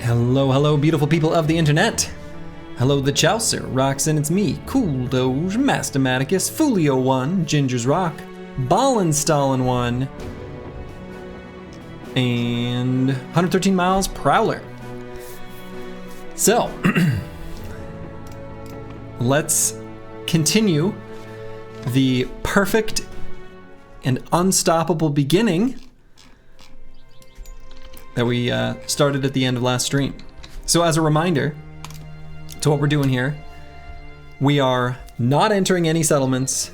Hello, hello, beautiful people of the internet. Hello, the Chaucer, Roxen, it's me, Cool Doge, Mastomaticus, Folio1, Ginger's Rock, Ballenstallen1, and 113 Miles Prowler. So, let's continue the perfect and unstoppable beginning that we started at the end of last stream. So as a reminder to what we're doing here, we are not entering any settlements.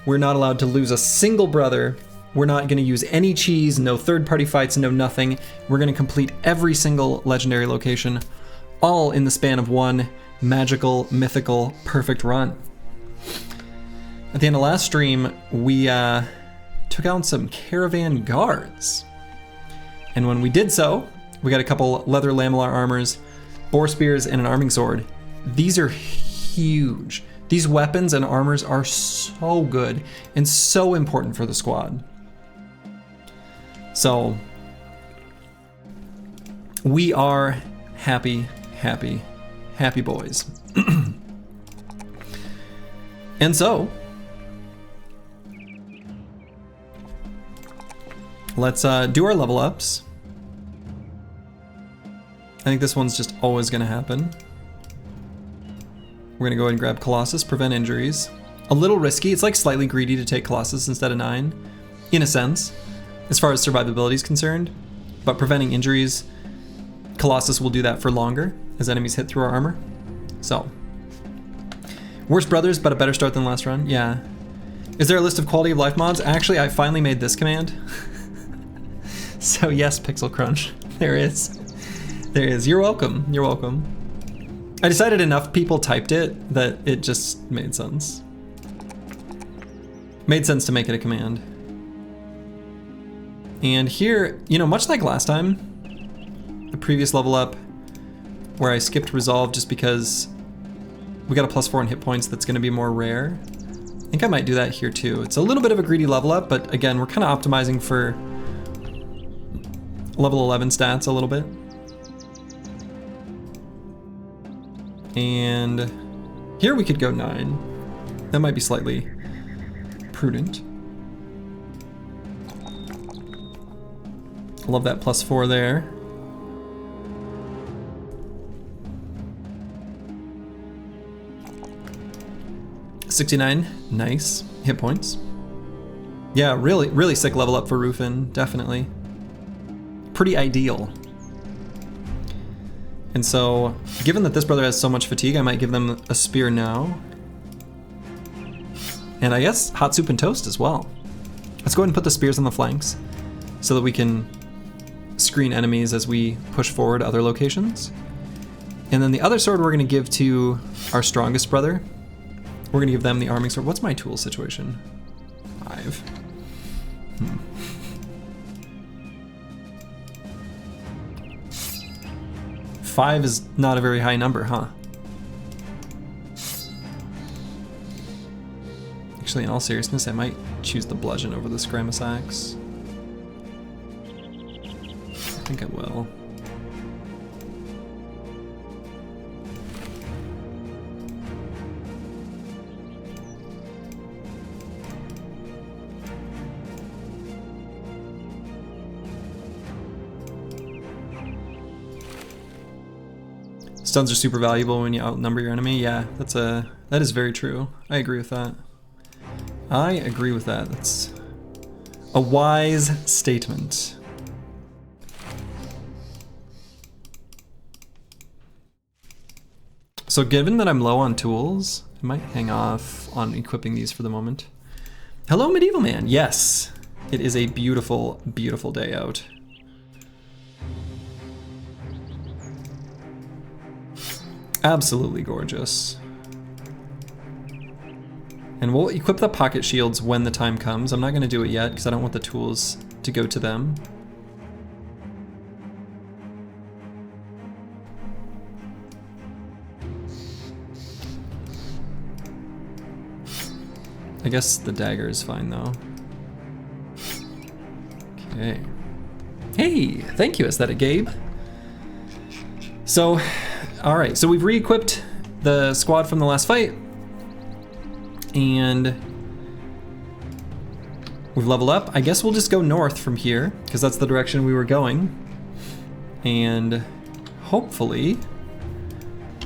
We're not allowed to lose a single brother. We're not going to use any cheese, no third-party fights, no nothing. We're going to complete every single legendary location, all in the span of one magical, mythical, perfect run. At the end of last stream, we took out some Caravan guards. And when we did so, we got a couple leather lamellar armors, boar spears, and an arming sword. These are huge. These weapons and armors are so good and so important for the squad. So, we are happy, happy, happy boys. And so, let's do our level ups. I think this one's just always gonna happen. We're gonna go ahead and grab Colossus, prevent injuries. A little risky, it's like slightly greedy to take Colossus instead of 9, in a sense, as far as survivability is concerned. But preventing injuries, Colossus will do that for longer as enemies hit through our armor. So, worse brothers, but a better start than last run, yeah. Is there a list of quality of life mods? Actually, I finally made this command. So yes, Pixel Crunch, there is. There is. You're welcome. You're welcome. I decided enough people typed it that it just made sense. Made sense to make it a command. And here, you know, much like last time, the previous level up, where I skipped resolve just because we got a +4 in hit points that's going to be more rare. I think I might do that here too. It's a little bit of a greedy level up, but again, we're kind of optimizing for level 11 stats a little bit. And here we could go 9. That might be slightly prudent. I love that +4 there. $69, nice hit points. Yeah, really sick level up for Rufin, definitely. Pretty ideal. And so, given that this brother has so much fatigue, I might give them a spear now. And I guess hot soup and toast as well. Let's go ahead and put the spears on the flanks so that we can screen enemies as we push forward other locations. And then the other sword we're going to give to our strongest brother. We're going to give them the arming sword. What's my tool situation? 5. 5 is not a very high number, huh? Actually, in all seriousness, I might choose the bludgeon over the skirmish axe. I think I will. Stuns are super valuable when you outnumber your enemy. Yeah, that is very true. I agree with that. I agree with that. That's a wise statement. So given that I'm low on tools, I might hang off on equipping these for the moment. Hello, Medieval Man. Yes, it is a beautiful, beautiful day out. Absolutely gorgeous. And we'll equip the pocket shields when the time comes. I'm not going to do it yet because I don't want the tools to go to them. I guess the dagger is fine though. Okay. Hey, thank you, Aesthetic Gabe. So, all right, so we've re-equipped the squad from the last fight, and we've leveled up. I guess we'll just go north from here, because that's the direction we were going, and hopefully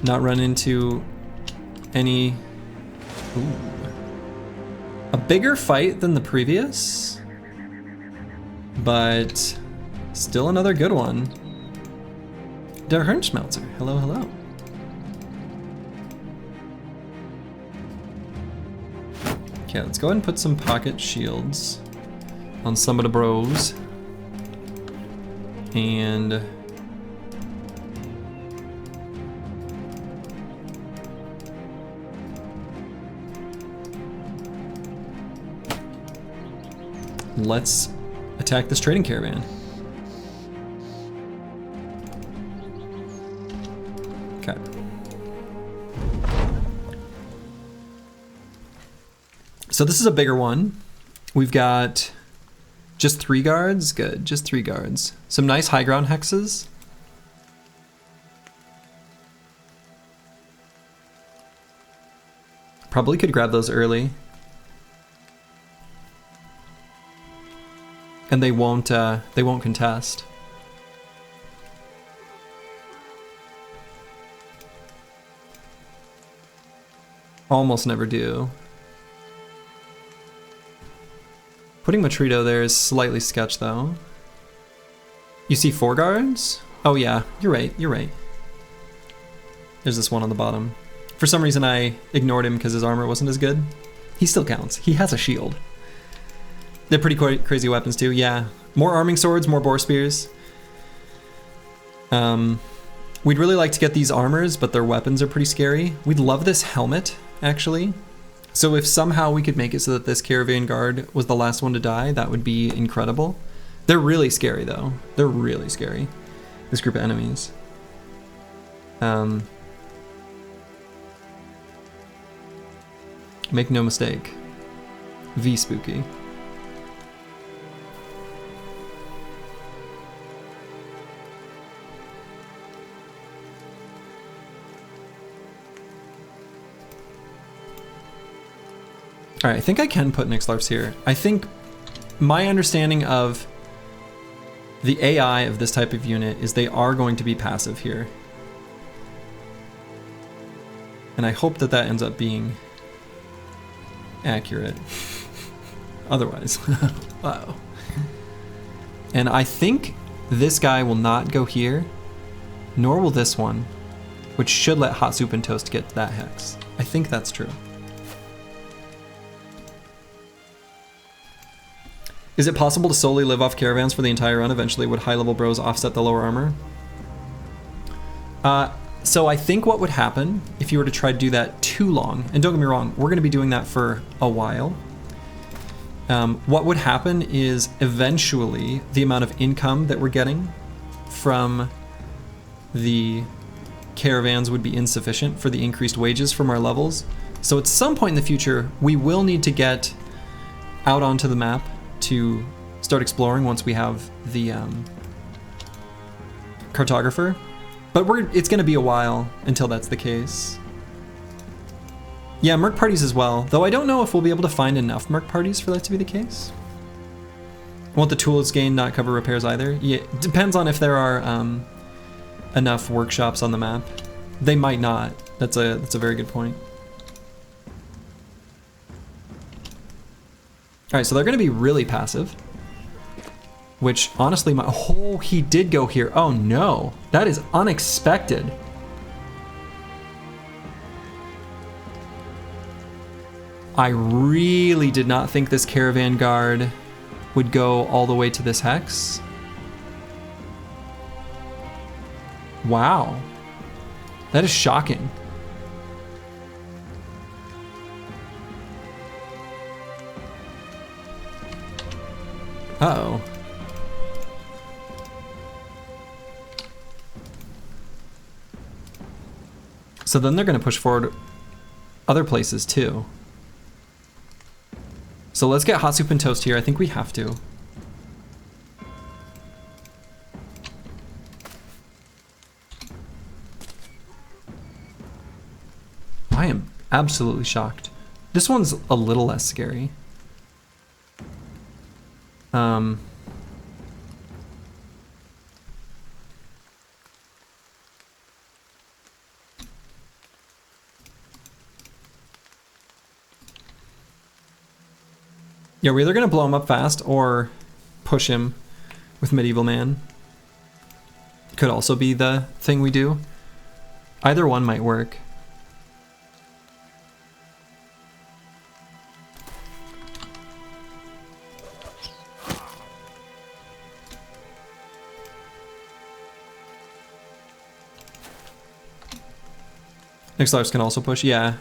not run into any... Ooh. A bigger fight than the previous, but still another good one. Der Hirnschmelzer, hello, hello. Okay, let's go ahead and put some pocket shields on some of the bros. And let's attack this trading caravan. Okay. So this is a bigger one. We've got just 3 guards. Good, just 3 guards. Some nice high ground hexes. Probably could grab those early. And they won't contest. Almost never do. Putting Matrito there is slightly sketch though. You see 4 guards? Oh yeah, you're right, you're right. There's this one on the bottom. For some reason I ignored him because his armor wasn't as good. He still counts, he has a shield. They're pretty crazy weapons too, yeah. More arming swords, more boar spears. We'd really like to get these armors, but their weapons are pretty scary. We'd love this helmet, actually. So if somehow we could make it so that this caravan guard was the last one to die, that would be incredible. They're really scary though. They're really scary, this group of enemies. Make no mistake, V spooky. All right, I think I can put Nixlarps here. I think my understanding of the AI of this type of unit is they are going to be passive here. And I hope that that ends up being accurate. Otherwise, uh-oh. And I think this guy will not go here, nor will this one, which should let Hot Soup and Toast get that hex. I think that's true. Is it possible to solely live off caravans for the entire run? Eventually, would high-level bros offset the lower armor? So I think what would happen if you were to try to do that too long, and don't get me wrong, we're going to be doing that for a while. What would happen is eventually the amount of income that we're getting from the caravans would be insufficient for the increased wages from our levels. So at some point in the future, we will need to get out onto the map to start exploring once we have the cartographer, but it's going to be a while until that's the case. Yeah, merc parties as well, though I don't know if we'll be able to find enough merc parties for that to be the case. Won't the tools gain not cover repairs either? Yeah, it depends on if there are enough workshops on the map. They might not. That's a very good point. All right, so they're going to be really passive, which honestly, oh, he did go here. Oh no, that is unexpected. I really did not think this caravan guard would go all the way to this hex. Wow, that is shocking. Uh-oh. So then they're going to push forward other places too. So let's get Hot Soup and Toast here. I think we have to. I am absolutely shocked. This one's a little less scary. Yeah, we're either gonna blow him up fast or push him with Medieval Man. Could also be the thing we do. Either one might work. Nixlars can also push, yeah.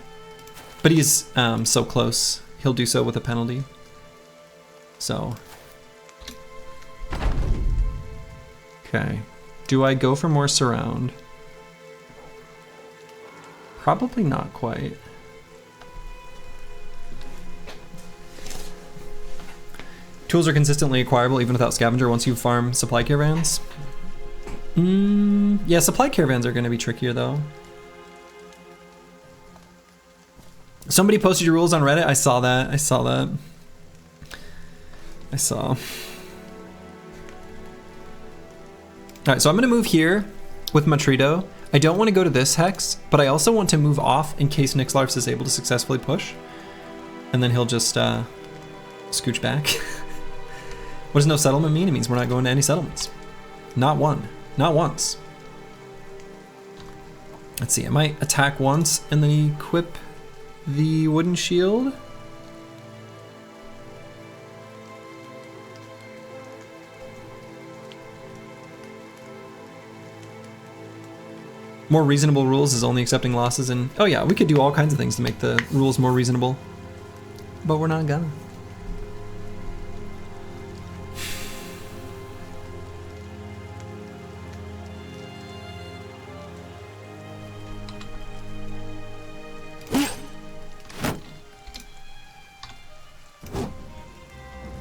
But he's so close. He'll do so with a penalty. So. Okay. Do I go for more surround? Probably not quite. Tools are consistently acquirable even without scavenger once you farm supply caravans. Yeah, supply caravans are going to be trickier though. Somebody posted your rules on Reddit. I saw that. I saw. Alright, so I'm going to move here with Matrido. I don't want to go to this hex, but I also want to move off in case Nixlarfs is able to successfully push. And then he'll just scooch back. What does no settlement mean? It means we're not going to any settlements. Not one. Not once. Let's see, I might attack once and then equip the wooden shield. More reasonable rules is only accepting losses, and oh yeah, we could do all kinds of things to make the rules more reasonable, but we're not gonna.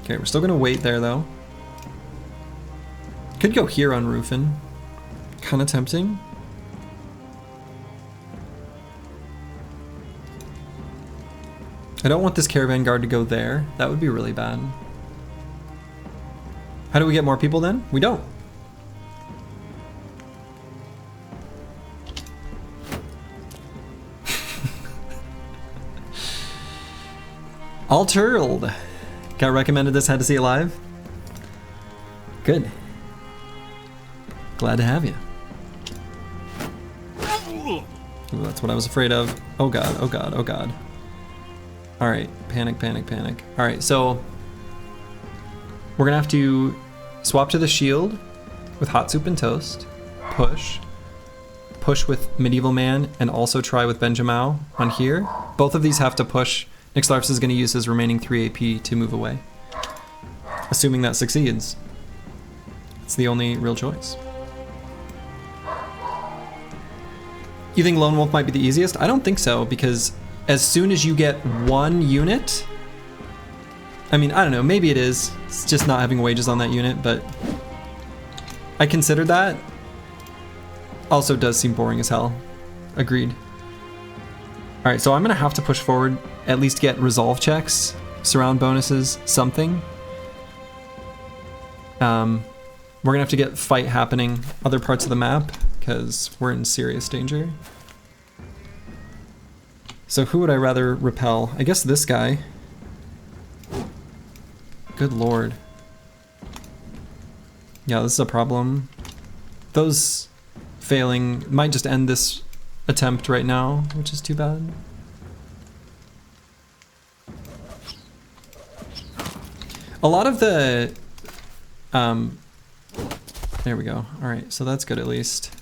Okay, we're still gonna wait there though. Could go here on Roofin. Kinda tempting. I don't want this caravan guard to go there. That would be really bad. How do we get more people then? We don't. Altered. Got recommended this, had to see it live. Good. Glad to have you. Ooh, that's what I was afraid of. Oh god, oh god, oh god. Alright, panic, panic, panic. Alright, so we're gonna have to swap to the shield with hot soup and toast, push with Medieval Man, and also try with Benjamau on here. Both of these have to push. Nixlarfs is gonna use his remaining 3 AP to move away. Assuming that succeeds. It's the only real choice. You think Lone Wolf might be the easiest? I don't think so, because as soon as you get one unit, I mean, I don't know, maybe it is. It's just not having wages on that unit, but I considered that. Also does seem boring as hell. Agreed. Alright, so I'm gonna have to push forward, at least get resolve checks, surround bonuses, something. We're gonna have to get fight happening other parts of the map, because we're in serious danger. So who would I rather repel? I guess this guy. Good lord. Yeah, this is a problem. Those failing might just end this attempt right now, which is too bad. A lot of the... there we go. Alright, so that's good at least.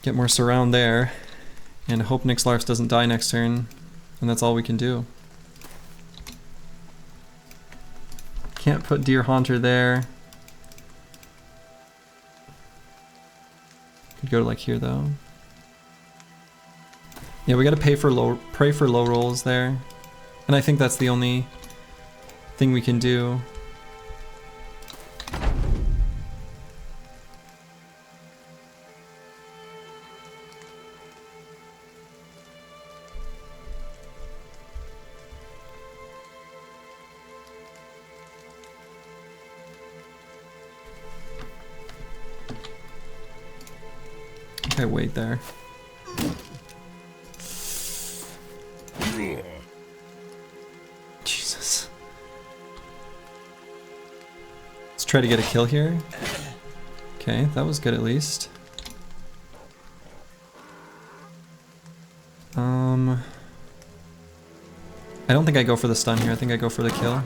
Get more surround there. And hope Nixlarfs doesn't die next turn. And that's all we can do. Can't put Deer Haunter there. Could go to like here though. Yeah, we gotta pray for low rolls there. And I think that's the only thing we can do. think I wait there. Jesus. Let's try to get a kill here. Okay, that was good at least. I don't think I go for the stun here. I think I go for the kill.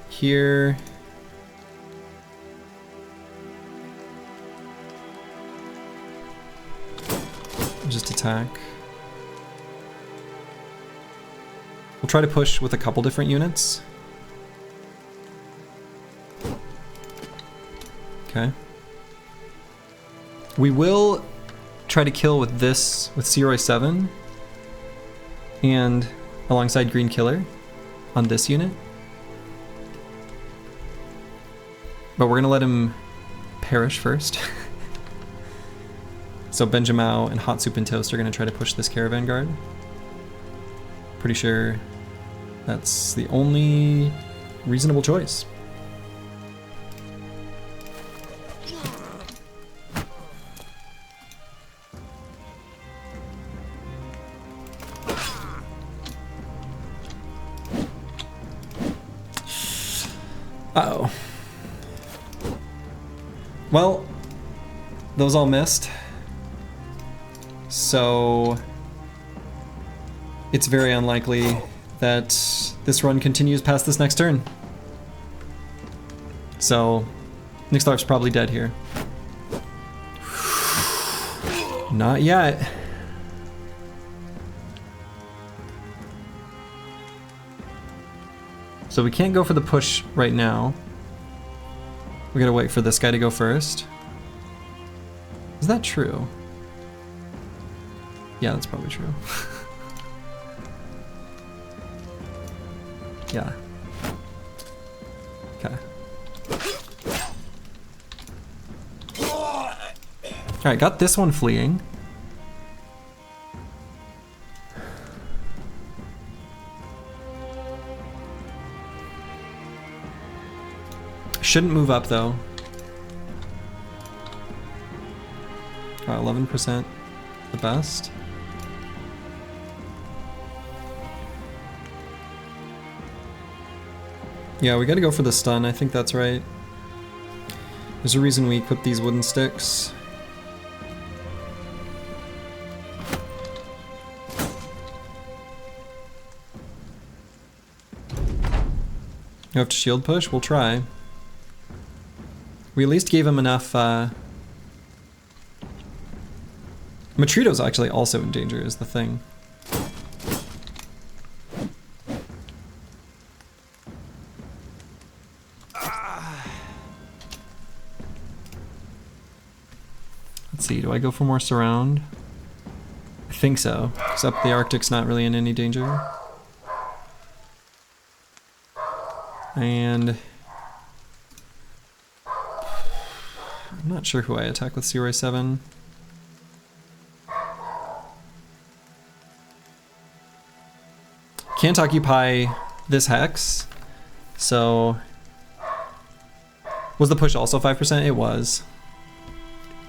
Here. Just attack. We'll try to push with a couple different units. Okay. We will try to kill with this, with Searoy 7, and alongside Green Killer on this unit. But we're gonna let him perish first. So Benjamao and Hot Soup and Toast are gonna try to push this Caravan Guard. Pretty sure that's the only reasonable choice. Uh-oh. Well, those all missed. So it's very unlikely that this run continues past this next turn. So Nixlarf's probably dead here. Not yet. So we can't go for the push right now. We gotta wait for this guy to go first. Is that true? Yeah, that's probably true. Yeah. Okay. Alright, got this one fleeing. Shouldn't move up though. 11% the best. Yeah, we gotta go for the stun, I think that's right. There's a reason we equip these wooden sticks. You have to shield push? We'll try. We at least gave him enough, Matrito's actually also in danger is the thing. Let's see, do I go for more surround? I think so, because up the Arctic's not really in any danger. And I'm not sure who I attack with Searoy 7. Can't occupy this hex, so was the push also 5%? It was.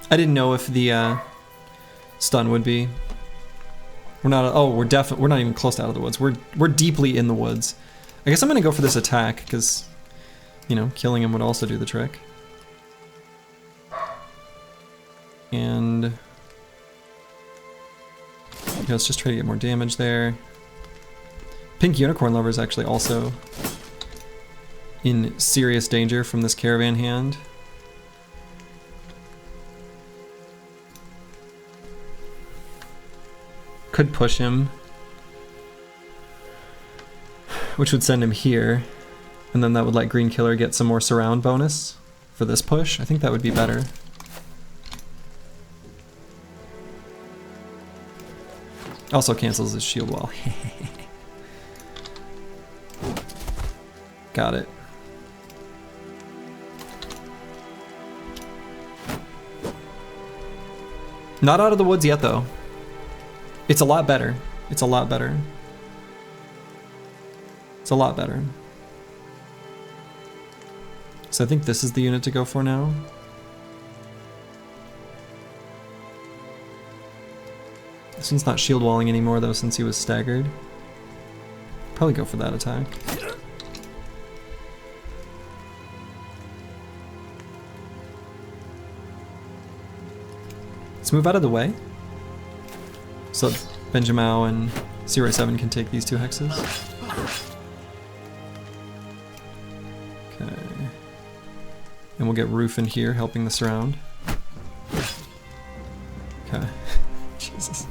I didn't know if the stun would be. We're not. Oh, we're not even close to out of the woods. We're deeply in the woods. I guess I'm gonna go for this attack because, you know, killing him would also do the trick. And yeah, let's just try to get more damage there. Pink Unicorn Lover is actually also in serious danger from this Caravan hand. Could push him, which would send him here, and then that would let Green Killer get some more surround bonus for this push. I think that would be better. Also cancels his shield wall. Got it. Not out of the woods yet, though. It's a lot better. It's a lot better. It's a lot better. So I think this is the unit to go for now. This one's not shield walling anymore though since he was staggered. Probably go for that attack. Let's move out of the way. So Benjamin and Searay 7 can take these 2 hexes. Okay. And we'll get Roof in here helping the surround. Okay. Jesus.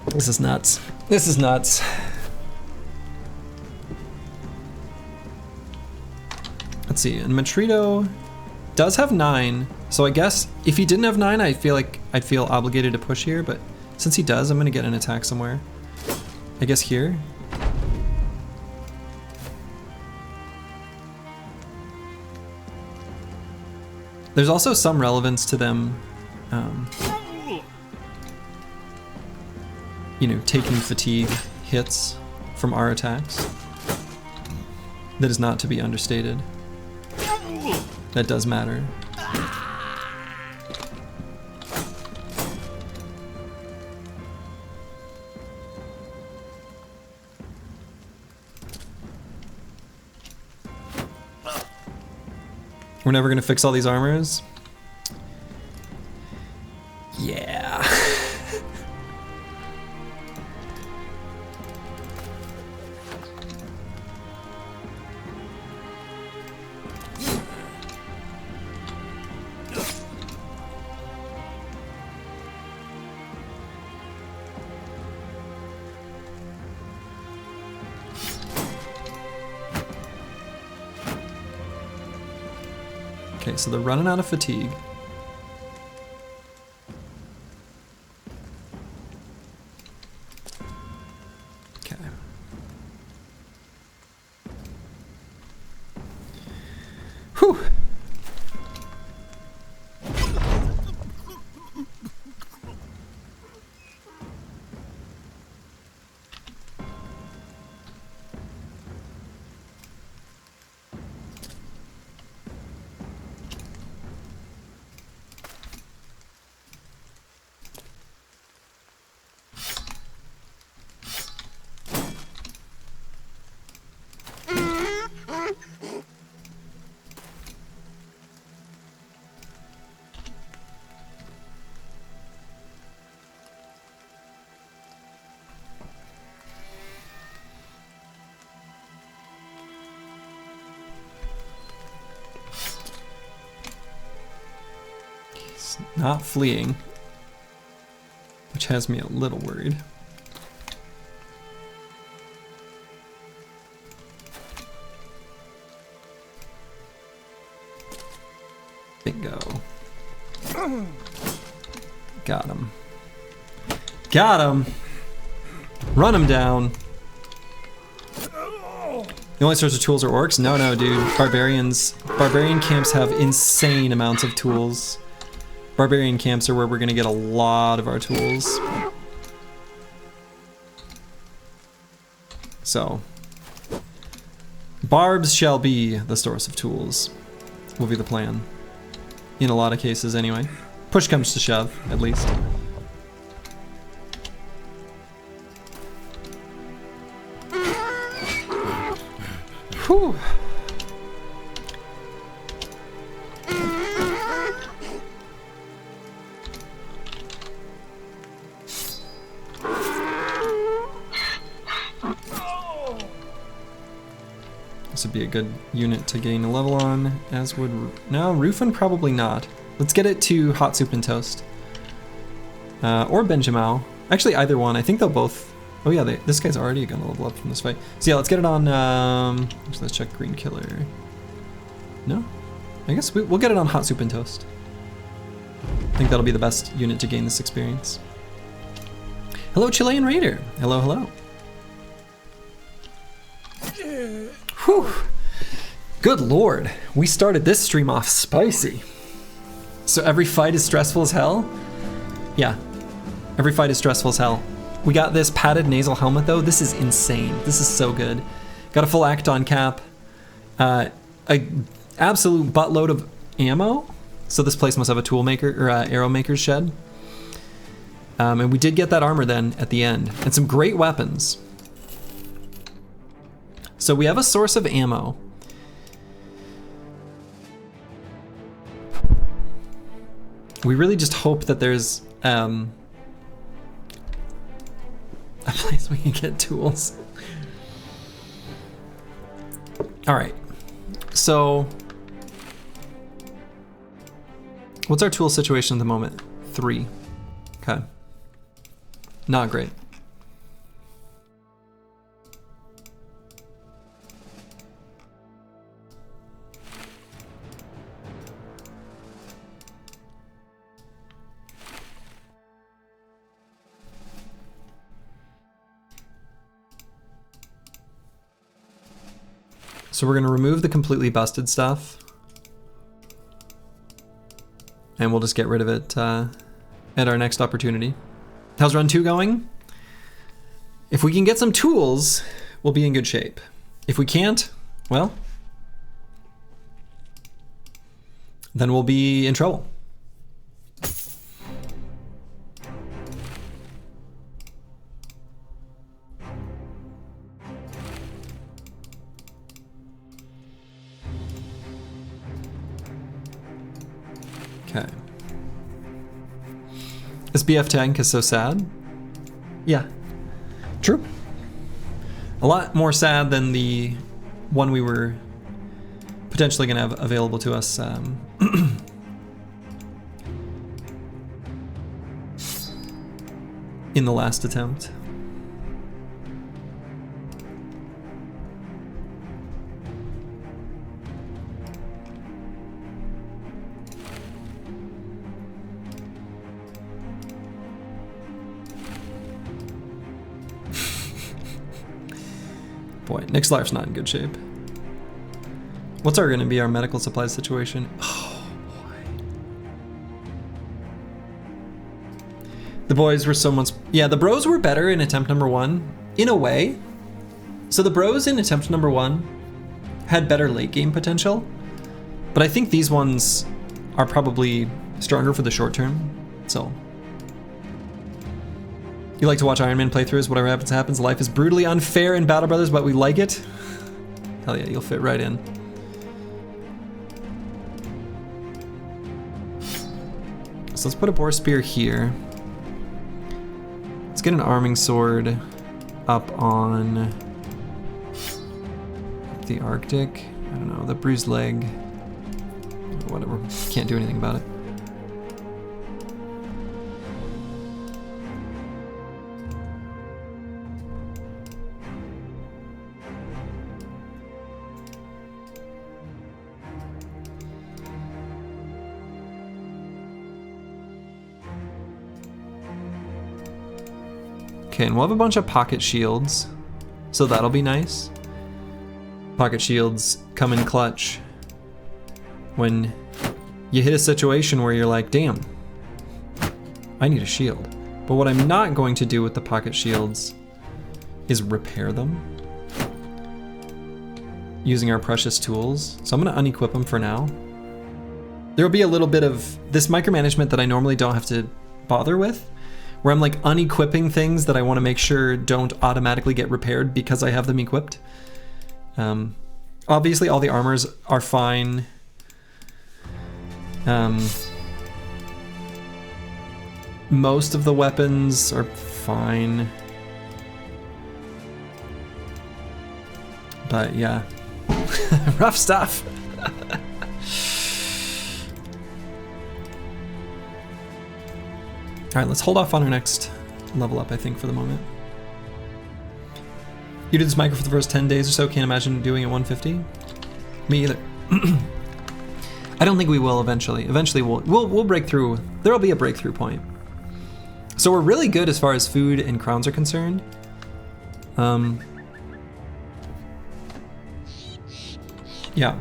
This is nuts. This is nuts. Let's see, and Matrito does have 9, so I guess if he didn't have 9, I feel like I'd feel obligated to push here, but since he does, I'm gonna get an attack somewhere. I guess here. There's also some relevance to them, you know, taking fatigue hits from our attacks. That is not to be understated. That does matter. We're never gonna fix all these armors? Yeah. Okay, so they're running out of fatigue. Okay. Whew. Not fleeing, which has me a little worried. Bingo. Got him. Got him. Run him down. The only source of tools are orcs? No, no, dude. Barbarian camps have insane amounts of tools. Barbarian camps are where we're gonna get a lot of our tools. So, barbs shall be the source of tools, will be the plan. In a lot of cases anyway. Push comes to shove, at least. Whew. This would be a good unit to gain a level on, as would... No, Rufin probably not. Let's get it to Hot Soup and Toast. Or Benjamin. Actually, either one. I think they'll both... Oh yeah, this guy's already gonna level up from this fight. So yeah, let's get it on... so let's check Green Killer. No? I guess we'll get it on Hot Soup and Toast. I think that'll be the best unit to gain this experience. Hello, Chilean Raider. Hello, hello. Whew. Good lord, we started this stream off spicy. So every fight is stressful as hell? Yeah, every fight is stressful as hell. We got this padded nasal helmet though. This is insane. This is so good. Got a full Acton cap. A absolute buttload of ammo. So this place must have a tool maker or arrow maker's shed. And we did get that armor then at the end, and some great weapons. So we have a source of ammo. We really just hope that there's a place we can get tools. All right, so what's our tool situation at the moment? 3. Okay. Not great. So we're going to remove the completely busted stuff. And we'll just get rid of it at our next opportunity. How's run 2 going? If we can get some tools, we'll be in good shape. If we can't, well, then we'll be in trouble. Okay. This BF tank is so sad. Yeah, true. A lot more sad than the one we were potentially going to have available to us in the last attempt. Boy, Nick's life's not in good shape. What's going to be our medical supplies situation? Oh, boy. The boys were so much... Yeah, the bros were better in attempt number 1, in a way. So the bros in attempt number 1 had better late game potential, but I think these ones are probably stronger for the short term, so... You like to watch Iron Man playthroughs, whatever happens, happens. Life is brutally unfair in Battle Brothers, but we like it. Hell yeah, you'll fit right in. So let's put a boar spear here. Let's get an arming sword up on the Arctic. I don't know, the bruised leg. Whatever, can't do anything about it. Okay, and we'll have a bunch of pocket shields, so that'll be nice. Pocket shields come in clutch when you hit a situation where you're like, damn, I need a shield. But what I'm not going to do with the pocket shields is repair them using our precious tools. So I'm gonna unequip them for now. There'll be a little bit of this micromanagement that I normally don't have to bother with, where I'm like unequipping things that I want to make sure don't automatically get repaired because I have them equipped. Obviously all the armors are fine. Most of the weapons are fine. But yeah, rough stuff. All right, let's hold off on our next level up, I think, for the moment. You did this micro for the first 10 days or so, can't imagine doing it 150. Me either. I don't think we will eventually. Eventually we'll break through. There'll be a breakthrough point. So we're really good as far as food and crowns are concerned. Yeah.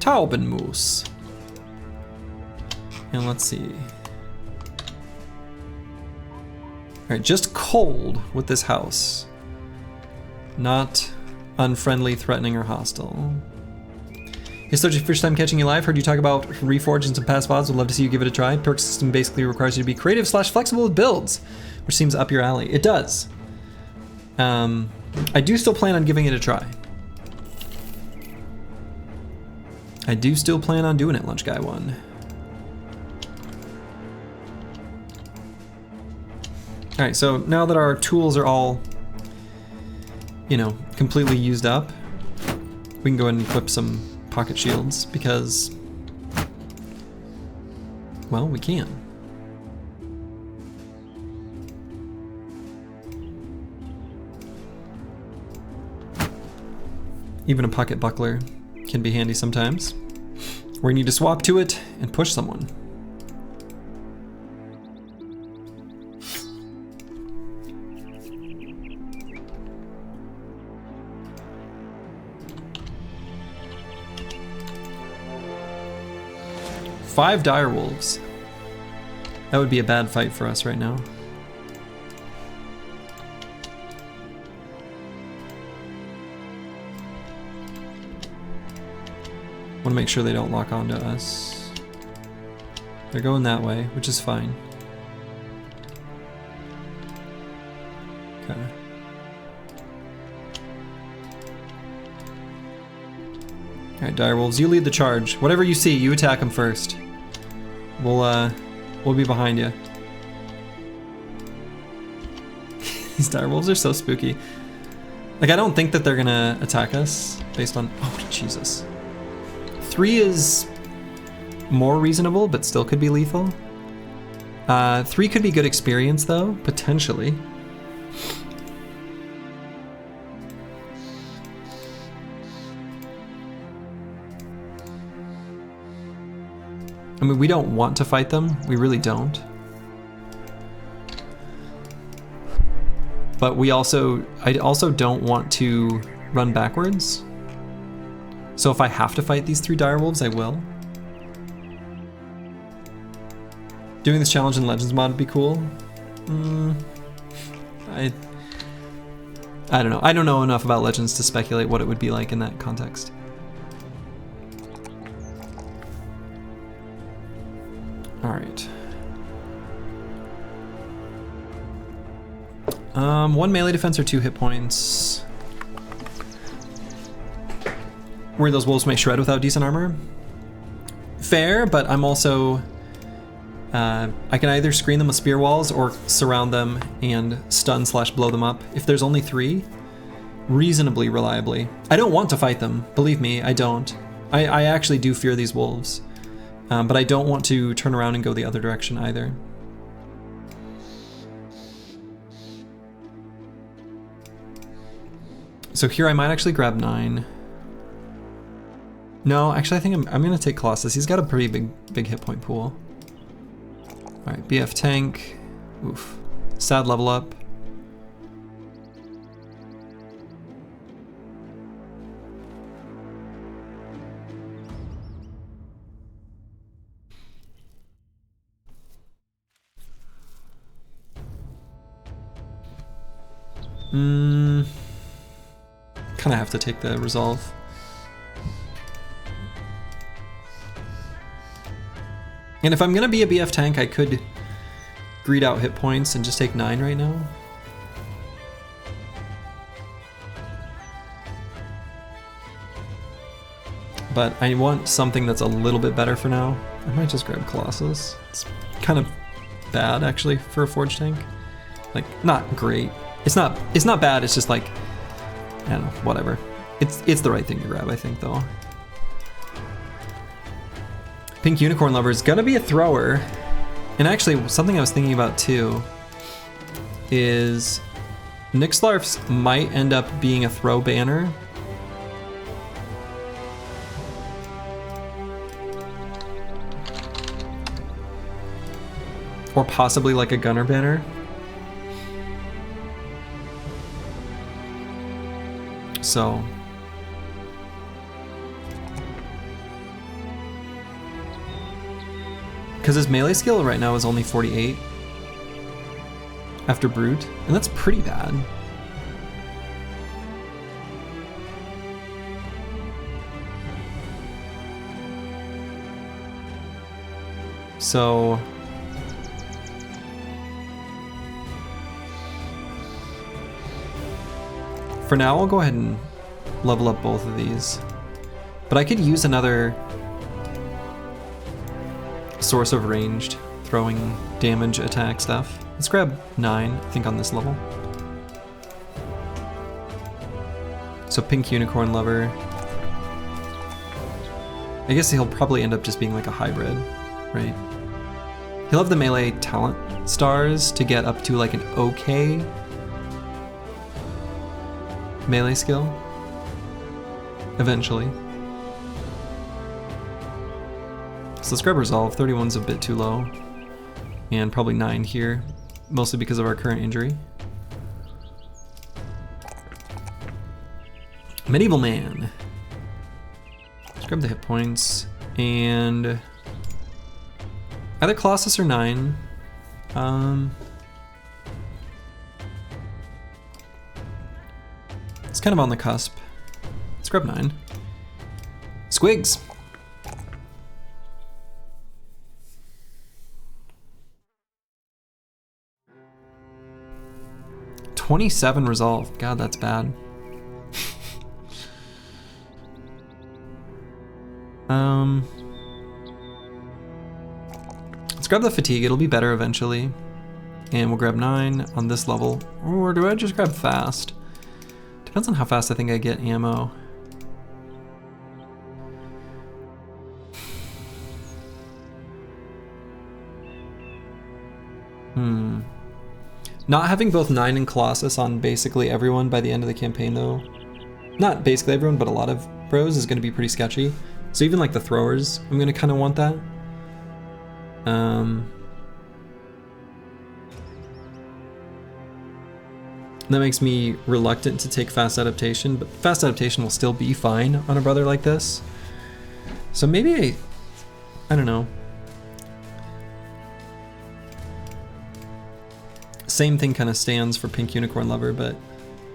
Taubenmoose. And let's see. All right, just cold with this house. Not unfriendly, threatening, or hostile. It's such a first time catching you live. Heard you talk about Reforged in some past VODs. Would love to see you give it a try. Perk system basically requires you to be creative / flexible with builds, which seems up your alley. It does. I do still plan on giving it a try. I do still plan on doing it, Lunch Guy 1. Alright, so now that our tools are all, you know, completely used up, we can go ahead and equip some pocket shields because, well, we can. Even a pocket buckler can be handy sometimes, where you need to swap to it and push someone. Five dire wolves. That would be a bad fight for us right now. Want to make sure they don't lock onto us. They're going that way, which is fine. Okay. Alright, direwolves, you lead the charge. Whatever you see, you attack them first. We'll be behind you. These direwolves are so spooky. Like, I don't think that they're gonna attack us based on... Oh, Jesus. 3 is more reasonable, but still could be lethal. 3 could be good experience, though, potentially. I mean, we don't want to fight them. We really don't. But I also don't want to run backwards. So if I have to fight these 3 direwolves, I will. Doing this challenge in Legends mod would be cool. I don't know. I don't know enough about Legends to speculate what it would be like in that context. Alright. 1 melee defense or 2 hit points. Worry those wolves may shred without decent armor. Fair, but I'm also... I can either screen them with spear walls or surround them and stun / blow them up. If there's only 3, reasonably reliably. I don't want to fight them, believe me, I don't. I actually do fear these wolves. But I don't want to turn around and go the other direction either. So here I might actually grab 9. No, actually I think I'm gonna take Colossus. He's got a pretty big hit point pool. Alright, BF tank. Oof. Sad level up. Kinda have to take the resolve. And if I'm gonna be a BF tank, I could greed out hit points and just take 9 right now. But I want something that's a little bit better for now. I might just grab Colossus. It's kind of bad actually for a forge tank. Like, not great. It's not bad, it's just like, I don't know, whatever. It's the right thing to grab, I think, though. Pink Unicorn Lover is gonna be a thrower. And actually, something I was thinking about too is Nixlarfs might end up being a throw banner. Or possibly like a gunner banner. So because his melee skill right now is only 48 after Brute, and that's pretty bad. So for now, I'll go ahead and level up both of these. But I could use another source of ranged throwing damage attack stuff. Let's grab 9, I think, on this level. So pink unicorn lover. I guess he'll probably end up just being like a hybrid, right? He'll have the melee talent stars to get up to like an okay melee skill eventually. So let's grab resolve. 31's a bit too low, and probably 9 here, mostly because of our current injury. Medieval man. Let's grab the hit points and either Colossus or 9. It's kind of on the cusp. Let's grab 9. Squigs. $27 resolve. God, that's bad. Let's grab the fatigue. It'll be better eventually. And we'll grab 9 on this level. Or do I just grab fast? Depends on how fast I think I get ammo. Not having both 9 and Colossus on basically everyone by the end of the campaign though, not basically everyone, but a lot of bros, is going to be pretty sketchy. So even like the throwers, I'm going to kind of want that. That makes me reluctant to take fast adaptation, but fast adaptation will still be fine on a brother like this. So maybe I don't know. Same thing kind of stands for pink unicorn lover, but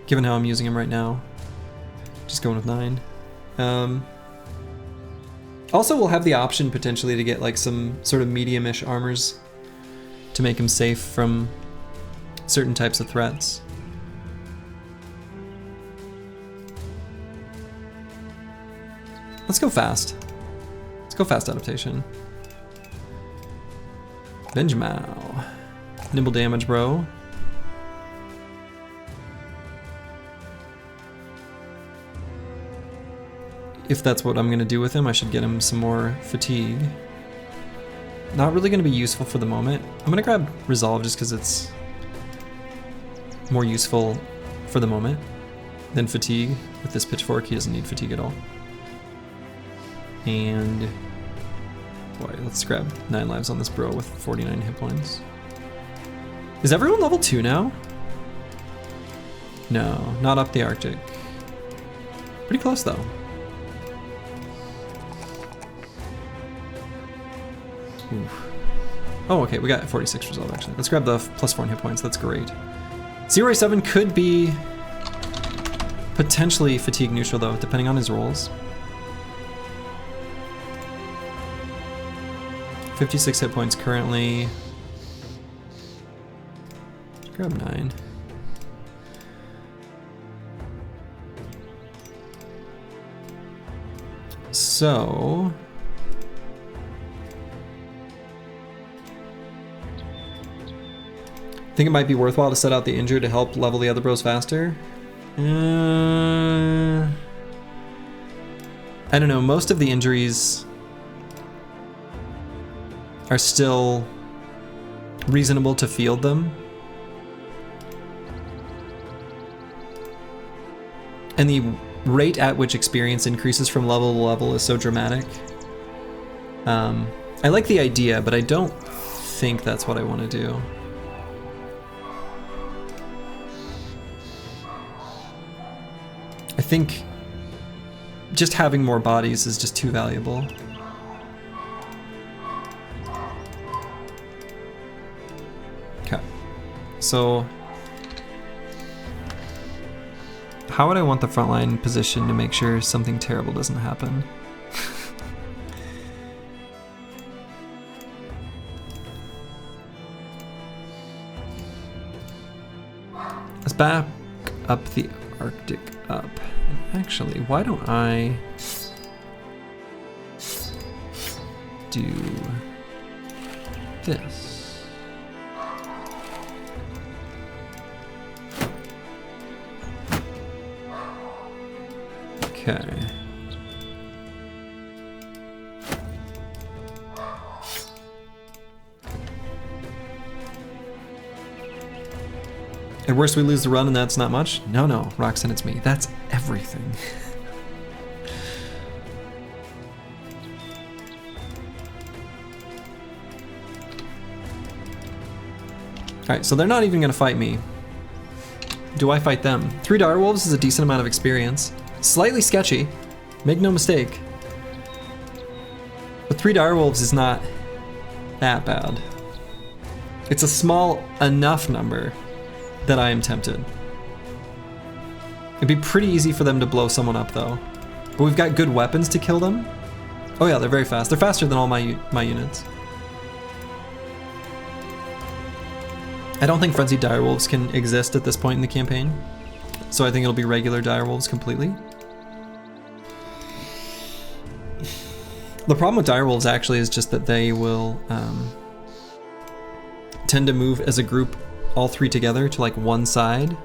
given how I'm using him right now, just going with 9. Also, we'll have the option potentially to get like some sort of medium-ish armors to make him safe from certain types of threats. Let's go fast. Let's go fast adaptation. Benjamin. Nimble damage, bro. If that's what I'm gonna do with him, I should get him some more fatigue. Not really gonna be useful for the moment. I'm gonna grab resolve just because it's more useful for the moment than fatigue. With this pitchfork, he doesn't need fatigue at all. And boy, let's grab 9 lives on this bro with 49 hit points. Is everyone level 2 now? No, not up the Arctic. Pretty close though. Oof. Oh, okay, we got 46 resolve actually. Let's grab the +4 hit points, that's great. 0.7 could be potentially fatigue neutral though, depending on his rolls. 56 hit points currently. Let's grab 9. So I think it might be worthwhile to set out the injured to help level the other bros faster. I don't know, most of the injuries are still reasonable to field them. And the rate at which experience increases from level to level is so dramatic. I like the idea, but I don't think that's what I want to do. I think just having more bodies is just too valuable. Okay, so how would I want the frontline position to make sure something terrible doesn't happen? Let's back up the Arctic up. Actually, why don't I do this? Okay. At worst, we lose the run, and that's not much. No, no, Roxanne, it's me. That's everything. Alright, so they're not even going to fight me. Do I fight them? 3 direwolves is a decent amount of experience. Slightly sketchy, make no mistake. But 3 direwolves is not that bad. It's a small enough number that I am tempted. It'd be pretty easy for them to blow someone up though. But we've got good weapons to kill them. Oh yeah, they're very fast. They're faster than all my units. I don't think frenzied direwolves can exist at this point in the campaign. So I think it'll be regular direwolves completely. The problem with direwolves actually is just that they will tend to move as a group, all 3 together, to like one side.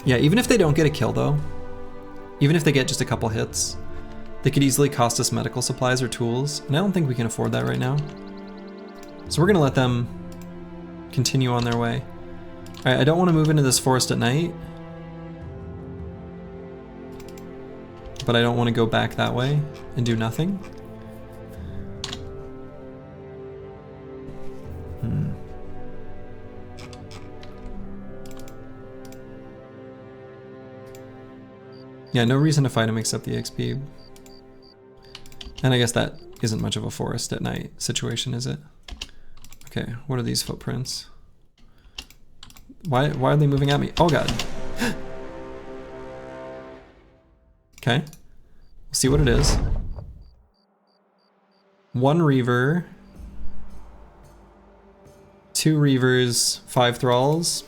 Yeah, even if they don't get a kill though, even if they get just a couple hits, they could easily cost us medical supplies or tools, and I don't think we can afford that right now. So we're gonna let them continue on their way. All right, I don't want to move into this forest at night, but I don't want to go back that way and do nothing. Yeah, no reason to fight him except the XP. And I guess that isn't much of a forest at night situation, is it? Okay, what are these footprints? Why are they moving at me? Oh god. Okay, we'll see what it is. 1 Reaver, 2 Reavers, 5 Thralls.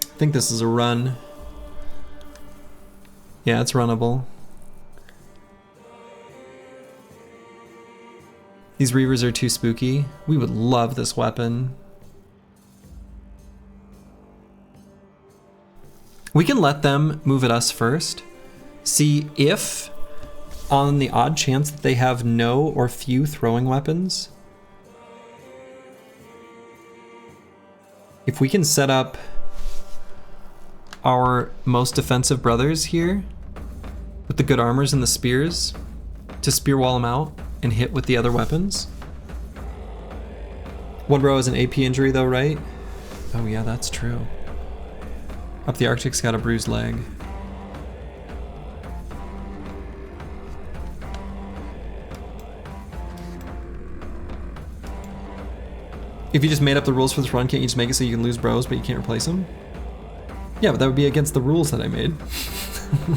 I think this is a run. Yeah, it's runnable. These Reavers are too spooky. We would love this weapon. We can let them move at us first. See if, on the odd chance that they have no or few throwing weapons, if we can set up our most defensive brothers here with the good armors and the spears to spear wall them out and hit with the other weapons. 1 row is an AP injury though, right? Oh yeah, that's true. Up the Arctic's got a bruised leg. If you just made up the rules for this run, can't you just make it so you can lose bros but you can't replace them? Yeah, but that would be against the rules that I made.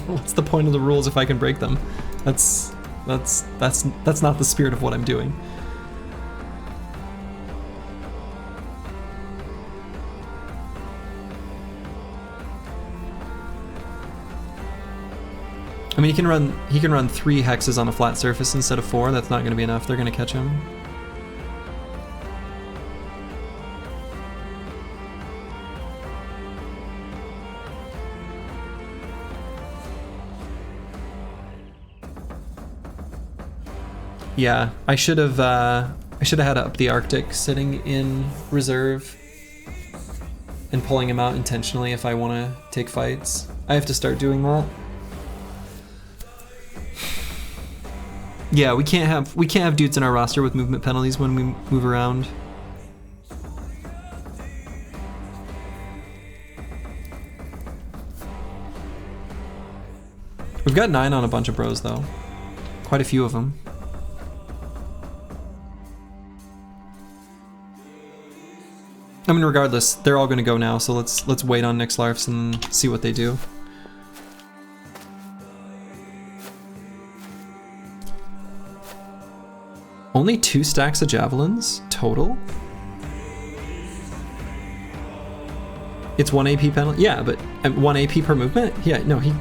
What's the point of the rules if I can break them? That's not the spirit of what I'm doing. I mean, he can run 3 hexes on a flat surface instead of 4. That's not going to be enough. They're going to catch him. Yeah, I should have had up the Arctic sitting in reserve and pulling him out intentionally if I want to take fights. I have to start doing that. Yeah, we can't have dudes in our roster with movement penalties when we move around. We've got 9 on a bunch of bros though. Quite a few of them. I mean, regardless, they're all gonna go now, so let's wait on Nixlarfs and see what they do. Only 2 stacks of javelins total? It's 1 AP penalty? Yeah, but 1 AP per movement? Yeah, no, he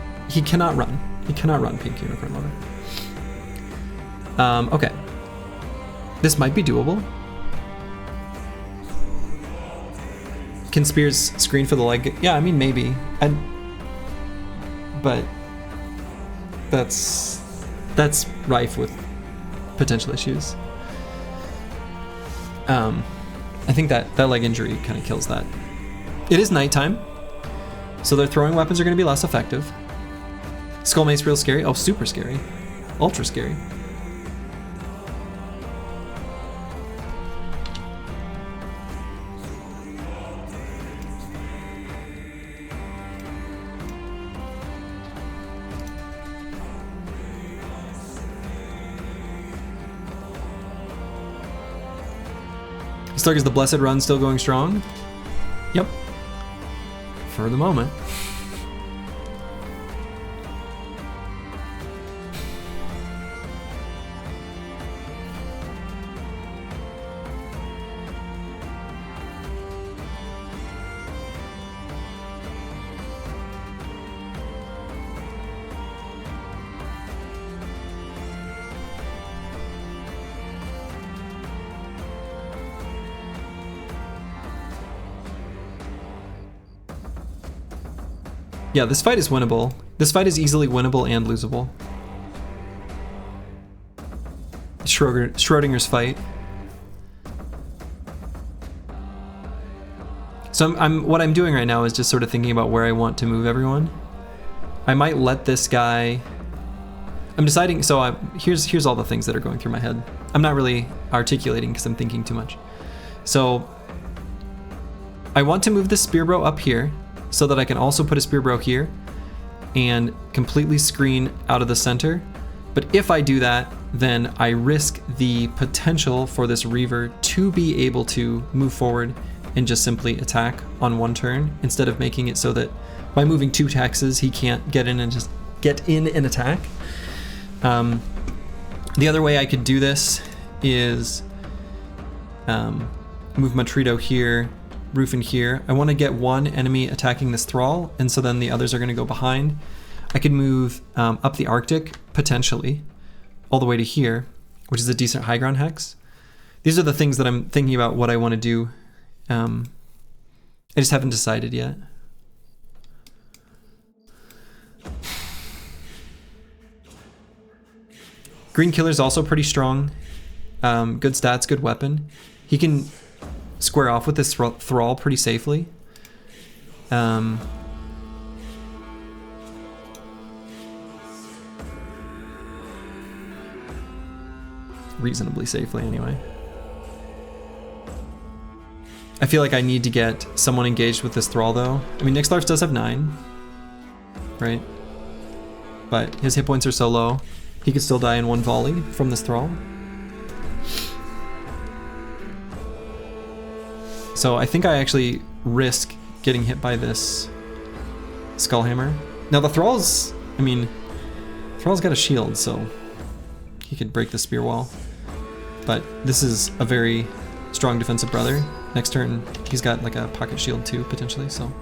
cannot run. He cannot run Pink Unicorn Lover. Okay. This might be doable. Can Spears screen for the leg? Yeah, I mean, maybe. But that's rife with potential issues. I think that leg injury kind of kills that. It is nighttime, so their throwing weapons are going to be less effective. Skull Mace real scary. Oh, super scary. Ultra scary. Stark, is the Blessed Run still going strong? Yep. For the moment. Yeah, this fight is winnable. This fight is easily winnable and losable. Schrodinger's fight. So what I'm doing right now is just sort of thinking about where I want to move everyone. I might let this guy. I'm deciding. So here's all the things that are going through my head. I'm not really articulating because I'm thinking too much. So I want to move the Spear Bro up here, so that I can also put a Spear Bro here and completely screen out of the center. But if I do that, then I risk the potential for this Reaver to be able to move forward and just simply attack on one turn, instead of making it so that by moving 2 hexes, he can't get in and just get in and attack. The other way I could do this is move Matrito here, Roof in here. I want to get one enemy attacking this Thrall, and so then the others are going to go behind. I could move up the Arctic, potentially, all the way to here, which is a decent high ground hex. These are the things that I'm thinking about what I want to do. I just haven't decided yet. Green Killer's also pretty strong. Good stats, good weapon. He can square off with this Thrall pretty safely. Reasonably safely, anyway. I feel like I need to get someone engaged with this Thrall, though. I mean, Nixlarf does have 9, right? But his hit points are so low, he could still die in one volley from this Thrall. So I think I actually risk getting hit by this Skullhammer. Now the Thrall's, I mean, Thrall's got a shield, so he could break the spear wall. But this is a very strong defensive brother. Next turn, he's got like a pocket shield too, potentially, so.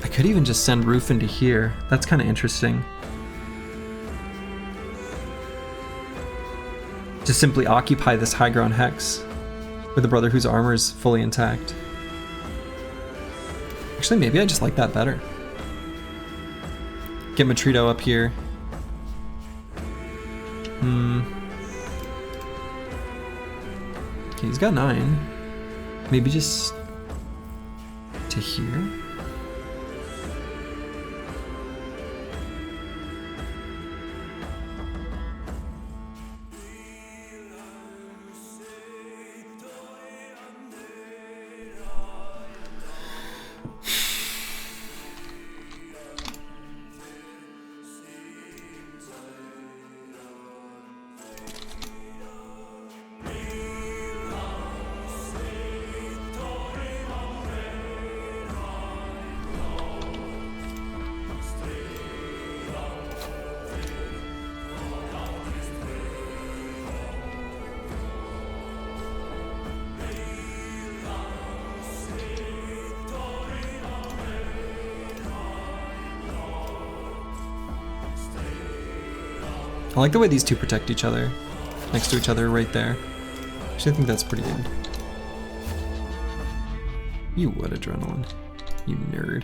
I could even just send Roof into here. That's kind of interesting. Just simply occupy this high ground hex with a brother whose armor is fully intact. Actually, maybe I just like that better. Get Matrito up here. Okay, he's got 9. Maybe just to here? I like the way these two protect each other, next to each other right there. Actually, I think that's pretty good. You would adrenaline, you nerd.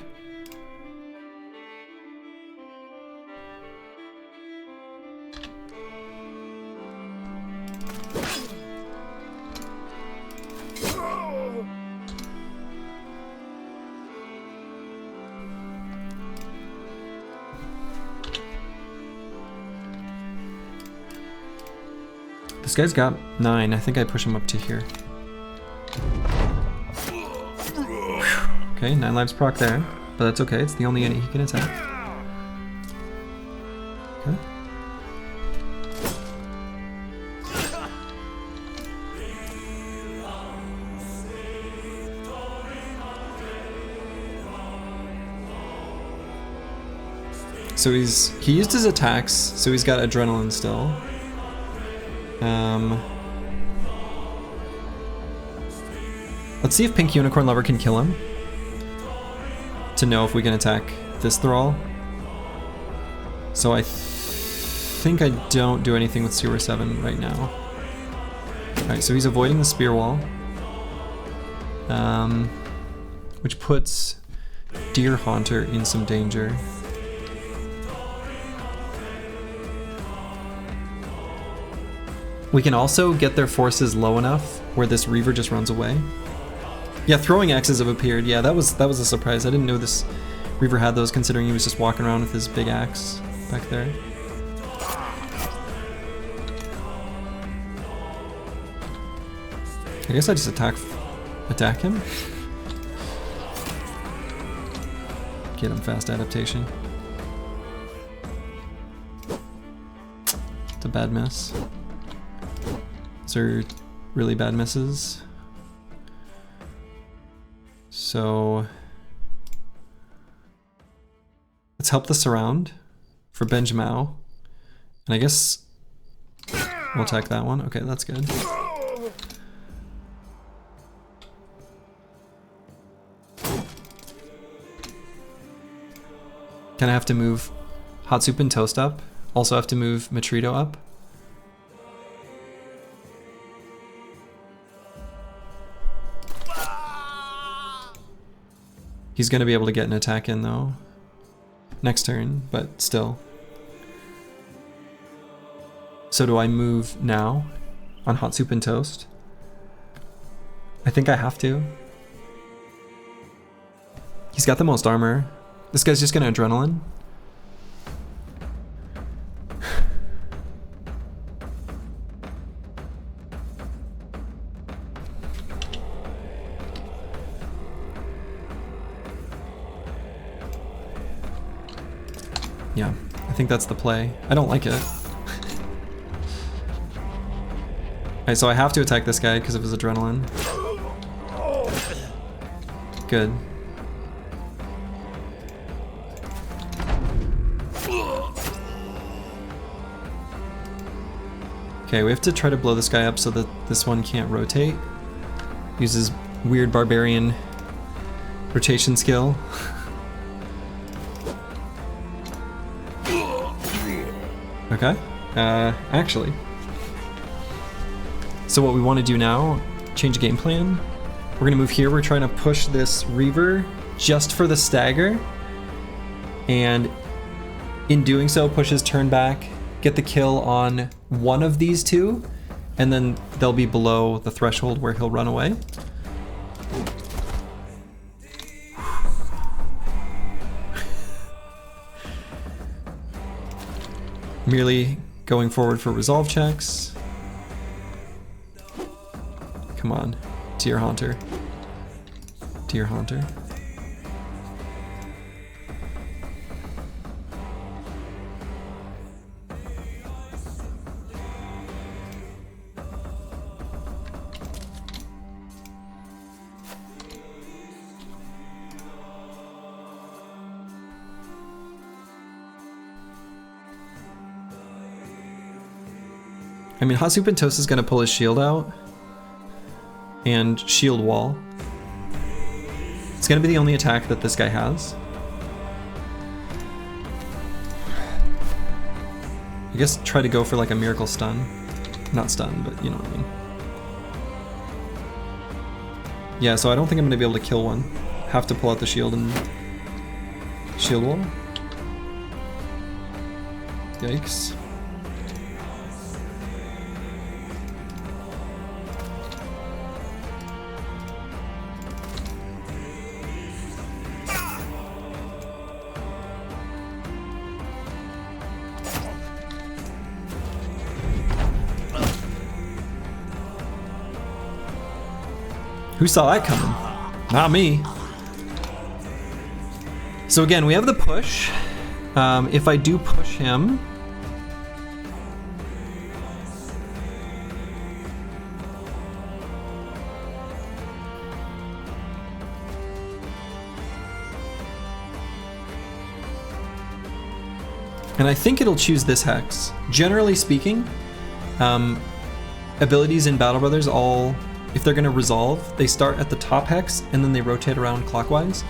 This guy's got 9. I think I push him up to here. Okay, 9 lives proc there, but that's okay. It's the only enemy he can attack. Okay. So he used his attacks, so he's got adrenaline still. Let's see if Pink Unicorn Lover can kill him, to know if we can attack this Thrall. So I think I don't do anything with Sewer 7 right now. Alright, so he's avoiding the Spear Wall, which puts Deer Haunter in some danger. We can also get their forces low enough where this Reaver just runs away. Yeah, throwing axes have appeared. Yeah, that was a surprise. I didn't know this Reaver had those, considering he was just walking around with his big axe back there. I guess I just attack him. Get him fast adaptation. It's a bad miss. These are really bad misses. So let's help the surround for Benjamau. And I guess we'll attack that one. Okay, that's good. Can I have to move Hot Soup and Toast up? Also have to move Matrito up? He's gonna be able to get an attack in though. Next turn, but still. So do I move now on Hot Soup and Toast? I think I have to. He's got the most armor. This guy's just gonna adrenaline. Yeah, I think that's the play. I don't like it. Alright, so I have to attack this guy because of his adrenaline. Good. Okay, we have to try to blow this guy up so that this one can't rotate. Uses weird barbarian rotation skill. Okay, actually. So what we want to do now, change game plan. We're gonna move here, we're trying to push this Reaver just for the stagger. And in doing so, push his turn back, get the kill on one of these two, and then they'll be below the threshold where he'll run away. Merely going forward for resolve checks. Come on, Deer Haunter. Deer Haunter. I mean, Hasu Pentos is going to pull his shield out and shield wall. It's going to be the only attack that this guy has. I guess try to go for like a miracle stun. Not stun, but you know what I mean. Yeah, so I don't think I'm going to be able to kill one. Have to pull out the shield and shield wall. Yikes. Who saw that coming? Not me. So again, we have the push. If I do push him, and I think it'll choose this hex. Generally speaking, abilities in Battle Brothers all, if they're going to resolve, they start at the top hex and then they rotate around clockwise.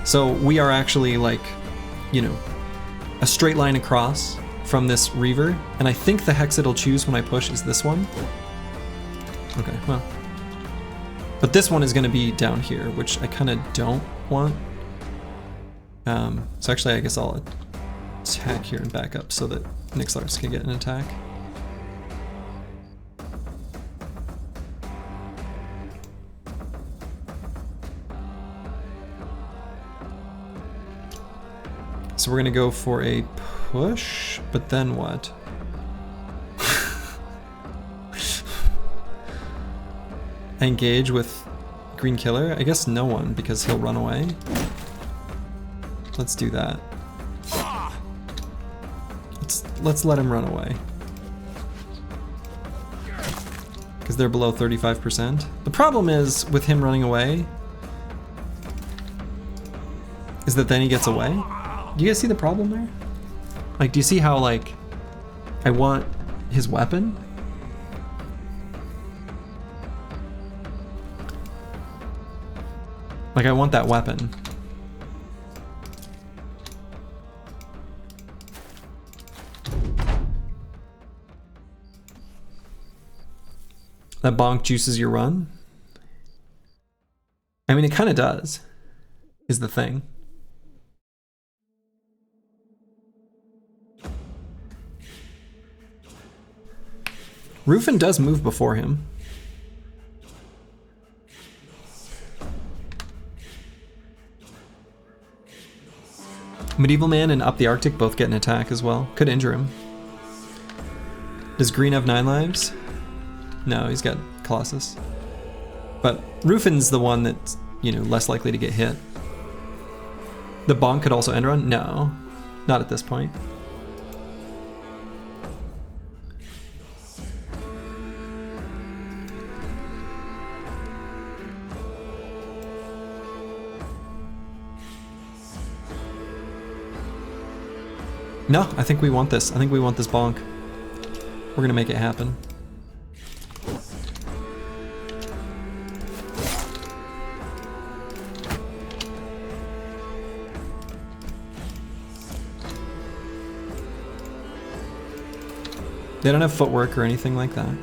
So we are actually like, you know, a straight line across from this Reaver, and I think the hex it'll choose when I push is this one. Okay, well. But this one is going to be down here, which I kind of don't want. So actually I guess I'll attack here and back up so that Nixlars can get an attack. So we're gonna go for a push, but then what? Engage with Green Killer? I guess no one, because he'll run away. Let's do that. Let's let him run away. Because they're below 35%. The problem is, with him running away, is that then he gets away. Do you guys see the problem there? Like, do you see how, like, I want his weapon? Like, I want that weapon. That bonk juices your run? I mean, it kind of does, is the thing. Rufin does move before him. Medieval Man and Up the Arctic both get an attack as well. Could injure him. Does Green have 9 lives? No, he's got Colossus. But Rufin's the one that's, you know, less likely to get hit. The bonk could also end run? No, not at this point. No, I think we want this. I think we want this bonk. We're gonna make it happen. They don't have footwork or anything like that.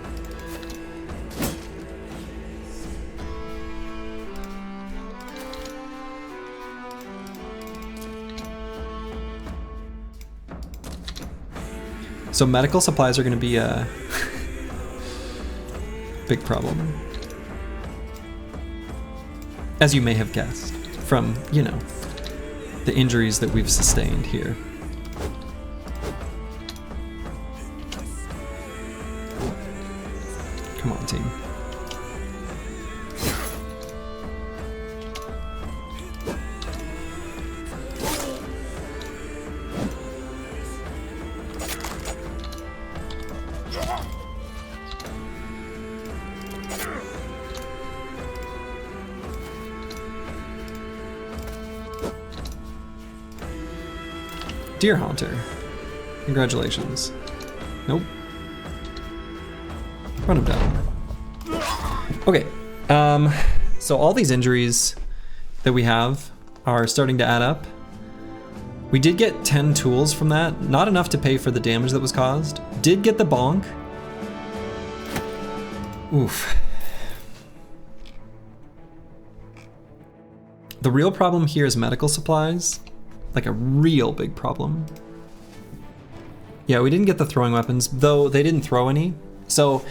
So medical supplies are going to be a big problem. As you may have guessed from, you know, the injuries that we've sustained here. Come on, team. Deer Haunter. Congratulations. Nope. Run him down. Okay. So all these injuries that we have are starting to add up. We did get 10 tools from that. Not enough to pay for the damage that was caused. Did get the bonk. Oof. The real problem here is medical supplies. Like a real big problem. Yeah, we didn't get the throwing weapons, though they didn't throw any. So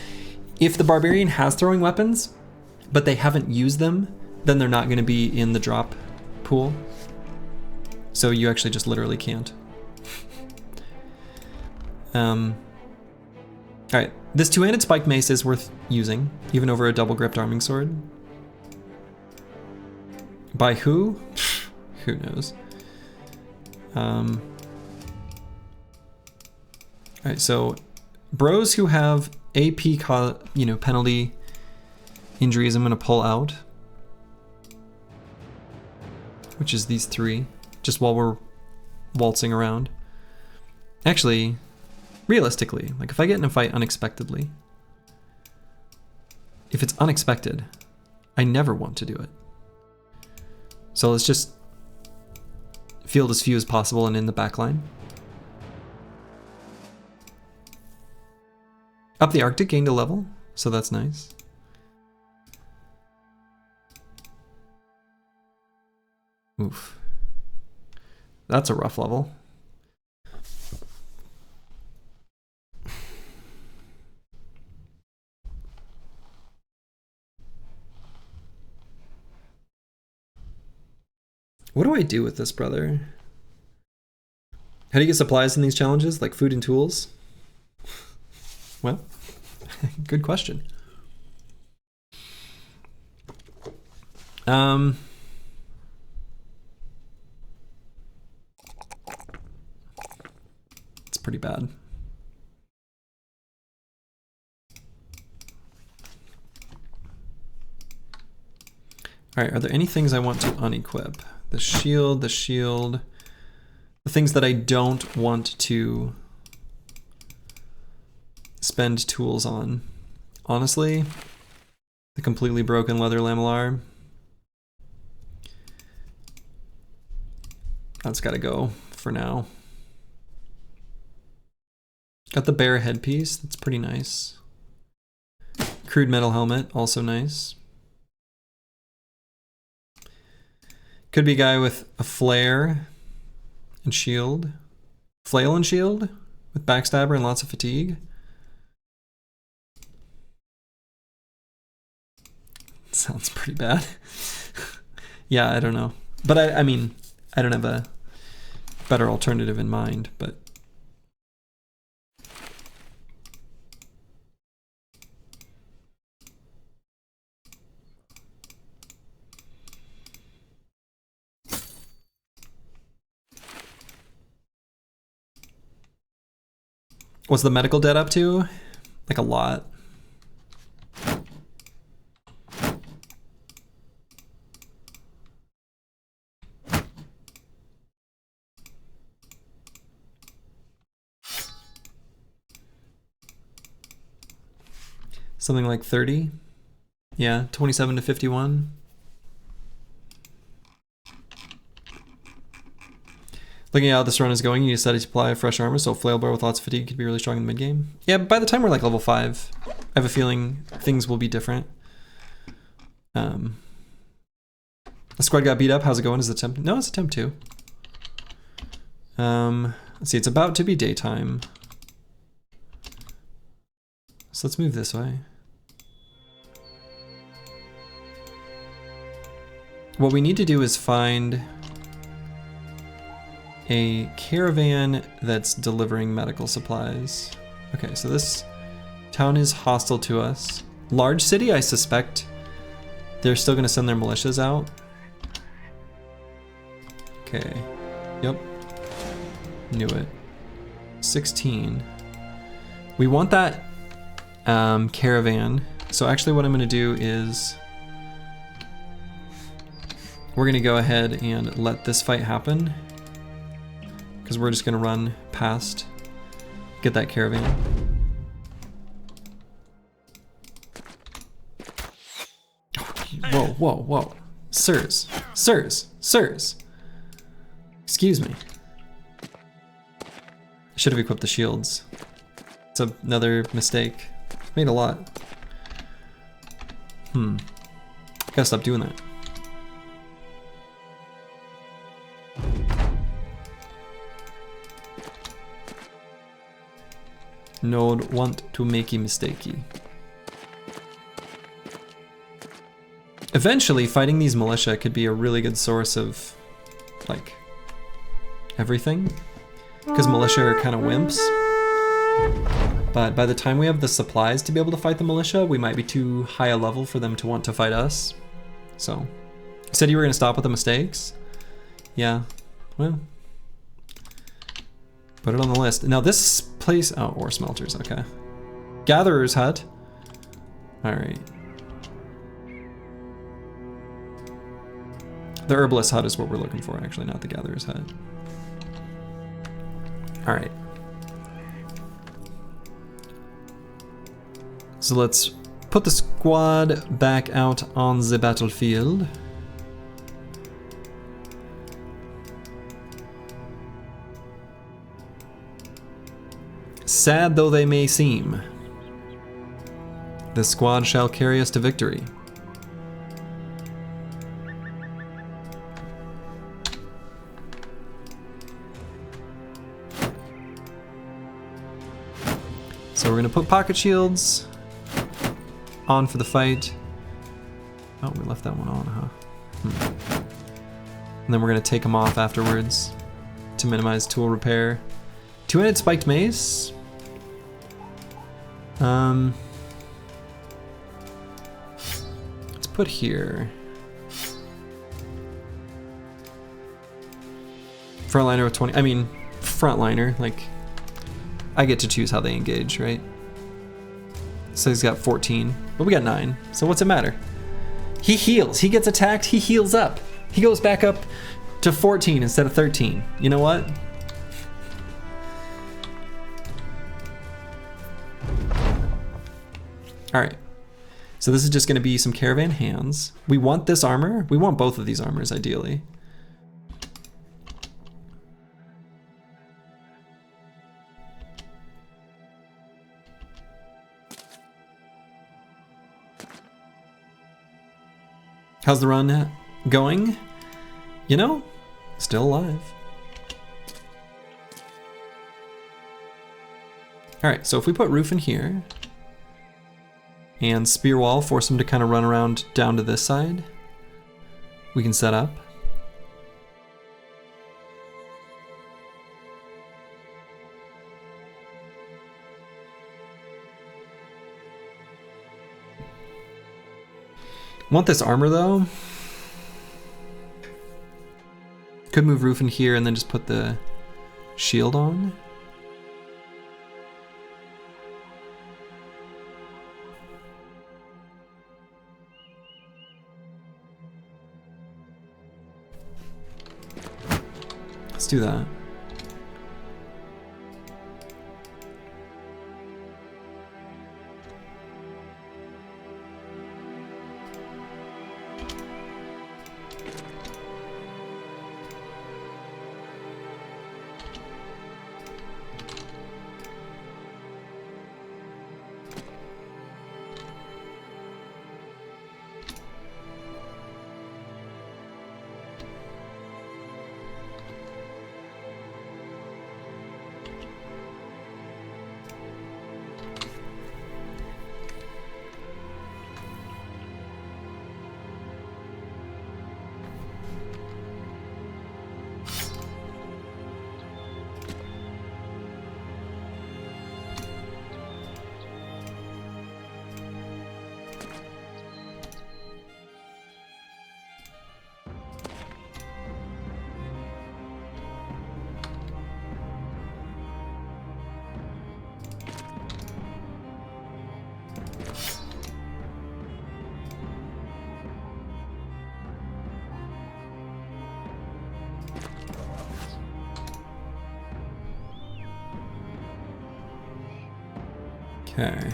if the Barbarian has throwing weapons, but they haven't used them, then they're not going to be in the drop pool. So you actually just literally can't. Alright, this two-handed spiked mace is worth using, even over a double-gripped arming sword. By who? Who knows? Alright, so bros who have AP penalty injuries I'm going to pull out. Which is these three, just while we're waltzing around. Actually, realistically, like if I get in a fight unexpectedly, if it's unexpected, I never want to do it. So let's just field as few as possible and in the back line. Up the Arctic gained a level, so that's nice. Oof. That's a rough level. What do I do with this, brother? How do you get supplies in these challenges, like food and tools? Well, good question. It's pretty bad. All right, are there any things I want to unequip? The shield, the things that I don't want to spend tools on. Honestly, the completely broken leather lamellar. That's gotta go for now. Got the bear headpiece, that's pretty nice. Crude metal helmet, also nice. Could be a guy with a flare and shield. Flail and shield with backstabber and lots of fatigue. Sounds pretty bad. Yeah, I don't know. But I mean, I don't have a better alternative in mind, but what's the medical debt up to? Like a lot. Something like 30. Yeah, 27 to 51. Looking at how this run is going, you need a steady supply of fresh armor, so Flailbar with lots of fatigue could be really strong in the mid-game. Yeah, by the time we're like level 5, I have a feeling things will be different. The squad got beat up. How's it going? Is it temp? No, it's a temp 2. Let's see, it's about to be daytime. So let's move this way. What we need to do is find a caravan that's delivering medical supplies. Okay, so this town is hostile to us. Large city, I suspect they're still gonna send their militias out. Okay, yep, knew it. 16. We want that caravan. So actually what I'm gonna do is we're gonna go ahead and let this fight happen because we're just gonna run past, get that caravan. Whoa, whoa, whoa. Sirs, sirs, sirs. Excuse me. I should have equipped the shields. It's another mistake. I've made a lot. Gotta stop doing that. Don't want to make a mistakey. Eventually, fighting these militia could be a really good source of, like, everything. Because militia are kind of wimps. But by the time we have the supplies to be able to fight the militia, we might be too high a level for them to want to fight us. So, you said you were going to stop with the mistakes? Yeah, well, put it on the list. Now this place, oh, ore smelters, okay. Gatherer's hut. All right. The herbalist hut is what we're looking for, actually, not the gatherer's hut. All right. So let's put the squad back out on the battlefield. Sad though they may seem, the squad shall carry us to victory. So we're gonna put pocket shields on for the fight. Oh, we left that one on, huh? And then we're gonna take them off afterwards to minimize tool repair. Two-handed spiked mace. Let's put here. Frontliner with 20, I mean, frontliner, like, I get to choose how they engage, right? So he's got 14, but we got 9, so what's it matter? He heals, he gets attacked, he heals up. He goes back up to 14 instead of 13. You know what? All right, so this is just gonna be some caravan hands. We want this armor. We want both of these armors, ideally. How's the run going? You know, still alive. All right, so if we put roof in here, and spear wall, force him to kind of run around down to this side, we can set up. Want this armor though. Could move roof in here and then just put the shield on. Let's do that. Okay.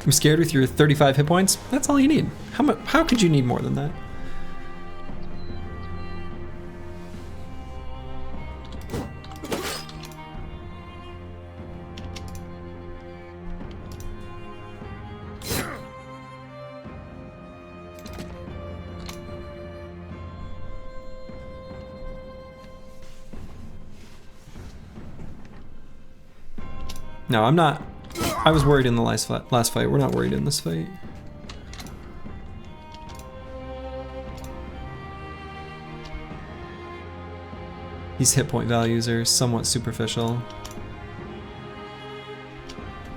I'm scared with your 35 hit points. That's all you need. How could you need more than that? No, I'm not. I was worried in the last fight. We're not worried in this fight. These hit point values are somewhat superficial.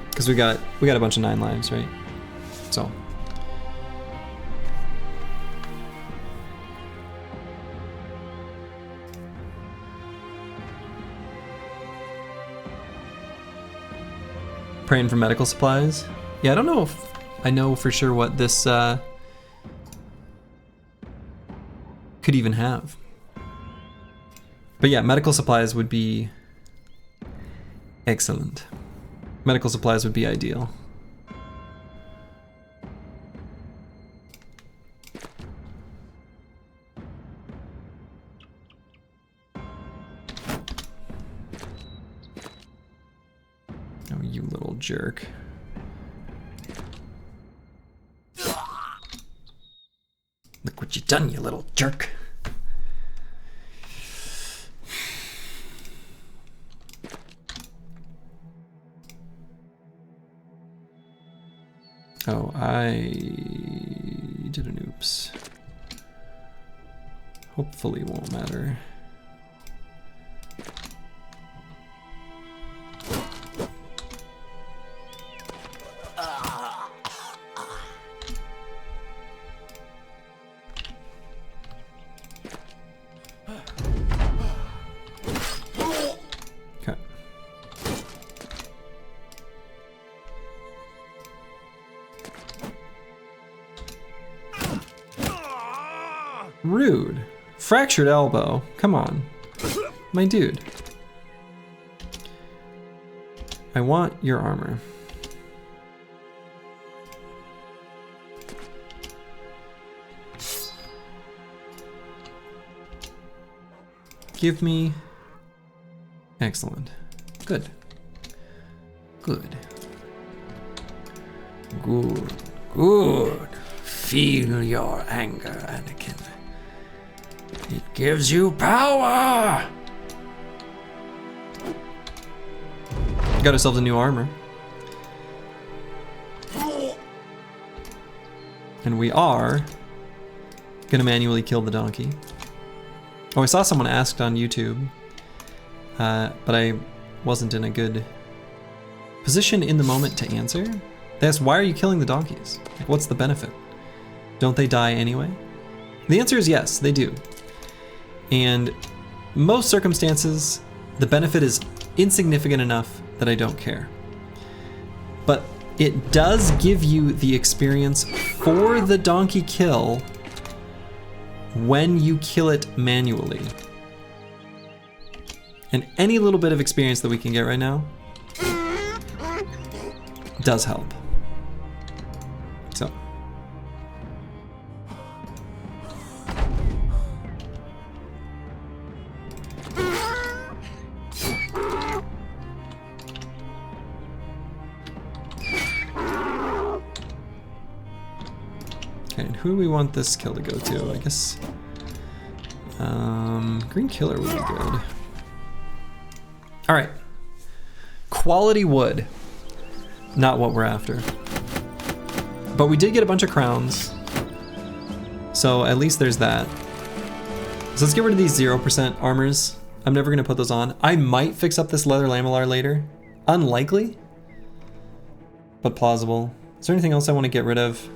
Because we got a bunch of 9 lives, right? So. Praying for medical supplies. Yeah, I don't know if I know for sure what this could even have. But yeah, medical supplies would be excellent. Medical supplies would be ideal. Oh, you little jerk. Look what you done, you little jerk. Oh, I did an oops. Hopefully it won't matter. Rude. Fractured elbow. Come on. My dude. I want your armor. Give me... Excellent. Good. Good. Good. Good. Feel your anger, Anakin. It gives you power! Got ourselves a new armor. And we are gonna manually kill the donkey. Oh, I saw someone asked on YouTube, but I wasn't in a good position in the moment to answer. They asked, why are you killing the donkeys? Like, what's the benefit? Don't they die anyway? The answer is yes, they do. And most circumstances, the benefit is insignificant enough that I don't care. But it does give you the experience for the donkey kill when you kill it manually. And any little bit of experience that we can get right now does help. So. Who do we want this kill to go to? I guess Green Killer would be good. All right, quality wood, not what we're after. But we did get a bunch of crowns, so at least there's that. So let's get rid of these 0% armors. I'm never gonna put those on. I might fix up this leather lamellar later. Unlikely, but plausible. Is there anything else I want to get rid of?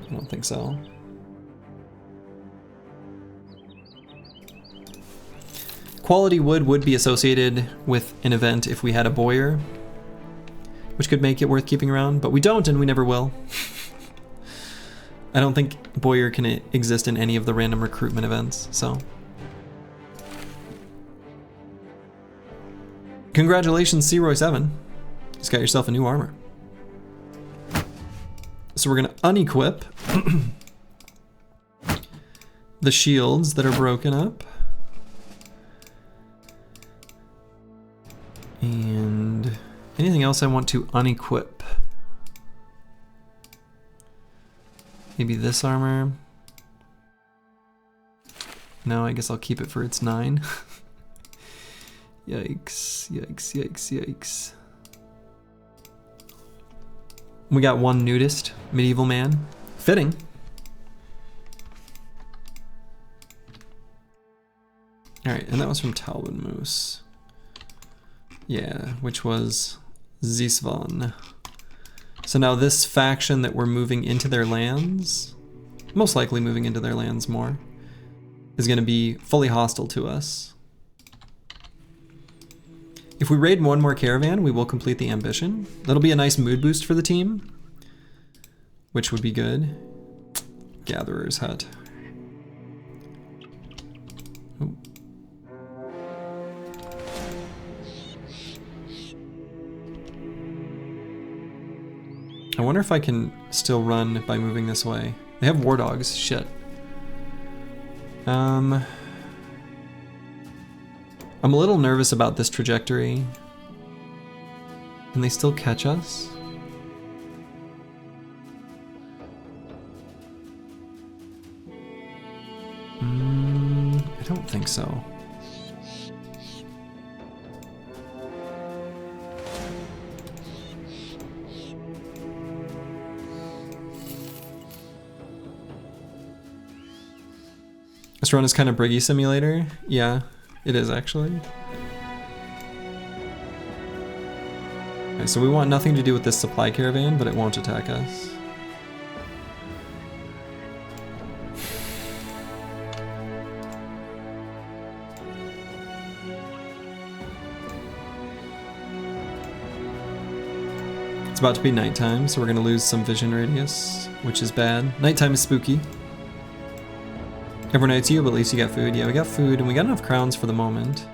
I don't think so. Quality wood would be associated with an event if we had a boyer, which could make it worth keeping around, but we don't and we never will. I don't think Boyar can exist in any of the random recruitment events, so. Congratulations, Searoy7. Just got yourself a new armor. So we're gonna unequip the shields that are broken up. And anything else I want to unequip? Maybe this armor. No, I guess I'll keep it for its 9. Yikes, yikes, yikes, yikes. We got one nudist, medieval man. Fitting. Alright, and that was from Talbot Moose. Yeah, which was Zisvan. So now this faction that we're moving into their lands, most likely moving into their lands more, is going to be fully hostile to us. If we raid one more caravan, we will complete the ambition. That'll be a nice mood boost for the team, which would be good. Gatherer's Hut. Oh. I wonder if I can still run by moving this way. They have war dogs. Shit. I'm a little nervous about this trajectory. Can they still catch us? I don't think so. This run is kind of Briggy Simulator. Yeah, it is actually. Okay, so we want nothing to do with this supply caravan, but it won't attack us. It's about to be nighttime, so we're gonna lose some vision radius, which is bad. Nighttime is spooky. Every night's you, but at least you got food. Yeah, we got food, and we got enough crowns for the moment.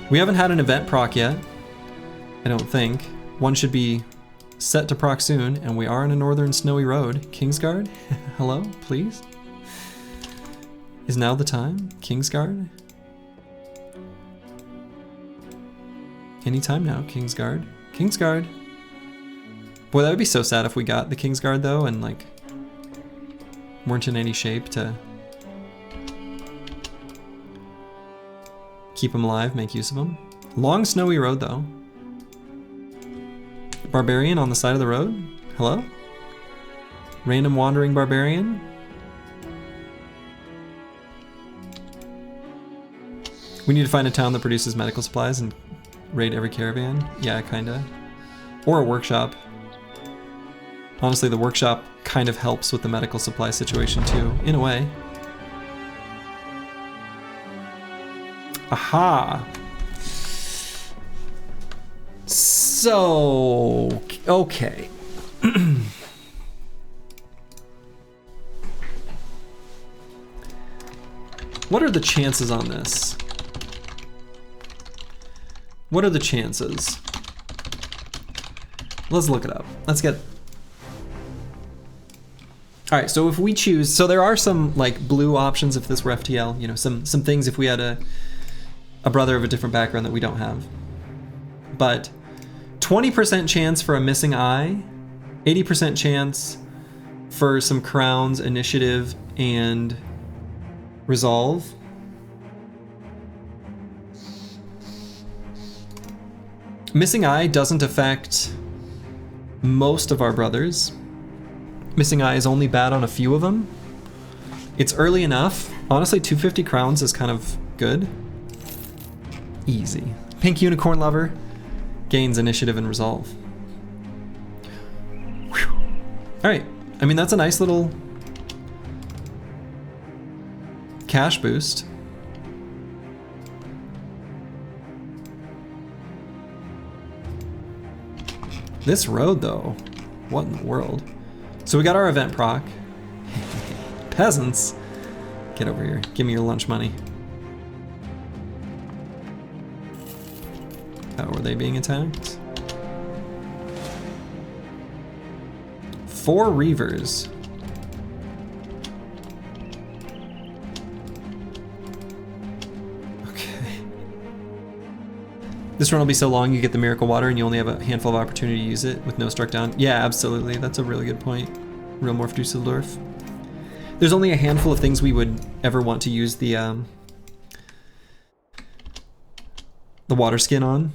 We haven't had an event proc yet, I don't think. One should be set to proc soon, and we are on a northern snowy road. Kingsguard? Hello, please? Is now the time? Kingsguard? Anytime now, Kingsguard. Kingsguard! Boy, that would be so sad if we got the Kingsguard, though, and, like, weren't in any shape to keep him alive, make use of him. Long snowy road though. Barbarian on the side of the road? Hello? Random wandering barbarian? We need to find a town that produces medical supplies and raid every caravan? Yeah, kinda. Or a workshop. Honestly, the workshop kind of helps with the medical supply situation too, in a way. Aha! So, okay. What are the chances on this? What are the chances? Let's look it up. Let's get... Alright, so if we choose... So there are some, like, blue options if this were FTL. You know, some things if we had a brother of a different background that we don't have. But 20% chance for a missing eye, 80% chance for some crowns, initiative, and resolve. Missing eye doesn't affect most of our brothers. Missing eye is only bad on a few of them. It's early enough. Honestly, 250 crowns is kind of good. Easy. Pink Unicorn Lover gains initiative and resolve. Alright, I mean that's a nice little cash boost. This road though, what in the world? So we got our event proc. Peasants? Get over here. Give me your lunch money. How were they being attacked? 4 Reavers. Okay. This run will be so long you get the miracle water and you only have a handful of opportunity to use it with no struck down. Yeah, absolutely. That's a really good point. Real Morph Dusseldorf. There's only a handful of things we would ever want to use the water skin on.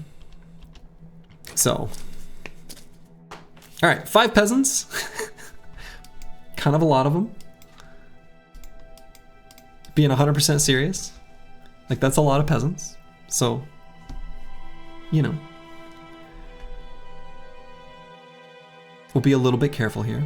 So, all right, 5 peasants. Kind of a lot of them. Being 100% serious, like that's a lot of peasants. So, you know, we'll be a little bit careful here.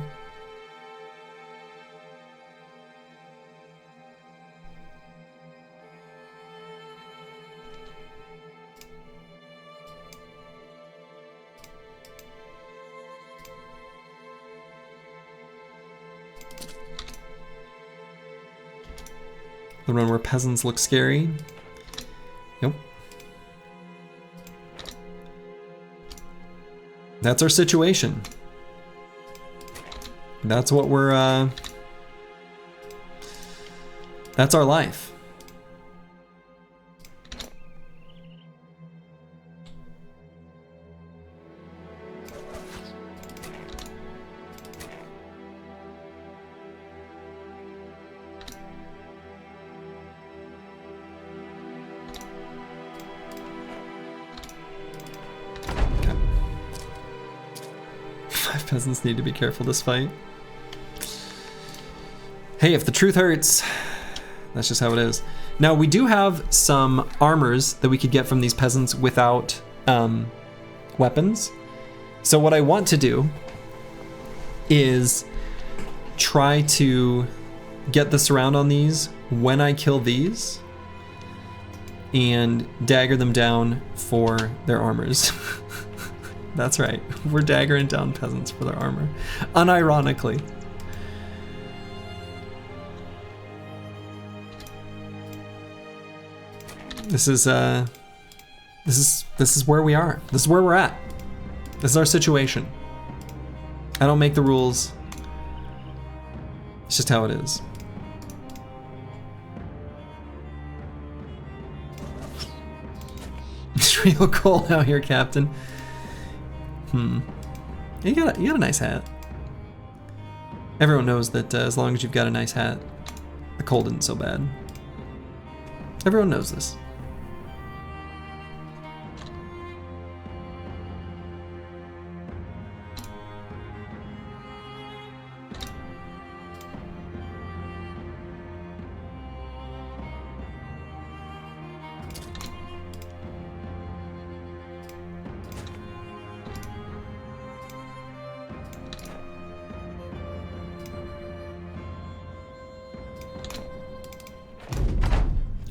The run where peasants look scary. Yep. That's our situation. That's what we're, that's our life. Peasants need to be careful this fight. Hey, if the truth hurts, that's just how it is. Now, we do have some armors that we could get from these peasants without weapons. So what I want to do is try to get the surround on these when I kill these and dagger them down for their armors. That's right, we're daggering down peasants for their armor, unironically. This is where we are. This is where we're at. This is our situation. I don't make the rules. It's just how it is. It's real cold out here, Captain. You got a nice hat. Everyone knows that as long as you've got a nice hat, the cold isn't so bad. Everyone knows this.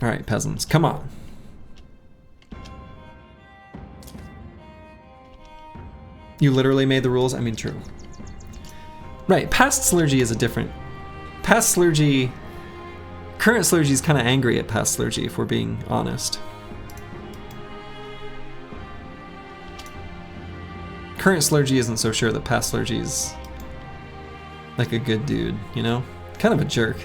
All right, peasants, come on. You literally made the rules? I mean, true. Right, past Slurgy is a different... Past Slurgy... Current Slurgy is kind of angry at past Slurgy, if we're being honest. Current Slurgy isn't so sure that past Slurgy's like a good dude, you know? Kind of a jerk.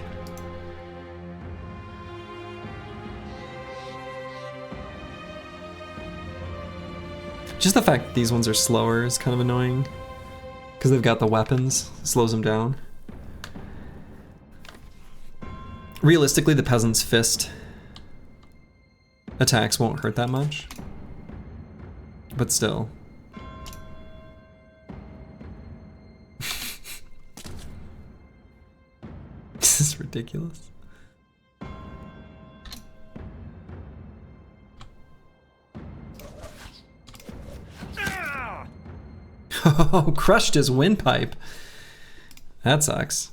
Just the fact that these ones are slower is kind of annoying. Because they've got the weapons, slows them down. Realistically, the peasant's fist attacks won't hurt that much. But still. This is ridiculous. Oh, crushed his windpipe. That sucks.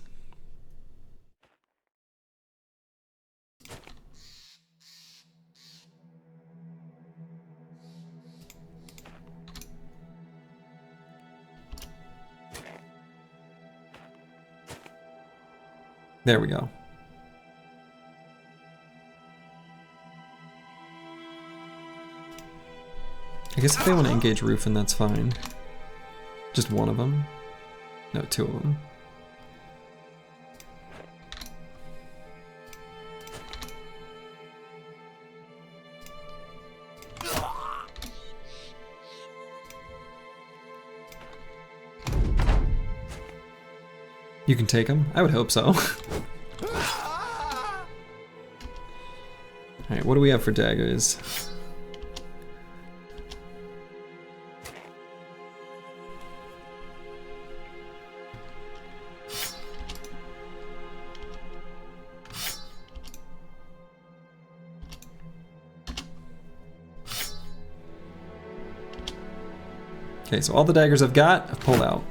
There we go. I guess if they want to engage Roofin, that's fine. Just one of them. No, two of them. You can take them? I would hope so. Alright, what do we have for daggers? Okay, so all the daggers I've got, I've pulled out.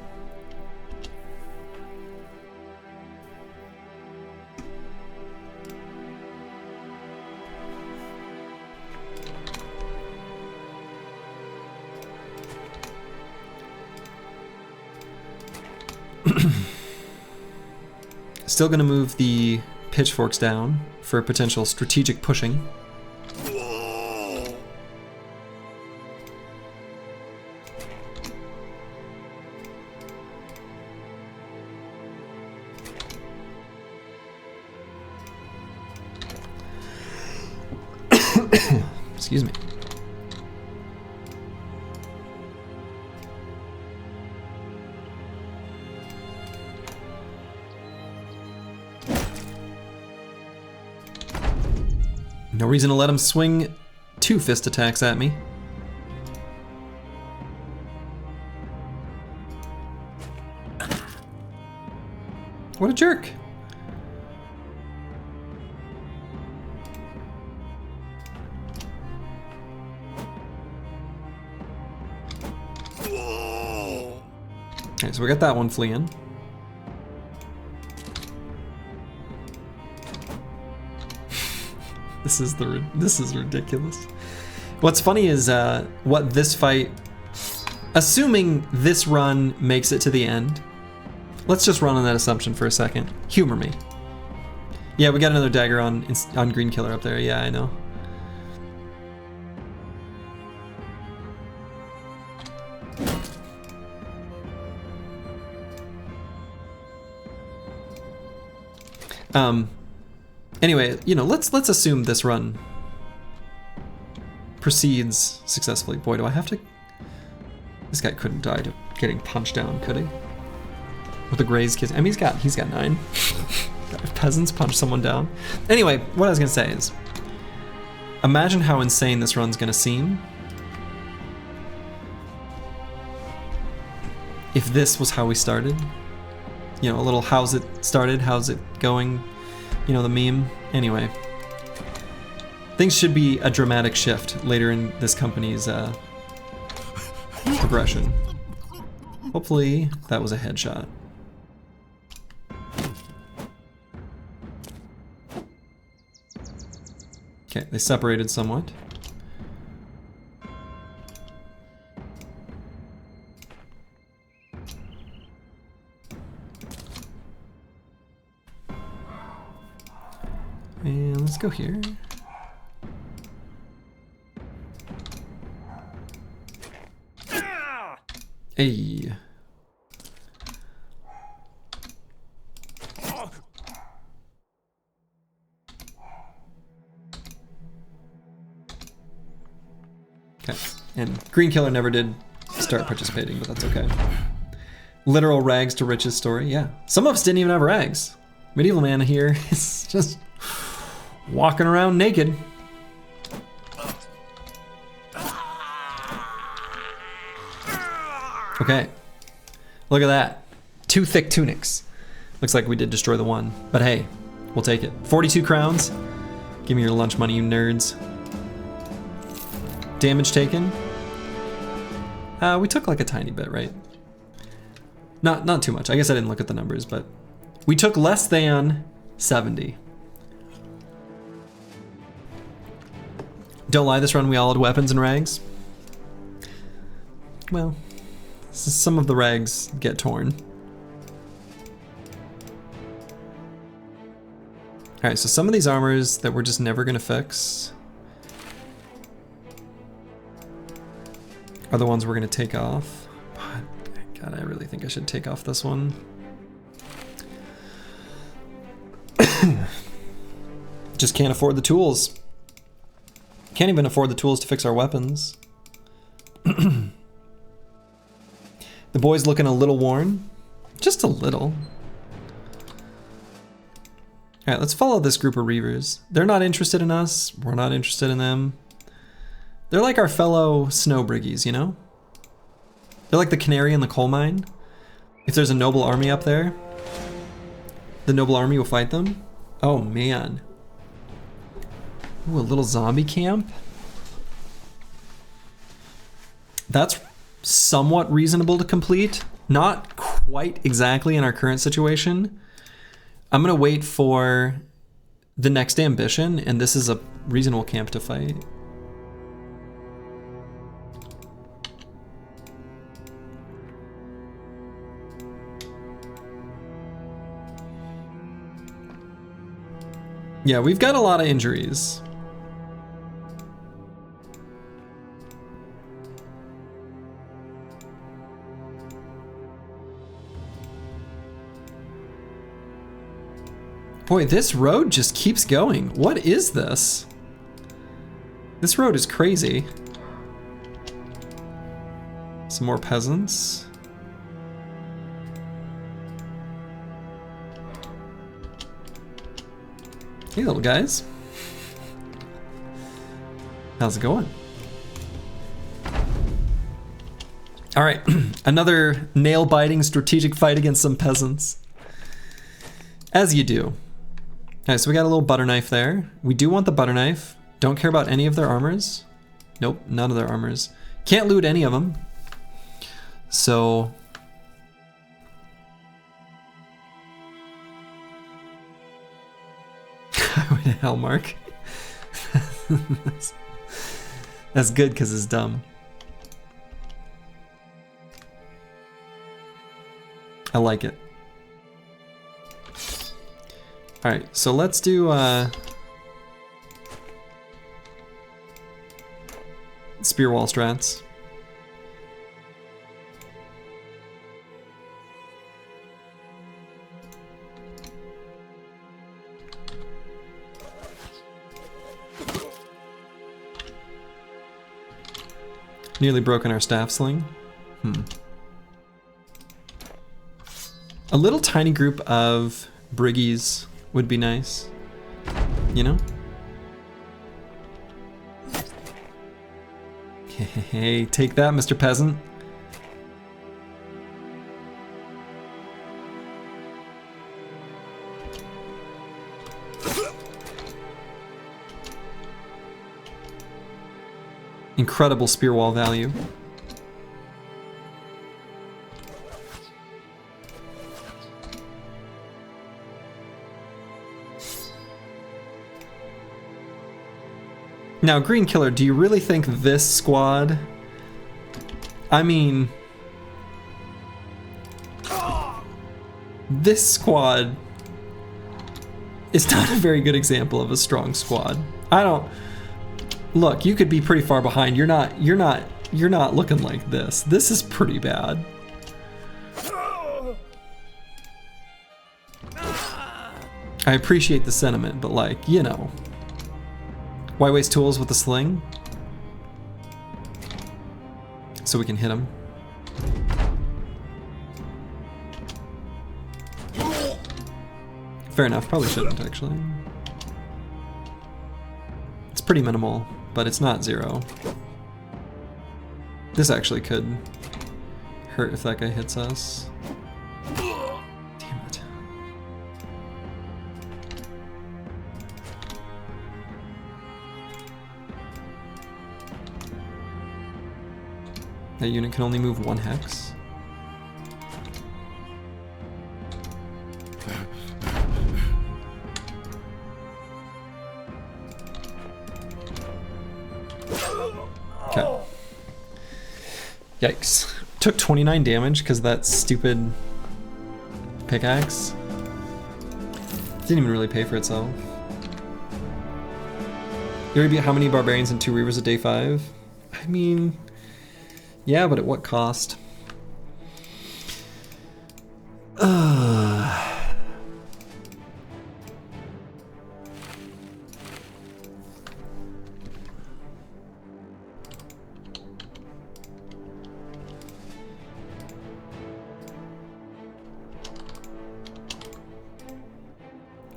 Still gonna move the pitchforks down for potential strategic pushing. Excuse me. No reason to let him swing 2 fist attacks at me. What a jerk. Okay, so we got that one fleeing. This is ridiculous. What's funny is what this fight, assuming this run makes it to the end. Let's just run on that assumption for a second. Humor me. Yeah, we got another dagger on Green Killer up there. Yeah, I know. Anyway, you know, let's assume this run proceeds successfully. Boy, do I have to... This guy couldn't die to getting punched down, could he? With the Gray's kiss. I mean, he's got 9. Peasants punch someone down. Anyway, what I was gonna say is, imagine how insane this run's gonna seem if this was how we started. You know, a little how's it started, how's it going, you know, the meme. Anyway, things should be a dramatic shift later in this company's progression. Hopefully that was a headshot. Okay, they separated somewhat. And let's go here. Hey. Okay, and Green Killer never did start participating, but that's okay. Literal rags to riches story, yeah. Some of us didn't even have rags. Medieval man here is just walking around naked. Okay, look at that. 2 thick tunics. Looks like we did destroy the one, but hey, we'll take it. 42 crowns. Give me your lunch money, you nerds. Damage taken. We took like a tiny bit, right? Not too much. I guess I didn't look at the numbers, but we took less than 70. Don't lie, this run we all had weapons and rags. Well, some of the rags get torn. Alright, so some of these armors that we're just never gonna fix are the ones we're gonna take off. But, God, I really think I should take off this one. Just can't afford the tools. Can't even afford the tools to fix our weapons. The boy's looking a little worn. Just a little. Alright, let's follow this group of Reavers. They're not interested in us. We're not interested in them. They're like our fellow snow briggies, you know? They're like the canary in the coal mine. If there's a noble army up there, the noble army will fight them. Oh man. Ooh, a little zombie camp. That's somewhat reasonable to complete. Not quite exactly in our current situation. I'm gonna wait for the next ambition, and this is a reasonable camp to fight. Yeah, we've got a lot of injuries. Boy, this road just keeps going. What is this? This road is crazy. Some more peasants. Hey, little guys. How's it going? All right, another nail-biting strategic fight against some peasants. As you do. All right, so we got a little butter knife there. We do want the butter knife. Don't care about any of their armors. Nope, none of their armors. Can't loot any of them. So... Hell, Mark. That's good because it's dumb. I like it. Alright, so let's do spear wall strats. Nearly broken our staff sling. A little tiny group of briggies would be nice, you know? Hey, take that, Mr. Peasant. Incredible spear wall value. Now, Green Killer, do you really think this squad... I mean... This squad is not a very good example of a strong squad. I don't... Look, you could be pretty far behind. You're not looking like this. This is pretty bad. I appreciate the sentiment, but like, you know. Why waste tools with the sling? So we can hit him. Fair enough, probably shouldn't actually. It's pretty minimal, but it's not zero. This actually could hurt if that guy hits us. Damn it. That unit can only move 1 hex. Okay. Yikes. Took 29 damage because of that stupid pickaxe. Didn't even really pay for itself. There would be how many barbarians and 2 reavers at day 5? I mean, yeah, but at what cost?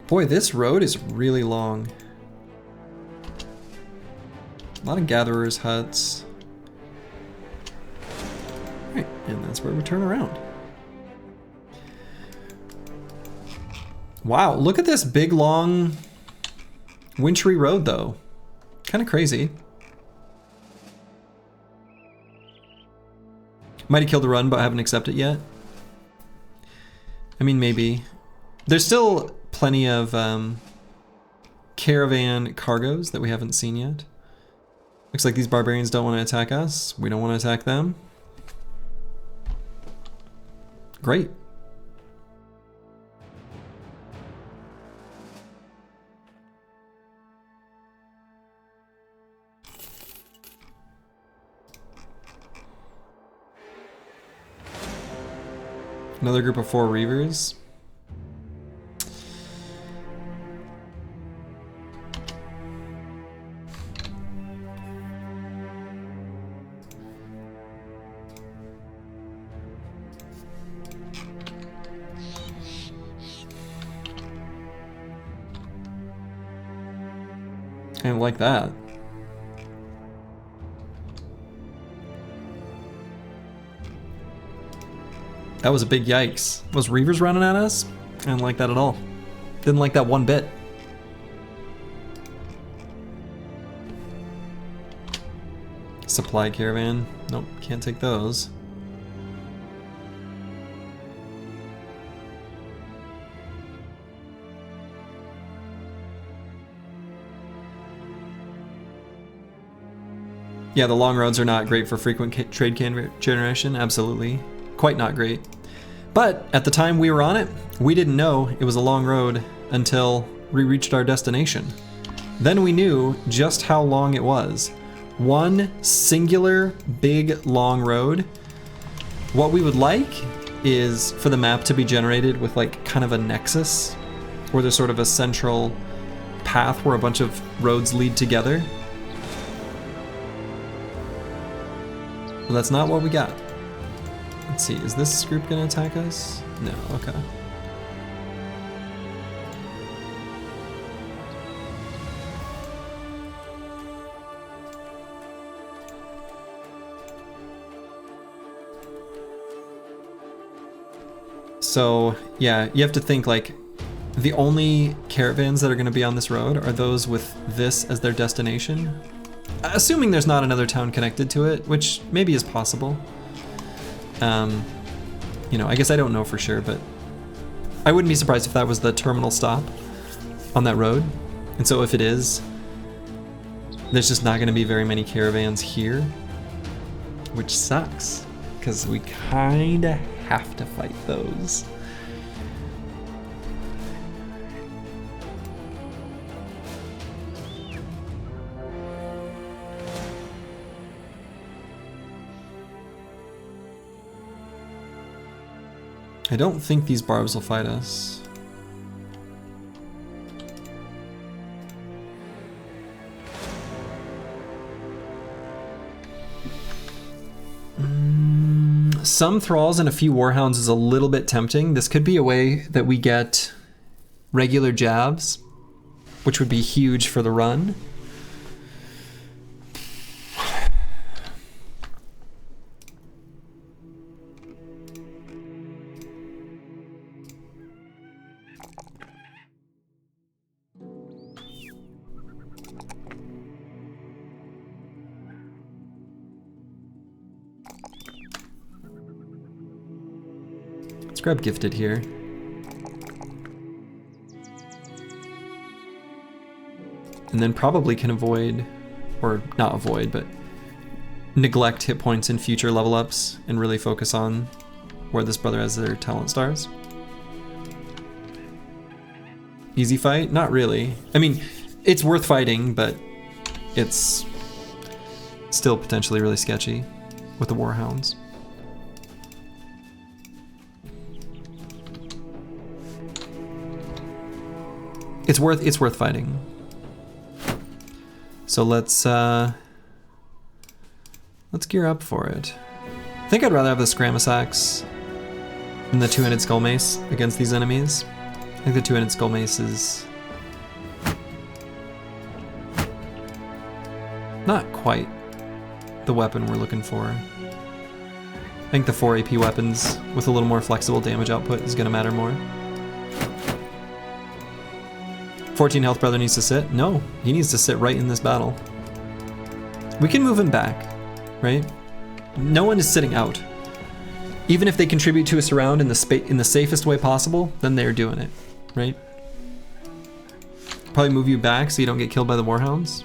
Boy, this road is really long. A lot of gatherers' huts. Alright, and that's where we turn around. Wow, look at this big, long, wintry road, though. Kind of crazy. Might have killed the run, but I haven't accepted it yet. I mean, maybe. There's still plenty of caravan cargoes that we haven't seen yet. Looks like these barbarians don't want to attack us. We don't want to attack them. Great. Another group of 4 reavers. I don't like that. That was a big yikes. Was Reavers running at us? I didn't like that at all. Didn't like that one bit. Supply caravan. Nope, can't take those. Yeah, the long roads are not great for frequent trade generation, absolutely. Quite not great. But at the time we were on it, we didn't know it was a long road until we reached our destination. Then we knew just how long it was. One singular big long road. What we would like is for the map to be generated with like kind of a nexus, where there's sort of a central path where a bunch of roads lead together. But that's not what we got. Let's see, is this group gonna attack us? No, okay. So, yeah, you have to think like the only caravans that are gonna be on this road are those with this as their destination. Assuming there's not another town connected to it, which maybe is possible. You know, I guess I don't know for sure, but I wouldn't be surprised if that was the terminal stop on that road. And so if it is, there's just not going to be very many caravans here, which sucks, because we kind of have to fight those. I don't think these barbs will fight us. Some thralls and a few warhounds is a little bit tempting. This could be a way that we get regular jabs, which would be huge for the run. Grab gifted here. And then probably can avoid, or not avoid, but neglect hit points in future level ups and really focus on where this brother has their talent stars. Easy fight? Not really. I mean, it's worth fighting, but it's still potentially really sketchy with the warhounds. It's worth fighting. So let's gear up for it. I think I'd rather have the skirmishes axe than the two-handed skull mace against these enemies. I think the two-handed skull mace is not quite the weapon we're looking for. I think the 4 AP weapons with a little more flexible damage output is gonna matter more. 14 health brother needs to sit? No, he needs to sit right in this battle. We can move him back, right? No one is sitting out. Even if they contribute to a surround in the safest way possible, then they're doing it, right? Probably move you back so you don't get killed by the warhounds.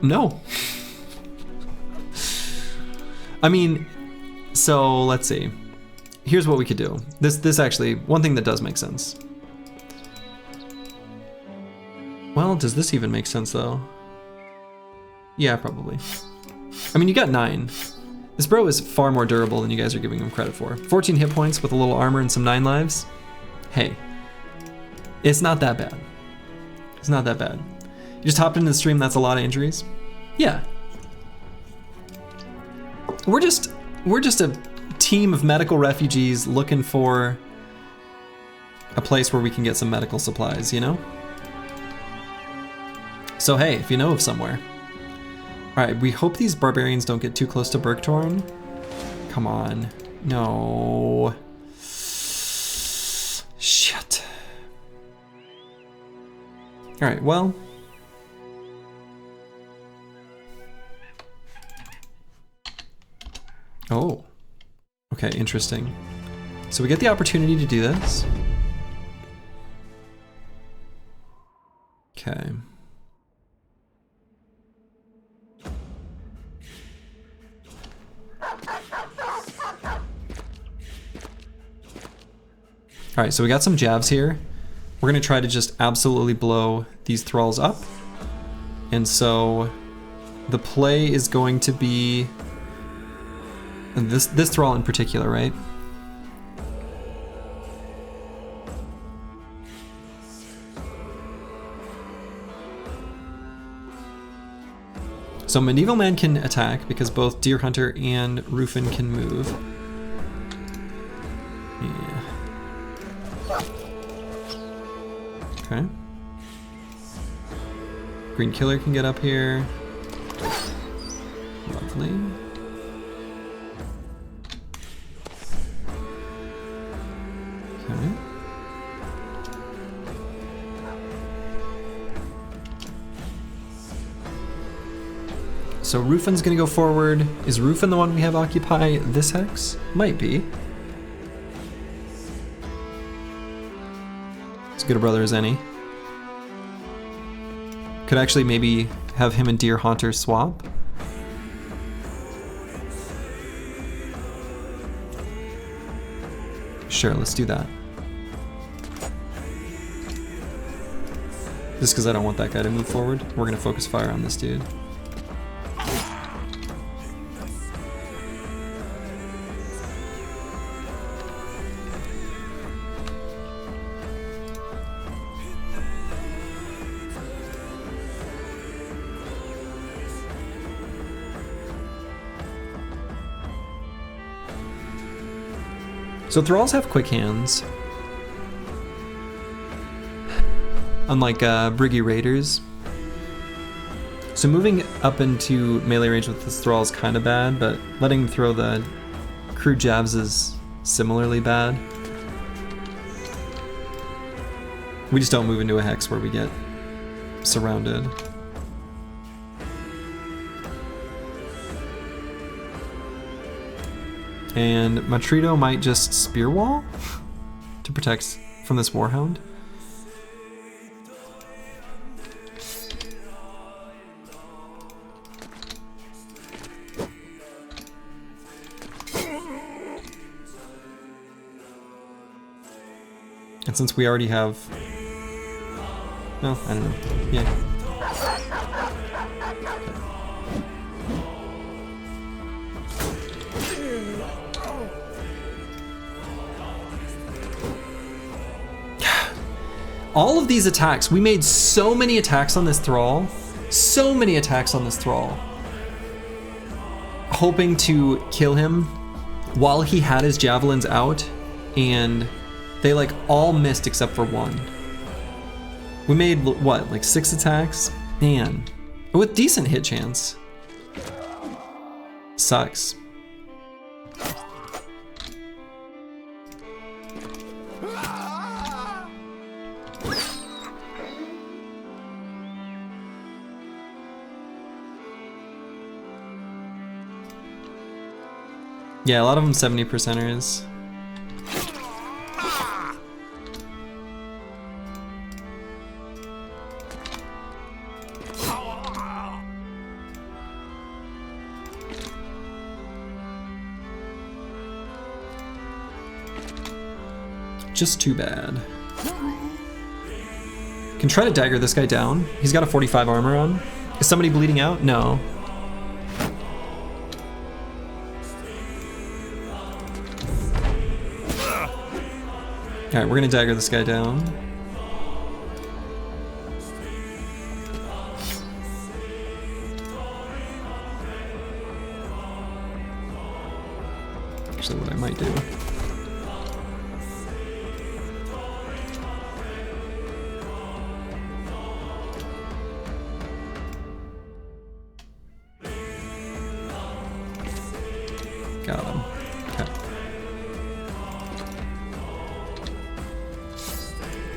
No. I mean, so let's see. Here's what we could do. This actually, one thing that does make sense. Well, does this even make sense though? Yeah, probably. I mean, you got 9. This bro is far more durable than you guys are giving him credit for. 14 hit points with a little armor and some 9 lives. Hey, it's not that bad. It's not that bad. You just hopped into the stream, that's a lot of injuries. Yeah. We're just a team of medical refugees looking for a place where we can get some medical supplies, you know? So hey, if you know of somewhere. Alright, we hope these barbarians don't get too close to Bergtorn. Come on. No. Shit. Alright, well. Oh. Okay, interesting. So we get the opportunity to do this. Okay. All right, so we got some jabs here. We're gonna try to just absolutely blow these thralls up. And so the play is going to be this thrall in particular, right? So Medieval Man can attack because both Deer Hunter and Rufin can move. Yeah. Okay. Green Killer can get up here. Lovely. Okay. So Rufin's gonna go forward. Is Rufin the one we have occupy this hex? Might be. As good a brother as any. Could actually maybe have him and Deer Hunter swap. Sure, let's do that. Just because I don't want that guy to move forward, we're gonna focus fire on this dude. So thralls have quick hands, unlike Briggy Raiders. So moving up into melee range with this thrall is kind of bad, but letting him throw the crude jabs is similarly bad. We just don't move into a hex where we get surrounded. And Matrito might just spear wall to protect from this warhound. And since we already have No, I don't know. Yeah. All of these attacks, we made so many attacks on this thrall. So many attacks on this thrall. Hoping to kill him while he had his javelins out, and they like all missed except for one. We made what, like 6 attacks? Man, with decent hit chance. Sucks. Yeah, a lot of them 70%ers. Just too bad. Can try to dagger this guy down. He's got a 45 armor on. Is somebody bleeding out? No. Alright, we're gonna dagger this guy down. Actually, what I might do. Got him. Okay.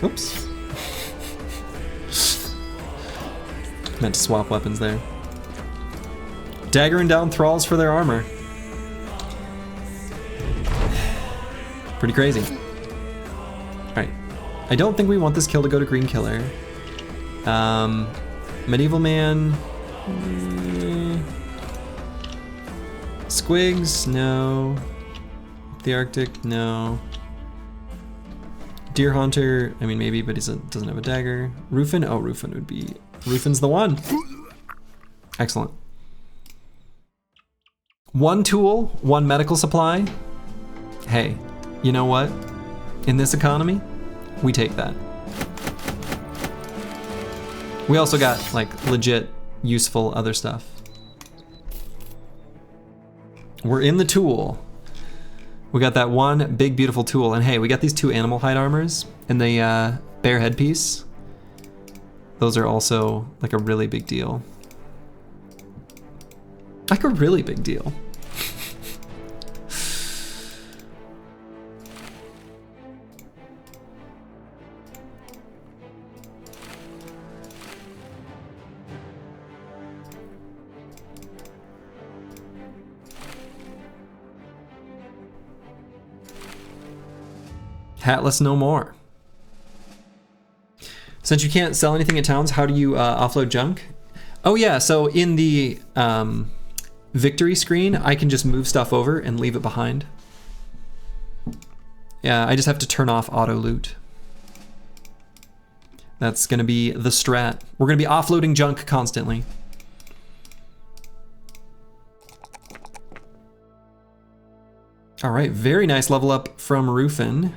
Oops. Meant to swap weapons there. Daggering down thralls for their armor. Pretty crazy. Alright. I don't think we want this kill to go to Green Killer. Medieval Man. Squigs, no. The Arctic, no. Deer Hunter, I mean maybe, but he doesn't have a dagger. Rufin, oh Rufin would be, Rufin's the one. Excellent. 1 tool, 1 medical supply. Hey, you know what? In this economy, we take that. We also got like legit useful other stuff. We're in the tool. We got that 1 big beautiful tool, and hey, we got these 2 animal hide armors and the bear headpiece. Those are also like a really big deal. Like a really big deal. Hatless no more. Since you can't sell anything at towns, how do you offload junk? Oh yeah, so in the victory screen, I can just move stuff over and leave it behind. Yeah, I just have to turn off auto loot. That's gonna be the strat. We're gonna be offloading junk constantly. All right, very nice level up from Rufin.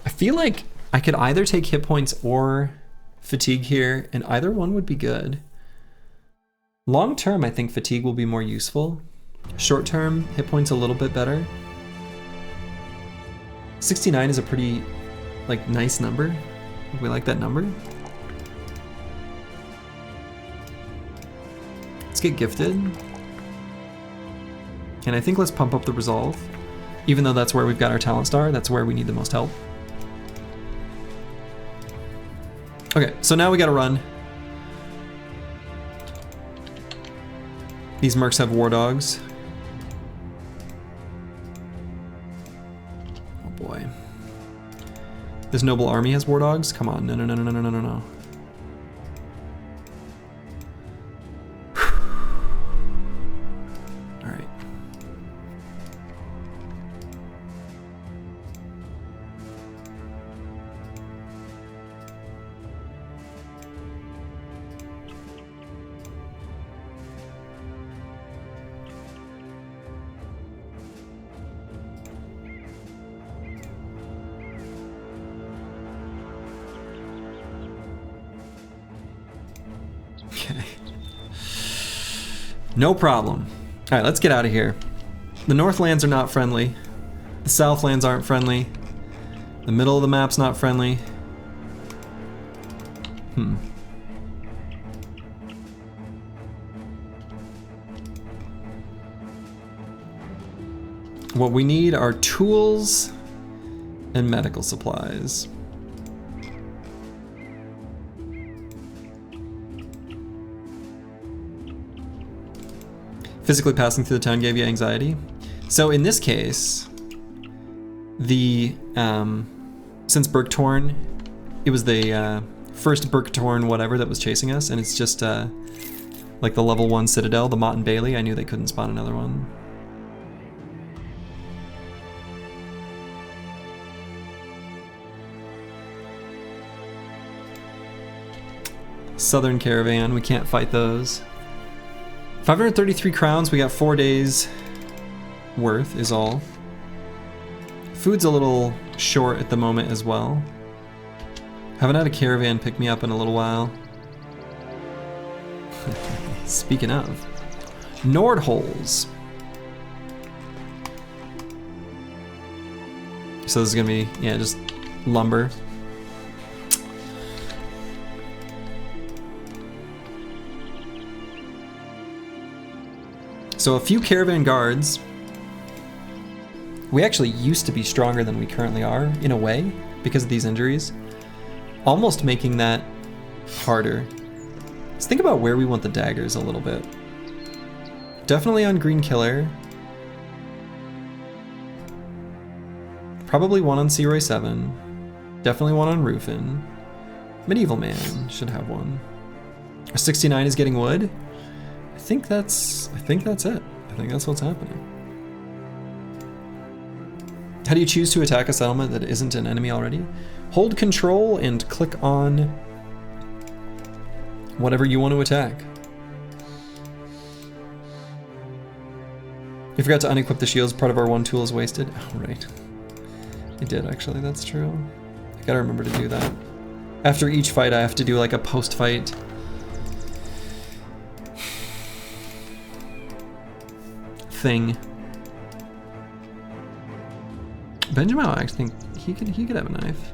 I feel like I could either take hit points or fatigue here, and either one would be good. Long term, I think fatigue will be more useful. Short term, hit points a little bit better. 69 is a pretty, like, nice number. We like that number. Let's get gifted. And I think let's pump up the resolve. Even though that's where we've got our talent star, that's where we need the most help. Okay, so now we gotta run. These mercs have war dogs. Oh boy. This noble army has war dogs? Come on, no, no, no, no, no, no, no, no. All right. Okay. No problem. All right, let's get out of here. The Northlands are not friendly. The Southlands aren't friendly. The middle of the map's not friendly. What we need are tools and medical supplies. Physically passing through the town gave you anxiety. So in this case, the since Berktorn, it was the first Berktorn whatever that was chasing us, and it's just like the level 1 Citadel, the Mott and Bailey. I knew they couldn't spawn another one. Southern Caravan, we can't fight those. 533 crowns, we got 4 days worth is all. Food's a little short at the moment as well. Haven't had a caravan pick me up in a little while. Speaking of, Nordholes. So this is gonna be, yeah, just lumber. So a few caravan guards. We actually used to be stronger than we currently are, in a way, because of these injuries. Almost making that harder. Let's think about where we want the daggers a little bit. Definitely on Green Killer. Probably one on Searoy 7. Definitely one on Roofin. Medieval Man should have one. Our 69 is getting wood. I think that's it. I think that's what's happening. How do you choose to attack a settlement that isn't an enemy already? Hold control and click on whatever you want to attack. You forgot to unequip the shields, part of our one tool is wasted. Oh, right. I did actually, that's true. I gotta remember to do that. After each fight I have to do like a post-fight thing. Benjamin, I think he could have a knife.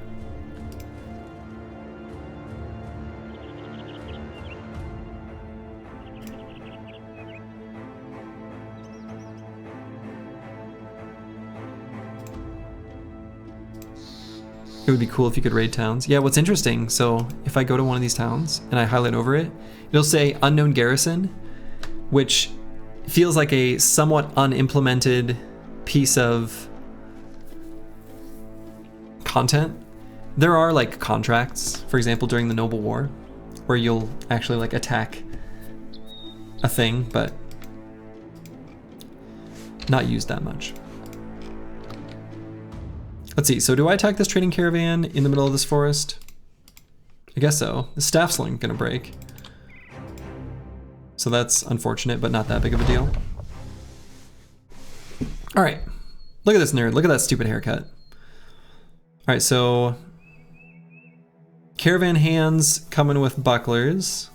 It would be cool if you could raid towns. Yeah, what's interesting, so if I go to one of these towns and I highlight over it, it'll say unknown garrison, which feels like a somewhat unimplemented piece of content. There are like contracts, for example, during the Noble War, where you'll actually like attack a thing, but not used that much. Let's see, so do I attack this trading caravan in the middle of this forest? I guess so. The staff sling gonna break. So that's unfortunate, but not that big of a deal. All right, look at this nerd, look at that stupid haircut. All right, so caravan hands coming with bucklers.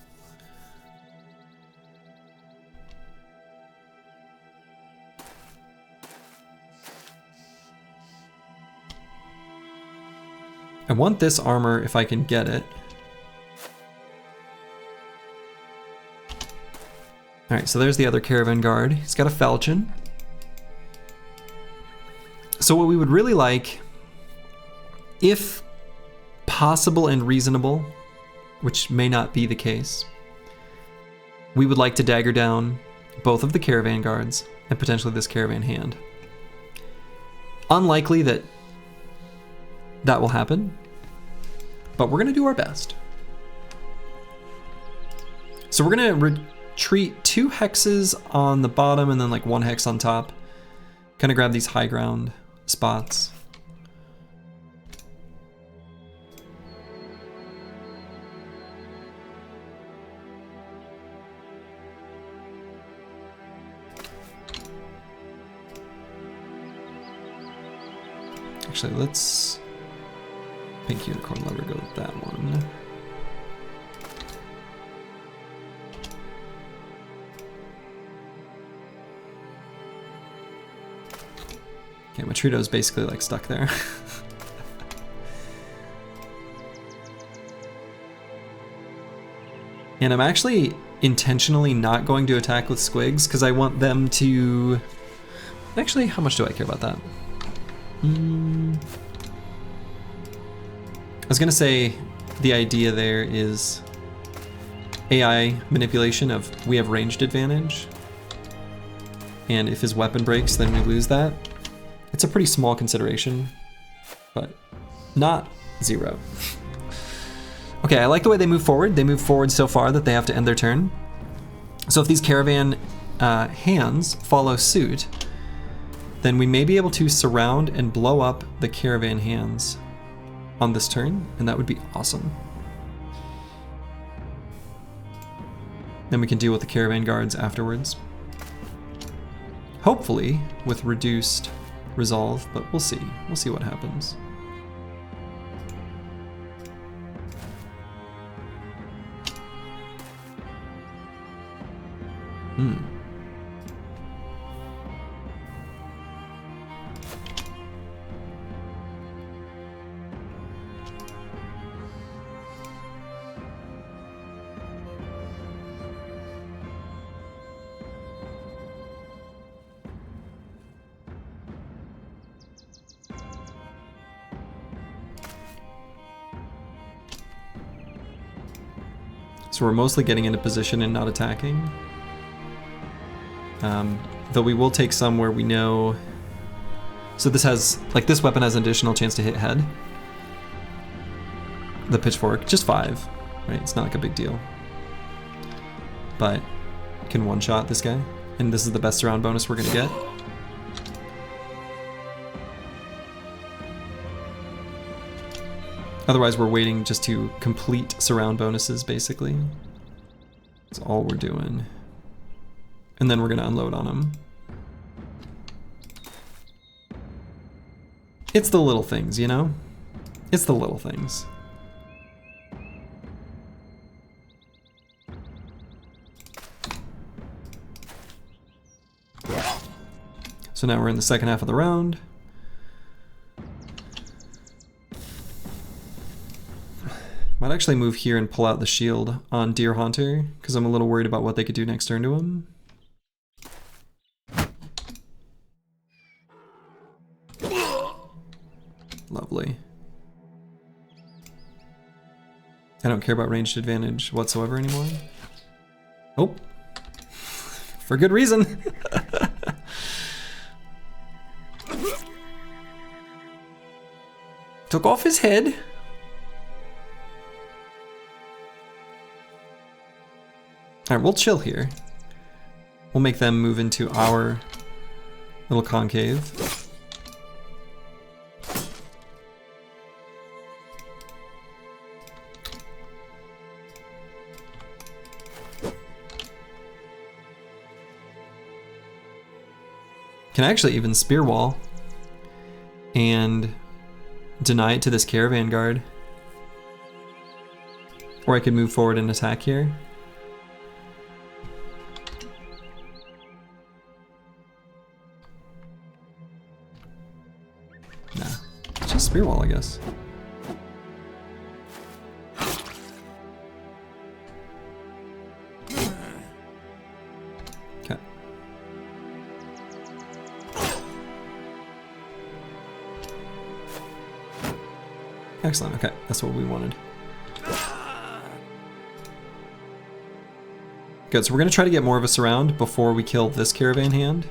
I want this armor if I can get it. All right, so there's the other caravan guard. He's got a falchion. So what we would really like, if possible and reasonable, which may not be the case, we would like to dagger down both of the caravan guards and potentially this caravan hand. Unlikely that that will happen, but we're gonna do our best. So we're gonna retreat 2 hexes on the bottom and then like 1 hex on top. Kind of grab these high ground spots. Actually, let's pink unicorn lever go with that one. Okay, Matrito's basically like stuck there. And I'm actually intentionally not going to attack with squigs because I want them to... Actually, how much do I care about that? I was gonna say the idea there is AI manipulation of we have ranged advantage, and if his weapon breaks, then we lose that. It's a pretty small consideration, but not zero. Okay, I like the way they move forward. They move forward so far that they have to end their turn. So if these caravan hands follow suit, then we may be able to surround and blow up the caravan hands on this turn, and that would be awesome. Then we can deal with the caravan guards afterwards. Hopefully with reduced resolve, but we'll see. We'll see what happens. So we're mostly getting into position and not attacking. Though we will take some where we know... So this has, like this weapon has an additional chance to hit head. The pitchfork, just 5, right? It's not like a big deal. But can one-shot this guy. And this is the best surround bonus we're gonna get. Otherwise we're waiting just to complete surround bonuses, basically. That's all we're doing. And then we're gonna unload on him. It's the little things, you know? It's the little things. So now we're in the second half of the round. Might actually move here and pull out the shield on Deer Haunter, because I'm a little worried about what they could do next turn to him. Lovely. I don't care about ranged advantage whatsoever anymore. Oh. For good reason. Took off his head. Alright, we'll chill here. We'll make them move into our little concave. Can actually even spear wall and deny it to this caravan guard. Or I could move forward and attack here. Nah, it's just spear wall, I guess. Okay. Excellent, okay, that's what we wanted. Good, so we're gonna try to get more of a surround before we kill this caravan hand.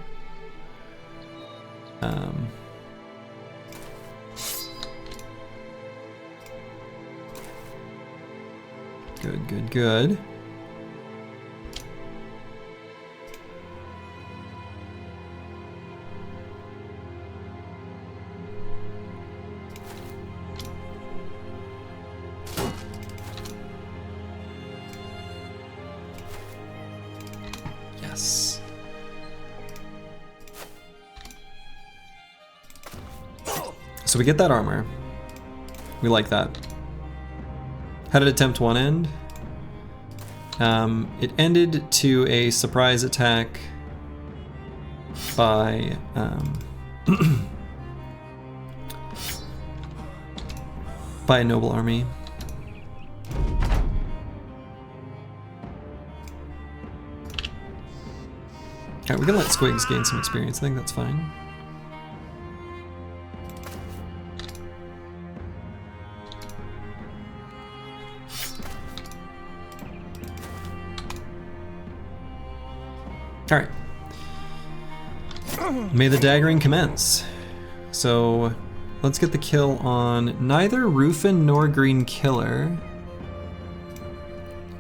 Good, good, good. Yes. So we get that armor. We like that. How did attempt 1 end? It ended to a surprise attack by by a noble army. Alright, we're gonna let Squigs gain some experience. I think that's fine. Alright. May the daggering commence. So, let's get the kill on neither Rufin nor Green Killer.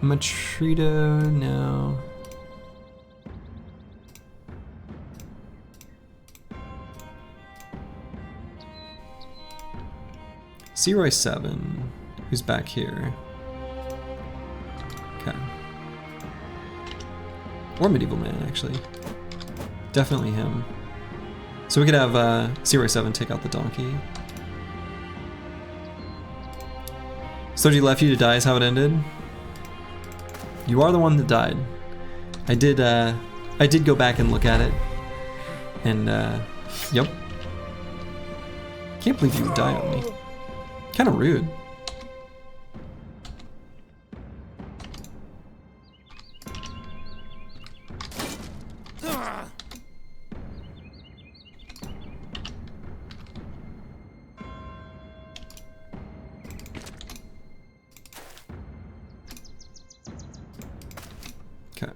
Matrita, no. Searoy 7, who's back here. Okay. Or Medieval Man, actually. Definitely him. So we could have Searoy 7 take out the donkey. Soji left you to die is how it ended. You are the one that died. I did go back and look at it. And yep. Can't believe you would die on me. Kind of rude. Okay.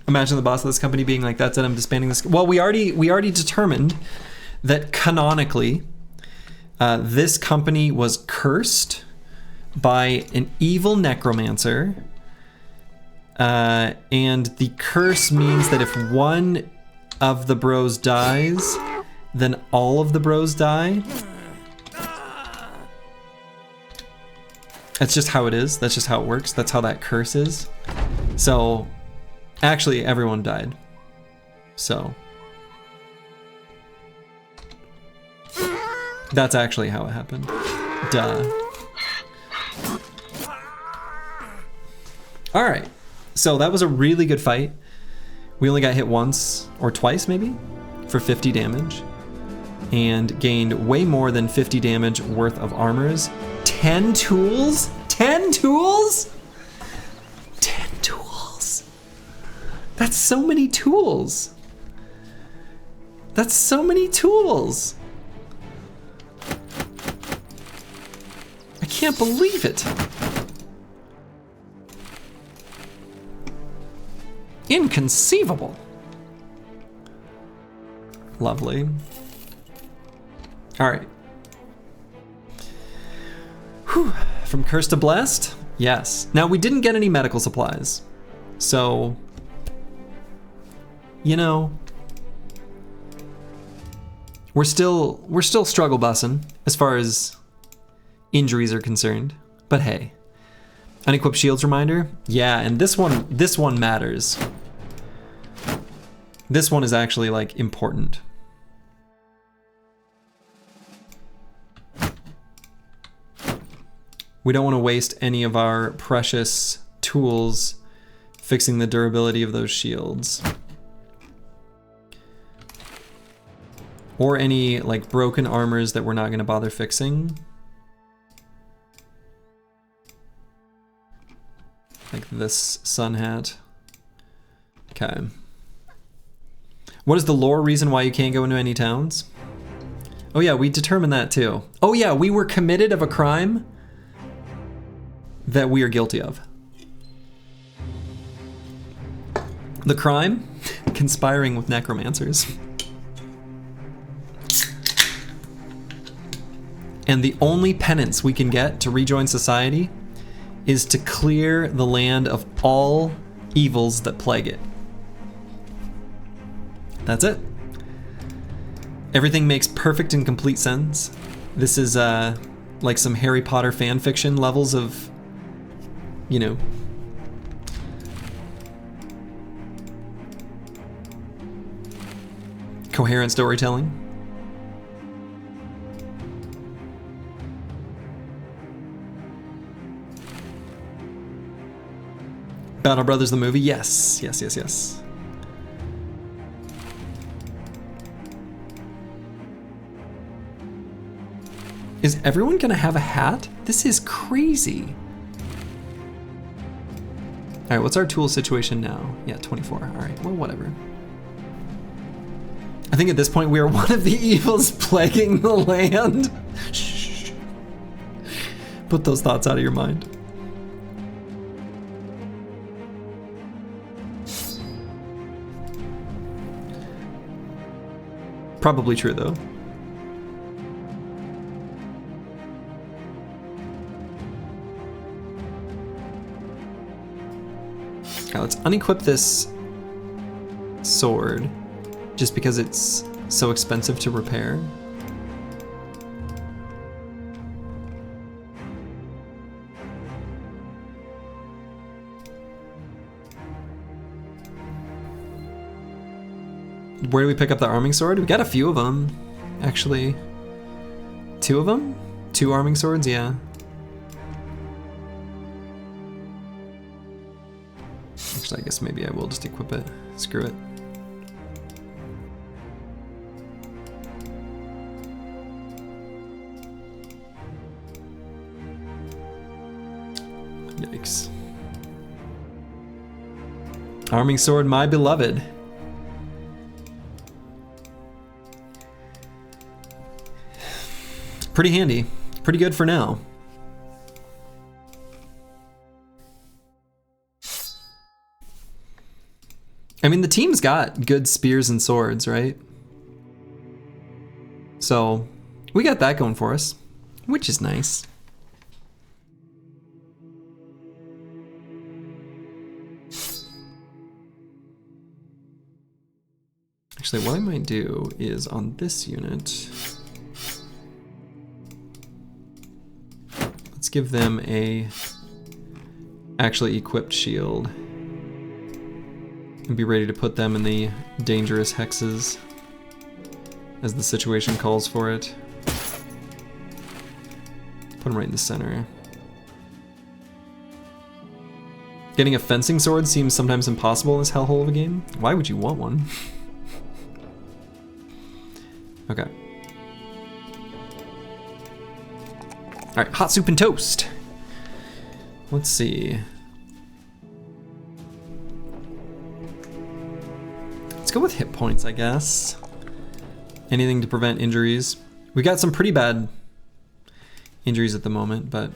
Imagine the boss of this company being like, "That's it, I'm disbanding this." Well, we already determined that canonically, this company was cursed by an evil necromancer, and the curse means that if one of the bros dies, then all of the bros die. That's just how it is. That's just how it works. That's how that curse is. So. Actually, everyone died. So. That's actually how it happened. Duh. Alright. So that was a really good fight. We only got hit once, or twice maybe, for 50 damage. And gained way more than 50 damage worth of armors. 10 tools? 10 tools? 10 tools. That's so many tools. That's so many tools. I can't believe it. Inconceivable. Lovely. All right. Whew. From cursed to blessed? Yes. Now we didn't get any medical supplies. So, you know, we're still struggle bussing as far as injuries are concerned. But hey, unequipped shields reminder. Yeah, and this one matters. This one is actually like important. We don't want to waste any of our precious tools fixing the durability of those shields. Or any like broken armors that we're not going to bother fixing. Like this sun hat. Okay. What is the lore reason why you can't go into any towns? Oh yeah, we determined that too. Oh yeah, we were committed of a crime that we are guilty of. The crime? Conspiring with necromancers. And the only penance we can get to rejoin society is to clear the land of all evils that plague it. That's it. Everything makes perfect and complete sense. This is like some Harry Potter fan fiction levels of, you know, coherent storytelling. Battle Brothers the movie? Yes, yes, yes, yes. Is everyone gonna have a hat? This is crazy. All right, what's our tool situation now? Yeah, 24, all right, well, whatever. I think at this point we are one of the evils plaguing the land. Shh. Put those thoughts out of your mind. Probably true though. Now let's unequip this sword just because it's so expensive to repair. Where do we pick up the arming sword? We got a few of them, actually. 2 of them? 2 arming swords, yeah. Actually, I guess maybe I will just equip it. Screw it. Yikes. Arming sword, my beloved. Pretty handy. Pretty good for now. I mean, the team's got good spears and swords, right? So, we got that going for us, which is nice. Actually, what I might do is on this unit, let's give them a actually equipped shield. And be ready to put them in the dangerous hexes as the situation calls for it. Put them right in the center. Getting a fencing sword seems sometimes impossible in this hellhole of a game. Why would you want one? Okay. Alright, hot soup and toast. Let's see. Let's go with hit points, I guess. Anything to prevent injuries. We got some pretty bad injuries at the moment, but...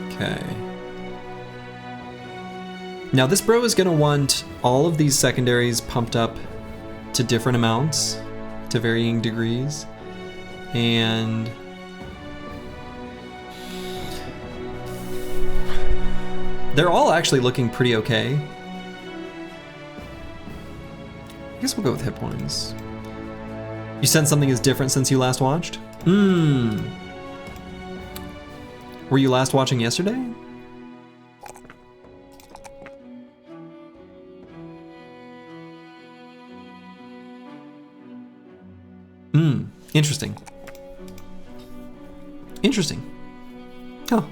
Okay. Now this bro is gonna want all of these secondaries pumped up to different amounts, to varying degrees, and... they're all actually looking pretty okay. I guess we'll go with hit points. You said something is different since you last watched? Were you last watching yesterday? Interesting. Interesting. Huh.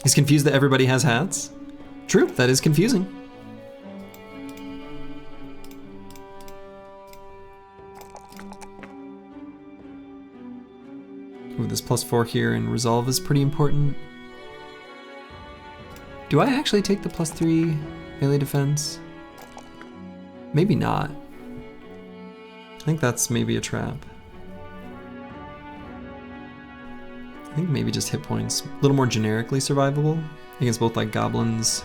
He's confused that everybody has hats? True, that is confusing. Ooh, this +4 here in resolve is pretty important. Do I actually take the +3 melee defense? Maybe not. I think that's maybe a trap. I think maybe just hit points. A little more generically survivable against both like goblins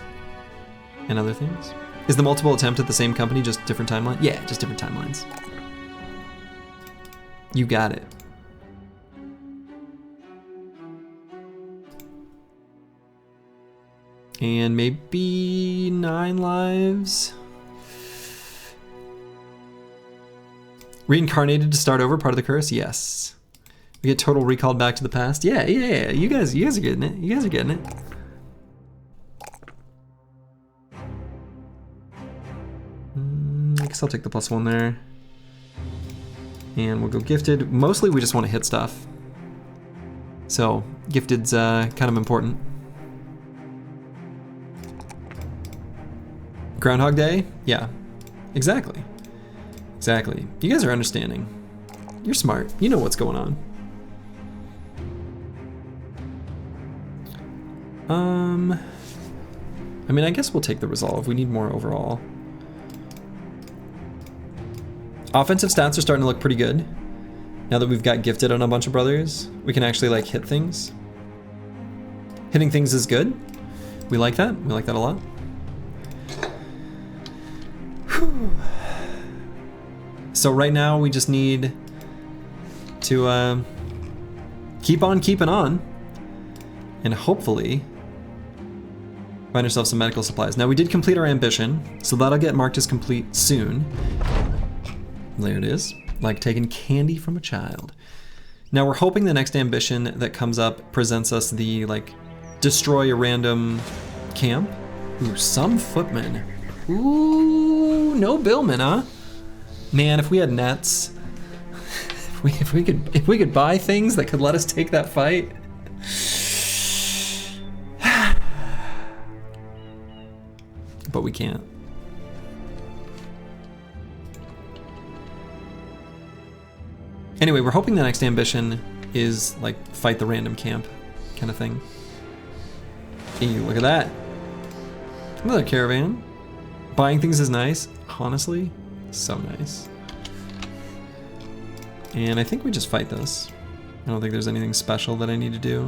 and other things. Is the multiple attempt at the same company just different timeline? Yeah, just different timelines. You got it. And maybe 9 lives. Reincarnated to start over, part of the curse? Yes. We get total recalled back to the past? Yeah. You guys are getting it. You guys are getting it. I guess I'll take the +1 there. And we'll go gifted. Mostly we just want to hit stuff. So gifted's kind of important. Groundhog Day? Yeah, exactly. Exactly. You guys are understanding. You're smart. You know what's going on. I mean, I guess we'll take the resolve. We need more overall. Offensive stats are starting to look pretty good. Now that we've got gifted on a bunch of brothers, we can actually like hit things. Hitting things is good. We like that. We like that a lot. Whew. So right now we just need to keep on keeping on and hopefully find ourselves some medical supplies. Now we did complete our ambition, so that'll get marked as complete soon. There it is, like taking candy from a child. Now we're hoping the next ambition that comes up presents us the like destroy a random camp. Ooh, some footmen. Ooh, no billmen, huh? Man, if we had nets, if we could buy things that could let us take that fight. But we can't. Anyway, we're hoping the next ambition is like fight the random camp kind of thing. Hey, look at that. Another caravan. Buying things is nice, honestly. So nice. And I think we just fight this. I don't think there's anything special that I need to do.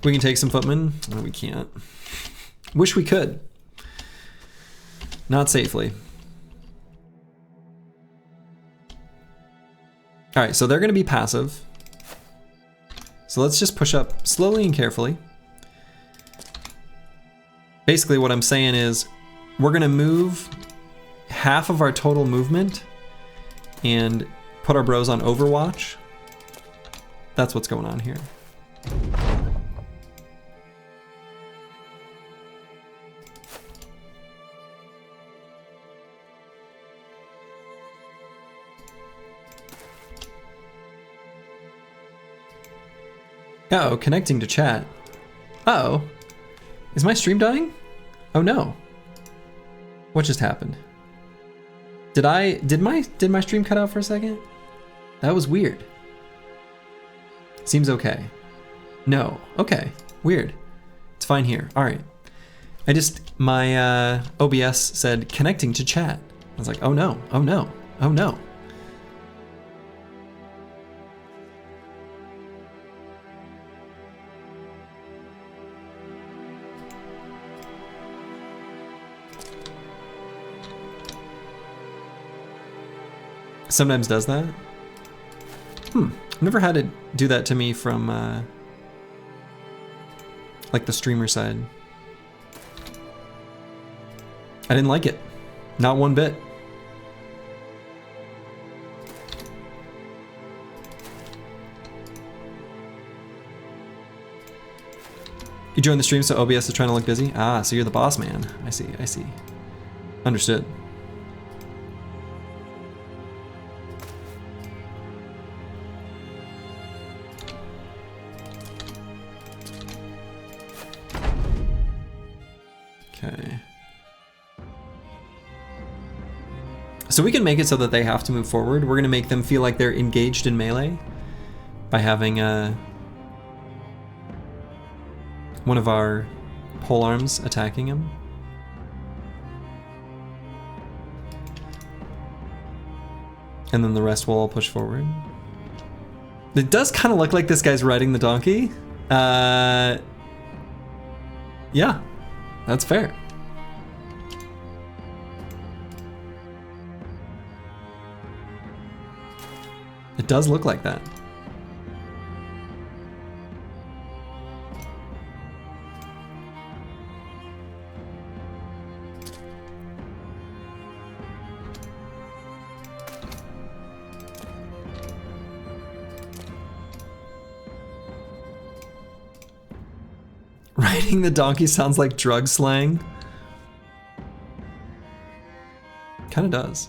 We can take some footmen. No, we can't. Wish we could. Not safely. All right, so they're gonna be passive. So let's just push up slowly and carefully. Basically what I'm saying is we're gonna move half of our total movement and put our bros on Overwatch. That's what's going on here. Uh-oh, connecting to chat. Uh-oh. Is my stream dying? Oh no. What just happened? Did my stream cut out for a second? That was weird. Seems okay. No. Okay. Weird. It's fine here. All right. My OBS said connecting to chat. I was like, oh no. Oh no. Oh no. Sometimes does that. I've never had it do that to me from like the streamer side. I didn't like it. Not one bit. You joined the stream so OBS is trying to look busy? Ah, so you're the boss man. I see, I see. Understood. Okay. So we can make it so that they have to move forward. We're gonna make them feel like they're engaged in melee by having one of our polearms attacking him. And then the rest will all push forward. It does kind of look like this guy's riding the donkey. Yeah, that's fair. It does look like that. Riding the donkey sounds like drug slang. Kinda does.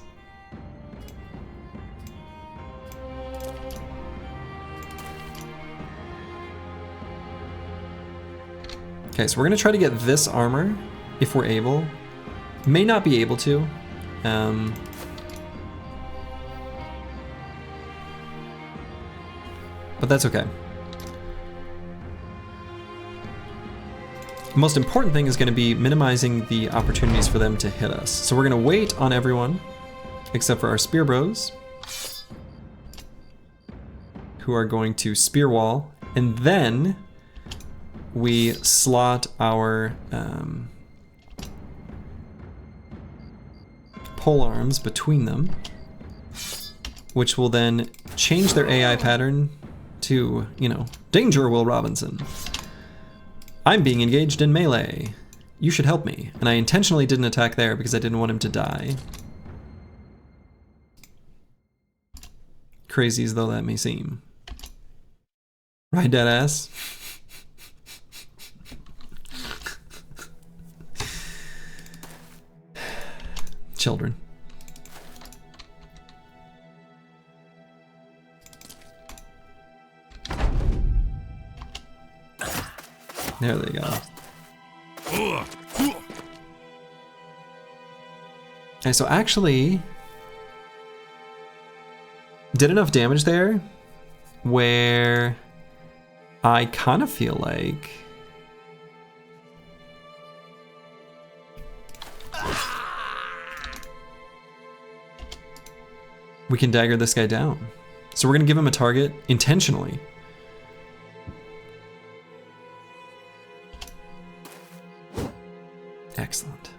Okay, so we're gonna try to get this armor if we're able. May not be able to. But that's okay. The most important thing is going to be minimizing the opportunities for them to hit us. So we're going to wait on everyone, except for our spear bros, who are going to spear wall, and then we slot our pole arms between them, which will then change their AI pattern to, you know, danger, Will Robinson. I'm being engaged in melee. You should help me. And I intentionally didn't attack there because I didn't want him to die. Crazy as though that may seem. Right, deadass? Children. There they go. Okay, so actually did enough damage there where I kind of feel like we can dagger this guy down. So we're gonna give him a target intentionally. Excellent.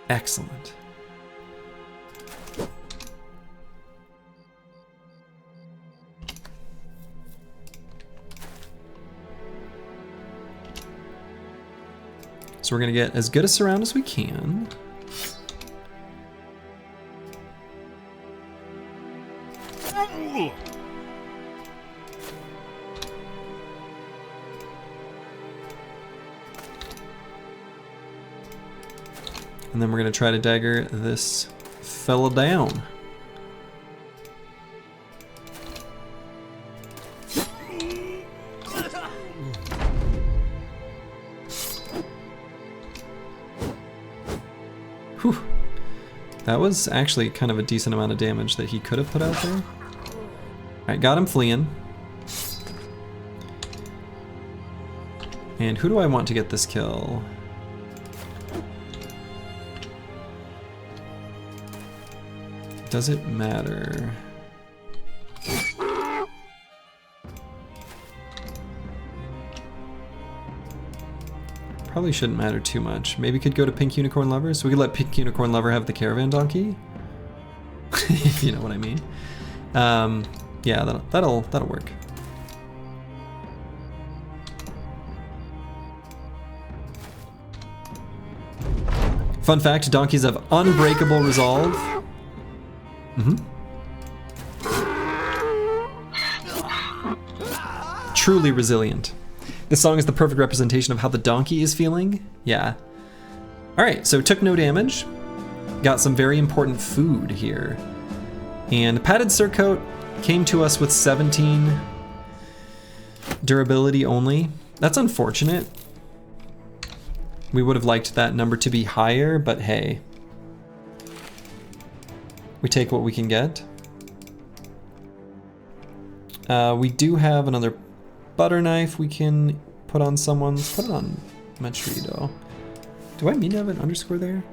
Excellent. So we're gonna get as good a surround as we can. And then we're gonna try to dagger this fella down. Whew. That was actually kind of a decent amount of damage that he could have put out there. Alright, got him fleeing. And who do I want to get this kill? Does it matter? Probably shouldn't matter too much. Maybe could go to Pink Unicorn Lover, so we could let Pink Unicorn Lover have the Caravan donkey, if you know what I mean. Yeah, that'll work. Fun fact: donkeys have unbreakable resolve. Truly resilient. This song is the perfect representation of how the donkey is feeling. Yeah. Alright, so took no damage. Got some very important food here. And padded surcoat came to us with 17 durability only. That's unfortunate. We would have liked that number to be higher, but hey. We take what we can get. We do have another butter knife we can put on someone. Let's put it on Matrito. Do I mean to have an underscore there?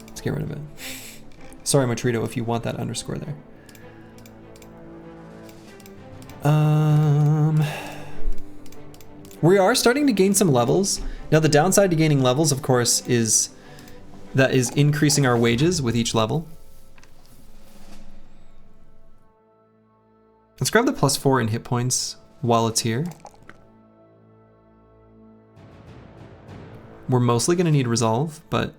Let's get rid of it. Sorry, Matrito, if you want that underscore there. We are starting to gain some levels. Now the downside to gaining levels, of course, is that is increasing our wages with each level. Let's grab the +4 in hit points while it's here. We're mostly going to need resolve, but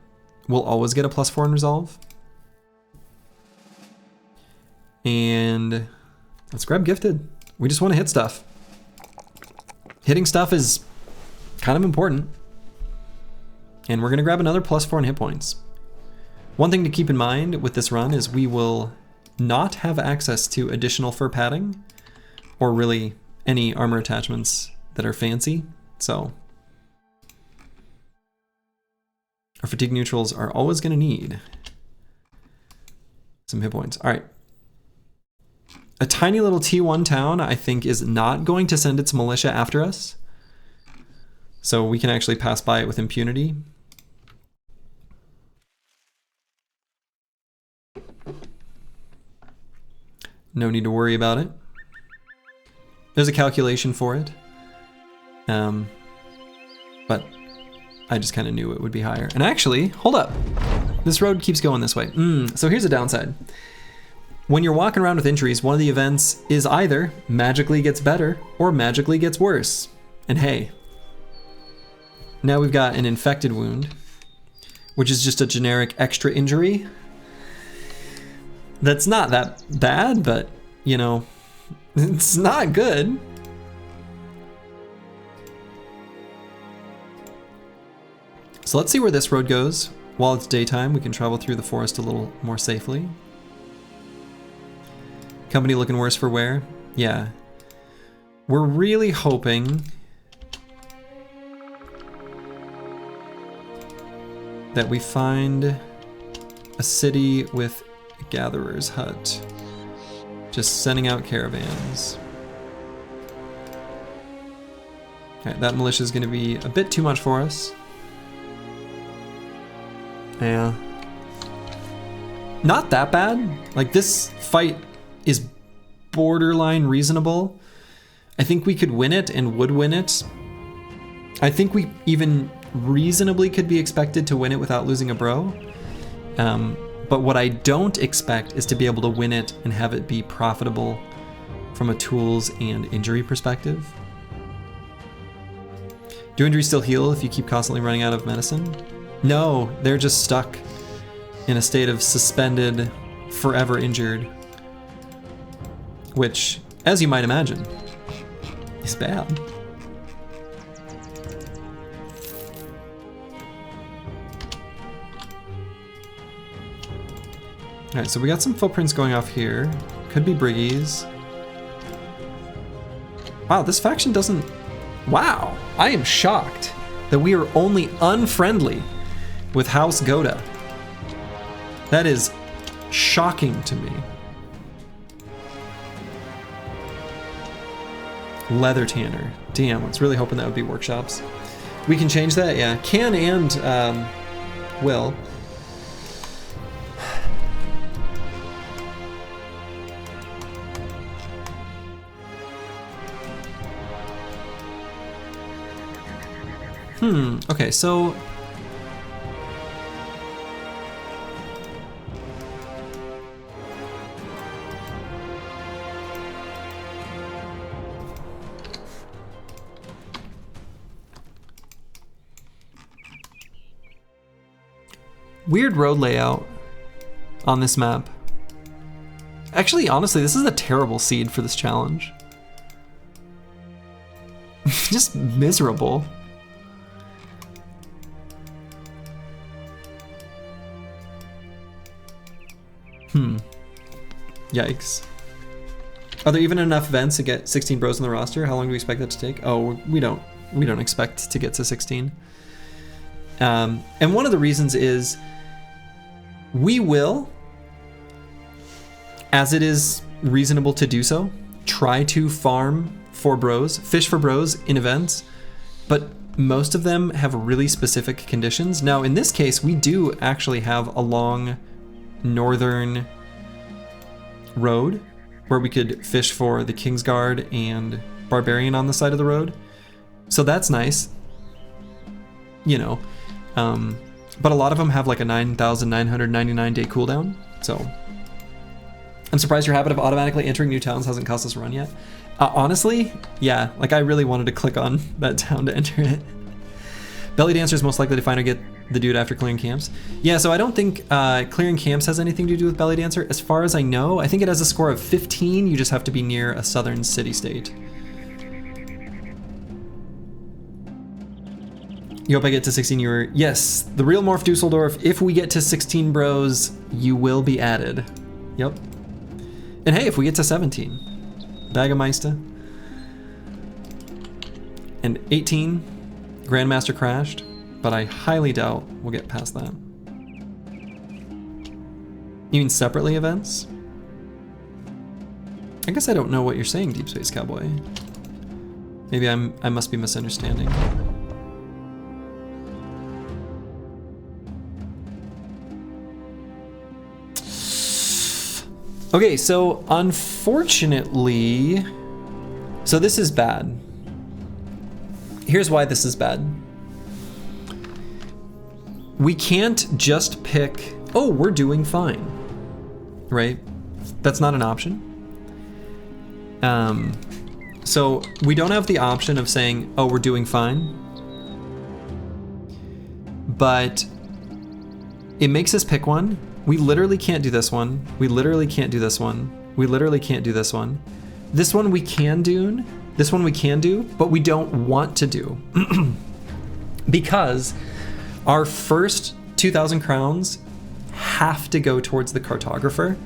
we'll always get a +4 in resolve. And Let's grab gifted. We just want to hit stuff. Hitting stuff is kind of important. And we're going to grab another +4 in hit points. One thing to keep in mind with this run is we will not have access to additional fur padding or really any armor attachments that are fancy. So our fatigue neutrals are always going to need some hit points. All right. A tiny little T1 town, I think, is not going to send its militia after us. So we can actually pass by it with impunity. No need to worry about it. There's a calculation for it. But I just kind of knew it would be higher. And actually, hold up. This road keeps going this way. So here's a downside. When you're walking around with injuries, one of the events is either magically gets better or magically gets worse. And hey, now we've got an infected wound, which is just a generic extra injury. That's not that bad, but you know, it's not good. So let's see where this road goes. While it's daytime, we can travel through the forest a little more safely. Company looking worse for wear? Yeah. We're really hoping that we find a city with a gatherer's hut. Just sending out caravans. Alright, that militia is going to be a bit too much for us. Yeah. Not that bad. Like, this fight is borderline reasonable. I think we could win it and would win it. I think we even reasonably could be expected to win it without losing a bro. But what I don't expect is to be able to win it and have it be profitable from a tools and injury perspective. Do injuries still heal if you keep constantly running out of medicine? No, they're just stuck in a state of suspended, forever injured. Which, as you might imagine, is bad. Alright, so we got some footprints going off here. Could be briggies. Wow, this faction doesn't... Wow, I am shocked that we are only unfriendly with House Goda. That is shocking to me. Leather tanner. Damn, I was really hoping that would be workshops. We can change that? Yeah, can and will. Okay, so... weird road layout on this map. Actually, honestly, this is a terrible seed for this challenge. Just miserable. Yikes. Are there even enough events to get 16 bros on the roster? How long do we expect that to take? Oh, we don't expect to get to 16. And one of the reasons is we will, as it is reasonable to do so, try to farm for bros, fish for bros in events, but most of them have really specific conditions. Now, in this case, we do actually have a long northern road where we could fish for the Kingsguard and Barbarian on the side of the road. So that's nice, you know. But a lot of them have like a 9,999 day cooldown. So I'm surprised your habit of automatically entering new towns hasn't cost us a run yet. Honestly, yeah, like I really wanted to click on that town to enter it. Belly Dancer is most likely to find or get the dude after clearing camps. Yeah, so I don't think clearing camps has anything to do with Belly Dancer. As far as I know, I think it has a score of 15. You just have to be near a southern city-state. You hope I get to 16 viewer. Yes, the real Morph Dusseldorf. If we get to 16 bros, you will be added. Yep. And hey, if we get to 17, Bagameister. And 18, Grandmaster crashed, but I highly doubt we'll get past that. You mean separately events? I guess I don't know what you're saying, Deep Space Cowboy. Maybe I must be misunderstanding. Okay, so unfortunately, so this is bad. Here's why this is bad. We can't just pick, oh, we're doing fine, right? That's not an option. So we don't have the option of saying, oh, we're doing fine. But it makes us pick one. We literally can't do this one. We literally can't do this one. We literally can't do this one. This one we can do. This one we can do, but we don't want to do. Because our first 2,000 crowns have to go towards the cartographer.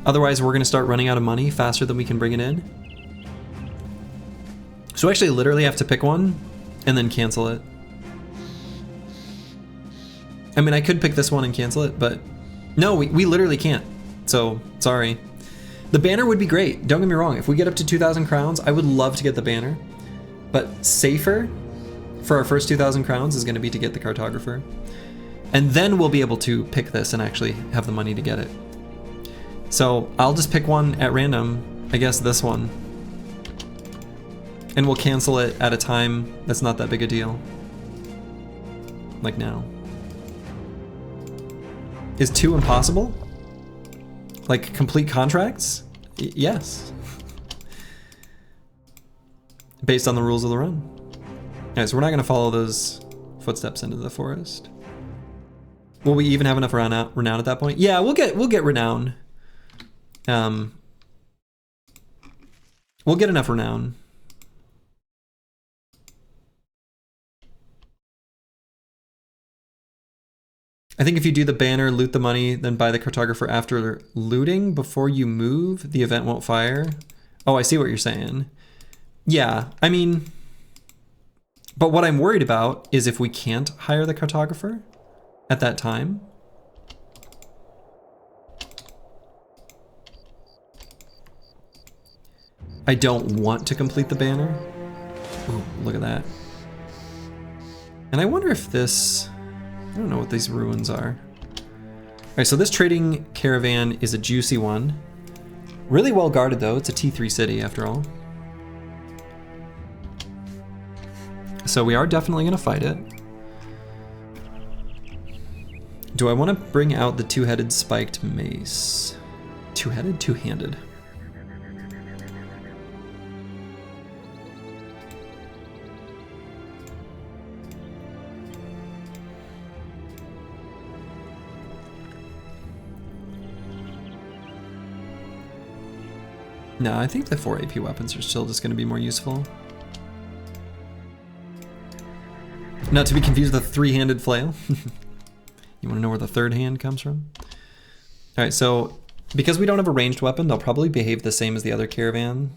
Otherwise, we're gonna start running out of money faster than we can bring it in. So we actually literally have to pick one and then cancel it. I mean, I could pick this one and cancel it, but no, we literally can't. So, sorry. The banner would be great, don't get me wrong. If we get up to 2,000 crowns, I would love to get the banner. But safer for our first 2,000 crowns is gonna be to get the cartographer. And then we'll be able to pick this and actually have the money to get it. So I'll just pick one at random, I guess this one. And we'll cancel it at a time that's not that big a deal. Like now. Is 2 impossible? Like complete contracts? Yes. Based on the rules of the run. Alright, so we're not gonna follow those footsteps into the forest. Will we even have enough renown at that point? Yeah, we'll get renown. We'll get enough renown. I think if you do the banner, loot the money, then buy the cartographer after looting before you move, the event won't fire. Oh, I see what you're saying. Yeah, I mean, but what I'm worried about is if we can't hire the cartographer at that time. I don't want to complete the banner. Ooh, look at that. And I wonder if this, I don't know what these ruins are. All right, so this trading caravan is a juicy one. Really well guarded though, it's a T3 city after all. So we are definitely gonna fight it. Do I wanna bring out the two-headed spiked mace? Two-headed? Two-handed. No, I think the 4 AP weapons are still just going to be more useful. Not to be confused with the 3-handed flail. You want to know where the 3rd hand comes from? Alright, so because we don't have a ranged weapon, they'll probably behave the same as the other caravan.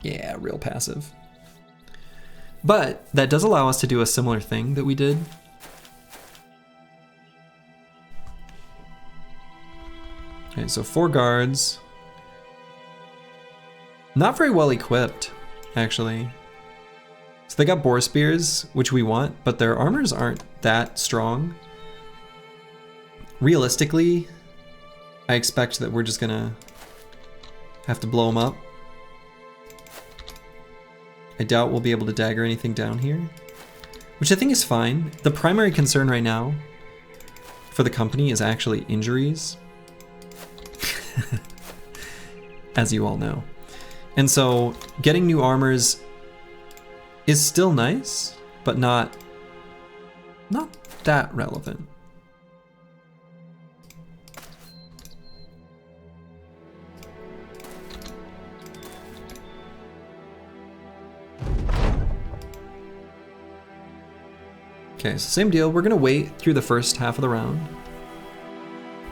Yeah, real passive. But that does allow us to do a similar thing that we did. Alright, so 4 guards. Not very well equipped, actually. So they got boar spears, which we want, but their armors aren't that strong. Realistically, I expect that we're just gonna have to blow them up. I doubt we'll be able to dagger anything down here, which I think is fine. The primary concern right now for the company is actually injuries, as you all know. And so getting new armors is still nice, but not not that relevant. Okay, so same deal. We're gonna wait through the first half of the round.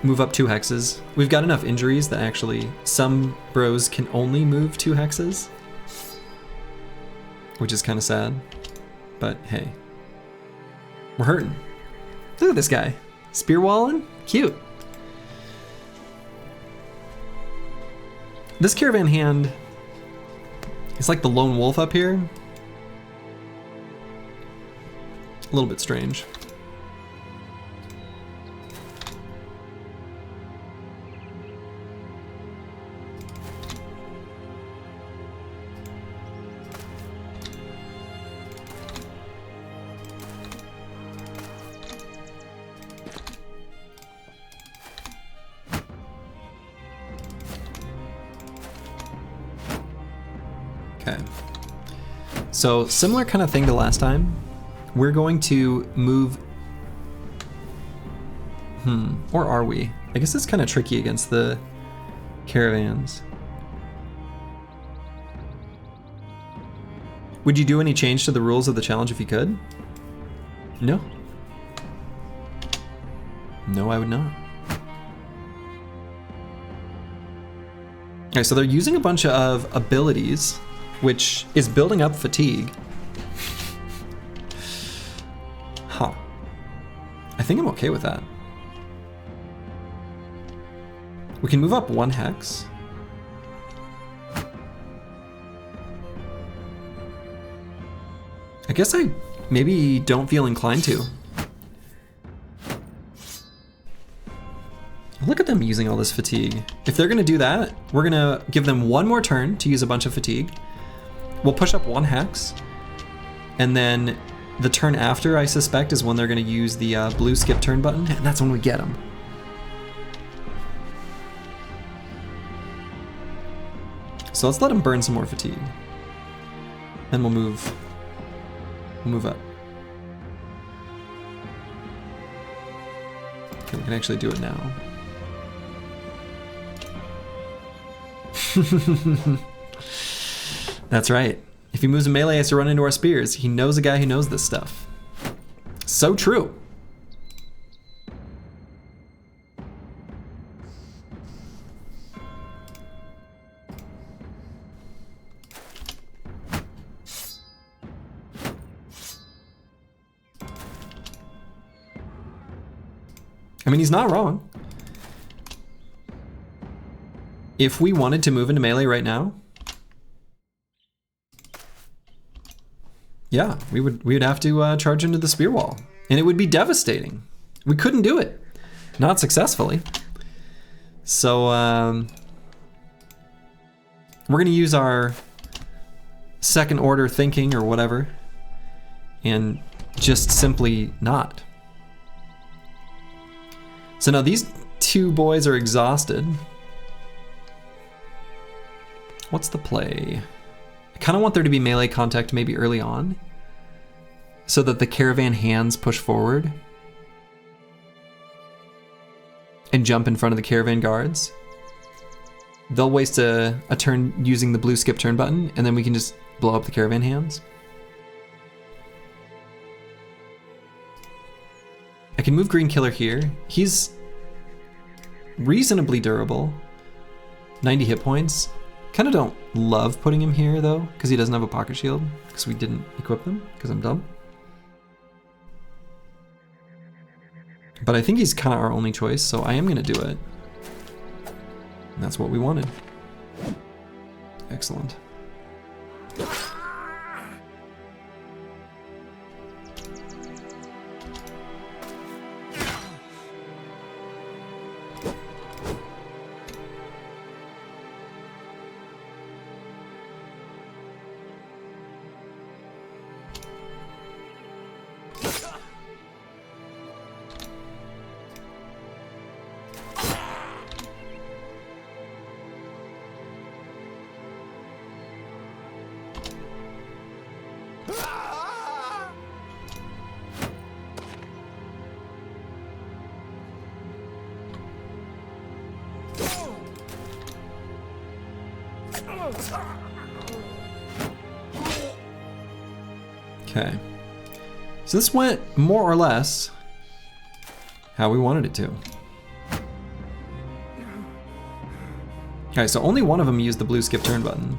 Move up 2 hexes. We've got enough injuries that actually some bros can only move 2 hexes, which is kind of sad, but hey. We're hurting. Look at this guy. Spear walling? Cute. This caravan hand is like the lone wolf up here. A little bit strange. Okay. So similar kind of thing to last time. We're going to move, or are we? I guess it's kind of tricky against the caravans. Would you do any change to the rules of the challenge if you could? No. No, I would not. Okay, so they're using a bunch of abilities, which is building up fatigue. Huh. I think I'm okay with that. We can move up 1 hex. I guess I maybe don't feel inclined to. Look at them using all this fatigue. If they're gonna do that, we're gonna give them 1 more turn to use a bunch of fatigue. We'll push up 1 hex, and then the turn after, I suspect, is when they're going to use the blue skip turn button, and that's when we get them. So let's let them burn some more fatigue. Then we'll move up. Okay, we can actually do it now. That's right. If he moves a melee, he has to run into our spears. He knows a guy who knows this stuff. So true. I mean, he's not wrong. If we wanted to move into melee right now, yeah, we would have to charge into the spear wall, and it would be devastating. We couldn't do it, not successfully. So we're gonna use our second order thinking or whatever, and just simply not. So now these 2 boys are exhausted. What's the play? I kind of want there to be melee contact maybe early on, so that the caravan hands push forward and jump in front of the caravan guards. They'll waste a turn using the blue skip turn button, and then we can just blow up the caravan hands. I can move Green Killer here. He's reasonably durable. 90 hit points. Kind of don't love putting him here though, because he doesn't have a pocket shield, because we didn't equip them, because I'm dumb. But I think he's kind of our only choice, so I am going to do it. And that's what we wanted. Excellent. Okay. So this went more or less how we wanted it to. Okay, so only one of them used the blue skip turn button.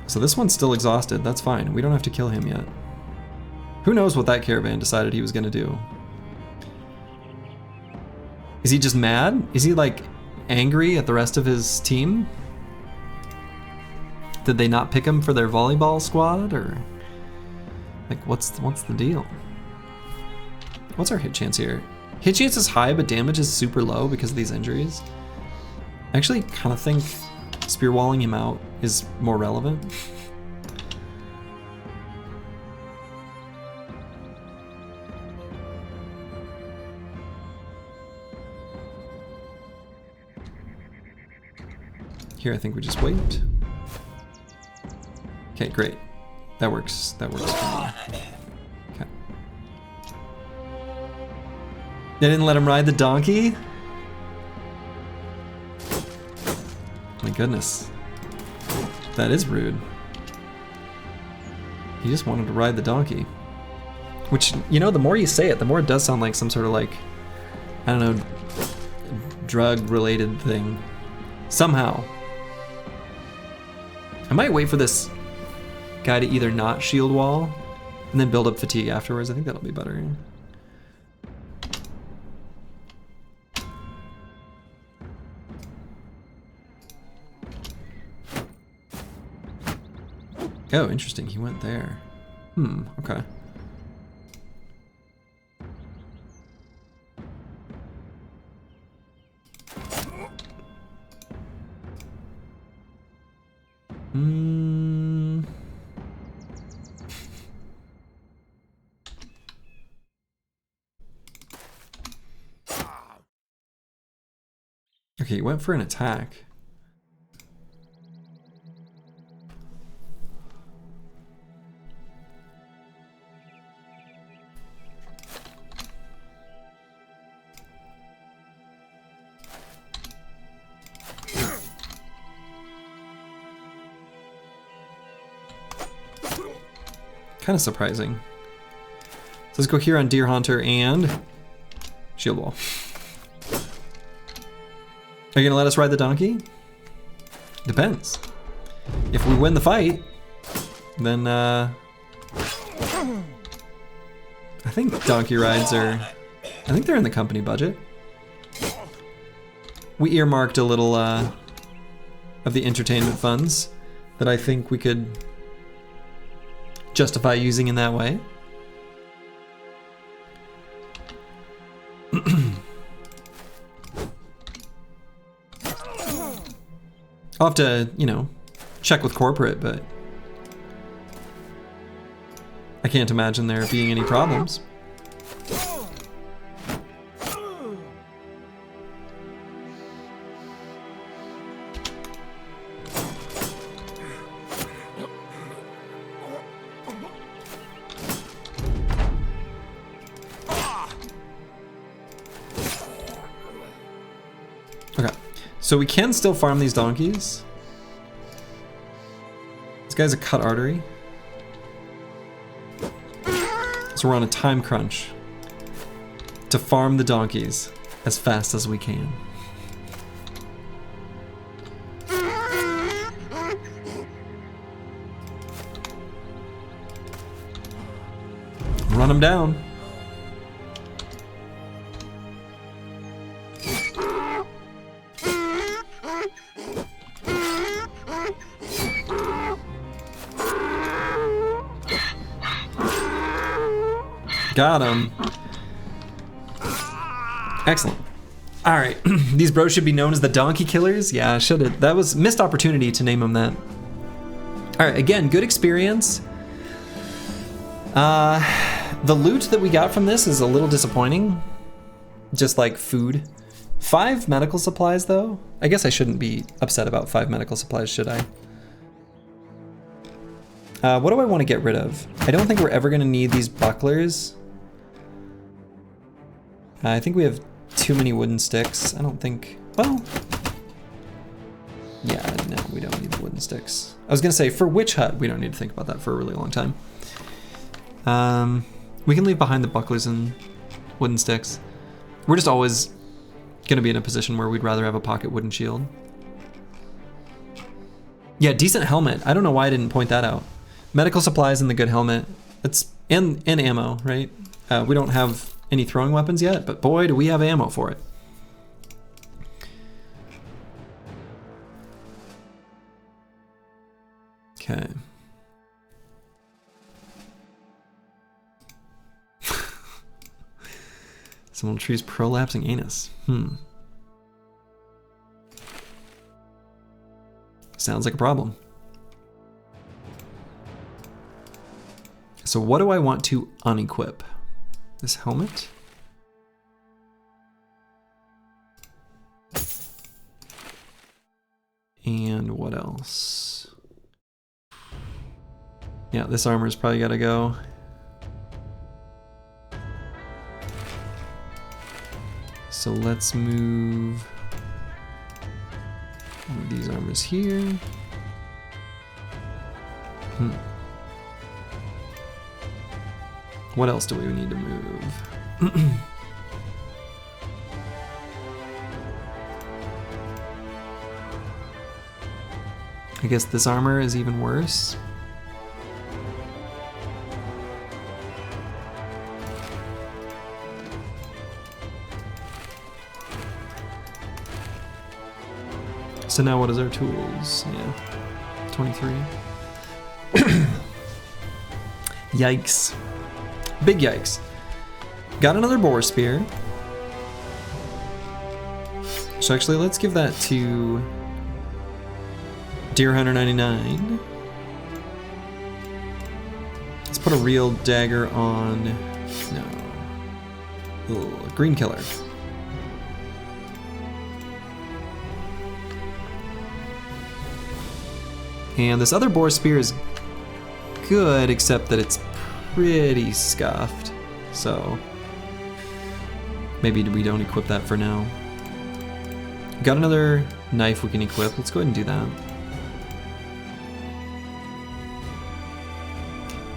So this one's still exhausted, that's fine. We don't have to kill him yet. Who knows what that Caravan decided he was gonna do? Is he just mad? Is he like angry at the rest of his team? Did they not pick him for their volleyball squad, or like what's the deal? What's our hit chance here? Hit chance is high, but damage is super low because of these injuries. I actually kind of think spear walling him out is more relevant. Here, I think we just wait. Okay, great. That works. That works for me. Okay. They didn't let him ride the donkey? My goodness. That is rude. He just wanted to ride the donkey. Which, you know, the more you say it, the more it does sound like some sort of like, I don't know, drug-related thing. Somehow. I might wait for this guy to either not shield wall and then build up fatigue afterwards. I think that'll be better. Oh, interesting. He went there. Okay. Okay, he went for an attack. Kind of surprising. So let's go here on Deer Hunter and Shield Wall. Are you gonna let us ride the donkey? Depends. If we win the fight, then I think donkey rides are, I think they're in the company budget. We earmarked a little of the entertainment funds that I think we could justify using in that way. I'll have to, you know, check with corporate, but I can't imagine there being any problems. So we can still farm these donkeys. This guy's a cut artery. So we're on a time crunch to farm the donkeys as fast as we can. Run them down. Got him. Excellent. All right, these bros should be known as the Donkey Killers. Yeah, I should have. That was missed opportunity to name them that. All right, again, good experience. The loot that we got from this is a little disappointing. Just like food. 5 medical supplies though. I guess I shouldn't be upset about 5 medical supplies, should I? What do I want to get rid of? I don't think we're ever gonna need these bucklers. I think we have too many wooden sticks. I don't think, well, yeah, no, we don't need the wooden sticks. I was gonna say, for Witch Hut, we don't need to think about that for a really long time. We can leave behind the bucklers and wooden sticks. We're just always gonna be in a position where we'd rather have a pocket wooden shield. Yeah, decent helmet. I don't know why I didn't point that out. Medical supplies and the good helmet. It's and ammo, right? We don't have any throwing weapons yet, but boy, do we have ammo for it. Okay. Someone trees prolapsing anus. Sounds like a problem. So what do I want to unequip? This helmet? And what else? Yeah, this armor's probably gotta go. So let's move one of these armors here. What else do we need to move? I guess this armor is even worse. So now what is our tools? Yeah, 23. Yikes. Big yikes. Got another boar spear. So actually let's give that to Deer Hunter 99. Let's put a real dagger on, no. Ooh, Green Killer. And this other boar spear is good, except that it's pretty scuffed. So maybe we don't equip that for now. Got another knife we can equip. Let's go ahead and do that.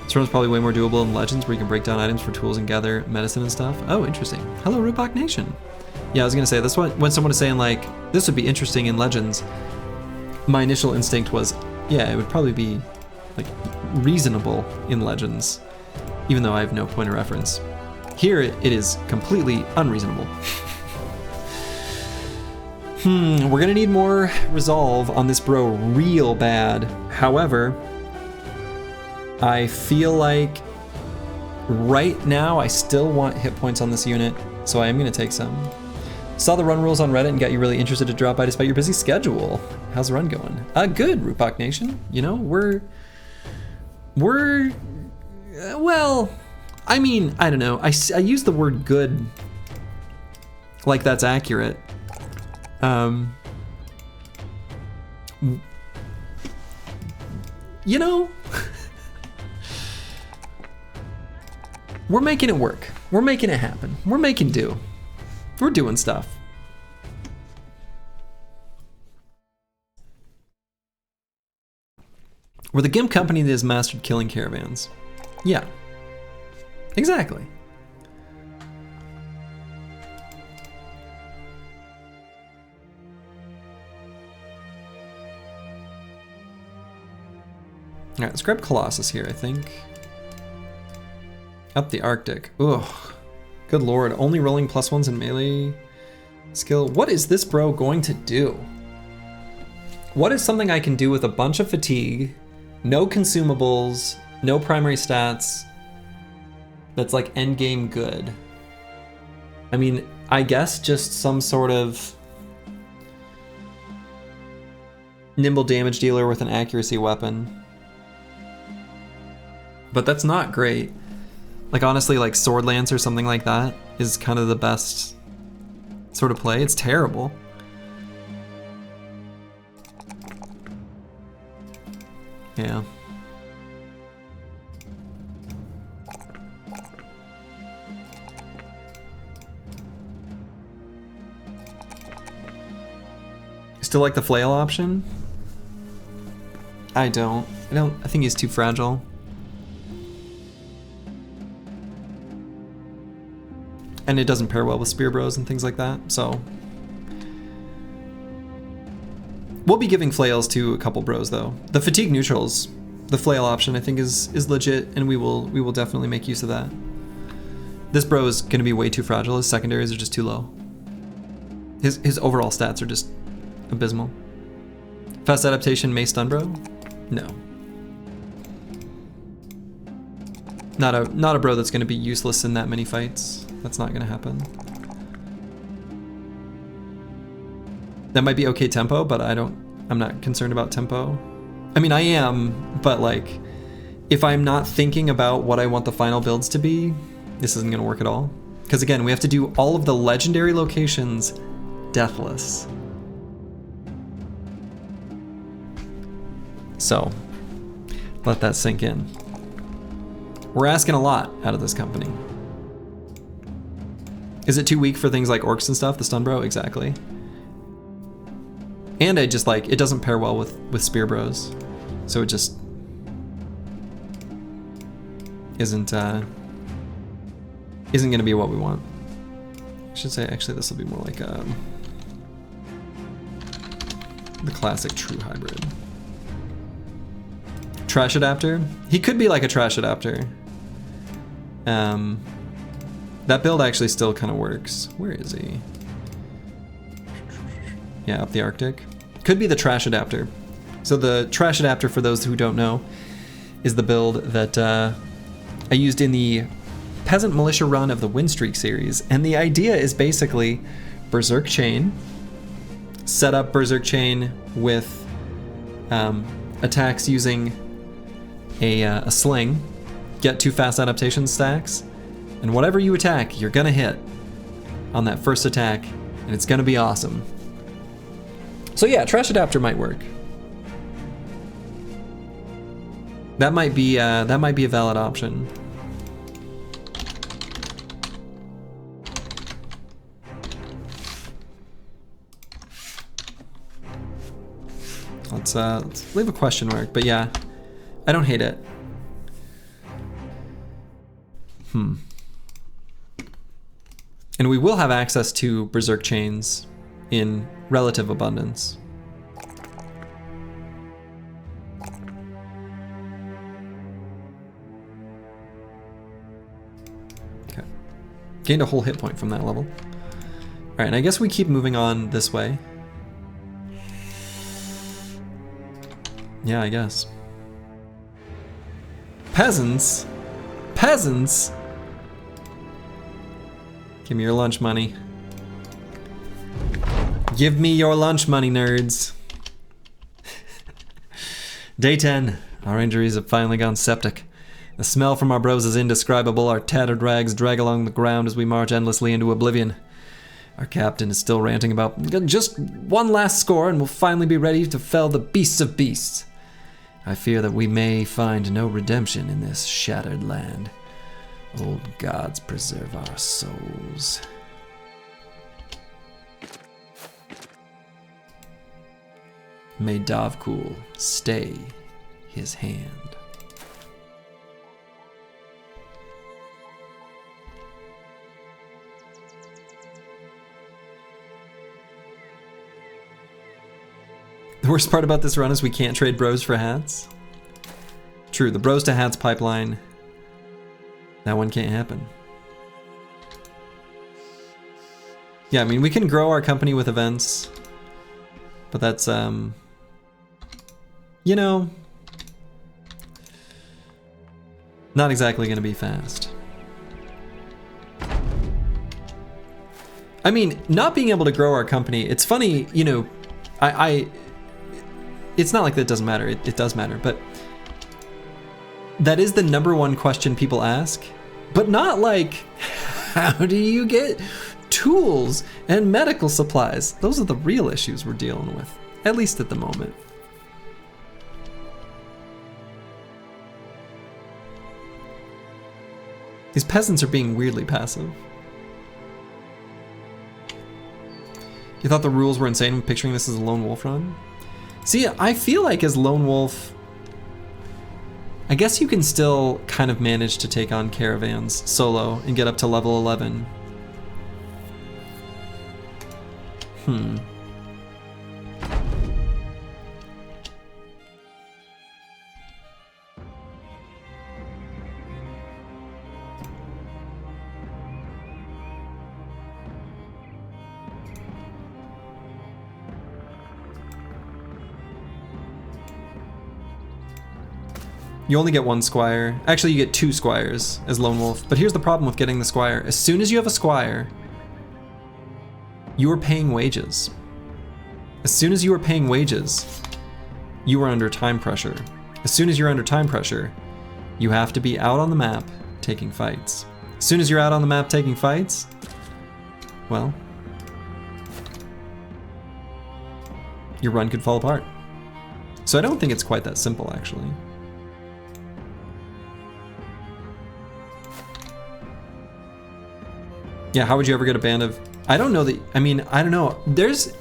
This run's probably way more doable in Legends, where you can break down items for tools and gather medicine and stuff. Oh, interesting. Hello, Rupok Nation. Yeah, I was gonna say, this one, when someone is saying like, this would be interesting in Legends, my initial instinct was, yeah, it would probably be like reasonable in Legends, even though I have no point of reference. Here it is completely unreasonable. We're gonna need more resolve on this bro real bad. However, I feel like right now I still want hit points on this unit, so I am gonna take some. Saw the run rules on Reddit and got you really interested to drop by despite your busy schedule. How's the run going? Good, Rupok Nation. You know, we're well, I mean, I don't know. I use the word good like that's accurate. You know, we're making it work. We're making it happen. We're making do. We're doing stuff. We're the GIMP company that has mastered killing caravans. Yeah, exactly. All right, let's grab Colossus here, I think. Up the Arctic. Ugh. Good lord, only rolling +1s in melee skill. What is this bro going to do? What is something I can do with a bunch of fatigue, no consumables, no primary stats, that's like endgame good? I mean, I guess just some sort of nimble damage dealer with an accuracy weapon. But that's not great. Like honestly, like Sword Lance or something like that is kind of the best sort of play. It's terrible. Yeah. Still like the flail option? I don't. I think he's too fragile. And it doesn't pair well with spear bros and things like that, so. We'll be giving flails to a couple bros though. The fatigue neutrals, the flail option I think is legit, and we will definitely make use of that. This bro is gonna be way too fragile. His secondaries are just too low. His overall stats are just abysmal. Fast adaptation may stun bro? No. Not a bro that's gonna be useless in that many fights. That's not gonna happen. That might be okay tempo, but I'm not concerned about tempo. I mean, I am, but like, if I'm not thinking about what I want the final builds to be, this isn't gonna work at all. Because again, we have to do all of the legendary locations deathless. So, let that sink in. We're asking a lot out of this company. Is it too weak for things like orcs and stuff, the stun bro? Exactly. And I just like, it doesn't pair well with spear bros. So it just isn't gonna be what we want. I should say, actually, this will be more like the classic true hybrid. Trash adapter? He could be like a trash adapter. That build actually still kind of works. Where is he? Yeah, up the Arctic. Could be the trash adapter. So the trash adapter, for those who don't know, is the build that I used in the Peasant Militia run of the Windstreak series. And the idea is basically Berserk Chain, set up Berserk Chain with attacks using a sling, get 2 fast adaptation stacks, and whatever you attack, you're gonna hit on that first attack, and it's gonna be awesome. So yeah, trash adapter might work. That might be a valid option. Let's leave a question mark, but yeah, I don't hate it. And we will have access to Berserk Chains in relative abundance. Okay. Gained a whole hit point from that level. All right, and I guess we keep moving on this way. Yeah, I guess. Peasants? Peasants? Give me your lunch money. Give me your lunch money, nerds. Day 10. Our injuries have finally gone septic. The smell from our bros is indescribable. Our tattered rags drag along the ground as we march endlessly into oblivion. Our captain is still ranting about just one last score and we'll finally be ready to fell the beasts of beasts. I fear that we may find no redemption in this shattered land. Old gods preserve our souls. May Dovkul stay his hand. The worst part about this run is we can't trade bros for hats. True, the bros to hats pipeline, that one can't happen. Yeah, I mean, we can grow our company with events, but that's, you know, not exactly gonna be fast. I mean, not being able to grow our company, it's funny, you know, it's not like that doesn't matter, it does matter, but that is the #1 question people ask, but not like, how do you get tools and medical supplies? Those are the real issues we're dealing with, at least at the moment. These peasants are being weirdly passive. You thought the rules were insane when picturing this as a lone wolf run? See, I feel like as lone wolf, I guess you can still kind of manage to take on caravans solo and get up to level 11. You only get one squire. Actually, you get 2 squires as lone wolf. But here's the problem with getting the squire. As soon as you have a squire, you are paying wages. As soon as you are paying wages, you are under time pressure. As soon as you're under time pressure, you have to be out on the map taking fights. As soon as you're out on the map taking fights, well, your run could fall apart. So I don't think it's quite that simple, actually. Yeah, how would you ever get a band of... I don't know that... I mean, I don't know. There's...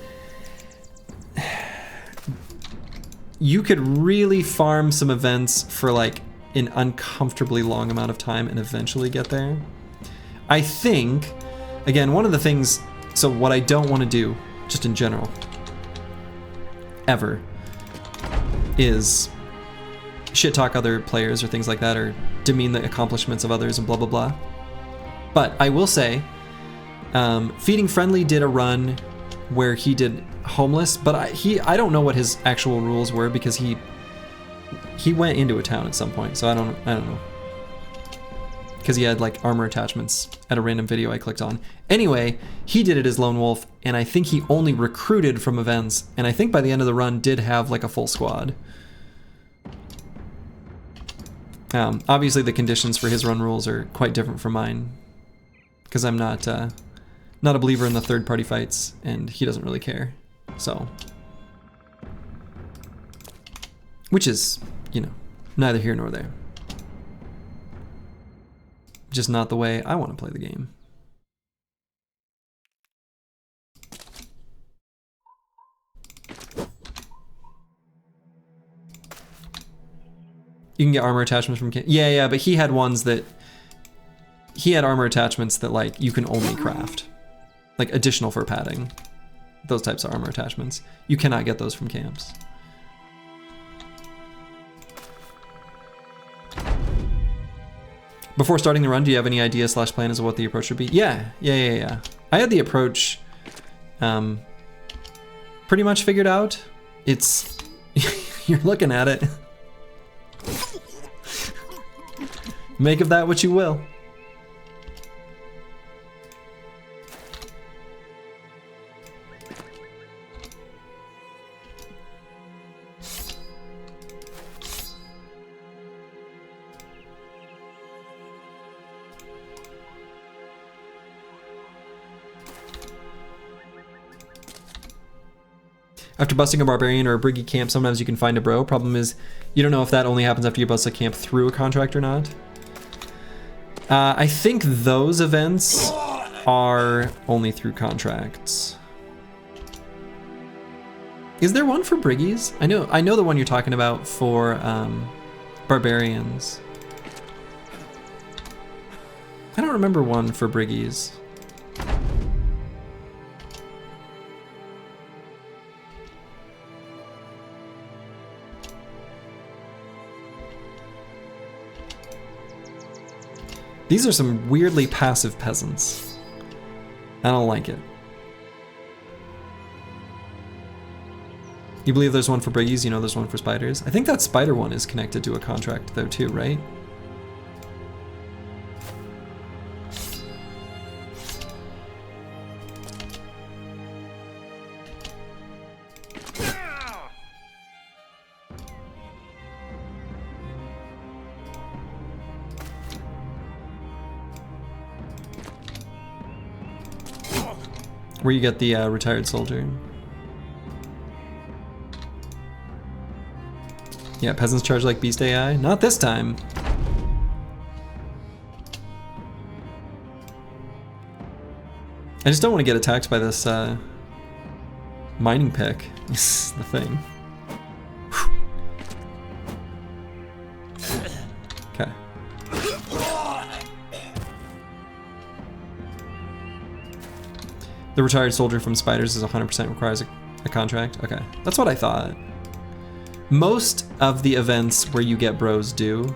You could really farm some events for like an uncomfortably long amount of time and eventually get there. I think, again, one of the things... So what I don't want to do, just in general, ever, is shit talk other players or things like that, or demean the accomplishments of others and blah, blah, blah. But I will say... Feeding Friendly did a run where he did homeless, but I don't know what his actual rules were because he went into a town at some point, so I don't know. Because he had like armor attachments at a random video I clicked on. Anyway, he did it as lone wolf, and I think he only recruited from events, and I think by the end of the run did have like a full squad. Obviously the conditions for his run rules are quite different from mine, because I'm not a believer in the third-party fights, and he doesn't really care, so. Which is, you know, neither here nor there. Just not the way I want to play the game. You can get armor attachments from... Yeah, but he had ones that... He had armor attachments that, like, you can only craft. Like, additional for padding. Those types of armor attachments. You cannot get those from camps. Before starting the run, do you have any idea / plan as to what the approach would be? Yeah. I had the approach pretty much figured out. It's... You're looking at it. Make of that what you will. After busting a Barbarian or a Briggy camp, sometimes you can find a bro. Problem is, you don't know if that only happens after you bust a camp through a contract or not. I think those events are only through contracts. Is there one for Briggies? I know the one you're talking about for Barbarians. I don't remember one for Briggies. These are some weirdly passive peasants. I don't like it. You believe there's one for Briggies, you know there's one for spiders? I think that spider one is connected to a contract though too, right? Where you get the retired soldier. Yeah, peasants charge like beast AI. Not this time. I just don't want to get attacked by this mining pick is the thing. Okay. The retired soldier from Spiders is 100% requires a contract. Okay, that's what I thought. Most of the events where you get bros do.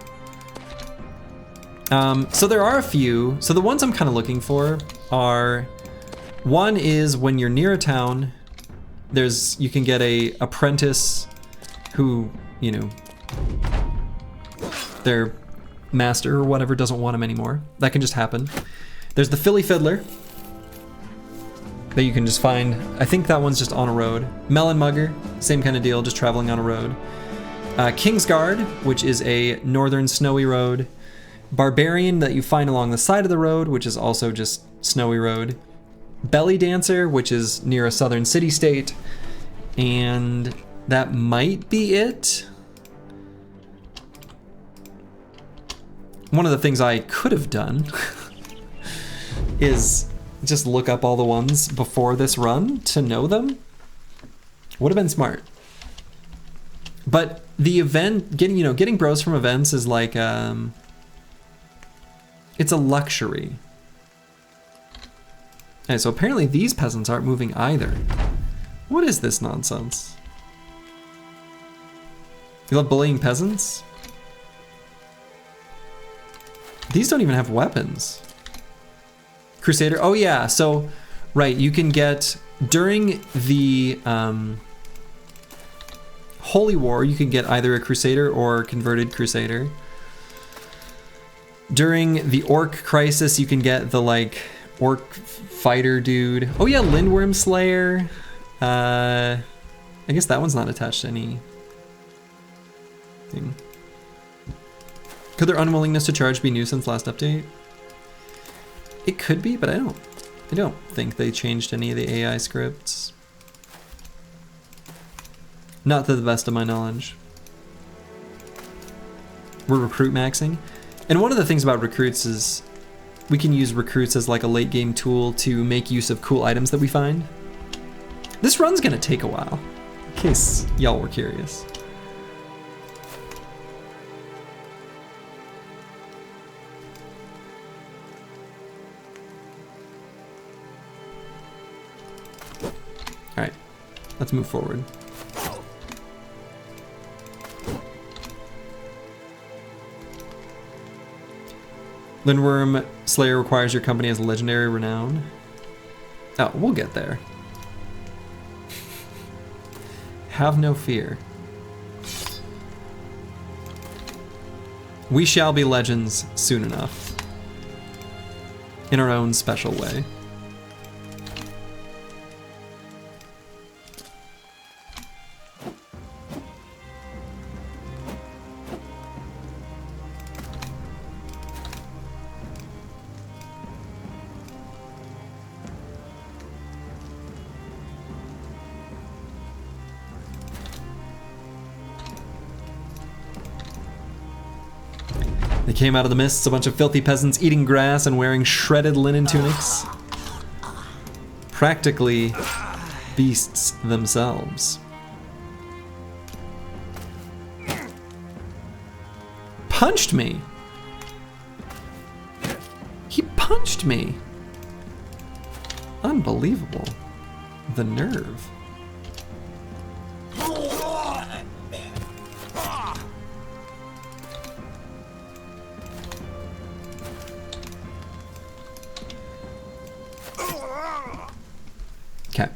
So there are a few. So the ones I'm kind of looking for are, one is when you're near a town, you can get a apprentice who, you know, their master or whatever doesn't want him anymore. That can just happen. There's the Philly Fiddler that you can just find. I think that one's just on a road. Melon Mugger, same kind of deal, just traveling on a road. Kingsguard, which is a northern snowy road. Barbarian that you find along the side of the road, which is also just snowy road. Belly Dancer, which is near a southern city-state. And that might be it. One of the things I could have done is just look up all the ones before this run to know them. Would have been smart. But the event, getting bros from events is like, it's a luxury. Okay, so apparently these peasants aren't moving either. What is this nonsense? You love bullying peasants? These don't even have weapons. Crusader, oh yeah, so, right, you can get, during the Holy War, you can get either a Crusader or a converted Crusader. During the Orc Crisis, you can get the, like, Orc Fighter dude. Oh yeah, Lindworm Slayer. I guess that one's not attached to any thing. Could their unwillingness to charge be new since last update? It could be, but I don't think they changed any of the AI scripts. Not to the best of my knowledge. We're recruit maxing. And one of the things about recruits is we can use recruits as like a late game tool to make use of cool items that we find. This run's gonna take a while, in case y'all were curious. All right, let's move forward. Lindworm Slayer requires your company as legendary renown. Oh, we'll get there. Have no fear. We shall be legends soon enough. In our own special way. They came out of the mists, a bunch of filthy peasants eating grass and wearing shredded linen tunics. Practically beasts themselves. Punched me! He punched me! Unbelievable. The nerve. Okay.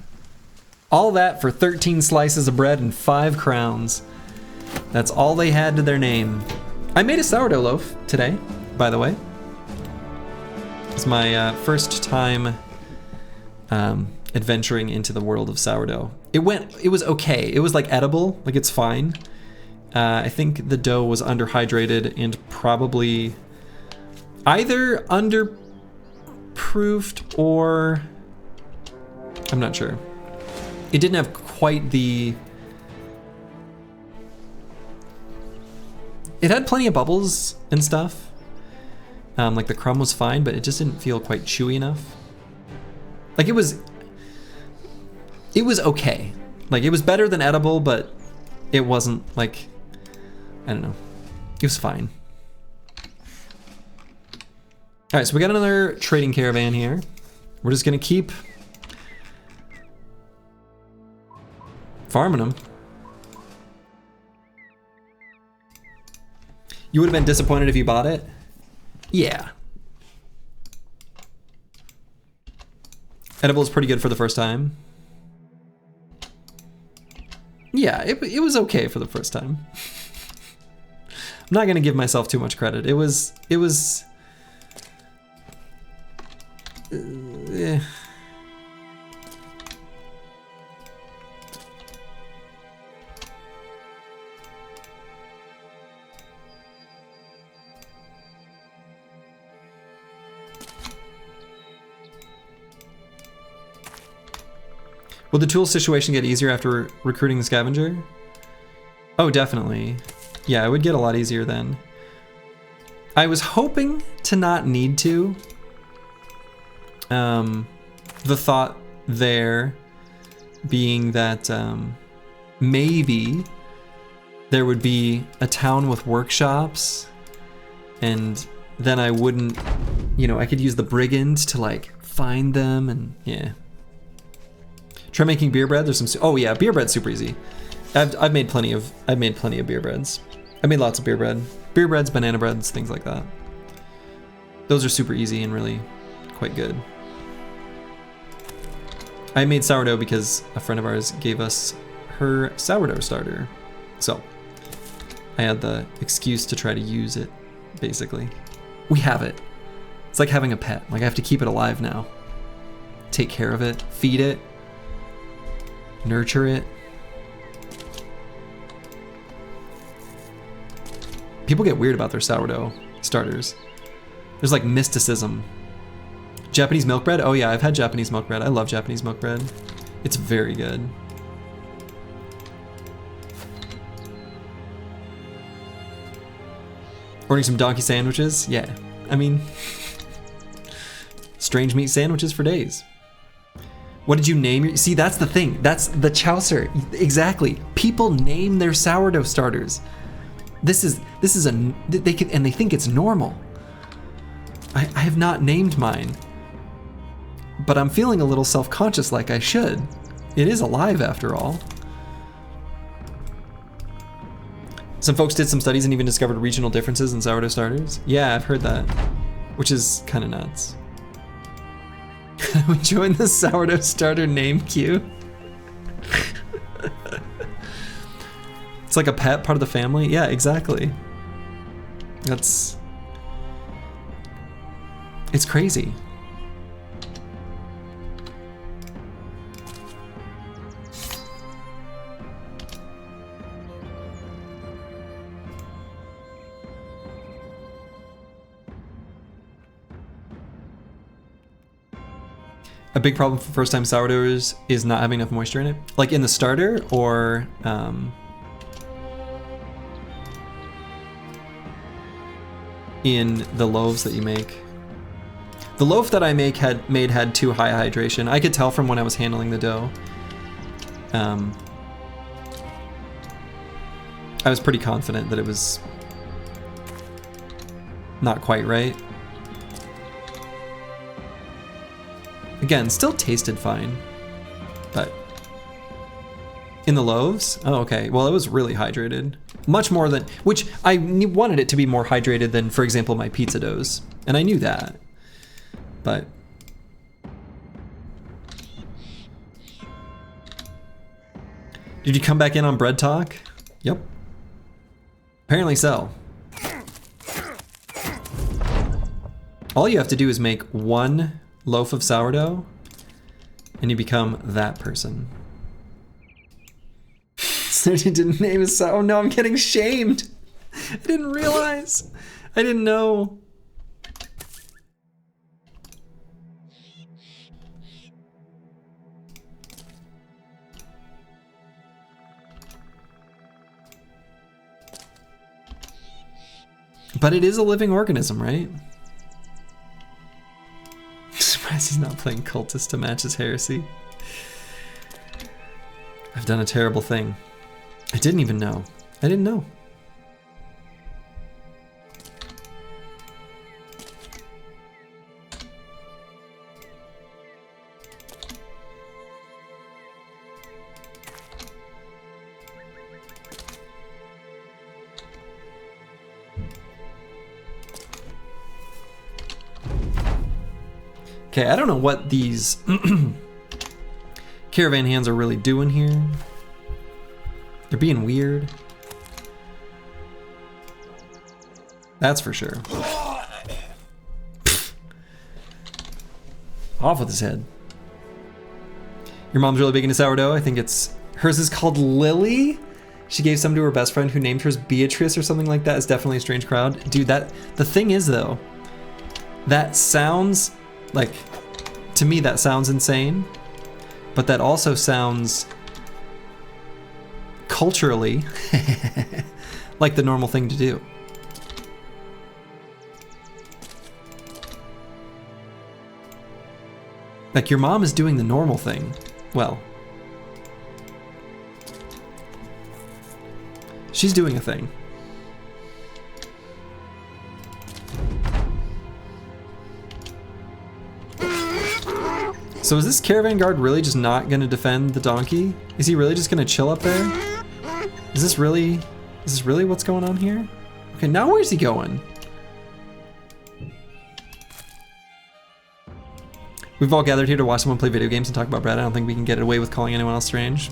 All that for 13 slices of bread and 5 crowns. That's all they had to their name. I made a sourdough loaf today, by the way. It's my first time adventuring into the world of sourdough. It was okay. It was like edible, like it's fine. I think the dough was underhydrated and probably either underproofed or I'm not sure. It didn't have quite the... It had plenty of bubbles and stuff. Like the crumb was fine, but it just didn't feel quite chewy enough. Like it was... It was okay. Like, it was better than edible, but it wasn't, like, I don't know. It was fine. All right, so we got another trading caravan here. We're just gonna keep farming them. You would have been disappointed if you bought it? Yeah. Edible is pretty good for the first time. Yeah, it was okay for the first time. I'm not gonna give myself too much credit. It was eh. Will the tool situation get easier after recruiting the scavenger? Oh, definitely. Yeah, it would get a lot easier then. I was hoping to not need to. The thought there being that maybe there would be a town with workshops, and then I wouldn't, you know, I could use the brigand to like find them, and yeah. Try making beer bread. There's some. Oh yeah, beer bread's super easy. I've made plenty of beer breads. I made lots of beer breads, banana breads, things like that. Those are super easy and really quite good. I made sourdough because a friend of ours gave us her sourdough starter, so I had the excuse to try to use it. Basically, we have it. It's like having a pet. Like I have to keep it alive now. Take care of it, feed it. Nurture it. People get weird about their sourdough starters. There's like mysticism. Japanese milk bread? Oh yeah, I've had Japanese milk bread. I love Japanese milk bread. It's very good. Ordering some donkey sandwiches? Yeah. I mean, strange meat sandwiches for days. What did you name your... See, that's the thing. That's the Chaucer. Exactly. People name their sourdough starters. This is a... They can, and they think it's normal. I have not named mine. But I'm feeling a little self-conscious like I should. It is alive after all. Some folks did some studies and even discovered regional differences in sourdough starters. Yeah, I've heard that. Which is kind of nuts. We joined the sourdough starter name queue. It's like a pet, part of the family. Yeah, exactly. It's crazy. A big problem for first-time sourdoughs is not having enough moisture in it. Like in the starter or in the loaves that you make. The loaf that I made had too high hydration. I could tell from when I was handling the dough. I was pretty confident that it was not quite right. Again, still tasted fine, but in the loaves? Oh, okay. Well, it was really hydrated. Much more than, which I wanted it to be more hydrated than, for example, my pizza doughs. And I knew that, but. Did you come back in on bread talk? Yep. Apparently so. All you have to do is make one loaf of sourdough and you become that person. So you didn't name his sourdough. Oh no, I'm getting shamed. I didn't realize. I didn't know. But it is a living organism, right? Surprised he's not playing cultist to match his heresy. I've done a terrible thing. I didn't even know. I didn't know. Okay, I don't know what these caravan hands are really doing here. They're being weird. That's for sure. Off with his head. Your mom's really big into sourdough. I think hers is called Lily. She gave some to her best friend who named hers Beatrice or something like that. It's definitely a strange crowd. Dude, the thing is though, that sounds like, to me that sounds insane, but that also sounds culturally like the normal thing to do. Like your mom is doing the normal thing. Well, she's doing a thing. So is this caravan guard really just not gonna defend the donkey? Is he really just gonna chill up there? Is this really what's going on here? Okay, now where's he going? We've all gathered here to watch someone play video games and talk about bread. I don't think we can get away with calling anyone else strange.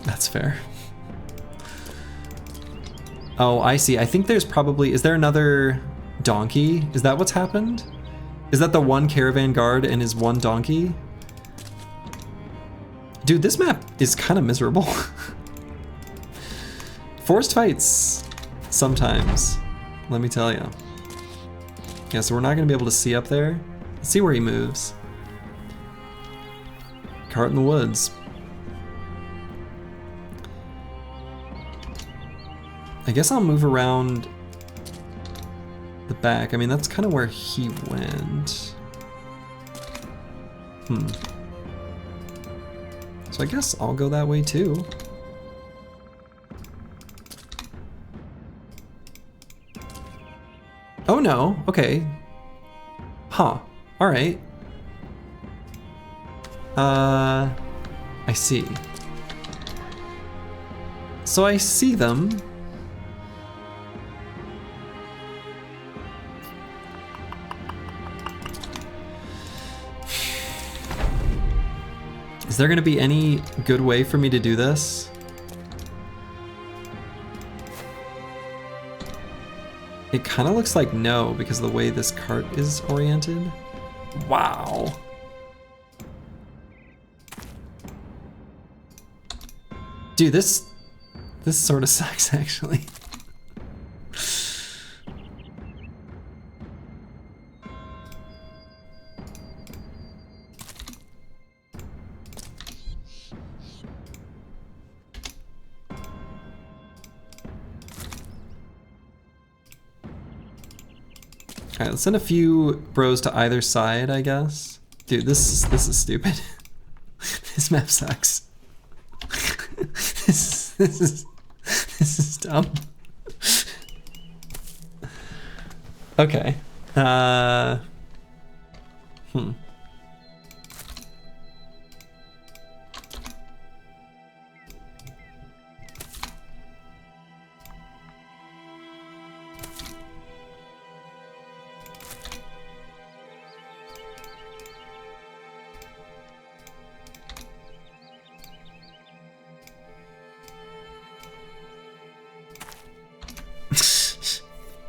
That's fair. Oh, I see. I think there's probably, is there another donkey? Is that what's happened? Is that the one caravan guard and his one donkey? Dude, this map is kind of miserable. Forced fights, sometimes, let me tell you. Yeah, so we're not gonna be able to see up there. Let's see where he moves. Cart in the woods. I guess I'll move around the back. I mean, that's kind of where he went. So I guess I'll go that way too. Oh no, okay. Huh, all right. I see. So I see them. Is there gonna be any good way for me to do this? It kind of looks like no, because of the way this cart is oriented. Wow. Dude, this sort of sucks, actually. Alright, let's send a few bros to either side, I guess. Dude, this is stupid. This map sucks. This is dumb. Okay.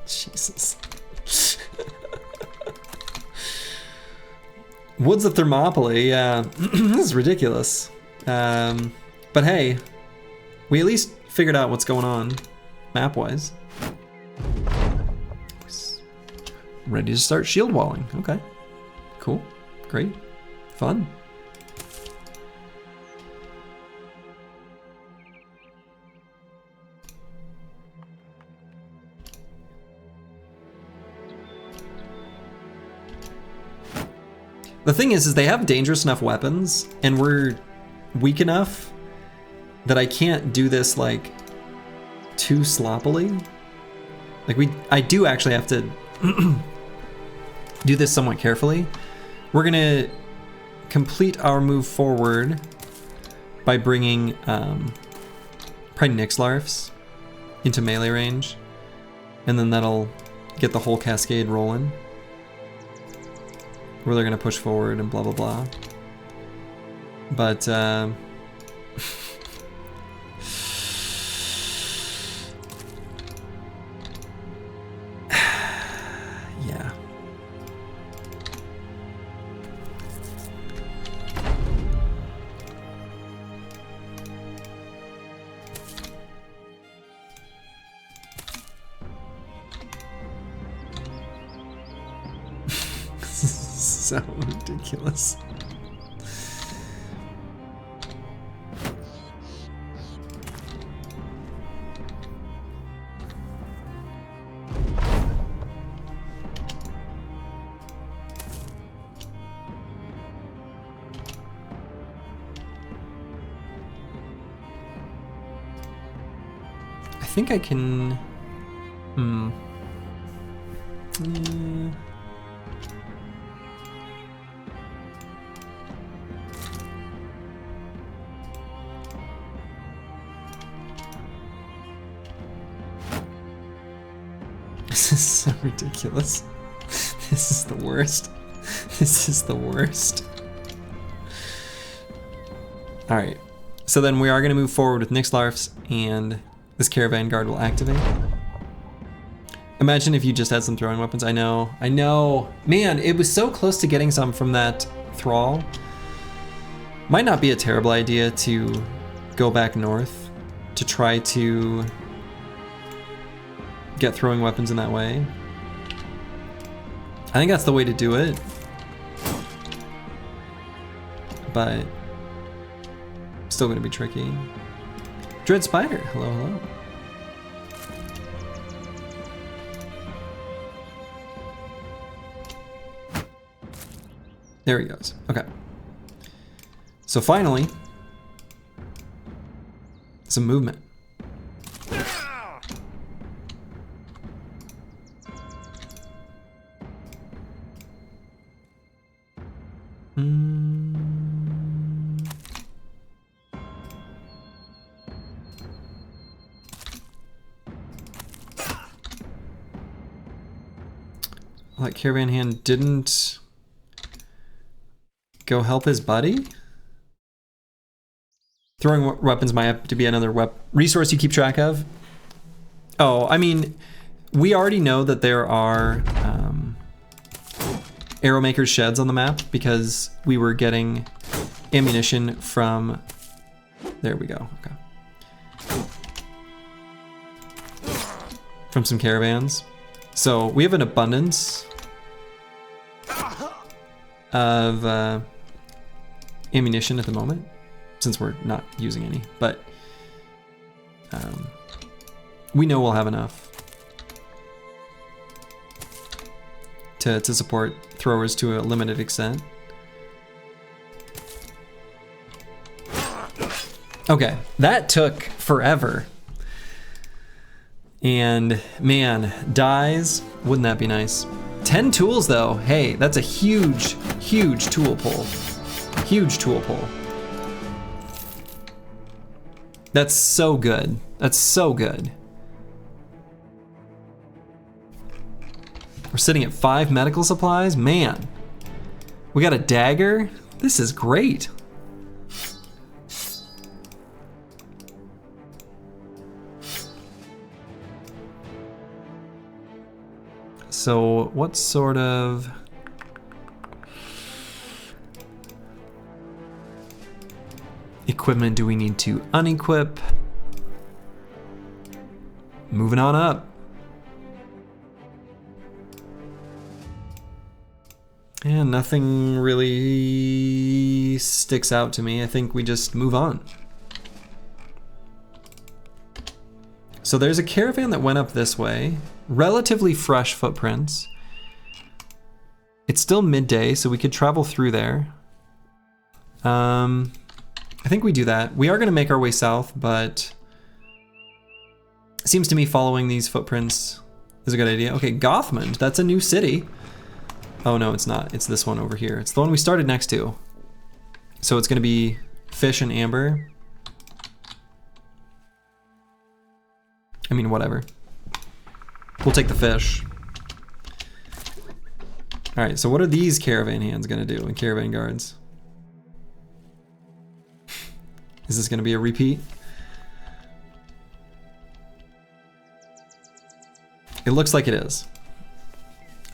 Jesus. Woods of Thermopylae, yeah. This is ridiculous. But hey, we at least figured out what's going on map-wise. Ready to start shield walling. Okay. Cool. Great. Fun. The thing is they have dangerous enough weapons, and we're weak enough that I can't do this like too sloppily. Like I do actually have to do this somewhat carefully. We're gonna complete our move forward by bringing probably Nixlarfs into melee range, and then that'll get the whole cascade rolling, where they're gonna push forward and blah blah blah. But yeah. So ridiculous. I think I can. Yeah. This is so ridiculous. This is the worst. This is the worst. Alright, so then we are going to move forward with Nixlarfs, and this Caravan Guard will activate. Imagine if you just had some throwing weapons. I know. Man, it was so close to getting some from that Thrall. Might not be a terrible idea to go back north to try to get throwing weapons in that way. I think that's the way to do it. But still gonna be tricky. Dread Spider, hello, hello. There he goes, okay. So finally, some movement. Like Caravan Hand didn't go help his buddy? Throwing weapons might have to be another resource you keep track of. Oh, I mean, we already know that there are Arrow Maker's sheds on the map because we were getting ammunition from, there we go, okay. From some caravans. So we have an abundance of ammunition at the moment, since we're not using any, but we know we'll have enough to support throwers to a limited extent. Okay, that took forever. And man, dies, wouldn't that be nice? 10 tools though, hey, that's a huge, huge tool pull. Huge tool pull. That's so good. That's so good. We're sitting at 5 medical supplies, man. We got a dagger, this is great. So what sort of equipment do we need to unequip? Moving on up. And nothing really sticks out to me. I think we just move on. So there's a caravan that went up this way. Relatively fresh footprints. It's still midday, so we could travel through there. I think we do that. We are going to make our way south, but it seems to me following these footprints is a good idea. Okay, Gothmund, that's a new city. Oh no, it's not. It's this one over here. It's the one we started next to. So it's going to be fish and amber. I mean, whatever. We'll take the fish. All right, so what are these caravan hands gonna do and caravan guards? Is this gonna be a repeat? It looks like it is.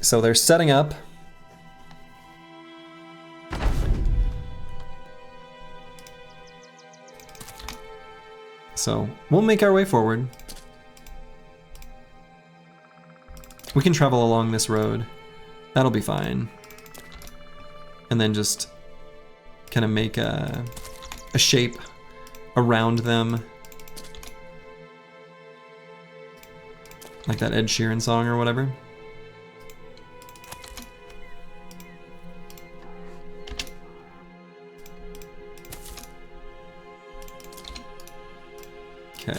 So they're setting up. So we'll make our way forward. We can travel along this road. That'll be fine. And then just kind of make a shape around them. Like that Ed Sheeran song or whatever. Okay.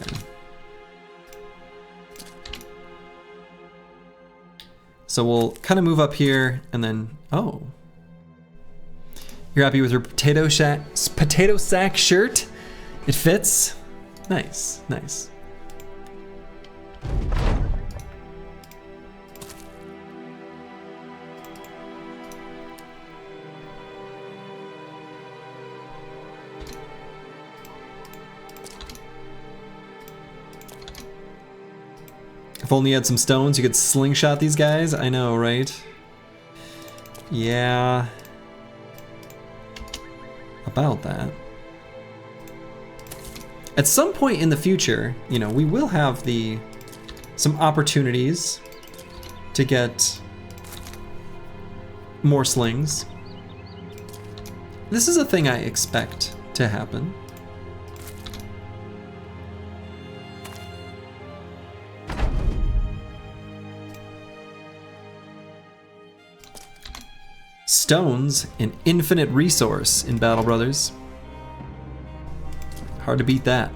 So we'll kind of move up here and then, oh. You're happy with your potato sack shirt? It fits? Nice, nice. If only you had some stones, you could slingshot these guys. I know, right? Yeah. About that. At some point in the future, you know, we will have some opportunities to get more slings. This is a thing I expect to happen. Stones, an infinite resource in Battle Brothers. Hard to beat that.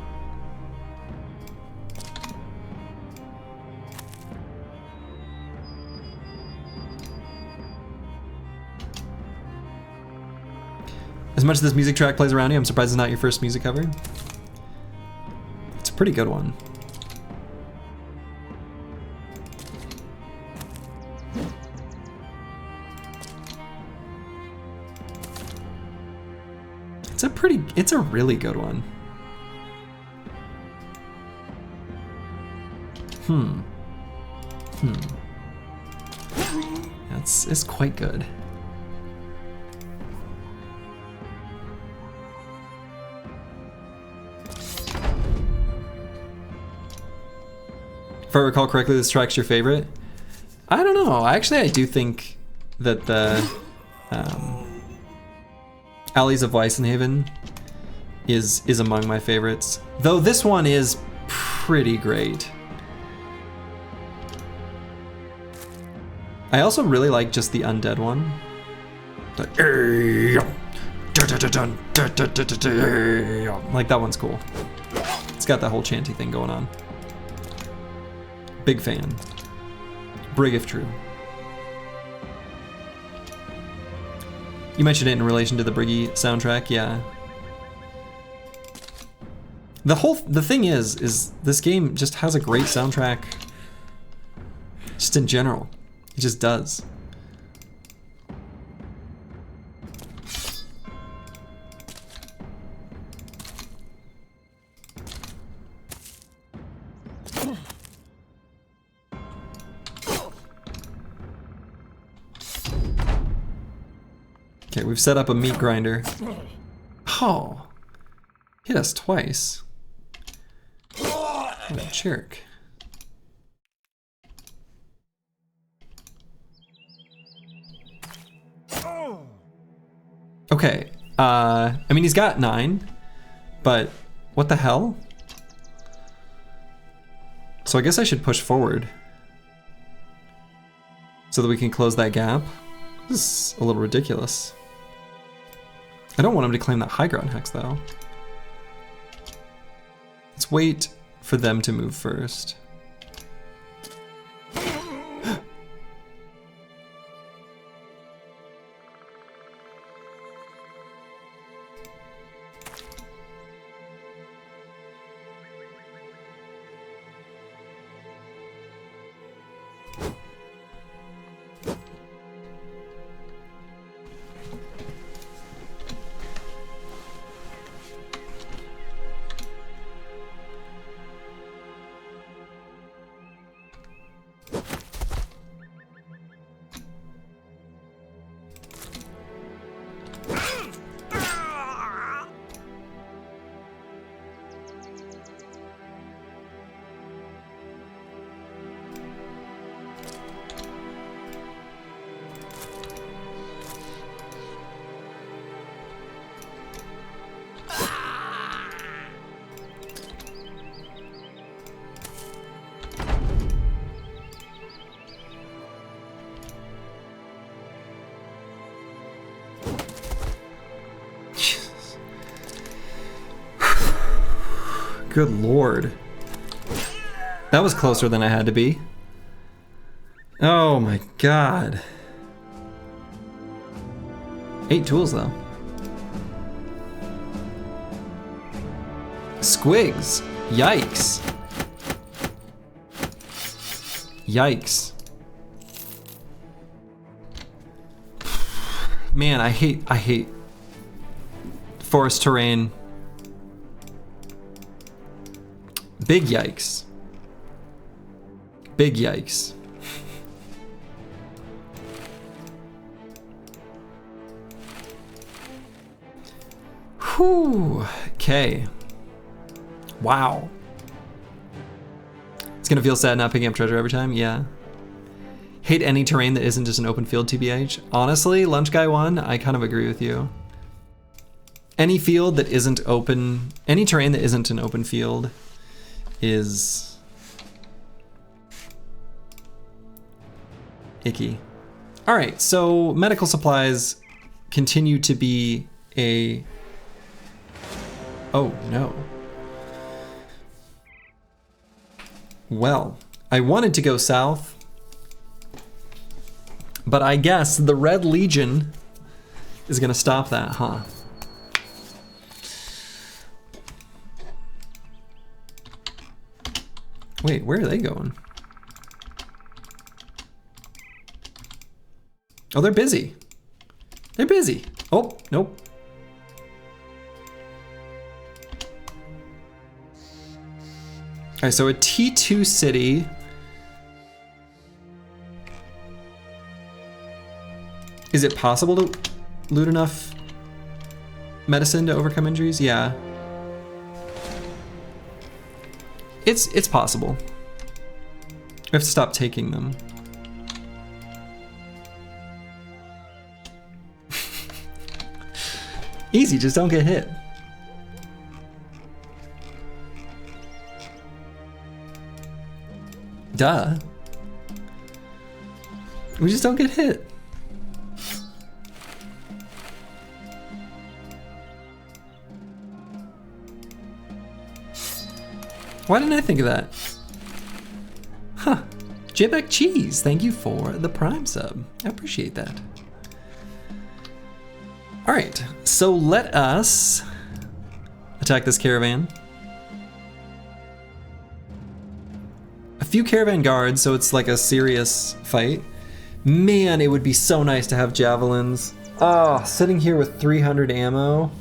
As much as this music track plays around you, I'm surprised it's not your first music cover. It's a pretty good one. It's a really good one. It's quite good. If I recall correctly, this track's your favorite. I don't know. Actually, I do think that the Alleys of Weissenhaven is among my favorites. Though this one is pretty great. I also really like just the undead one. Like that one's cool. It's got that whole chanty thing going on. Big fan. Brig if true. You mentioned it in relation to the Briggy soundtrack, yeah. The thing is this game just has a great soundtrack. Just in general. It just does. Okay, we've set up a meat grinder. Oh, hit us twice. What a jerk. Okay, I mean, he's got 9, but what the hell? So I guess I should push forward so that we can close that gap. This is a little ridiculous. I don't want him to claim that high ground hex though. Let's wait for them to move first. Good lord. That was closer than I had to be. Oh my god. 8 tools though. Squigs. Yikes. Yikes. Man, I hate forest terrain. Big yikes. Big yikes. Whew. Okay. Wow. It's gonna feel sad not picking up treasure every time, yeah. Hate any terrain that isn't just an open field, TBH. Honestly, Lunch Guy 1, I kind of agree with you. Any field that isn't open, any terrain that isn't an open field is icky. All right, so medical supplies continue to be a... Oh, no. Well, I wanted to go south, but I guess the Red Legion is gonna stop that, huh? Wait, where are they going? Oh, they're busy. They're busy. Oh, nope. All right, so a T2 city. Is it possible to loot enough medicine to overcome injuries? Yeah. It's possible. We have to stop taking them. Easy, just don't get hit. Duh. We just don't get hit. Why didn't I think of that? Huh. Jibek Cheese, thank you for the Prime sub. I appreciate that. All right, so let us attack this caravan. A few caravan guards, so it's like a serious fight. Man, it would be so nice to have javelins. Oh, sitting here with 300 ammo.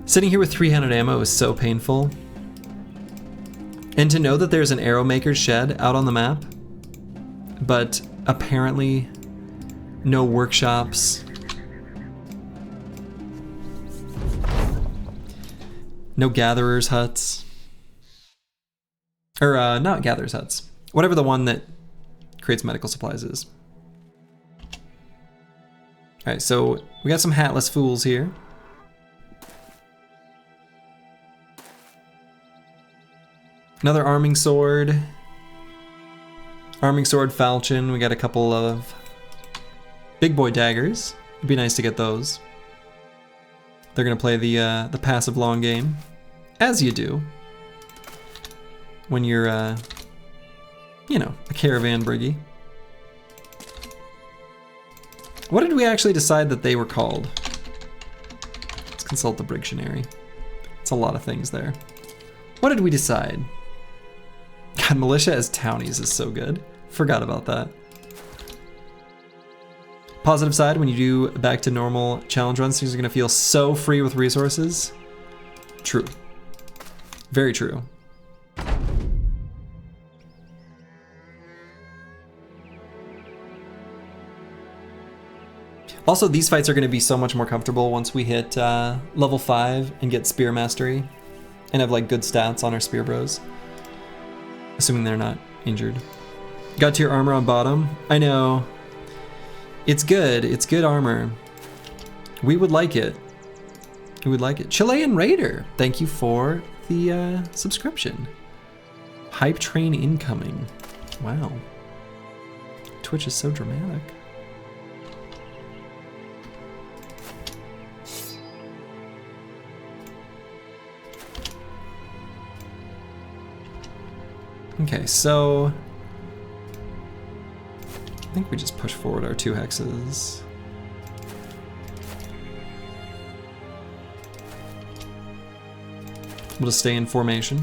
Sitting here with 300 ammo is so painful. And to know that there's an arrow maker's shed out on the map, but apparently no workshops, no gatherer's huts, or not gatherer's huts, whatever the one that creates medical supplies is. All right, so we got some hatless fools here. Another arming sword. Arming sword, falchion. We got a couple of big boy daggers. It'd be nice to get those. They're gonna play the passive long game, as you do when you're you know, a caravan briggy. What did we actually decide that they were called? Let's consult the Brigtionary. It's a lot of things there. What did we decide? God, Militia as townies is so good. Forgot about that. Positive side, when you do back to normal challenge runs, things are gonna feel so free with resources. True. Very true. Also, these fights are going to be so much more comfortable once we hit level 5 and get spear mastery and have like good stats on our spear bros. Assuming they're not injured. Got to your armor on bottom. I know. It's good. It's good armor. We would like it. We would like it. Chilean Raider, thank you for the subscription. Hype train incoming. Wow. Twitch is so dramatic. Okay, so I think we just push forward our 2 hexes. We'll just stay in formation.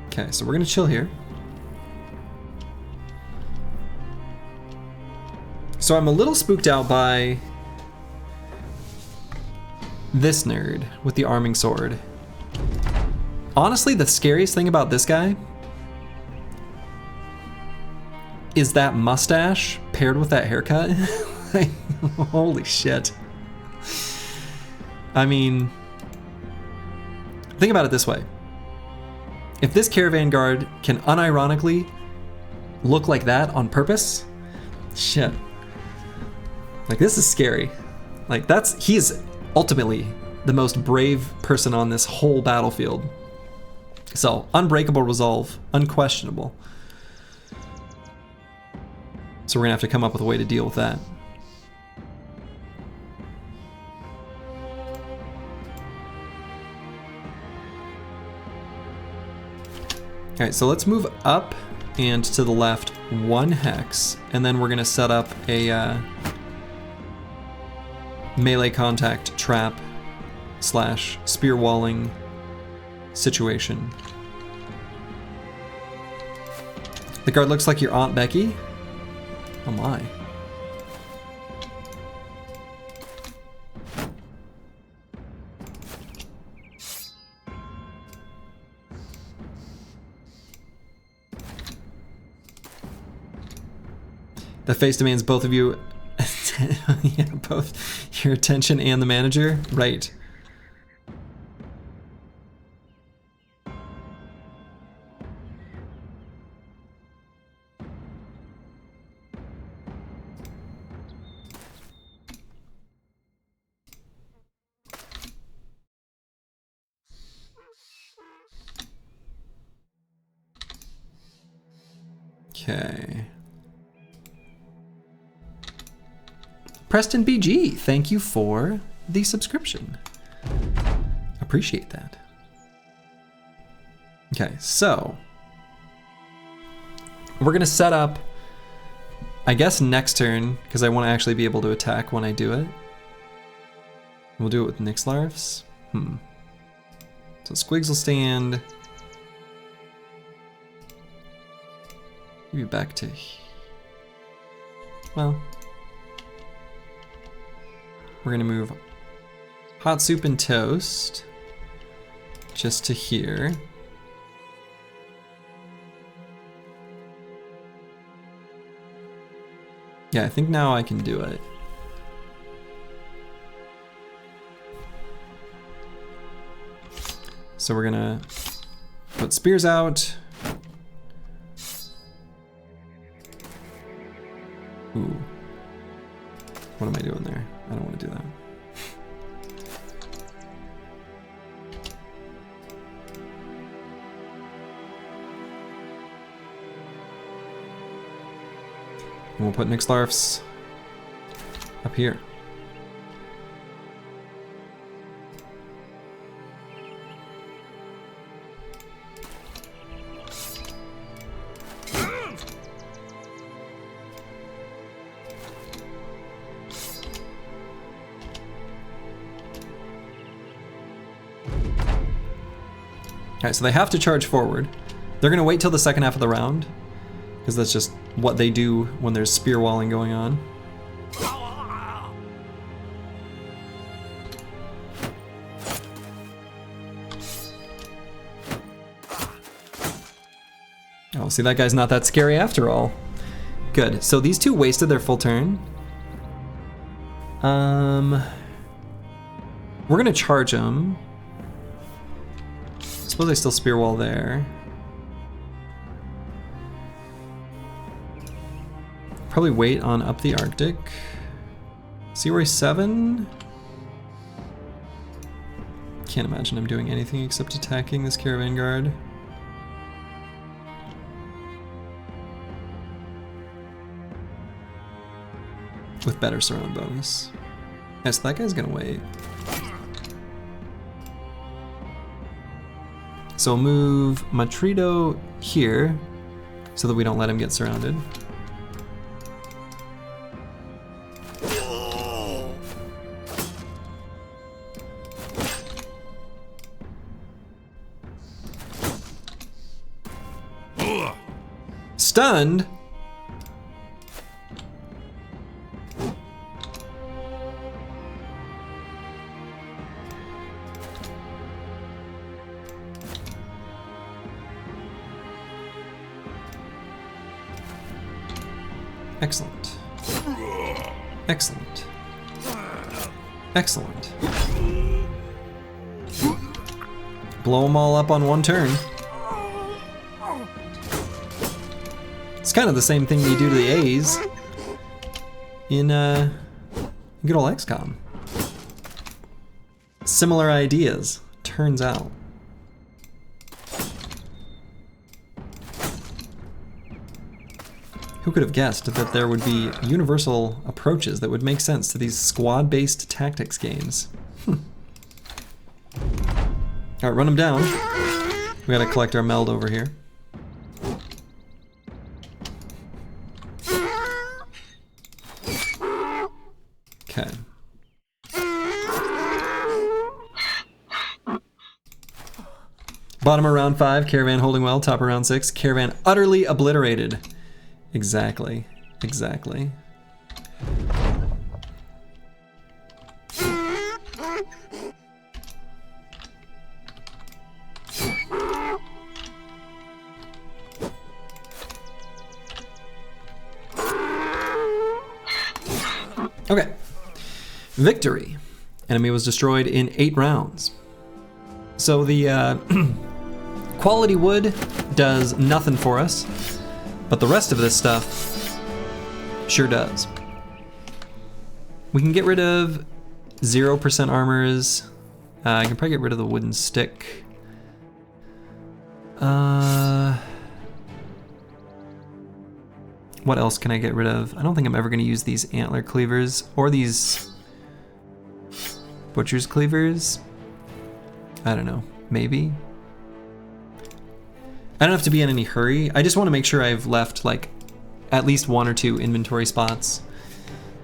Okay, so we're gonna chill here. So I'm a little spooked out by this nerd with the arming sword. Honestly, the scariest thing about this guy is that mustache paired with that haircut. Like, holy shit. I mean, think about it this way. If this caravan guard can unironically look like that on purpose, shit. Like, this is scary. Like, he is ultimately the most brave person on this whole battlefield. So, unbreakable resolve, unquestionable. So we're gonna have to come up with a way to deal with that. All right, so let's move up and to the left 1 hex, and then we're gonna set up a melee contact trap / spear walling situation. The guard looks like your Aunt Becky. Oh my. The face demands both of you, yeah, both your attention and the manager. Right. Okay. Preston BG, thank you for the subscription. Appreciate that. Okay, so we're gonna set up, I guess, next turn, because I want to actually be able to attack when I do it. We'll do it with Nixlarfs. So Squigs will stand. Maybe back to, well, we're gonna move hot soup and toast just to here. Yeah, I think now I can do it. So we're gonna put spears out. Ooh. there. I don't want to do that. And we'll put Nixlarfs up here. Alright, so they have to charge forward. They're going to wait till the second half of the round, because that's just what they do when there's spear walling going on. Oh, see, that guy's not that scary after all. Good. So these two wasted their full turn. We're going to charge them. Suppose I still spear wall there. Probably wait on up the Arctic. Searoy 7? Can't imagine him doing anything except attacking this Caravan guard. With better surround bonus. Yes, that guy's gonna wait. So we'll move Matrido here so that we don't let him get surrounded. Stunned? Excellent. Excellent. Excellent. Blow them all up on one turn. It's kind of the same thing you do to the A's in good old XCOM. Similar ideas, turns out. Who could have guessed that there would be universal approaches that would make sense to these squad-based tactics games? Alright, run them down. We gotta collect our meld over here. Okay. Bottom of round 5, Caravan holding well. Top of round 6, Caravan utterly obliterated. Exactly. Exactly. Okay. Victory. Enemy was destroyed in 8 rounds. So the quality wood does nothing for us. But the rest of this stuff sure does. We can get rid of 0% armors. I can probably get rid of the wooden stick. What else can I get rid of? I don't think I'm ever going to use these antler cleavers or these butcher's cleavers. I don't know. Maybe. I don't have to be in any hurry. I just want to make sure I've left like at least 1 or 2 inventory spots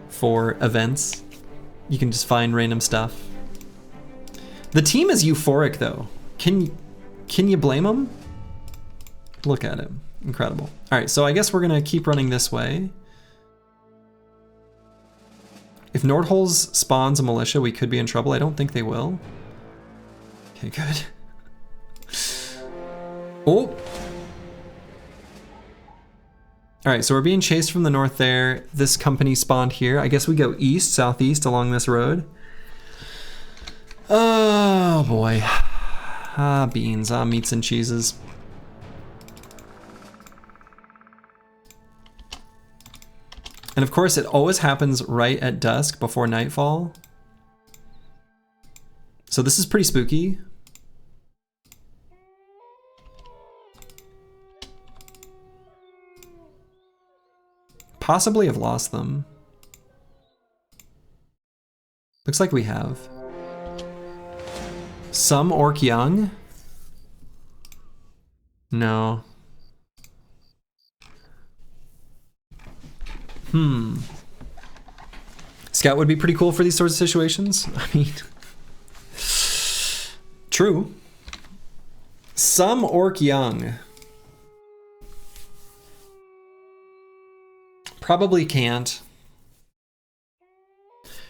for events. You can just find random stuff. The team is euphoric though. Can you blame them? Look at it. Incredible. All right, so I guess we're gonna keep running this way. If Nordholz spawns a militia, we could be in trouble. I don't think they will. Okay, good. Oh. All right, so we're being chased from the north there. This company spawned here. I guess we go east, southeast along this road. Oh boy. Ah, beans, ah, meats and cheeses. And of course, it always happens right at dusk before nightfall. So this is pretty spooky. Possibly have lost them. Looks like we have. Some orc young? No. Scout would be pretty cool for these sorts of situations. I mean, true. Some orc young. Probably can't.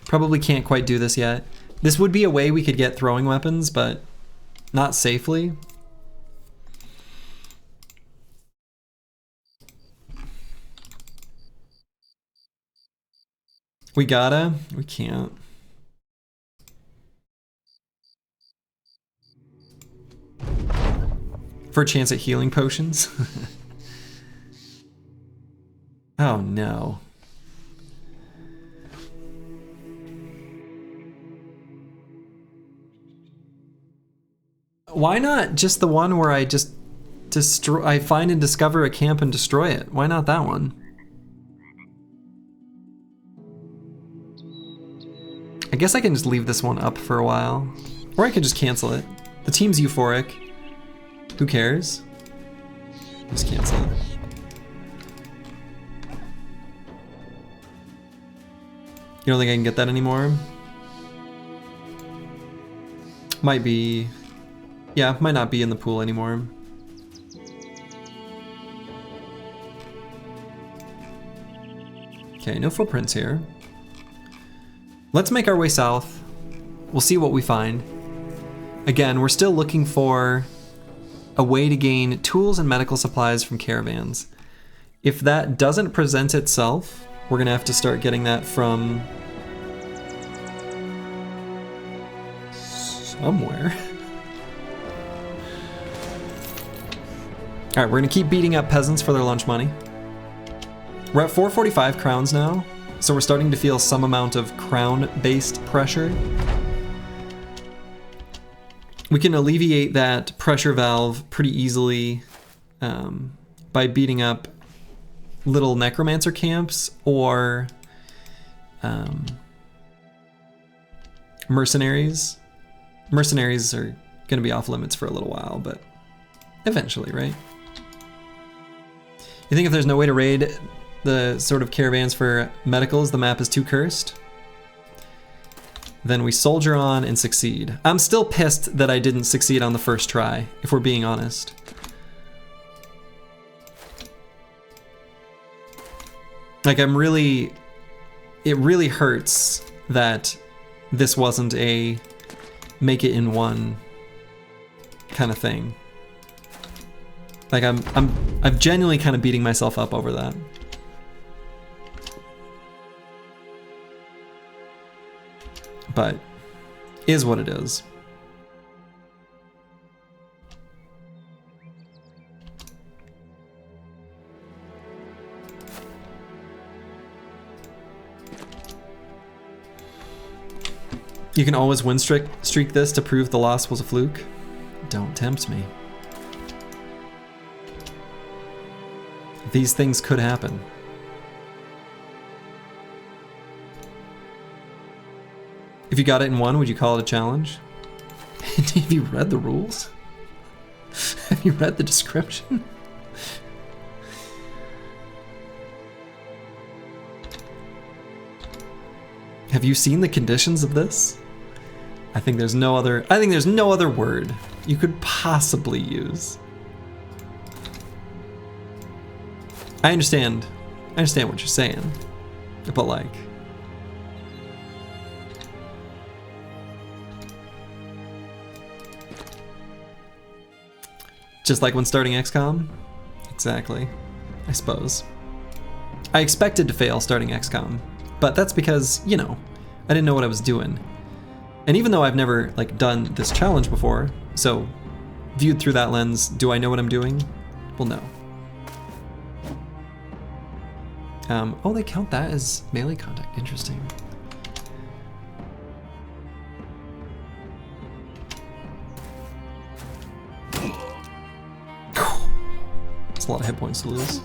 Probably can't quite do this yet. This would be a way we could get throwing weapons, but not safely. We gotta? We can't. For a chance at healing potions? Oh no. Why not just the one where I just I find and discover a camp and destroy it? Why not that one? I guess I can just leave this one up for a while. Or I could just cancel it. The team's euphoric. Who cares? Just cancel it. You don't think I can get that anymore? Might be... Yeah, might not be in the pool anymore. Okay, no footprints here. Let's make our way south. We'll see what we find. Again, we're still looking for a way to gain tools and medical supplies from caravans. If that doesn't present itself, we're gonna have to start getting that from somewhere. All right, we're gonna keep beating up peasants for their lunch money. We're at 445 crowns now, so we're starting to feel some amount of crown-based pressure. We can alleviate that pressure valve pretty easily by beating up little necromancer camps or mercenaries. Mercenaries are gonna be off limits for a little while, but eventually, right? You think if there's no way to raid the sort of caravans for medicals, the map is too cursed? Then we soldier on and succeed. I'm still pissed that I didn't succeed on the first try, if we're being honest. Like it really hurts that this wasn't a make it in one kind of thing. Like I'm genuinely kind of beating myself up over that. But is what it is. You can always win streak this to prove the loss was a fluke. Don't tempt me. These things could happen. If you got it in one, would you call it a challenge? Have you read the rules? Have you read the description? Have you seen the conditions of this? I think there's no other word you could possibly use. I understand what you're saying, but like, just like when starting XCOM? Exactly, I suppose. I expected to fail starting XCOM, but that's because, you know, I didn't know what I was doing. And even though I've never like done this challenge before, so viewed through that lens, do I know what I'm doing? Well, no. Oh, they count that as melee contact. Interesting. That's a lot of hit points to lose.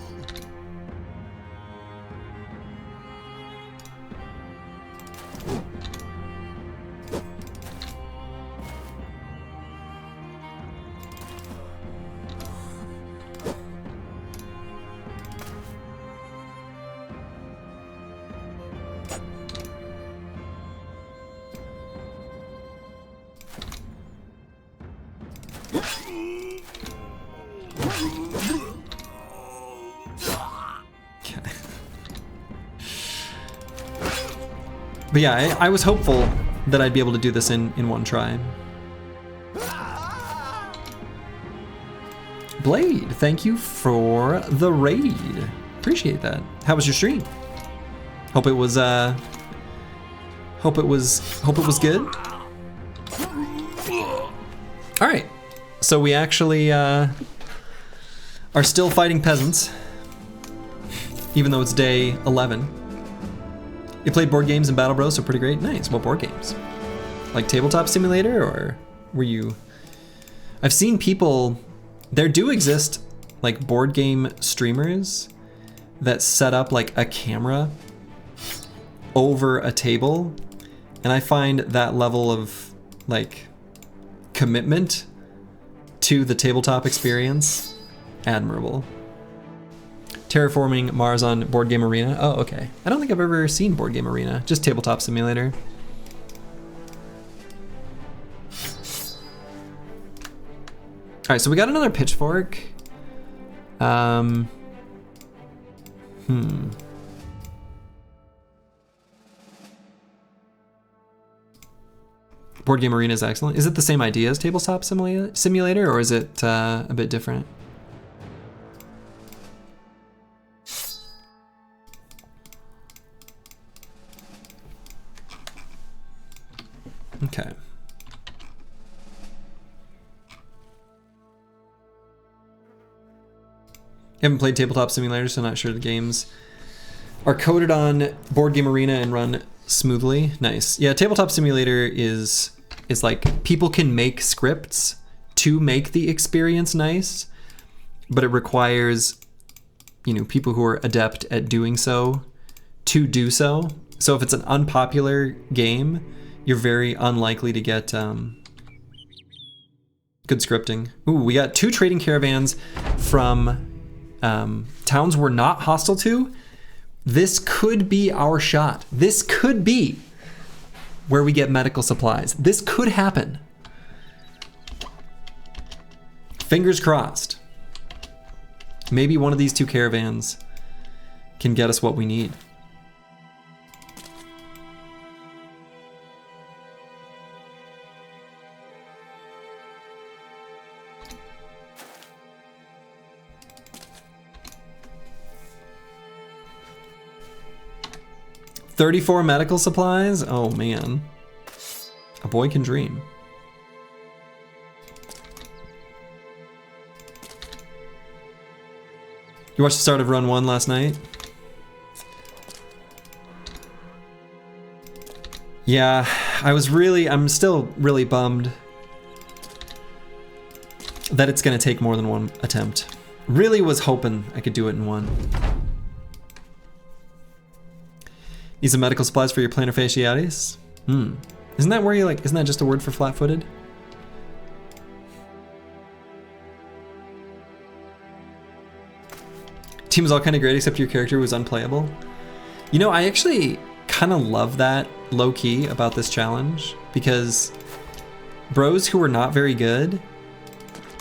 But yeah, I was hopeful that I'd be able to do this in one try. Blade, thank you for the raid. Appreciate that. How was your stream? Hope it was good. All right, so we actually are still fighting peasants, even though it's day 11. You played board games and Battle Bros, so pretty great. Nice. What board games? Like Tabletop Simulator, or were you? I've seen people. There do exist like board game streamers that set up like a camera over a table, and I find that level of like commitment to the tabletop experience admirable. Terraforming Mars on Board Game Arena. Oh, okay. I don't think I've ever seen Board Game Arena, just Tabletop Simulator. All right, so we got another pitchfork. Board Game Arena is excellent. Is it the same idea as Tabletop Simulator, or is it a bit different? Okay. Haven't played Tabletop Simulator, so not sure the games are coded on Board Game Arena and run smoothly. Nice. Yeah, Tabletop Simulator is like people can make scripts to make the experience nice, but it requires, you know, people who are adept at doing so to do so. So if it's an unpopular game, you're very unlikely to get good scripting. Ooh, we got 2 trading caravans from towns we're not hostile to. This could be our shot. This could be where we get medical supplies. This could happen. Fingers crossed. Maybe one of these 2 caravans can get us what we need. $34 medical supplies? Oh man. A boy can dream. You watched the start of Run 1 last night? Yeah, I'm still really bummed that it's gonna take more than one attempt. Really was hoping I could do it in one. Need some medical supplies for your plantar fasciitis? Isn't that where you isn't that just a word for flat-footed? Team was all kind of great except your character was unplayable. You know, I actually kind of love that low-key about this challenge, because bros who are not very good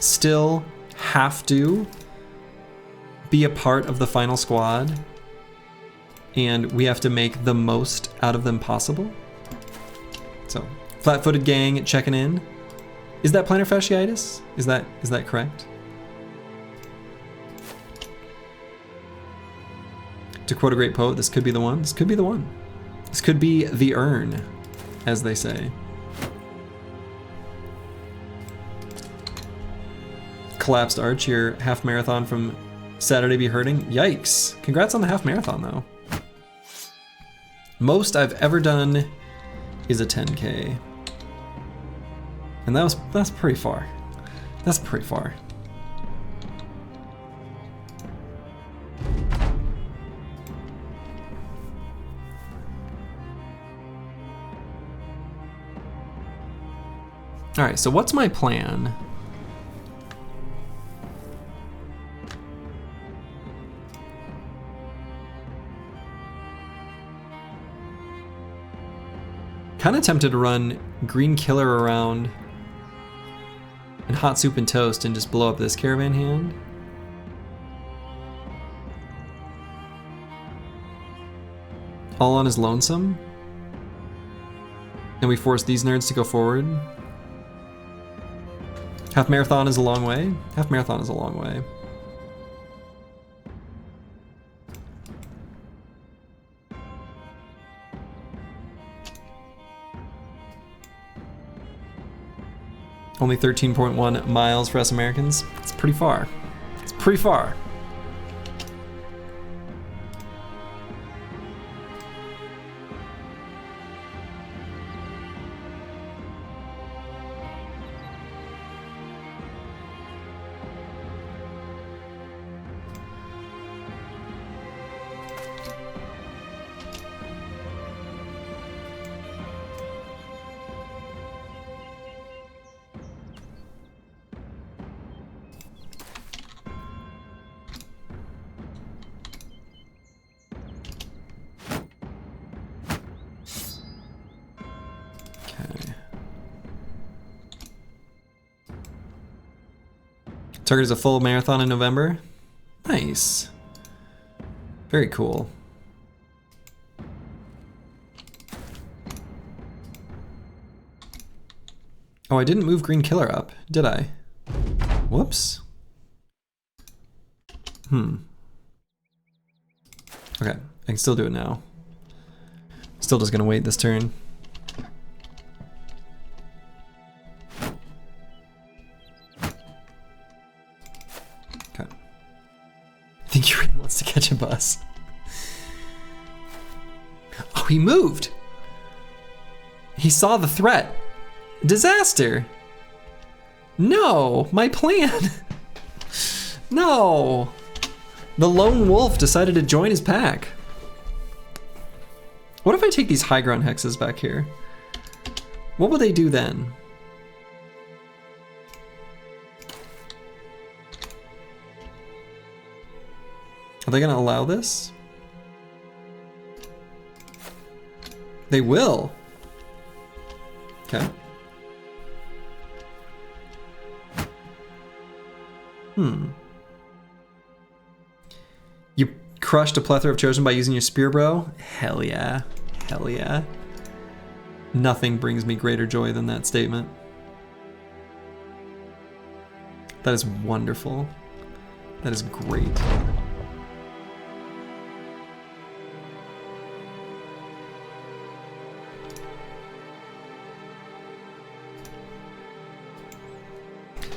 still have to be a part of the final squad, and we have to make the most out of them possible. So, flat-footed gang checking in. Is that plantar fasciitis? Is that correct? To quote a great poet, this could be the one. This could be the one. This could be the urn, as they say. Collapsed arch, your half marathon from Saturday be hurting. Yikes. Congrats on the half marathon though. Most I've ever done is a 10K. And that's pretty far. That's pretty far. All right, so what's my plan? Kind of tempted to run Green Killer around and Hot Soup and Toast and just blow up this Caravan hand. All on his lonesome. And we force these nerds to go forward. Half marathon is a long way. Half marathon is a long way. Only 13.1 miles for us Americans. It's pretty far. It's pretty far. Target is a full marathon in November. Nice. Very cool. Oh, I didn't move Green Killer up, did I? Whoops. Okay, I can still do it now. Still just gonna wait this turn. Okay. I think he really wants to catch a bus. Oh, he moved! He saw the threat. Disaster! No! My plan! No! The lone wolf decided to join his pack. What if I take these high ground hexes back here? What will they do then? Are they gonna allow this? They will. Okay. You crushed a plethora of chosen by using your spear, bro? Hell yeah. Hell yeah. Nothing brings me greater joy than that statement. That is wonderful. That is great.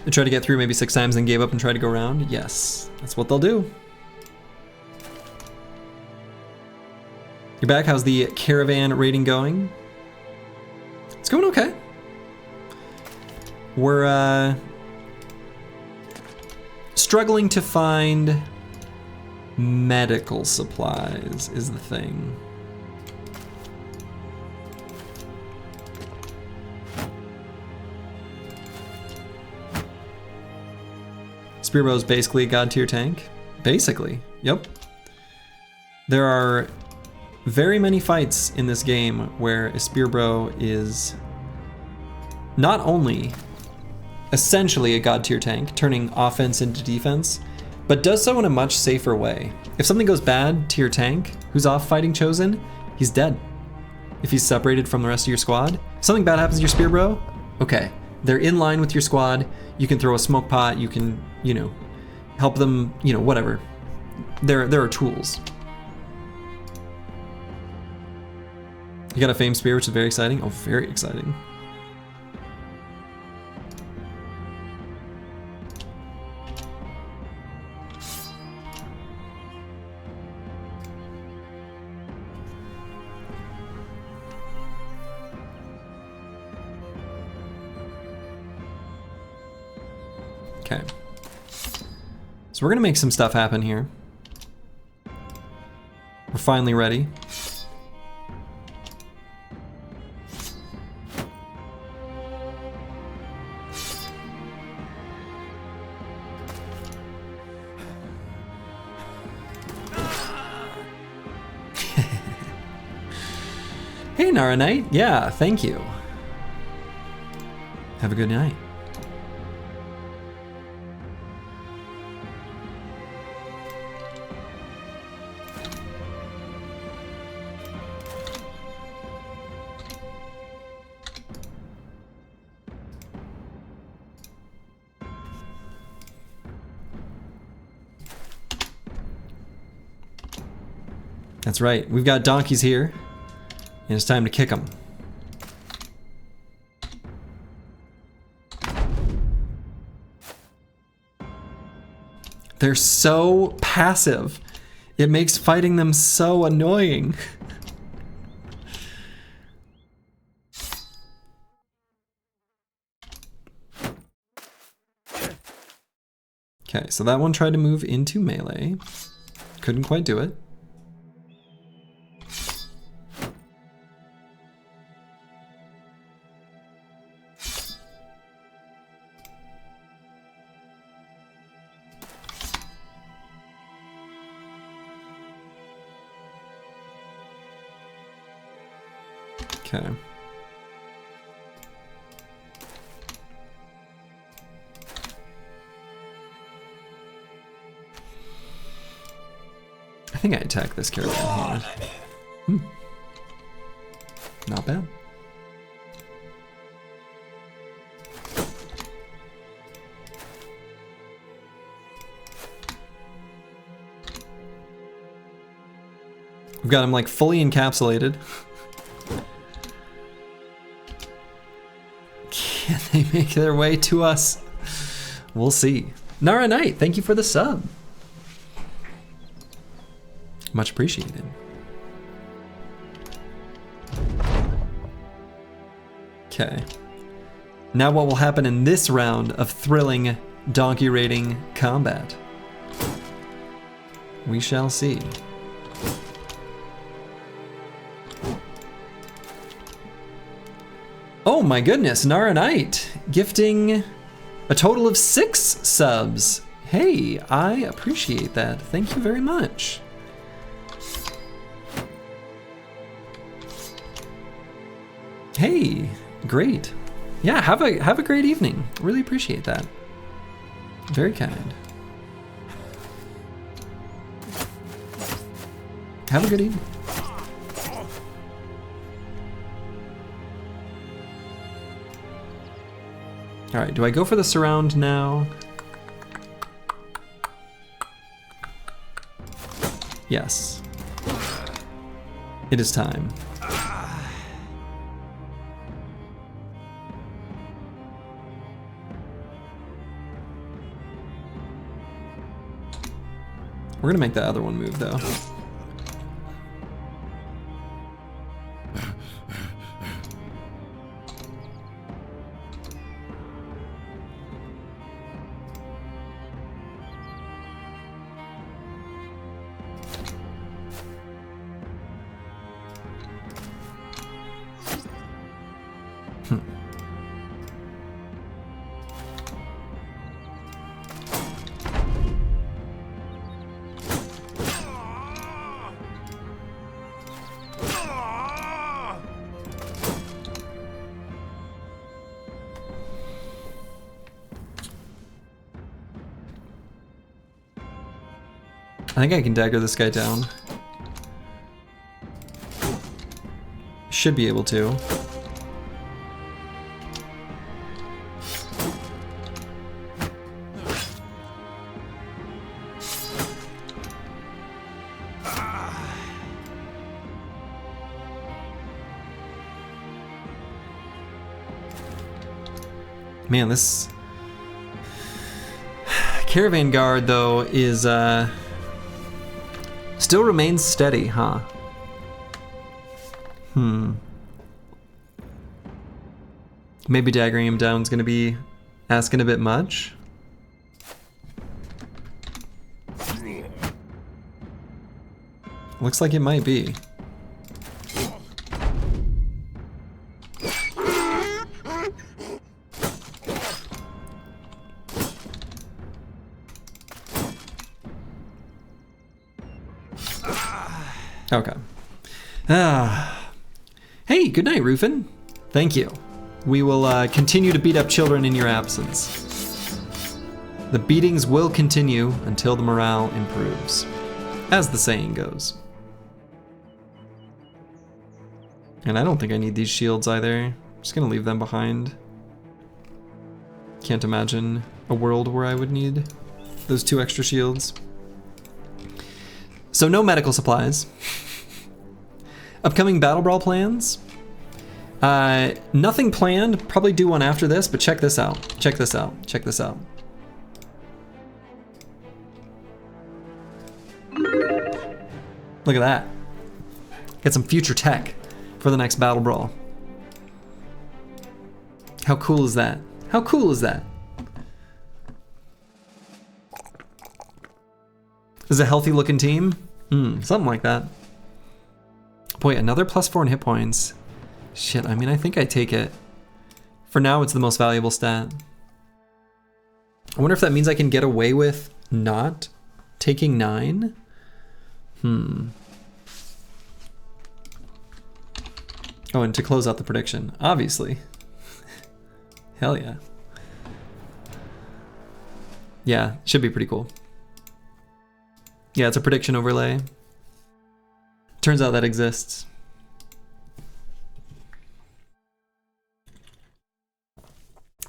They tried to get through maybe 6 times and gave up and tried to go around? Yes, that's what they'll do. You're back, how's the Caravan rating going? It's going okay. We're struggling to find medical supplies is the thing. Spearbro is basically a god tier tank. Basically, yep. There are very many fights in this game where a Spearbro is not only essentially a god tier tank, turning offense into defense, but does so in a much safer way. If something goes bad to your tank, who's off fighting Chosen, he's dead. If he's separated from the rest of your squad, if something bad happens to your Spearbro, okay, they're in line with your squad, you can throw a smoke pot, you can, you know, help them, you know, whatever. There are tools. You got a Fame Spear, which is very exciting. Oh, very exciting. Okay. So we're gonna make some stuff happen here. We're finally ready. Hey, Nara Knight. Yeah, thank you. Have a good night. That's right. We've got donkeys here, and it's time to kick them. They're so passive. It makes fighting them so annoying. Okay, so that one tried to move into melee. Couldn't quite do it. Okay. I think I attack this caravan here. Not bad. We've got him like fully encapsulated. Can they make their way to us? We'll see. Nara Knight, thank you for the sub. Much appreciated. Okay. Now what will happen in this round of thrilling donkey raiding combat? We shall see. Oh my goodness, Nara Knight gifting a total of 6 subs. Hey, I appreciate that. Thank you very much. Hey, great. Yeah, have a great evening. Really appreciate that. Very kind. Have a good evening. All right, do I go for the surround now? Yes. It is time. We're gonna make that other one move though. I think I can dagger this guy down. Should be able to. Man, this Caravan Guard though is still remains steady, huh? Maybe daggering him down is gonna be asking a bit much. Looks like it might be. Okay. Hey, good night, Rufin. Thank you. We will continue to beat up children in your absence. The beatings will continue until the morale improves, as the saying goes. And I don't think I need these shields either. I'm just gonna leave them behind. Can't imagine a world where I would need those 2 extra shields. So no medical supplies. Upcoming Battle Brawl plans. Nothing planned, probably do one after this, but check this out. Check this out, check this out. Look at that. Get some future tech for the next Battle Brawl. How cool is that? How cool is that? This is a healthy looking team? Something like that. Boy, another +4 in hit points. Shit, I mean, I think I take it. For now, it's the most valuable stat. I wonder if that means I can get away with not taking 9? Oh, and to close out the prediction, obviously. Hell yeah. Yeah, should be pretty cool. Yeah, it's a prediction overlay. Turns out that exists.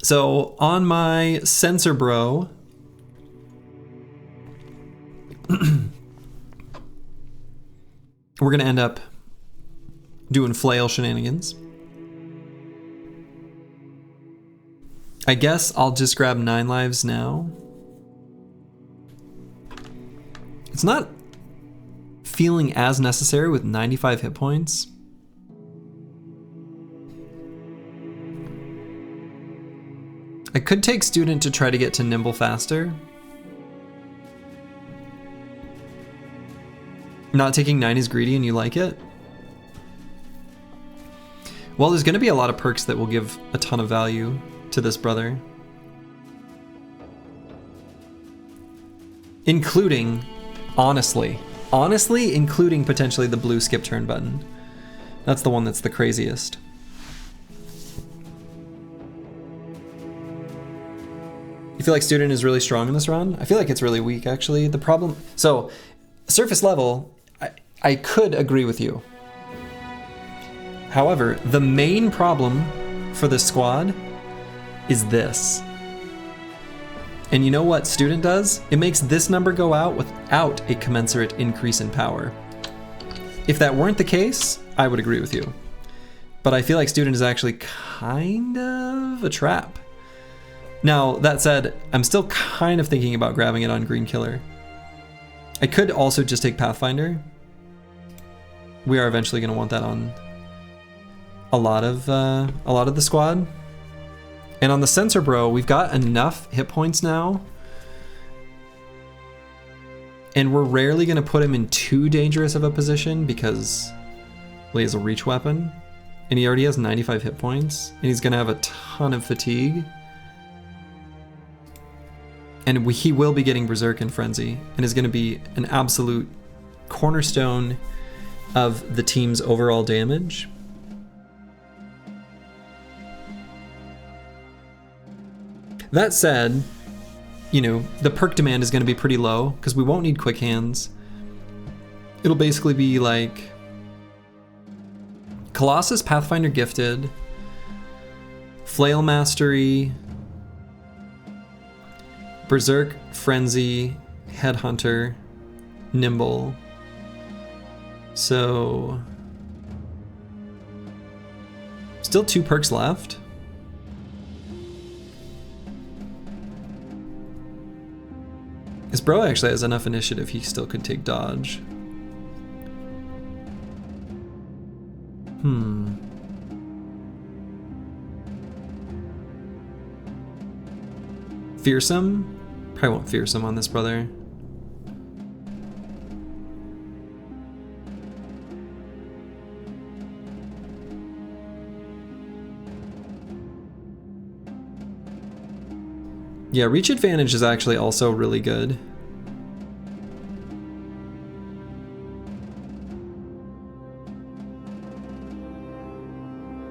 So on my sensor bro, we're gonna end up doing flail shenanigans. I guess I'll just grab 9 lives now. It's not feeling as necessary with 95 hit points. I could take student to try to get to nimble faster. Not taking 9 is greedy and you like it? Well, there's gonna be a lot of perks that will give a ton of value to this brother. Including, honestly, including potentially the blue skip turn button. That's the one that's the craziest. You feel like student is really strong in this run? I feel like it's really weak, actually. The problem, so surface level, I could agree with you. However, the main problem for this squad is this. And you know what student does? It makes this number go out without a commensurate increase in power. If that weren't the case, I would agree with you. But I feel like student is actually kind of a trap. Now, that said, I'm still kind of thinking about grabbing it on Green Killer. I could also just take Pathfinder. We are eventually going to want that on a lot of the squad. And on the sensor bro, we've got enough hit points now. And we're rarely going to put him in too dangerous of a position because he has a reach weapon. And he already has 95 hit points. And he's going to have a ton of fatigue. And he will be getting Berserk and Frenzy. And is going to be an absolute cornerstone of the team's overall damage. That said, you know, the perk demand is going to be pretty low because we won't need quick hands. It'll basically be like Colossus, Pathfinder Gifted, Flail Mastery, Berserk, Frenzy, Headhunter, Nimble. So still 2 perks left. His bro actually has enough initiative, he still could take dodge. Fearsome? Probably won't fearsome on this brother. Yeah, reach advantage is actually also really good.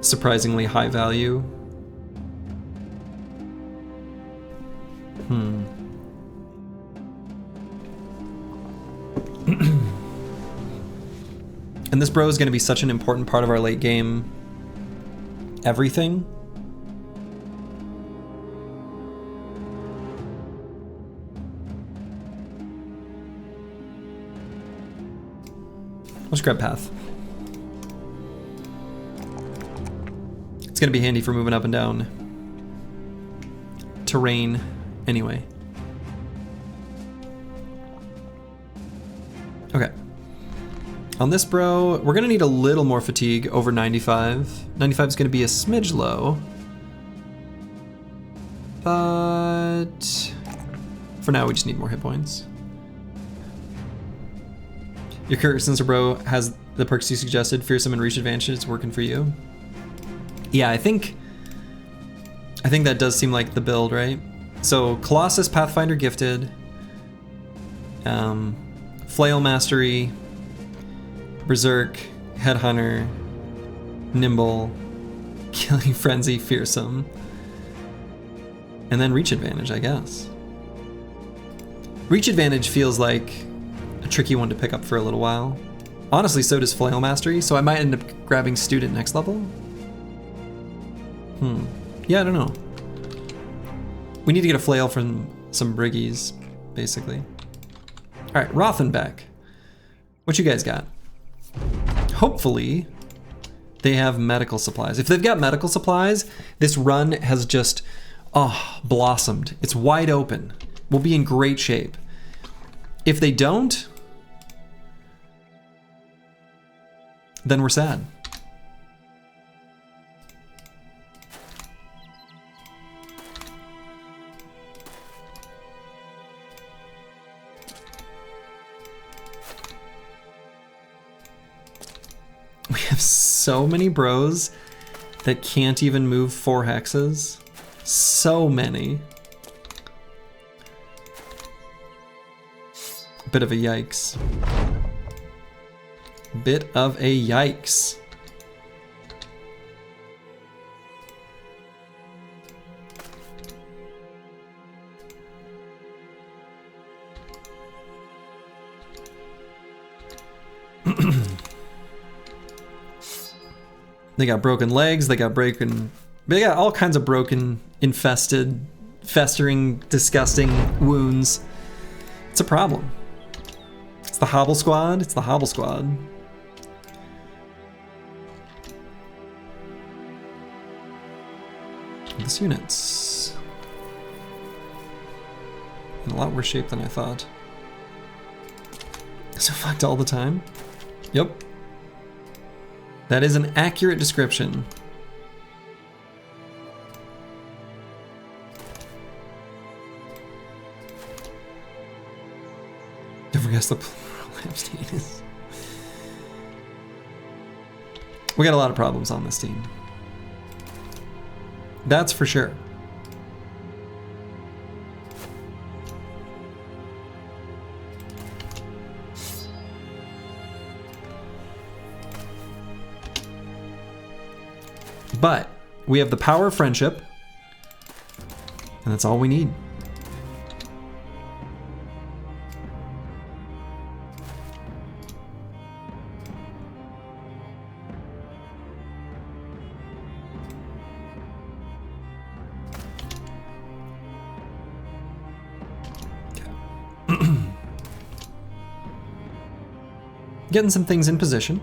Surprisingly high value. And this bro is going to be such an important part of our late game everything. Let's grab path. It's going to be handy for moving up and down terrain anyway. Okay. On this bro, we're going to need a little more fatigue over 95. 95 is going to be a smidge low. But for now, we just need more hit points. Your current sensor bro has the perks you suggested. Fearsome and reach advantage. It's working for you. Yeah, I think that does seem like the build, right? So Colossus, Pathfinder gifted, Flail Mastery, Berserk, Headhunter, Nimble, Killing Frenzy, Fearsome, and then Reach Advantage, I guess. Reach Advantage feels like a tricky one to pick up for a little while. Honestly, so does Flail Mastery, so I might end up grabbing Student next level. Yeah, I don't know. We need to get a flail from some briggies, basically. All right, Rothenbeck. What you guys got? Hopefully, they have medical supplies. If they've got medical supplies, this run has just, blossomed. It's wide open. We'll be in great shape. If they don't, then we're sad. We have so many bros that can't even move 4 hexes. So many. Bit of a yikes. Bit of a yikes. They got broken legs, they got all kinds of broken, infested, festering, disgusting wounds. It's a problem. It's the Hobble Squad, it's the Hobble Squad. This unit's in a lot worse shape than I thought. So fucked all the time? Yep. That is an accurate description. Don't forget the prolapse is. We got a lot of problems on this team. That's for sure. But we have the power of friendship, and that's all we need. Getting some things in position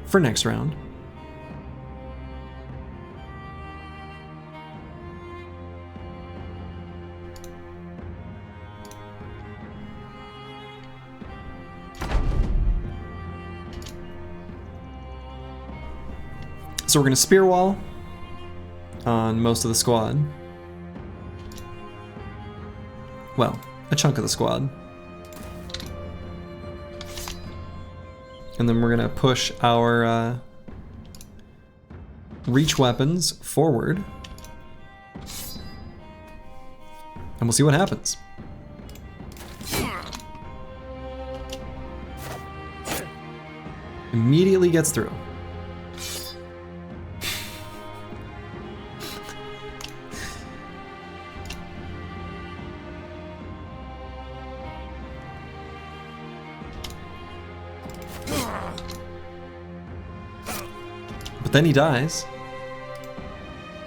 for next round. So we're going to spear wall on most of the squad. Well, a chunk of the squad. And then we're going to push our reach weapons forward. And we'll see what happens. Immediately gets through. But then he dies.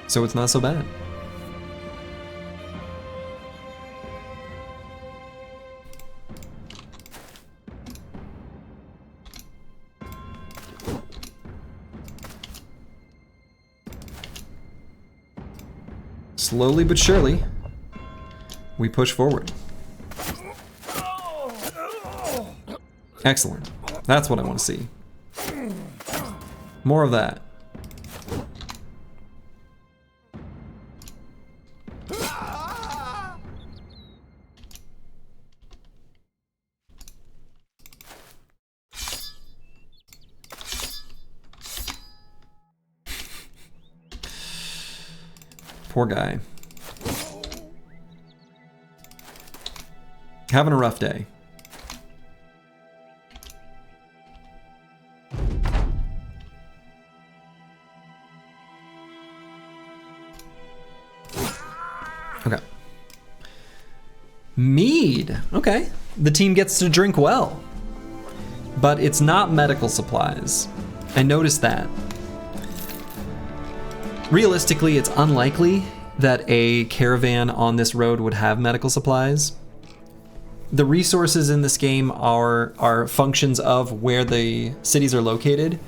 So it's not so bad. Slowly but surely, we push forward. Excellent. That's what I want to see. More of that. Poor guy. Having a rough day. Okay. Mead. Okay. The team gets to drink well. But it's not medical supplies. I noticed that. Realistically, it's unlikely that a caravan on this road would have medical supplies. The resources in this game are functions of where the cities are located.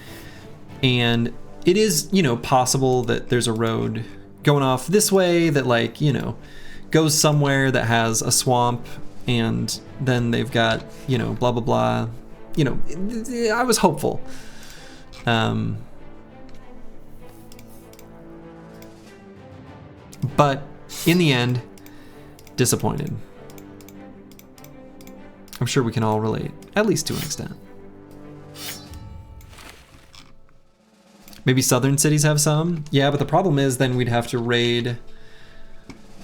And it is, you know, possible that there's a road going off this way that, like, you know, goes somewhere that has a swamp, and then they've got, you know, blah, blah, blah. You know, I was hopeful. But in the end, disappointed. I'm sure we can all relate, at least to an extent. Maybe southern cities have some? Yeah, but the problem is then we'd have to raid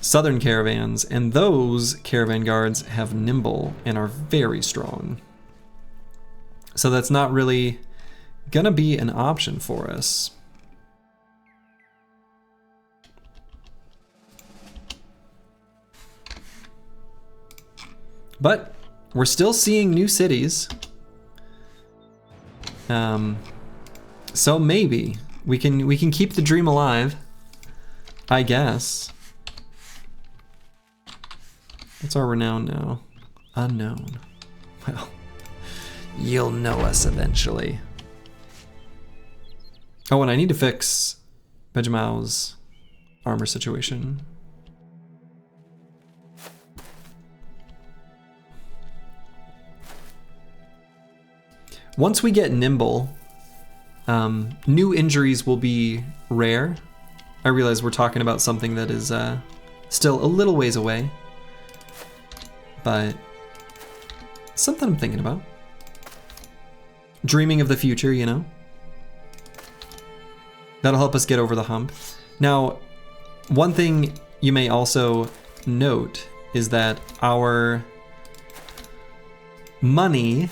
southern caravans, and those caravan guards have nimble and are very strong. So that's not really gonna be an option for us. But we're still seeing new cities. So maybe we can keep the dream alive, I guess. What's our renown now? Unknown. Well, you'll know us eventually. Oh, and I need to fix Benjamin's armor situation. Once we get nimble, new injuries will be rare. I realize we're talking about something that is still a little ways away, but something I'm thinking about. Dreaming of the future, you know? That'll help us get over the hump. Now, one thing you may also note is that our money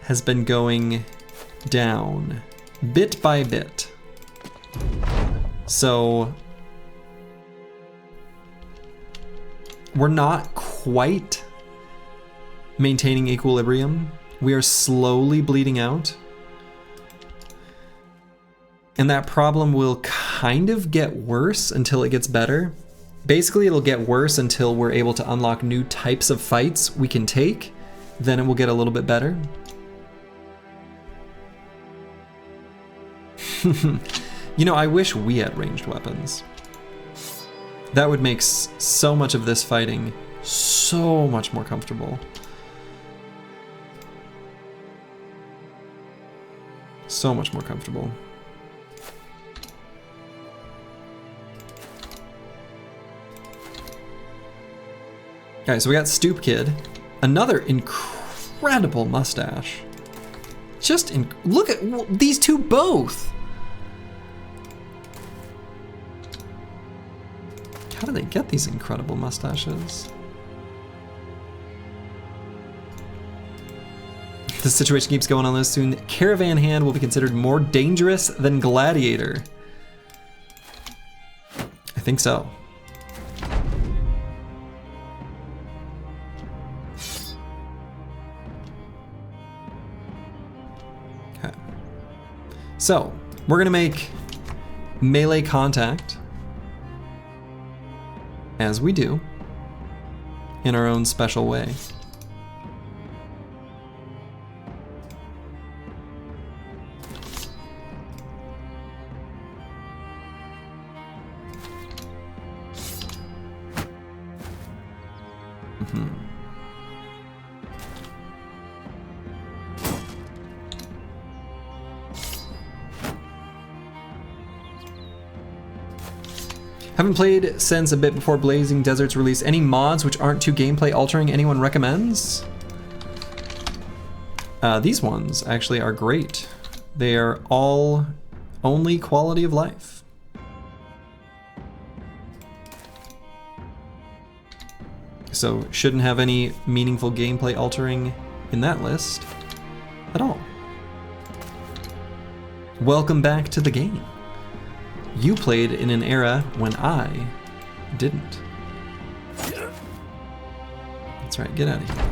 has been going down bit by bit. So we're not quite maintaining equilibrium. We are slowly bleeding out. And that problem will kind of get worse until it gets better. Basically, it'll get worse until we're able to unlock new types of fights we can take. Then it will get a little bit better. You know, I wish we had ranged weapons. That would make so much of this fighting so much more comfortable. So much more comfortable. Okay, so we got Stoop Kid. Another incredible mustache. Just look at these two both. How do they get these incredible mustaches? This situation keeps going on this soon. Caravan hand will be considered more dangerous than gladiator. I think so. Okay. So, we're gonna make melee contact, as we do, in our own special way. Haven't played since a bit before Blazing Desert's release. Any mods which aren't too gameplay altering anyone recommends? These ones actually are great. They are all only quality of life. So shouldn't have any meaningful gameplay altering in that list at all. Welcome back to the game. You played in an era when I didn't. That's right, get out of here.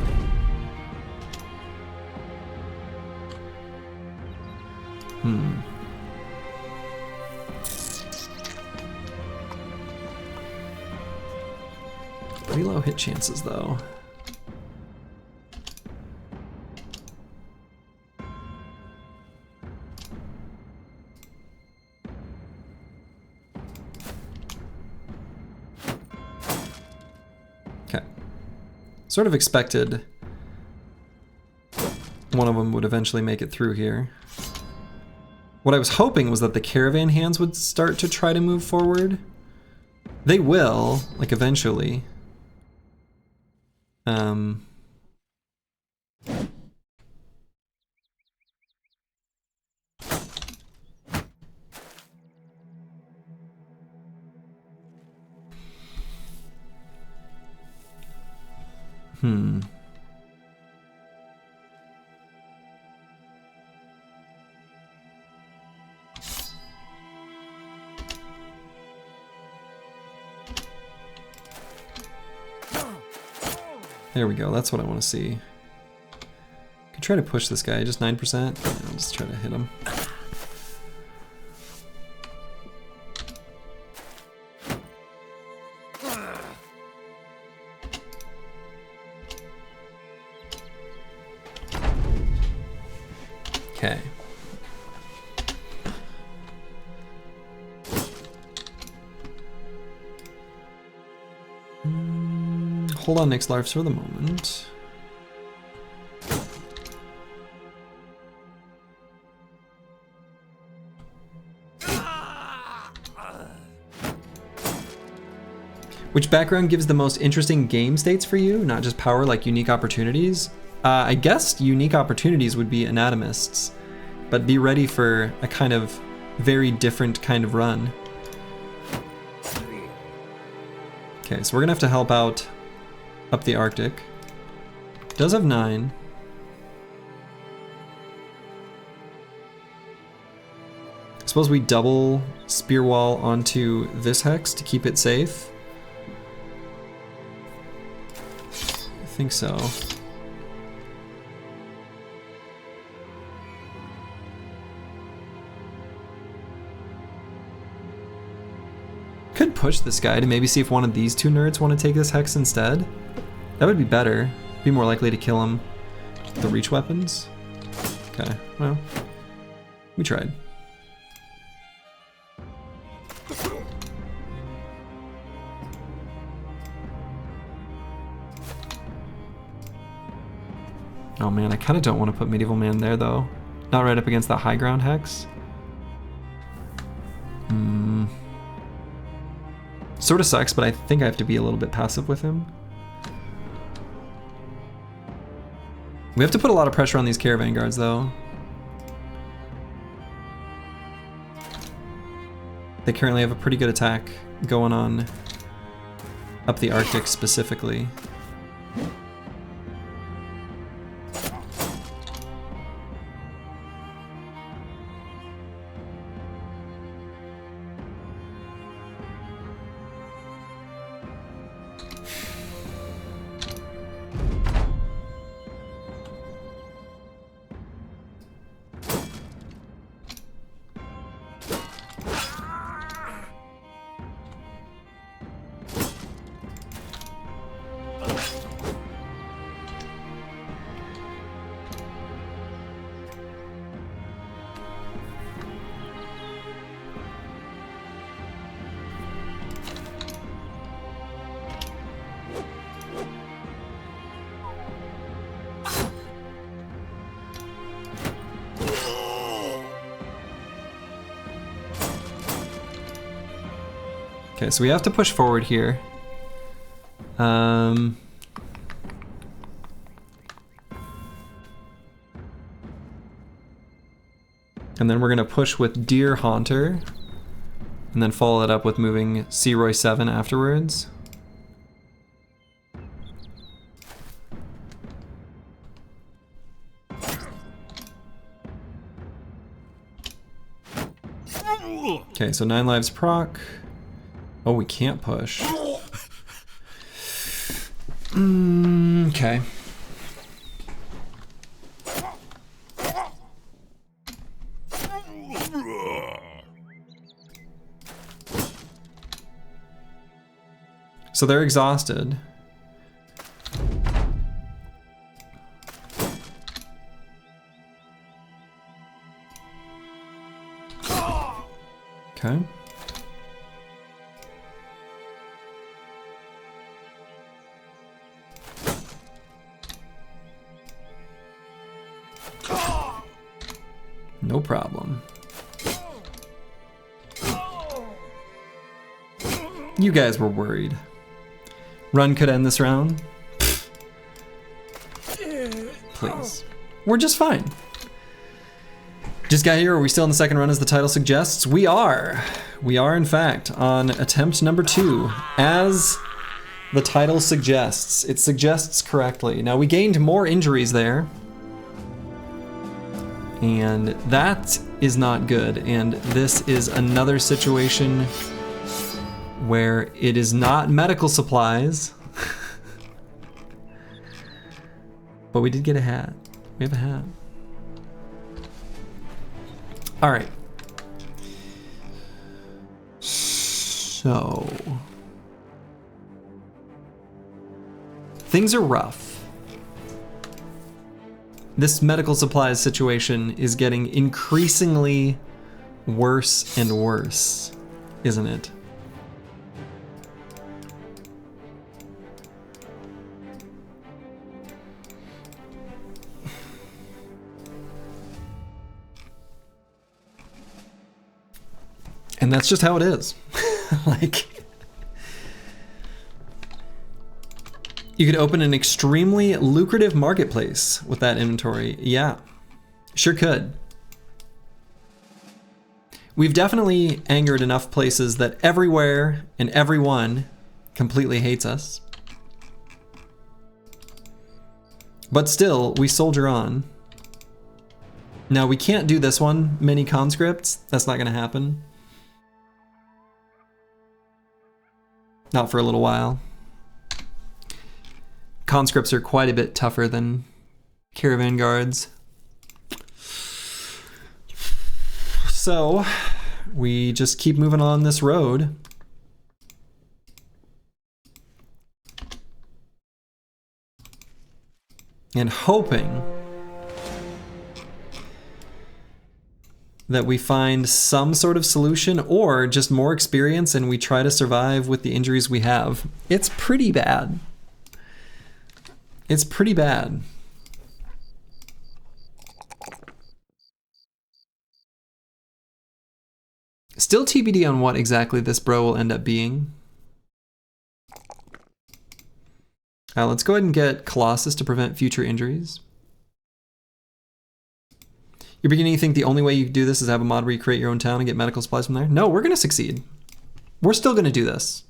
Pretty low hit chances though. Sort of expected one of them would eventually make it through here. What I was hoping was that the caravan hands would start to try to move forward. They will, like eventually. There we go, that's what I want to see. Could try to push this guy, just 9%. Yeah, I'll just try to hit him. Okay. Hold on, Nyx Larfs for the moment. Which background gives the most interesting game states for you? Not just power, like unique opportunities? I guess unique opportunities would be anatomists, but be ready for a kind of very different kind of run. Okay, so we're gonna have to help out up the Arctic. Does have 9. Suppose we double spear wall onto this hex to keep it safe. I think so. Could push this guy to maybe see if one of these two nerds want to take this hex instead. That would be better. Be more likely to kill him with the reach weapons. Okay, well, we tried. Oh man, I kind of don't want to put Medieval Man there though. Not right up against that high ground hex. Sort of sucks, but I think I have to be a little bit passive with him. We have to put a lot of pressure on these caravan guards though. They currently have a pretty good attack going on up the Arctic specifically. Okay, so we have to push forward here. And then we're gonna push with Deer Haunter, and then follow it up with moving Searoy 7 afterwards. Okay, so 9 lives proc. Oh, we can't push. Okay. So they're exhausted. Okay. No problem. You guys were worried. Run could end this round. Please. We're just fine. Just got here. Are we still in the second run as the title suggests? We are. We are, in fact, on attempt number 2. As the title suggests. It suggests correctly. Now, we gained more injuries there. And that is not good. And this is another situation where it is not medical supplies. But we did get a hat. We have a hat. All right. So things are rough. This medical supplies situation is getting increasingly worse and worse, isn't it? And that's just how it is. Like, you could open an extremely lucrative marketplace with that inventory. Yeah, sure could. We've definitely angered enough places that everywhere and everyone completely hates us. But still, we soldier on. Now, we can't do this one, mini conscripts. That's not gonna happen. Not for a little while. Conscripts are quite a bit tougher than caravan guards. So we just keep moving on this road. And hoping that we find some sort of solution or just more experience and we try to survive with the injuries we have. It's pretty bad. It's pretty bad. Still TBD on what exactly this bro will end up being. Let's go ahead and get Colossus to prevent future injuries. You're beginning to think the only way you can do this is have a mod where you create your own town and get medical supplies from there? No, we're gonna succeed. We're still gonna do this.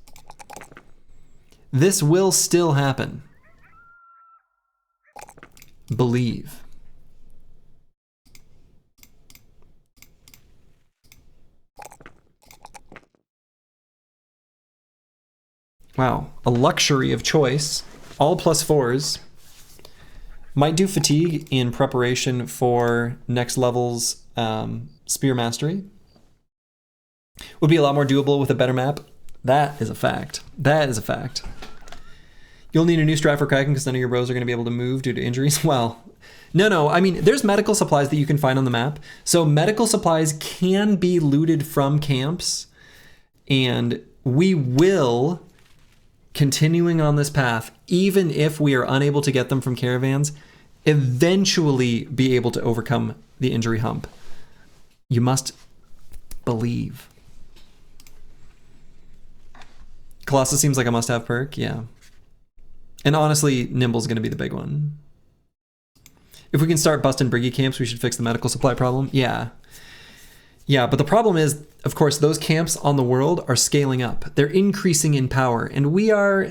This will still happen. Believe. Wow, a luxury of choice. All +4s. Might do fatigue in preparation for next level's spear mastery. Would be a lot more doable with a better map. That is a fact. That is a fact. You'll need a new strat for Kraken because none of your bros are going to be able to move due to injuries. Well, no. I mean, there's medical supplies that you can find on the map. So medical supplies can be looted from camps. And we will, continuing on this path, even if we are unable to get them from caravans, eventually be able to overcome the injury hump. You must believe. Colossus seems like a must-have perk, yeah. And honestly, Nimble's going to be the big one. If we can start busting Briggy camps, we should fix the medical supply problem. Yeah. Yeah, but the problem is, of course, those camps on the world are scaling up. They're increasing in power, and we are,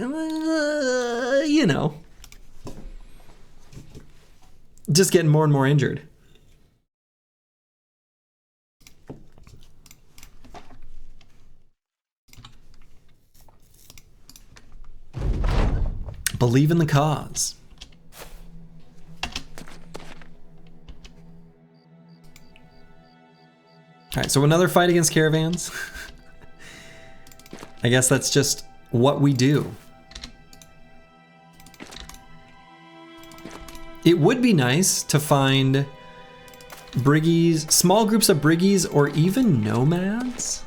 you know, just getting more and more injured. Believe in the cause. All right, so another fight against caravans. I guess that's just what we do. It would be nice to find briggies, small groups of briggies, or even nomads,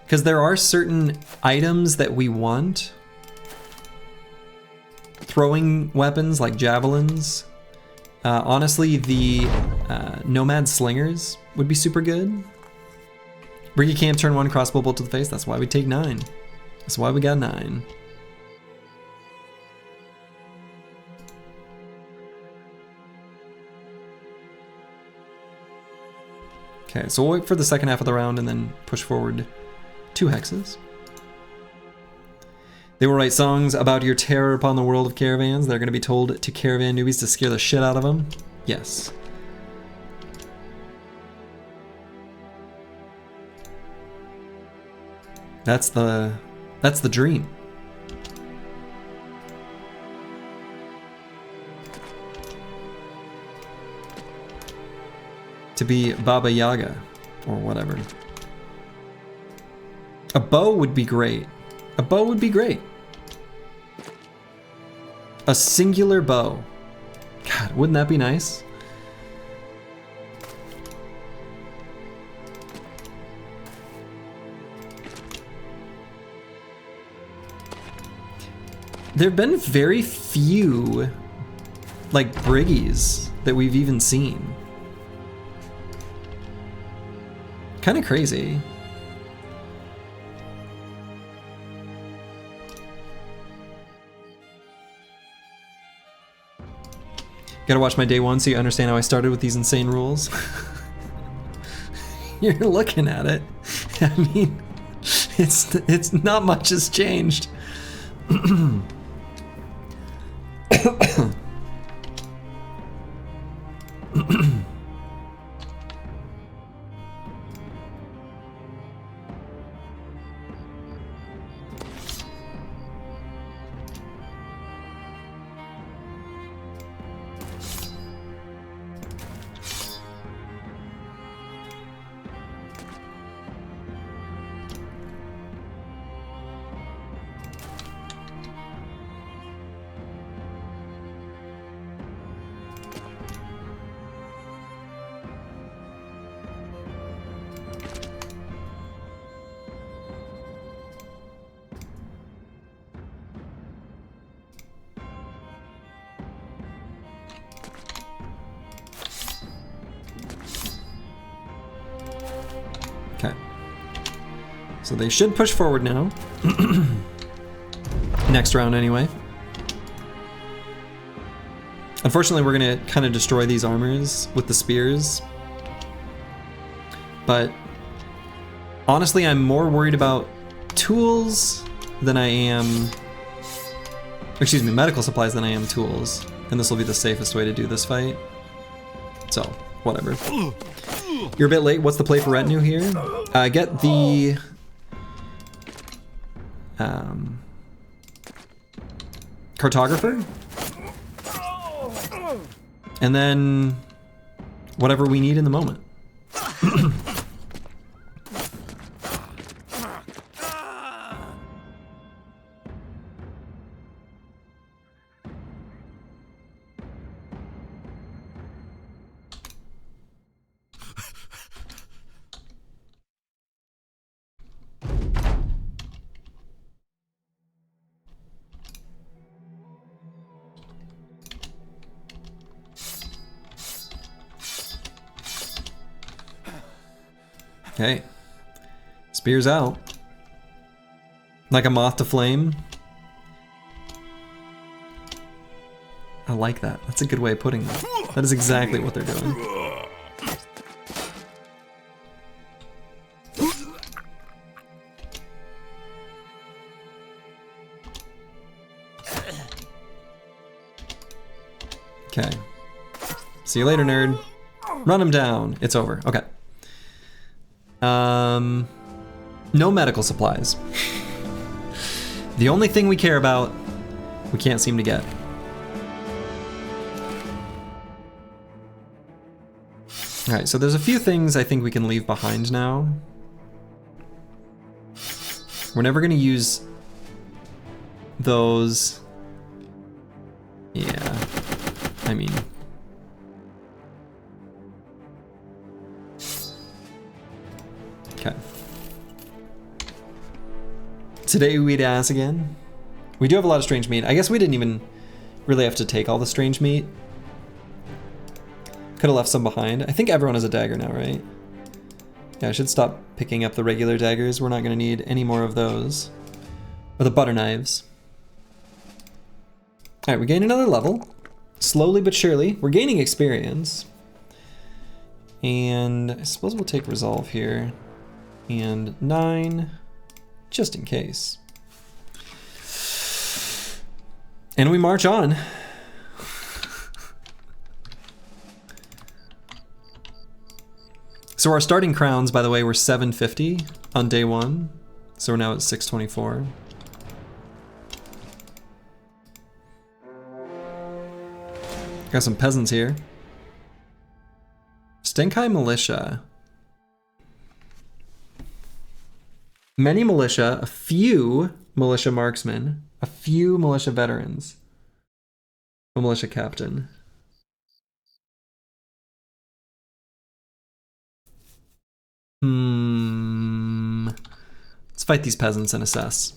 because there are certain items that we want. Throwing weapons like javelins. Honestly, the nomad slingers would be super good. Briggy camp, turn 1, crossbow bolt to the face. That's why we take 9. That's why we got 9. Okay, so we'll wait for the second half of the round and then push forward 2 hexes. They will write songs about your terror upon the world of caravans. They're going to be told to caravan newbies to scare the shit out of them. Yes. That's the dream. To be Baba Yaga or whatever. A bow would be great. A bow would be great. A singular bow. God, wouldn't that be nice? There have been very few, like, briggies that we've even seen. Kind of crazy. Gotta watch my day 1 so you understand how I started with these insane rules. You're looking at it. I mean, it's not much has changed. Okay. So they should push forward now. Next round anyway. Unfortunately, we're gonna kind of destroy these armors with the spears. But honestly, I'm more worried about tools than I am excuse me, medical supplies than I am tools. And this will be the safest way to do this fight. So, whatever. You're a bit late. What's the play for retinue here? Get the... cartographer? And then... whatever we need in the moment. Okay. Spears out. Like a moth to flame. I like that. That's a good way of putting it. That is exactly what they're doing. Okay. See you later, nerd. Run him down. It's over. Okay. No medical supplies. The only thing we care about, we can't seem to get. Alright, so there's a few things I think we can leave behind now. We're never gonna use those. Yeah, I mean... Okay. Today we'd ass again. We do have a lot of strange meat. I guess we didn't even really have to take all the strange meat. Could have left some behind. I think everyone has a dagger now, right? Yeah, I should stop picking up the regular daggers. We're not going to need any more of those. Or the butter knives. Alright, we gain another level. Slowly but surely. We're gaining experience. And I suppose we'll take resolve here. And 9, just in case. And we march on. So our starting crowns, by the way, were 750 on day 1. So we're now at 624. Got some peasants here. Stenkai Militia. Many militia, a few militia marksmen, a few militia veterans, a militia captain. Let's fight these peasants and assess.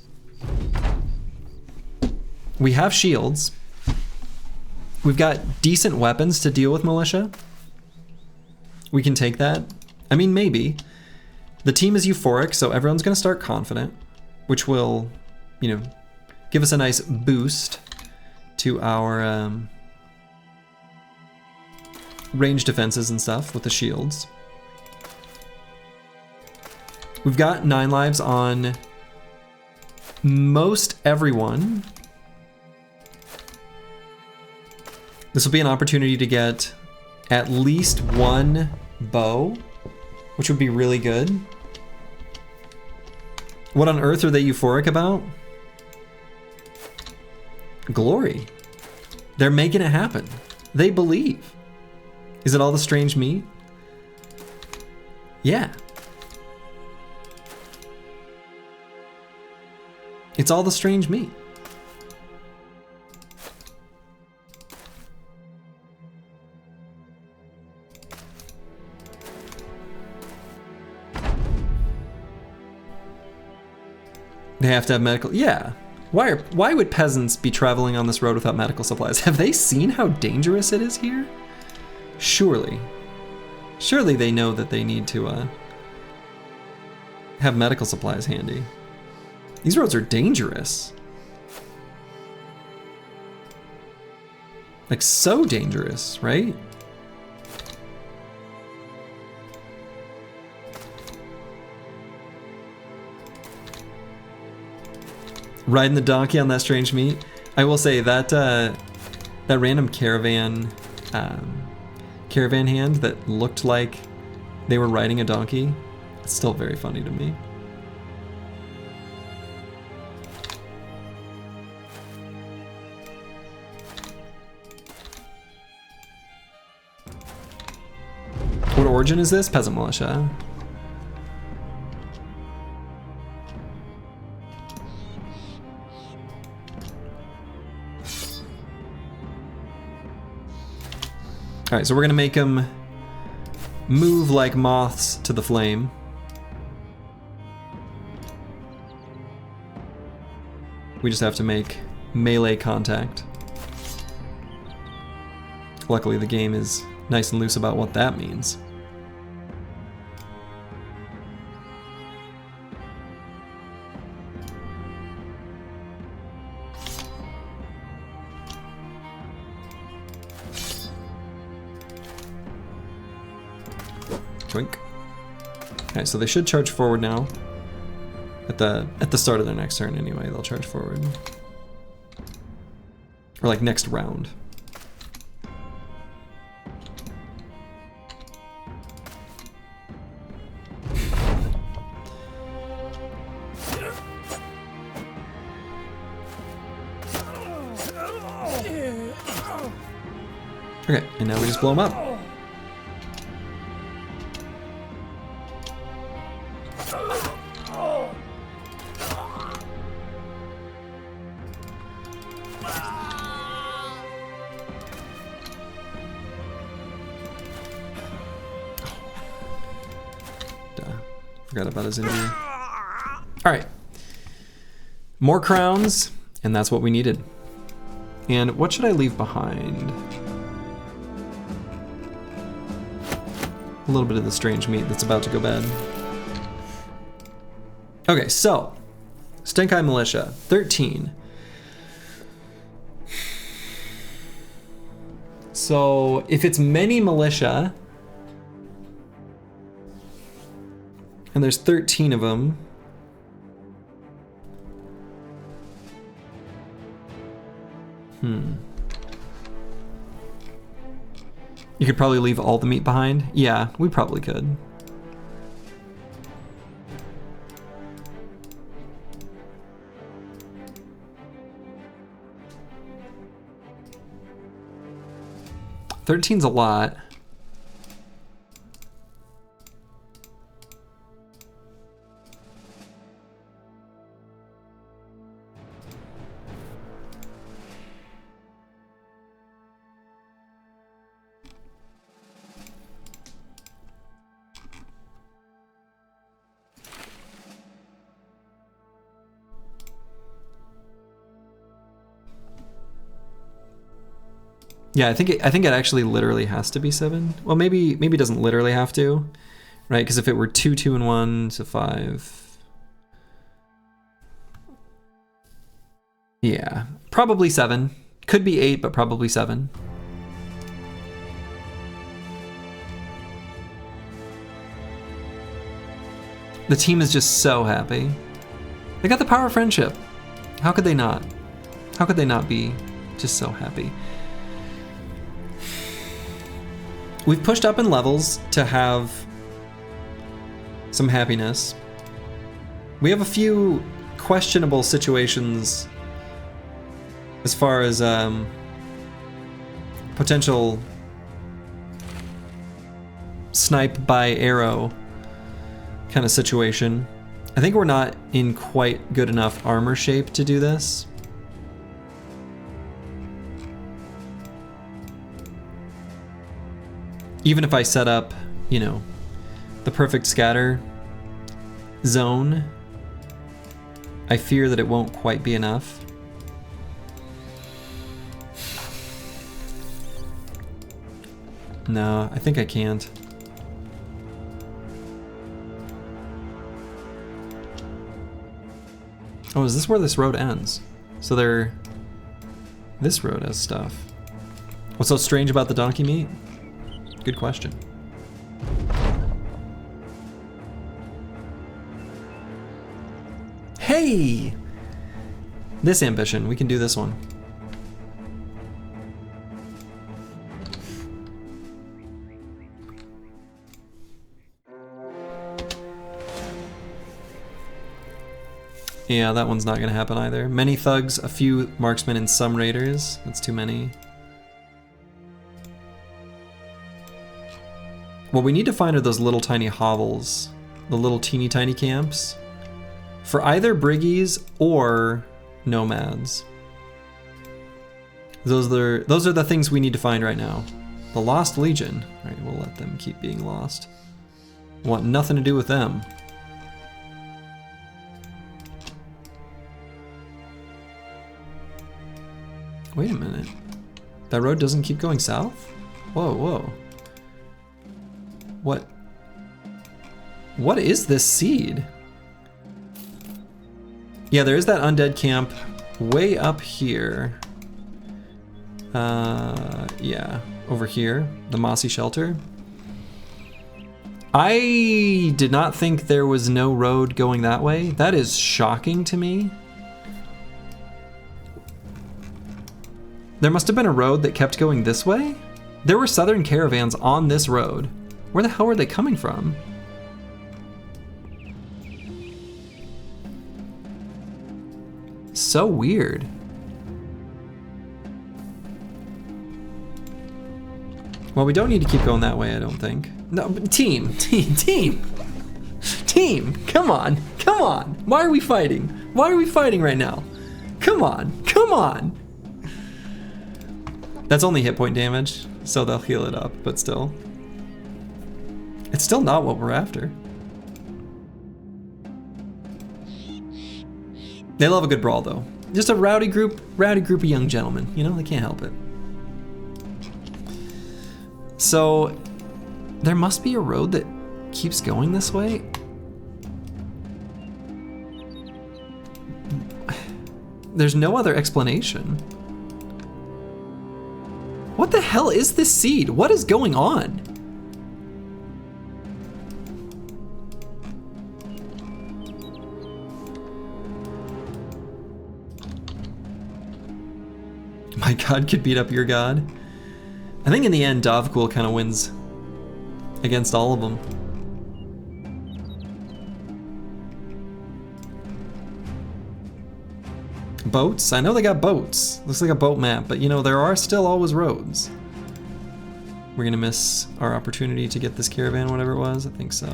We have shields. We've got decent weapons to deal with militia. We can take that. I mean, maybe. The team is euphoric, so everyone's going to start confident, which will, you know, give us a nice boost to our range defenses and stuff with the shields. We've got 9 lives on most everyone. This will be an opportunity to get at least 1 bow, which would be really good. What on earth are they euphoric about? Glory. They're making it happen. They believe. Is it all the strange meat? Yeah. It's all the strange meat. They have to have medical... Yeah. Why would peasants be traveling on this road without medical supplies? Have they seen how dangerous it is here? Surely. Surely they know that they need to have medical supplies handy. These roads are dangerous. Like, so dangerous, right? Riding the donkey on that strange meat. I will say that that random caravan hand that looked like they were riding a donkey, it's still very funny to me. What origin is this? Peasant Militia. Alright, so we're gonna make them move like moths to the flame. We just have to make melee contact. Luckily the game is nice and loose about what that means. Twink. Alright, so they should charge forward now. At the start of their next turn anyway, they'll charge forward. Or like next round. Okay, and now we just blow them up. Forgot about his injury. All right, more crowns, and that's what we needed. And what should I leave behind? A little bit of the strange meat that's about to go bad. Okay, so Stenkai Militia, 13. So if it's many militia, and there's 13 of them, you could probably leave all the meat behind. Yeah, we probably could. $13's a lot. Yeah, I think it actually literally has to be 7. Well, maybe it doesn't literally have to, right? Because if it were 2, 2, and 1, so 5. Yeah, probably 7. Could be 8, but probably 7. The team is just so happy. They got the power of friendship. How could they not? How could they not be just so happy? We've pushed up in levels to have some happiness. We have a few questionable situations as far as potential snipe by arrow kind of situation. I think we're not in quite good enough armor shape to do this. Even if I set up, you know, the perfect scatter zone, I fear that it won't quite be enough. No, I think I can't. Oh, is this where this road ends? So this road has stuff. What's so strange about the donkey meat? Good question. Hey! This ambition, we can do this one. Yeah, that one's not going to happen either. Many thugs, a few marksmen, and some raiders. That's too many. What we need to find are those little tiny hovels. The little teeny tiny camps. For either briggies or nomads. Those are the things we need to find right now. The Lost Legion. Alright, we'll let them keep being lost. Want nothing to do with them. Wait a minute. That road doesn't keep going south? Whoa, whoa. What is this seed? Yeah, there is that undead camp way up here. Yeah, over here, the mossy shelter. I did not think there was no road going that way. That is shocking to me. There must have been a road that kept going this way? There were southern caravans on this road. Where the hell were they coming from? So weird. Well, we don't need to keep going that way, I don't think. No, but team, come on. Why are we fighting? Why are we fighting right now? Come on. That's only hit point damage, so they'll heal it up, but still. It's still not what we're after. They love a good brawl, though. Just a rowdy group of young gentlemen. You know, they can't help it. So, there must be a road that keeps going this way. There's no other explanation. What the hell is this seed? What is going on? My god could beat up your god. I think in the end, Dovkul kind of wins against all of them. Boats? I know they got boats. Looks like a boat map, but you know, there are still always roads. We're gonna miss our opportunity to get this caravan, whatever it was. I think so.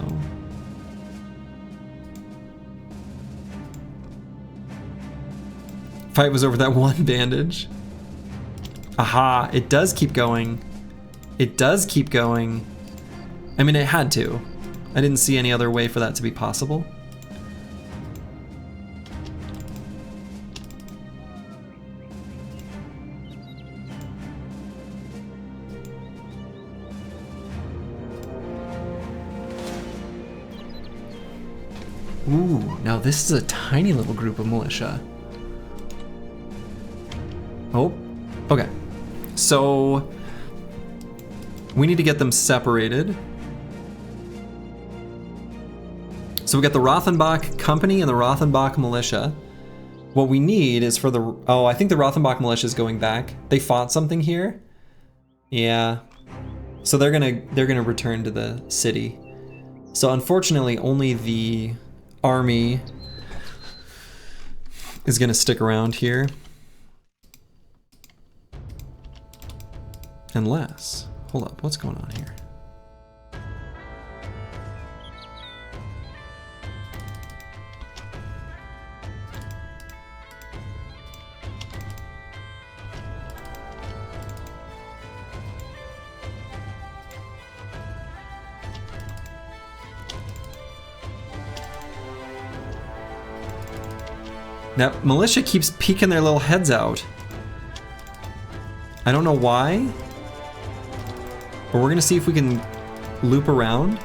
Fight was over that one bandage. Aha, it does keep going. It does keep going. I mean, it had to. I didn't see any other way for that to be possible. Ooh, now this is a tiny little group of militia. Oh, okay. So we need to get them separated. So we got the Rothenbach Company and the Rothenbach Militia. What we need is for the, oh, I think the Rothenbach Militia is going back. They fought something here. Yeah. So they're gonna return to the city. So unfortunately, only the army is gonna stick around here. Unless, hold up, what's going on here? That militia keeps peeking their little heads out. I don't know why. But we're gonna see if we can loop around.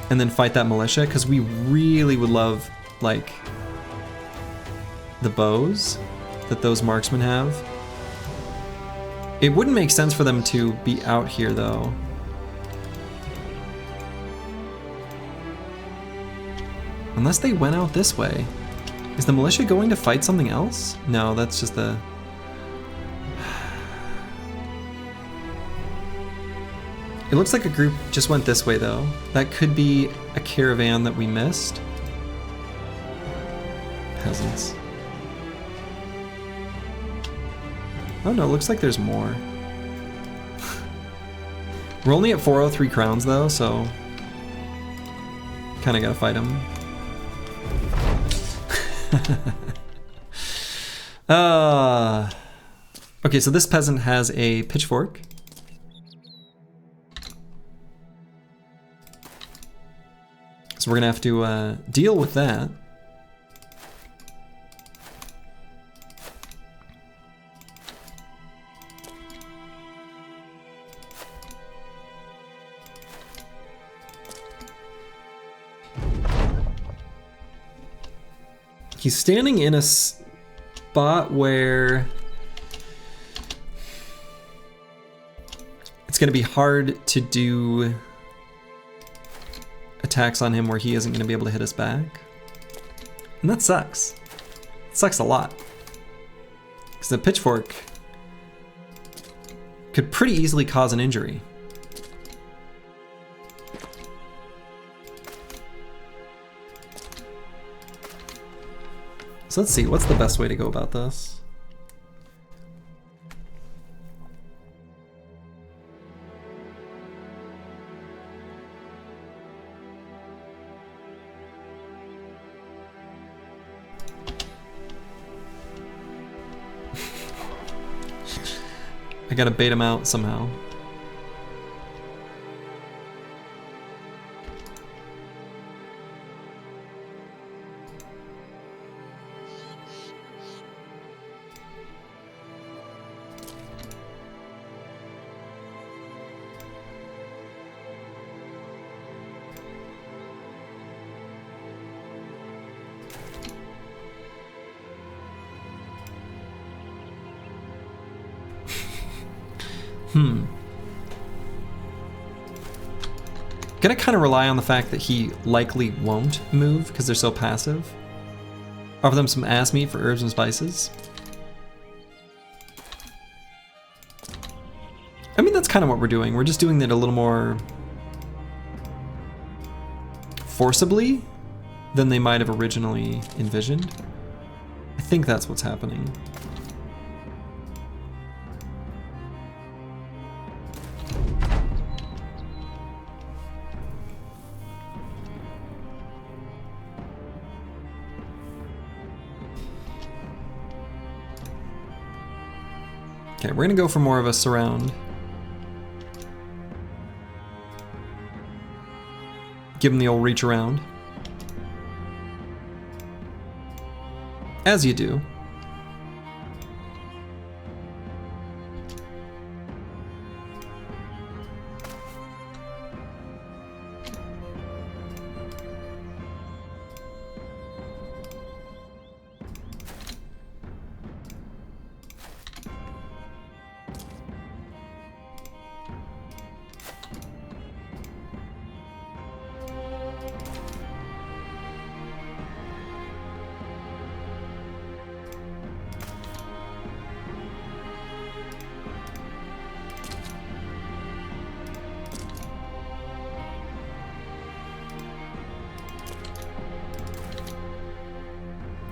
And then fight that militia, because we really would love, like, the bows that those marksmen have. It wouldn't make sense for them to be out here, though. Unless they went out this way. Is the militia going to fight something else? No, that's just the... It looks like a group just went this way though. That could be a caravan that we missed. Peasants. Oh no, it looks like there's more. We're only at 403 crowns though, so kind of gotta fight him. Okay, so this peasant has a pitchfork. So we're gonna have to deal with that. He's standing in a spot where it's going to be hard to do attacks on him where he isn't going to be able to hit us back. And that sucks. It sucks a lot. Because the pitchfork could pretty easily cause an injury. So let's see, what's the best way to go about this? I gotta bait him out somehow. Gonna kind of rely on the fact that he likely won't move because they're so passive. Offer them some ass meat for herbs and spices. I mean, that's kind of what we're doing. We're just doing it a little more forcibly than they might have originally envisioned. I think that's what's happening. Okay, we're gonna go for more of a surround. Give him the old reach around. As you do.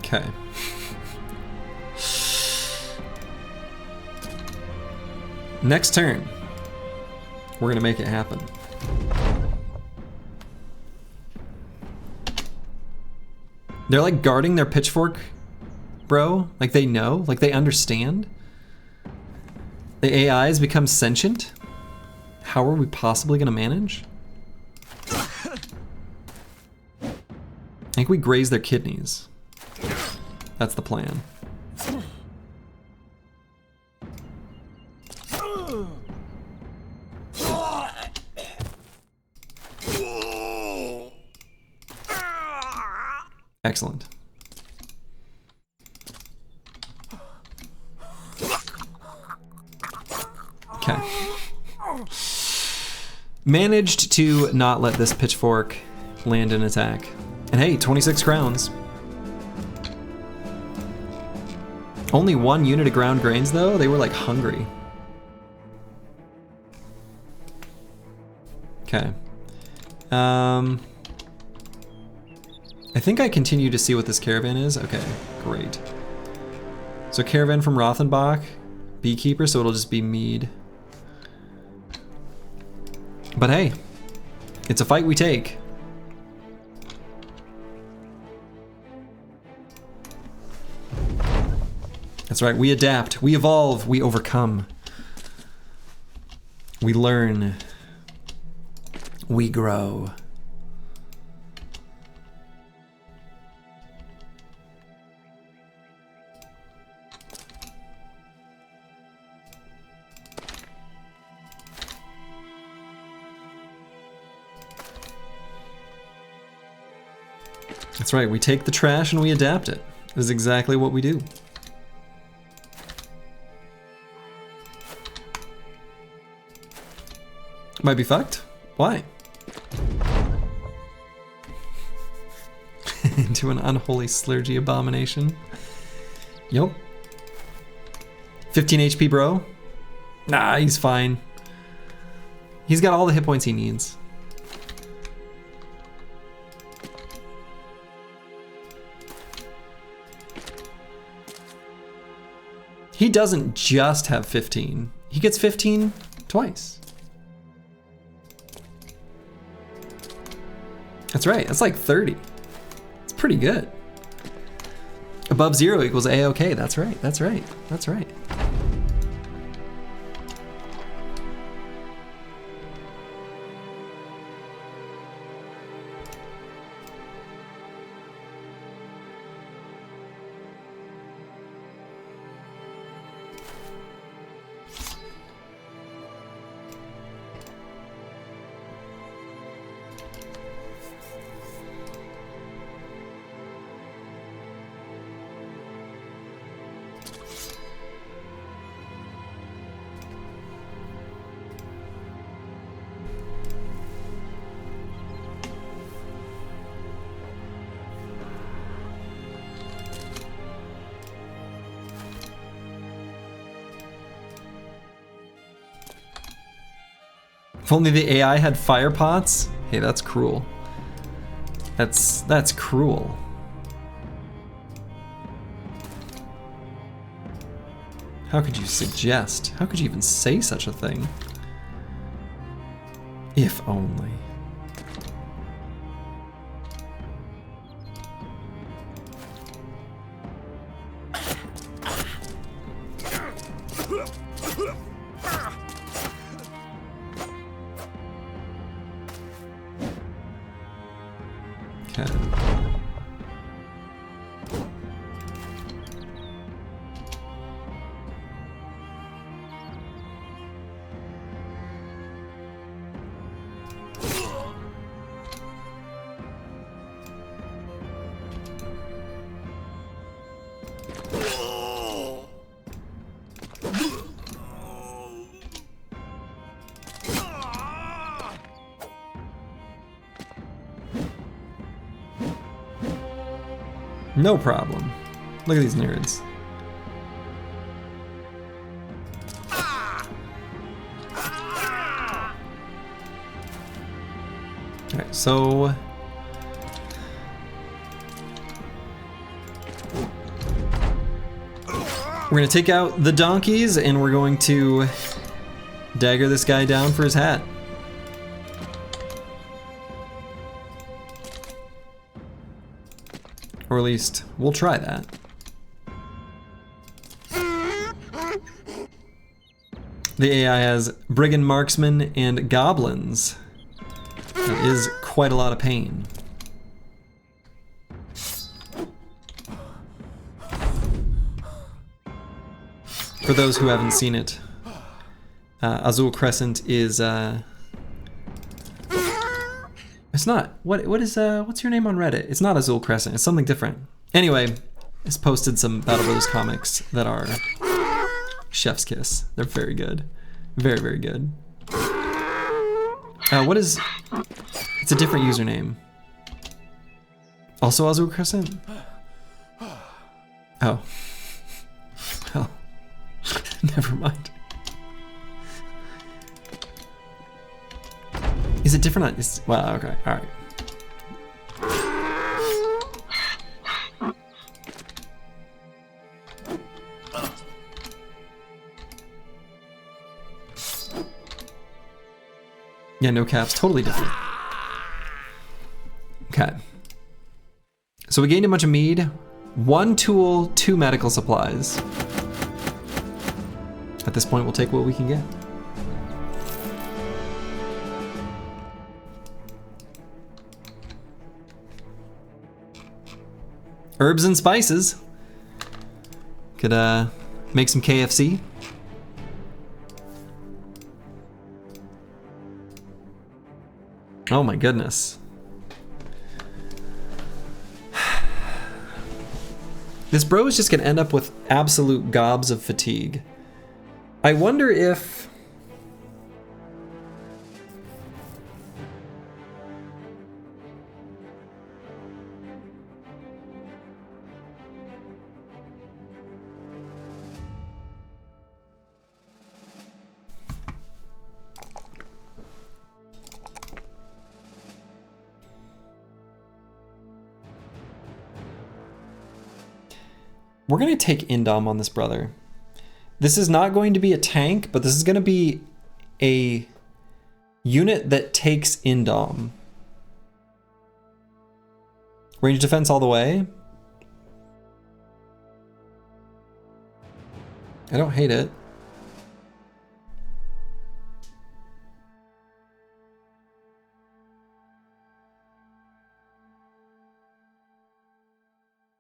Okay. Next turn, we're gonna make it happen. They're like guarding their pitchfork, bro. Like they know, like they understand. The AI has become sentient. How are we possibly gonna manage? I think we graze their kidneys. That's the plan. Excellent. Okay. Managed to not let this pitchfork land an attack. And hey, 26 crowns. Only 1 unit of ground grains though? They were like hungry. Okay. I think I continue to see what this caravan is. Okay, great. So caravan from Rothenbach, beekeeper, so it'll just be mead. But hey, it's a fight we take. That's right, we adapt, we evolve, we overcome. We learn. We grow. That's right, we take the trash and we adapt it. That is exactly what we do. Might be fucked. Why? Into an unholy slurgy abomination. Yup. 15 HP, bro. Nah, he's fine. He's got all the hit points he needs. He doesn't just have 15. He gets 15 twice. That's right, that's like 30. It's pretty good. Above 0 equals A-OK, that's right, that's right, that's right. If only the AI had fire pots. Hey, that's cruel. That's cruel. How could you suggest? How could you even say such a thing? If only. No problem. Look at these nerds. Alright, so... we're gonna take out the donkeys and we're going to dagger this guy down for his hat. Or at least, we'll try that. The AI has brigand marksmen and goblins. That is quite a lot of pain. For those who haven't seen it, Azul Crescent is it's not. What's your name on Reddit? It's not Azul Crescent. It's something different. Anyway, it's posted some Battle Brothers comics that are chef's kiss. They're very good. Very, very good. What is... It's a different username. Also Azul Crescent? Oh. Well, never mind. Is it different on... Well, okay, alright. Yeah, no caps, totally different. Okay. So we gained a bunch of mead, 1 tool, 2 medical supplies. At this point, we'll take what we can get. Herbs and spices. Could make some KFC. Oh my goodness. This bro is just gonna end up with absolute gobs of fatigue. I wonder if... We're gonna take Indom on this brother. This is not going to be a tank, but this is gonna be a unit that takes Indom. Range defense all the way. I don't hate it.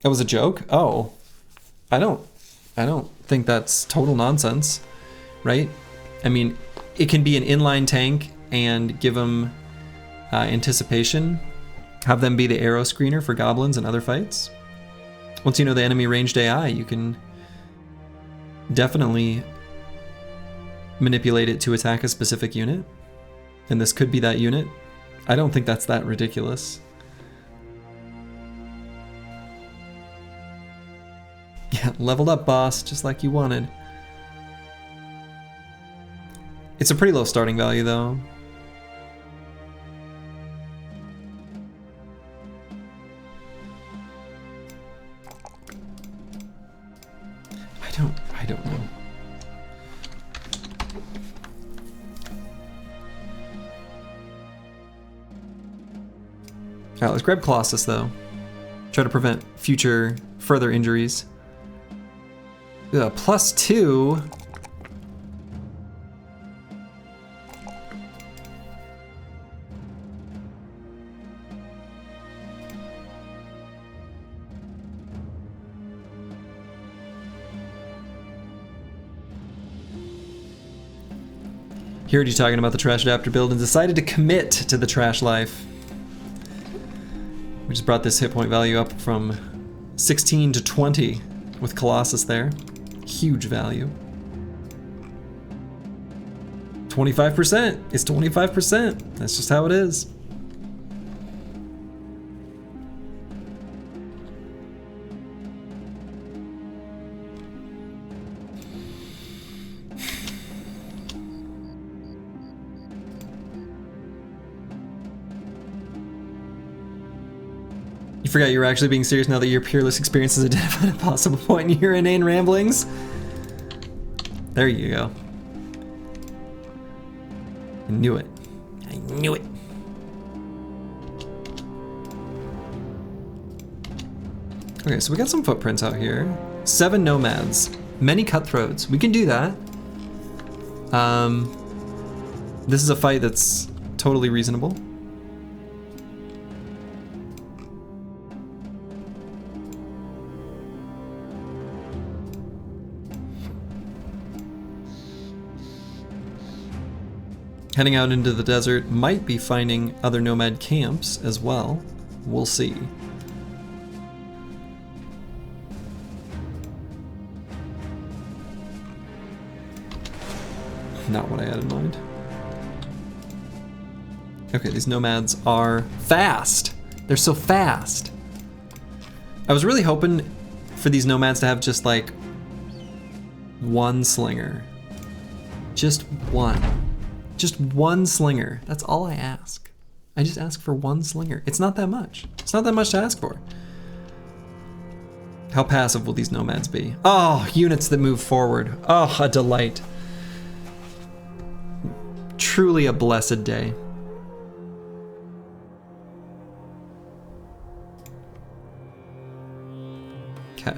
That was a joke? Oh. I don't think that's total nonsense, right? I mean, it can be an inline tank and give them anticipation. Have them be the arrow screener for goblins and other fights. Once you know the enemy ranged AI, you can definitely manipulate it to attack a specific unit. And this could be that unit. I don't think that's that ridiculous. Yeah, leveled up, boss, just like you wanted. It's a pretty low starting value, though. I don't know. Alright, let's grab Colossus, though. Try to prevent future further injuries. +2. He heard you talking about the trash adapter build and decided to commit to the trash life. We just brought this hit point value up from 16 to 20 with Colossus there. Huge value. 25% is 25%. That's just how it is. You forgot you were actually being serious now that your peerless experience has identified a possible point in your inane ramblings. There you go. I knew it. I knew it. Okay, so we got some footprints out here. 7 nomads. Many cutthroats. We can do that. This is a fight that's totally reasonable. Heading out into the desert, might be finding other nomad camps as well. We'll see. Not what I had in mind. Okay, these nomads are fast. They're so fast. I was really hoping for these nomads to have just like 1 slinger. Just 1. Just one slinger. That's all I ask. I just ask for one slinger. It's not that much. It's not that much to ask for. How passive will these nomads be? Oh, units that move forward. Oh, a delight. Truly a blessed day. Okay.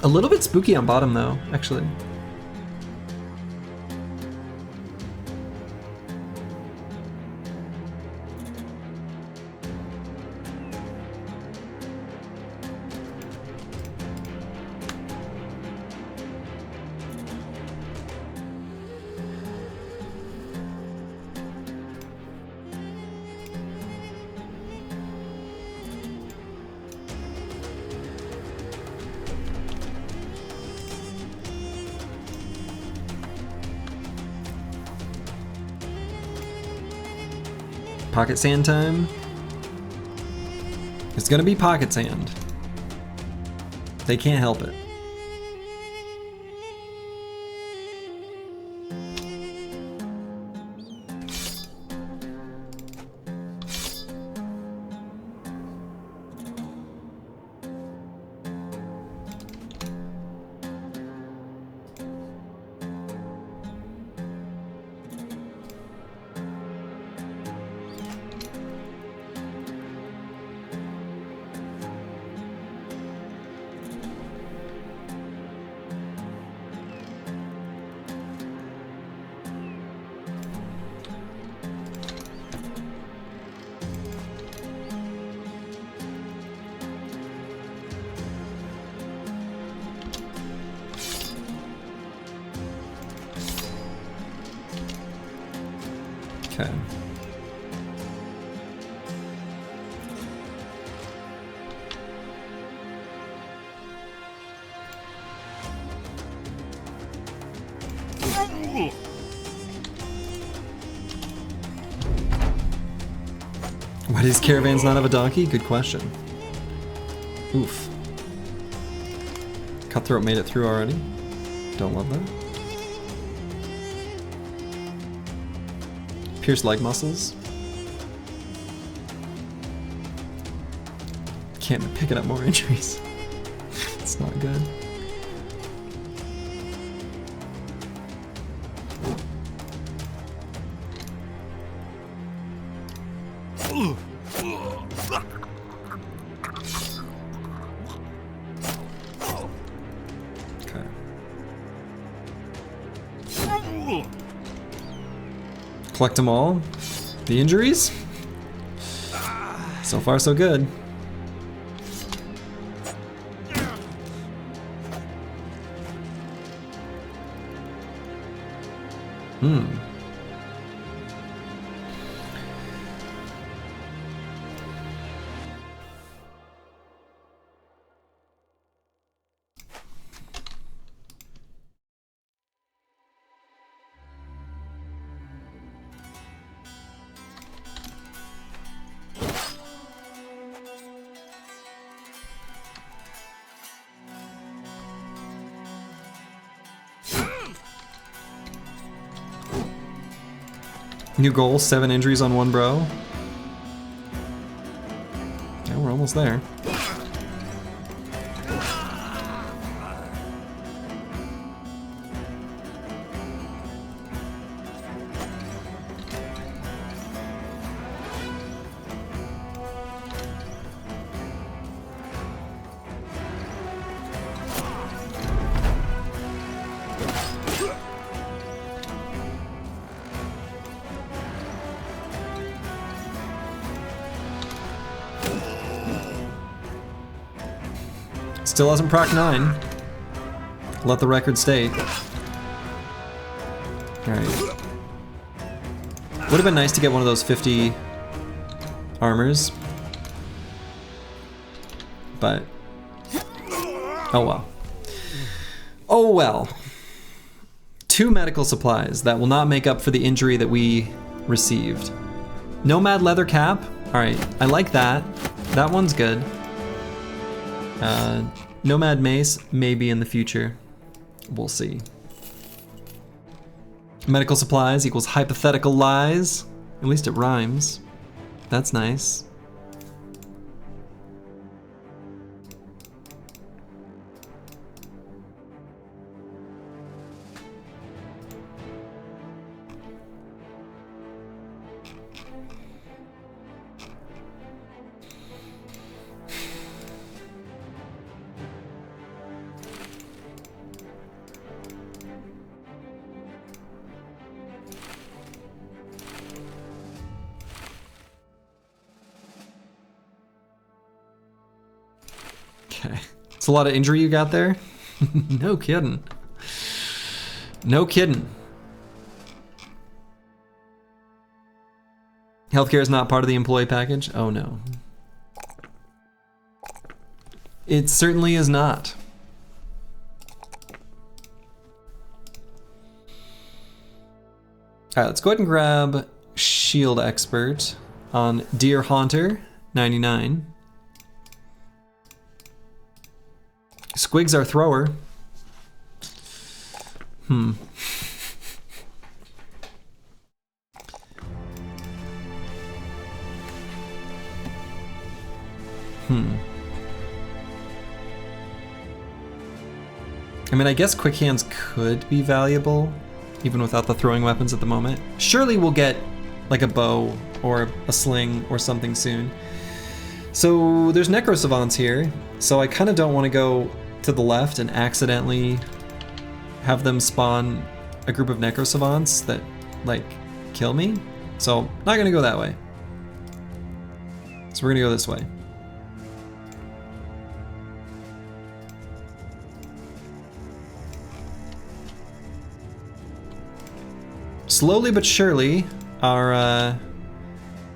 A little bit spooky on bottom though, actually. Pocket sand time. It's gonna be pocket sand. They can't help it. Okay. Why does Caravans not have a donkey? Good question. Oof. Cutthroat made it through already. Don't love that. Pierce leg muscles. Can't be picking up more injuries. It's not good. Okay. Collect them all. The injuries? So far, so good. New goal, 7 injuries on one bro. Yeah, we're almost there. Still hasn't proc 9. Let the record state. Alright. Would have been nice to get one of those 50 armors. But oh well. Oh well. 2 medical supplies that will not make up for the injury that we received. Nomad leather cap. All right, I like that. That one's good. Nomad mace, maybe in the future. We'll see. Medical supplies equals hypothetical lies. At least it rhymes. That's nice. Okay. It's a lot of injury you got there. No kidding. No kidding. Healthcare is not part of the employee package? Oh no. It certainly is not. Alright, let's go ahead and grab Shield Expert on Deer Haunter, 99. Squig's our thrower. Hmm. I mean, I guess quick hands could be valuable, even without the throwing weapons at the moment. Surely we'll get like a bow or a sling or something soon. So there's Necro Savants here, so I kind of don't want to go to the left and accidentally have them spawn a group of Necro Savants that, like, kill me. So, not gonna go that way. So we're gonna go this way. Slowly but surely, our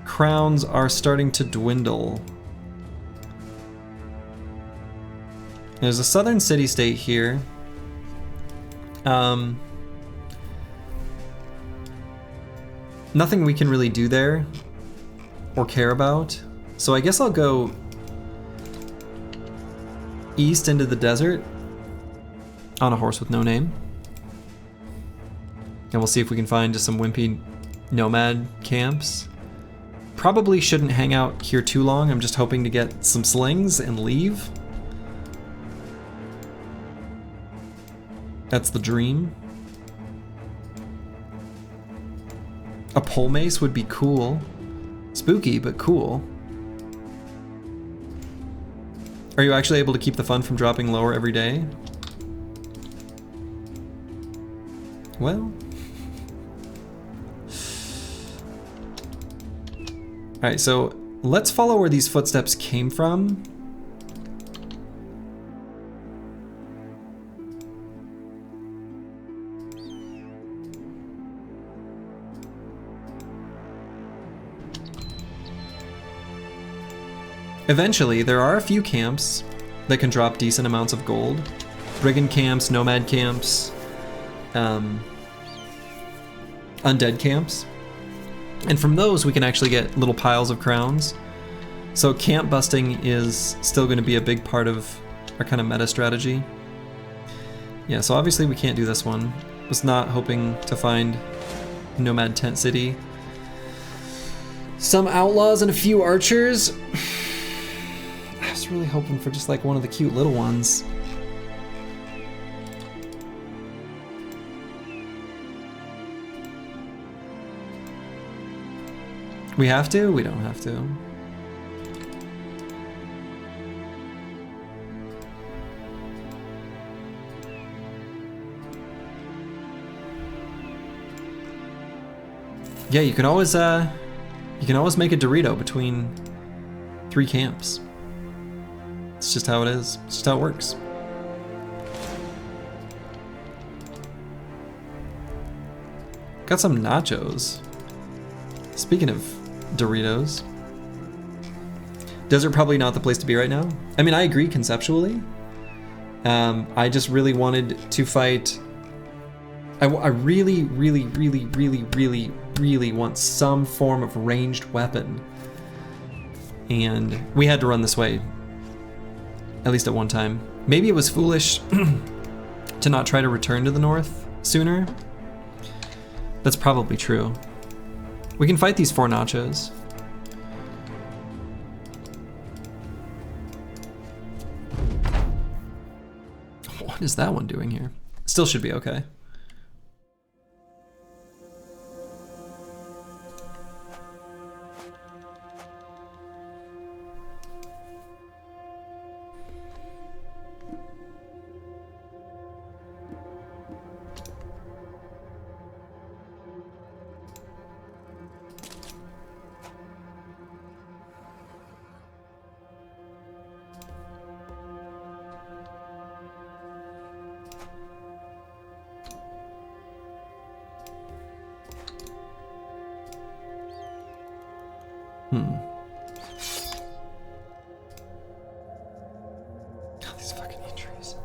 crowns are starting to dwindle. There's a southern city-state here. Nothing we can really do there or care about. So I guess I'll go east into the desert on a horse with no name. And we'll see if we can find just some wimpy nomad camps. Probably shouldn't hang out here too long. I'm just hoping to get some slings and leave. That's the dream. A pole mace would be cool. Spooky, but cool. Are you actually able to keep the fun from dropping lower every day? Well. Alright, so let's follow where these footsteps came from. Eventually, there are a few camps that can drop decent amounts of gold. Brigand camps, nomad camps, undead camps. And from those, we can actually get little piles of crowns. So camp busting is still going to be a big part of our kind of meta strategy. Yeah, so obviously we can't do this one. Was not hoping to find Nomad Tent City. Some outlaws and a few archers. I was really hoping for just like one of the cute little ones. We have to? We don't have to. Yeah, you can always make a Dorito between 3 camps. It's just how it is. It's just how it works. Got some nachos. Speaking of Doritos. Desert probably not the place to be right now. I mean, I agree conceptually. I just really wanted to fight. I really, really, really, really, really, really want some form of ranged weapon. And we had to run this way, at least at one time. Maybe it was foolish to not try to return to the north sooner. That's probably true. We can fight these 4 nachos. What is that one doing here? Still should be okay. God, these fucking entries.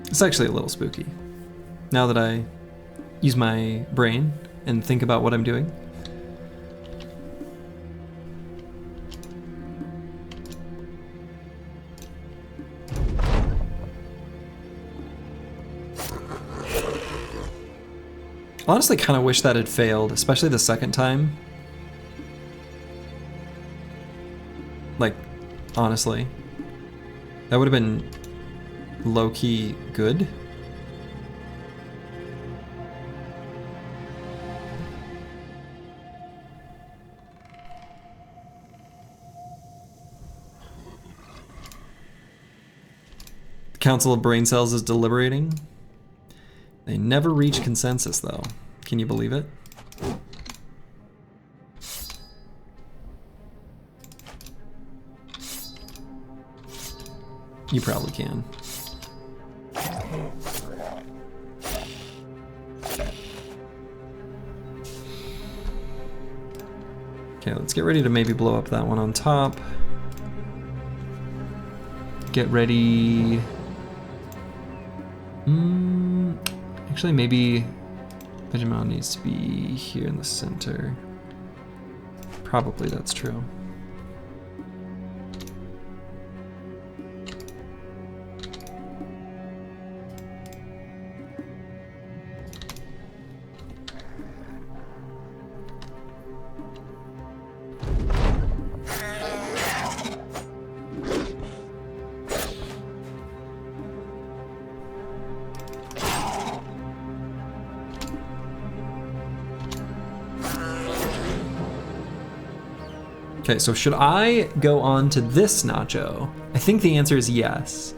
It's actually a little spooky. Now that I use my brain and think about what I'm doing. Honestly, kind of wish that had failed, especially the second time. Like, honestly. That would have been low-key good. The Council of Brain Cells is deliberating. They never reach consensus, though. Can you believe it? You probably can. Okay, let's get ready to maybe blow up that one on top. Get ready. Actually, maybe Benjamin needs to be here in the center. Probably that's true. Okay, so should I go on to this nacho? I think the answer is yes.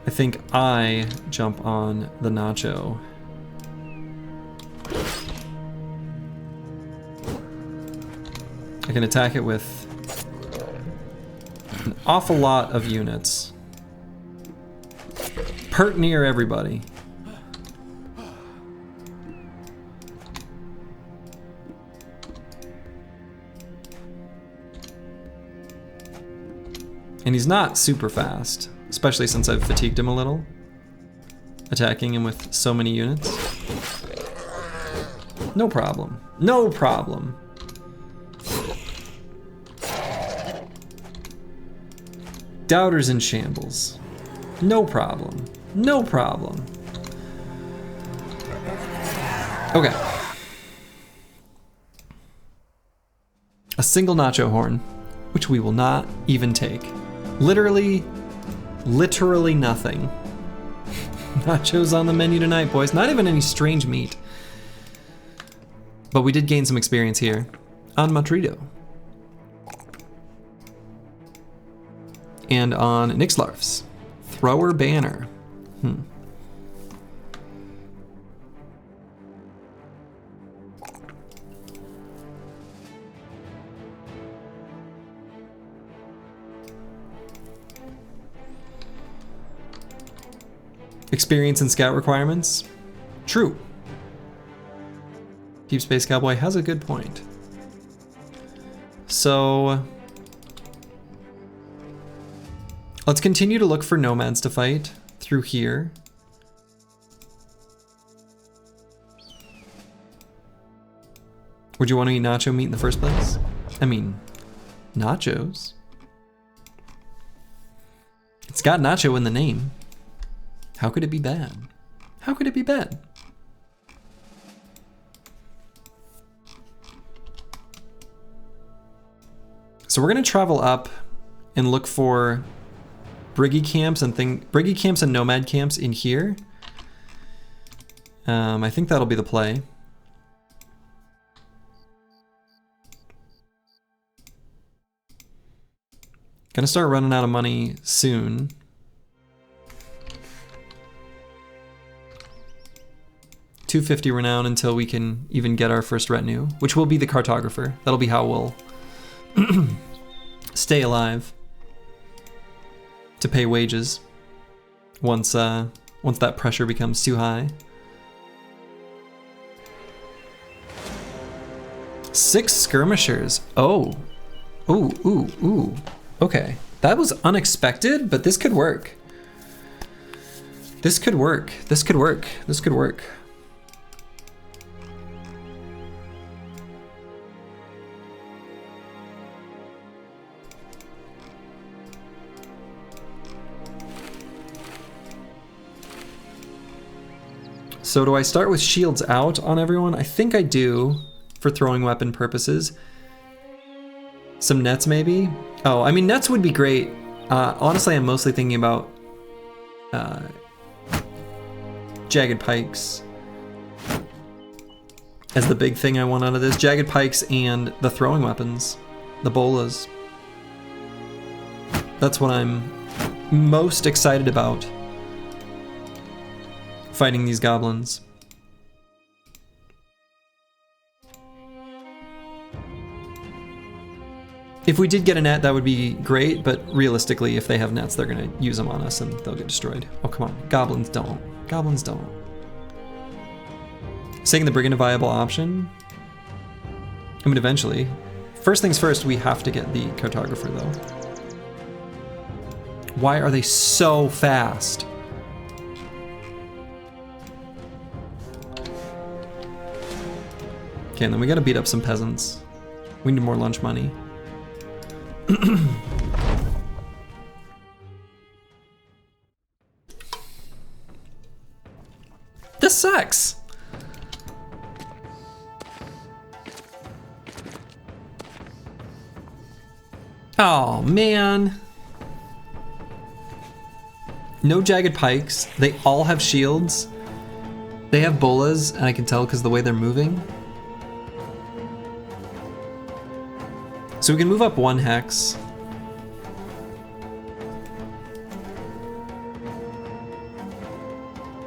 I think I jump on the nacho. I can attack it with an awful lot of units. Pert near everybody. And he's not super fast, especially since I've fatigued him a little. Attacking him with so many units. No problem. No problem. Doubters in shambles. No problem. No problem. Okay. A single nacho horn. which we will not even take. Literally nothing. Nachos on the menu tonight, boys. Not even any strange meat. But we did gain some experience here on Matrido. And on Nixlarf's Thrower Banner. Experience and scout requirements? True. Deep Space Cowboy has a good point. So let's continue to look for nomads to fight through here. Would you want to eat nacho meat in the first place? I mean, nachos. It's got nacho in the name. How could it be bad? How could it be bad? So we're gonna travel up and look for briggy camps and nomad camps in here. I think that'll be the play. Gonna start running out of money soon. $250 renown until we can even get our first retinue, which will be the cartographer. That'll be how we'll stay alive to pay wages once that pressure becomes too high. 6 skirmishers. Oh. Ooh. Okay. That was unexpected, but this could work. This could work. So do I start with shields out on everyone? I think I do, for throwing weapon purposes. Some nets maybe? Oh, I mean nets would be great. Honestly, I'm mostly thinking about jagged pikes as the big thing I want out of this. Jagged pikes and the throwing weapons, the bolas. That's what I'm most excited about. Fighting these goblins. If we did get a net, that would be great, but realistically, if they have nets, they're gonna use them on us and they'll get destroyed. Oh, come on. Goblins don't. Goblins don't. Saying the brigand a viable option? I mean, eventually. First things first, we have to get the cartographer, though. Why are they so fast? Okay, and then we gotta beat up some peasants. We need more lunch money. This sucks! Oh, man. No jagged pikes. They all have shields. They have bolas, and I can tell because of the way they're moving. So we can move up 1 hex.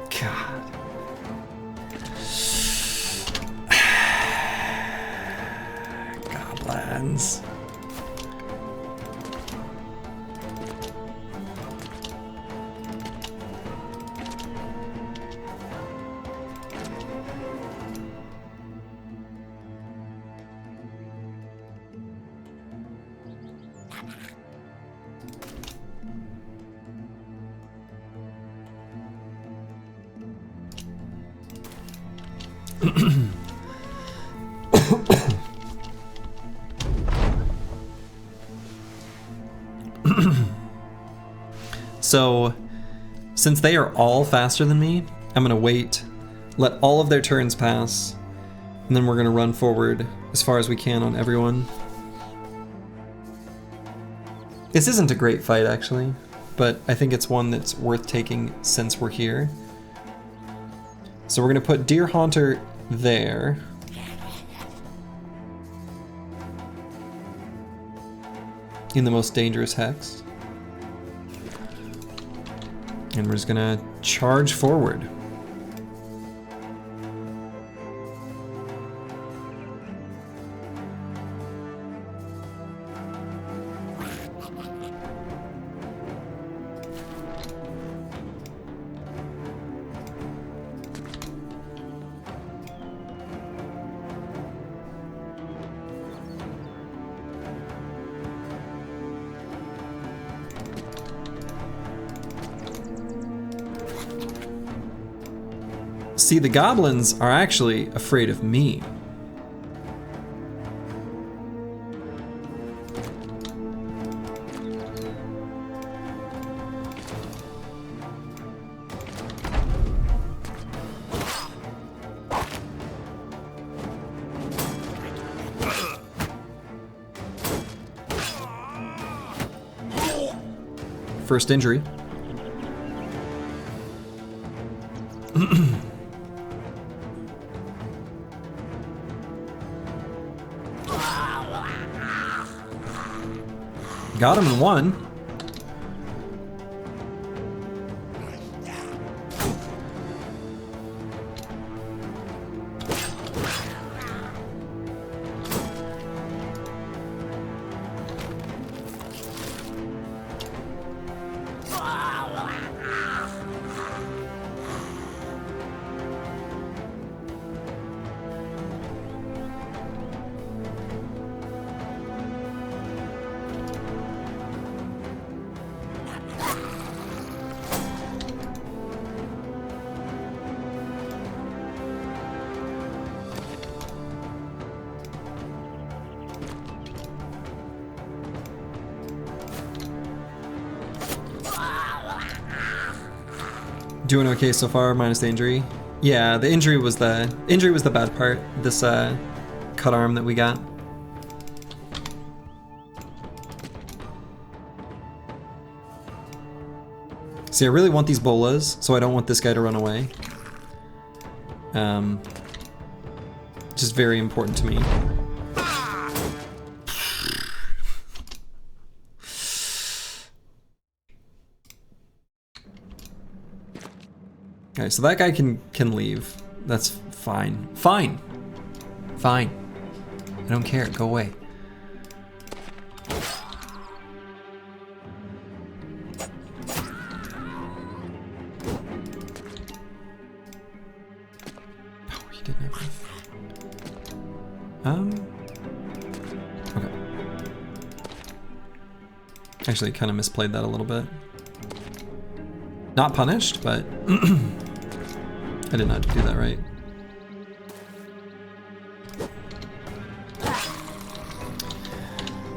God. Goblins. So, since they are all faster than me, I'm gonna wait, let all of their turns pass, and then we're gonna run forward as far as we can on everyone. This isn't a great fight, actually, but I think it's one that's worth taking since we're here. So we're gonna put Deer Haunter there. In the most dangerous hex. And we're just gonna charge forward. See, the goblins are actually afraid of me. First injury. Got him in one. Doing okay so far, minus the injury. Yeah, the injury was the bad part. This cut arm that we got. See, I really want these bolas, so I don't want this guy to run away. Just very important to me. Okay, so that guy can leave. That's fine. Fine. Fine. I don't care. Go away. Oh, he didn't have enough. Okay. Actually, kind of misplayed that a little bit. Not punished, but I did not do that right.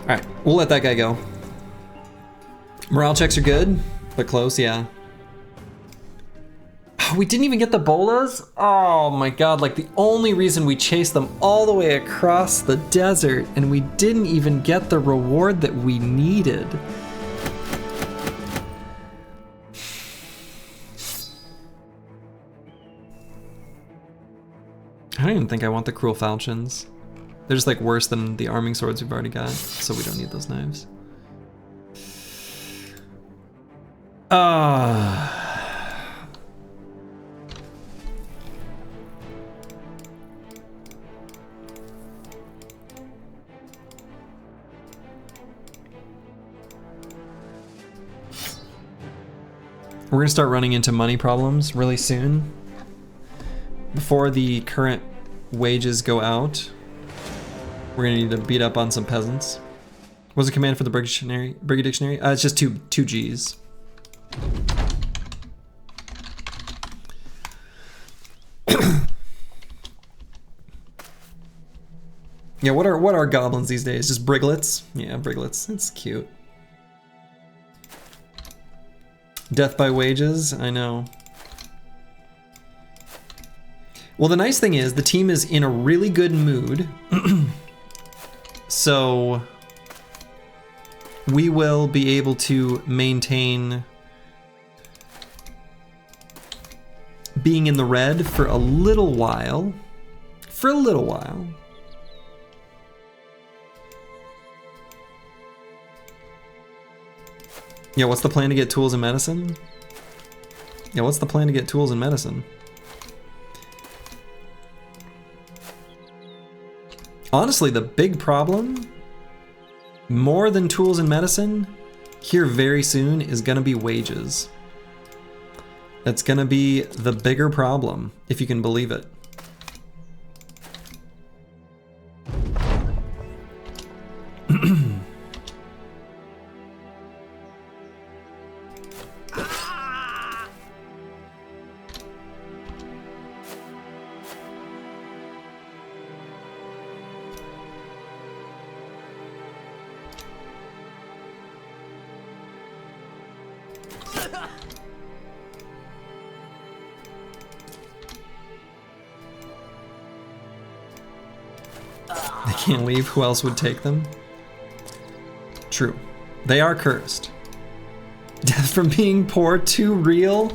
Alright, we'll let that guy go. Morale checks are good, but close, yeah. Oh, we didn't even get the bolas? Oh my god, like the only reason we chased them all the way across the desert and we didn't even get the reward that we needed. I don't even think I want the cruel falchions. They're just like worse than the arming swords we've already got, so we don't need those knives. We're gonna start running into money problems really soon. Before the current wages go out, we're gonna need to beat up on some peasants. What's the command for the Briggy Dictionary? It's just two G's. Yeah, what are goblins these days? Just briglets? Yeah, briglets. It's cute. Death by wages, I know. Well, the nice thing is the team is in a really good mood. So we will be able to maintain being in the red for a little while. For a little while. Yeah, what's the plan to get tools and medicine? Yeah, what's the plan to get tools and medicine? Honestly, the big problem, more than tools and medicine, here very soon is gonna be wages. That's gonna be the bigger problem, if you can believe it. They can't leave. Who else would take them? True. They are cursed. Death from being poor, too real.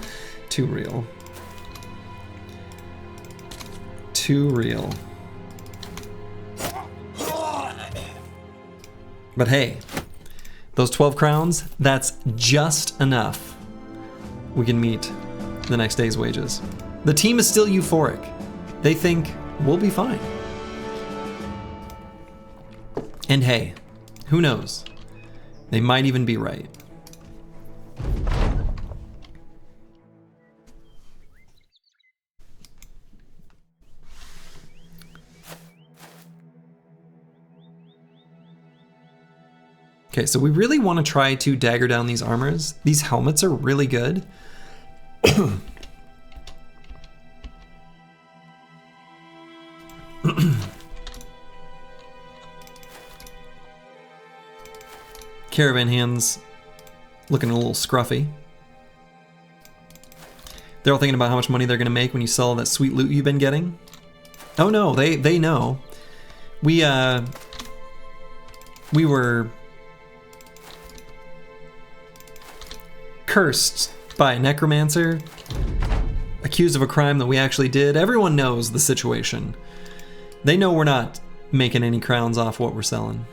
Too real. Too real. But hey, those 12 crowns, that's just enough. We can meet the next day's wages. The team is still euphoric. They think we'll be fine. And hey, who knows? They might even be right. Okay, so we really want to try to dagger down these armors. These helmets are really good. Caravan hands looking a little scruffy. They're all thinking about how much money they're gonna make when you sell all that sweet loot you've been getting. Oh no, they know. We were cursed by a necromancer, accused of a crime that we actually did. Everyone knows the situation. They know we're not making any crowns off what we're selling.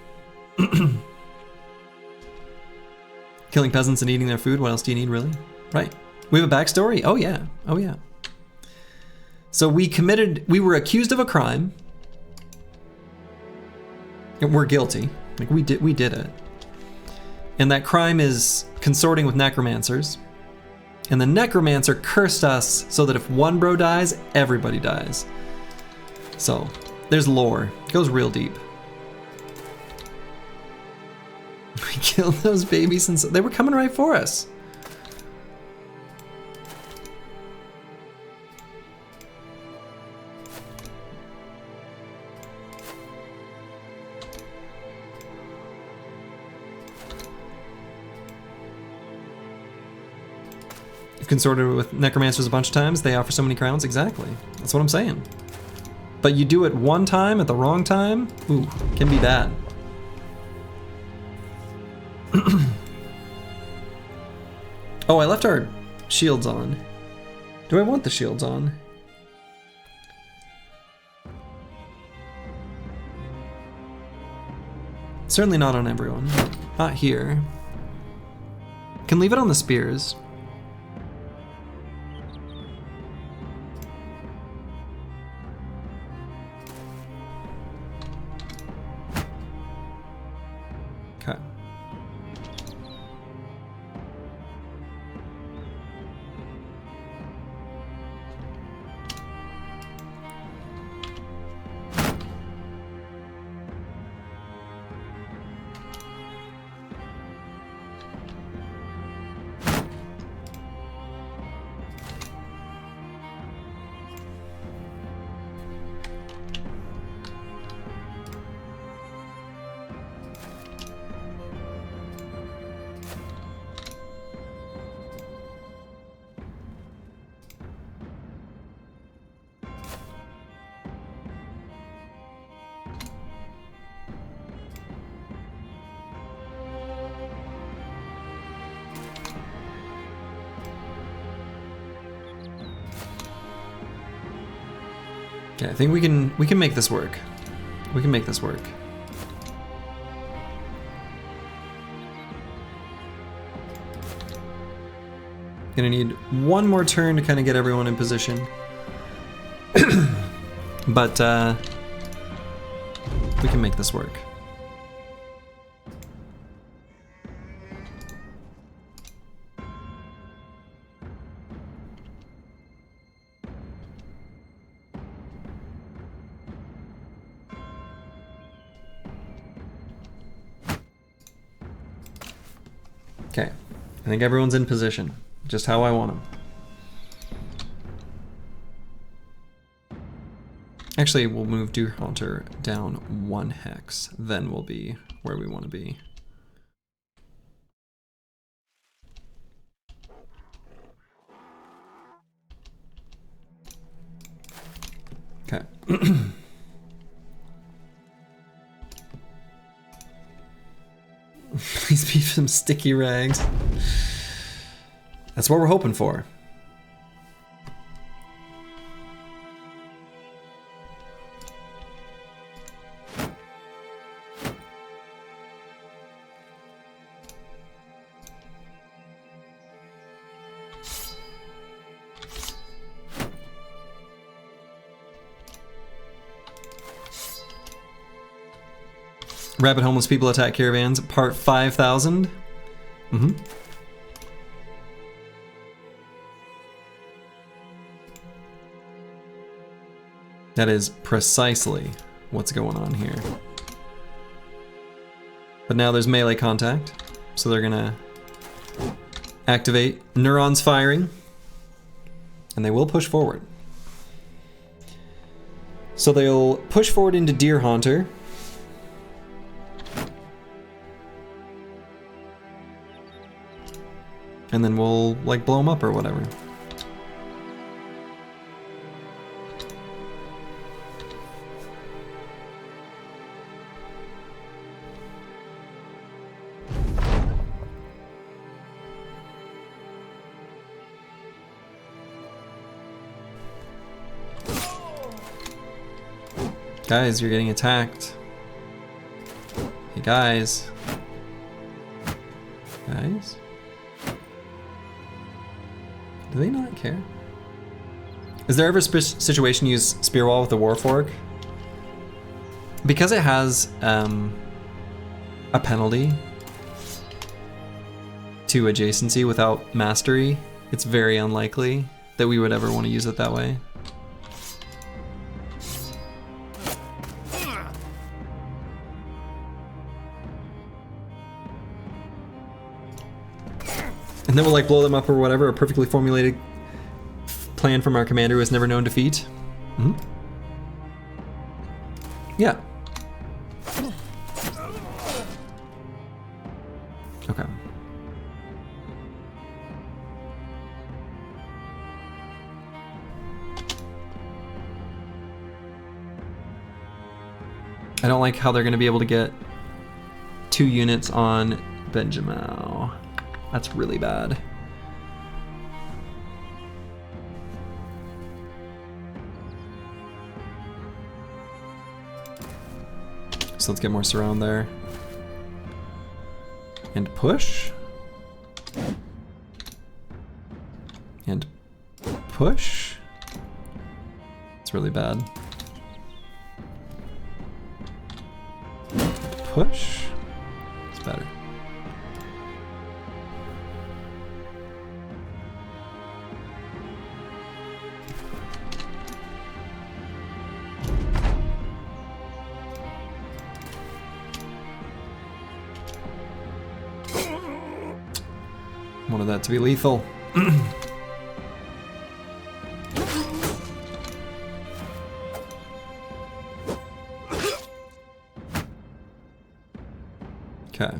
Killing peasants and eating their food, what else do you need, really? Right. We have a backstory? Oh yeah, oh yeah. So we were accused of a crime. And we're guilty. Like we did it. And that crime is consorting with necromancers. And the necromancer cursed us so that if one bro dies, everybody dies. So, there's lore. It goes real deep. We killed those babies since they were coming right for us. You've consorted with necromancers a bunch of times, they offer so many crowns. Exactly. That's what I'm saying. But you do it one time at the wrong time, ooh, can be bad. Oh, I left our shields on. Do I want the shields on? Certainly not on everyone. Not here. Can leave it on the spears. Okay. Okay, I think we can make this work. We can make this work. Gonna need one more turn to kind of get everyone in position. But we can make this work. Okay, I think everyone's in position, just how I want them. Actually, we'll move Deer Hunter down 1 hex, then we'll be where we want to be. Okay. Please be some sticky rags. That's what we're hoping for. Rabid homeless people attack caravans, part 5,000. That is precisely what's going on here. But now there's melee contact, so they're gonna activate neurons firing, and they will push forward. So they'll push forward into Deer Hunter. And then we'll, like, blow them up or whatever. Guys, you're getting attacked. Hey, guys. Guys? Do they not care? Is there ever a situation you use Spear Wall with the Warfork? Because it has a penalty to adjacency without mastery, it's very unlikely that we would ever want to use it that way. And then we'll like blow them up or whatever, a perfectly formulated plan from our commander who has never known defeat. Yeah. Okay. I don't like how they're going to be able to get 2 units on Benjamin. That's really bad. So let's get more surround there. And push. And push. It's really bad. Push. It's better. Wanted that to be lethal. Okay.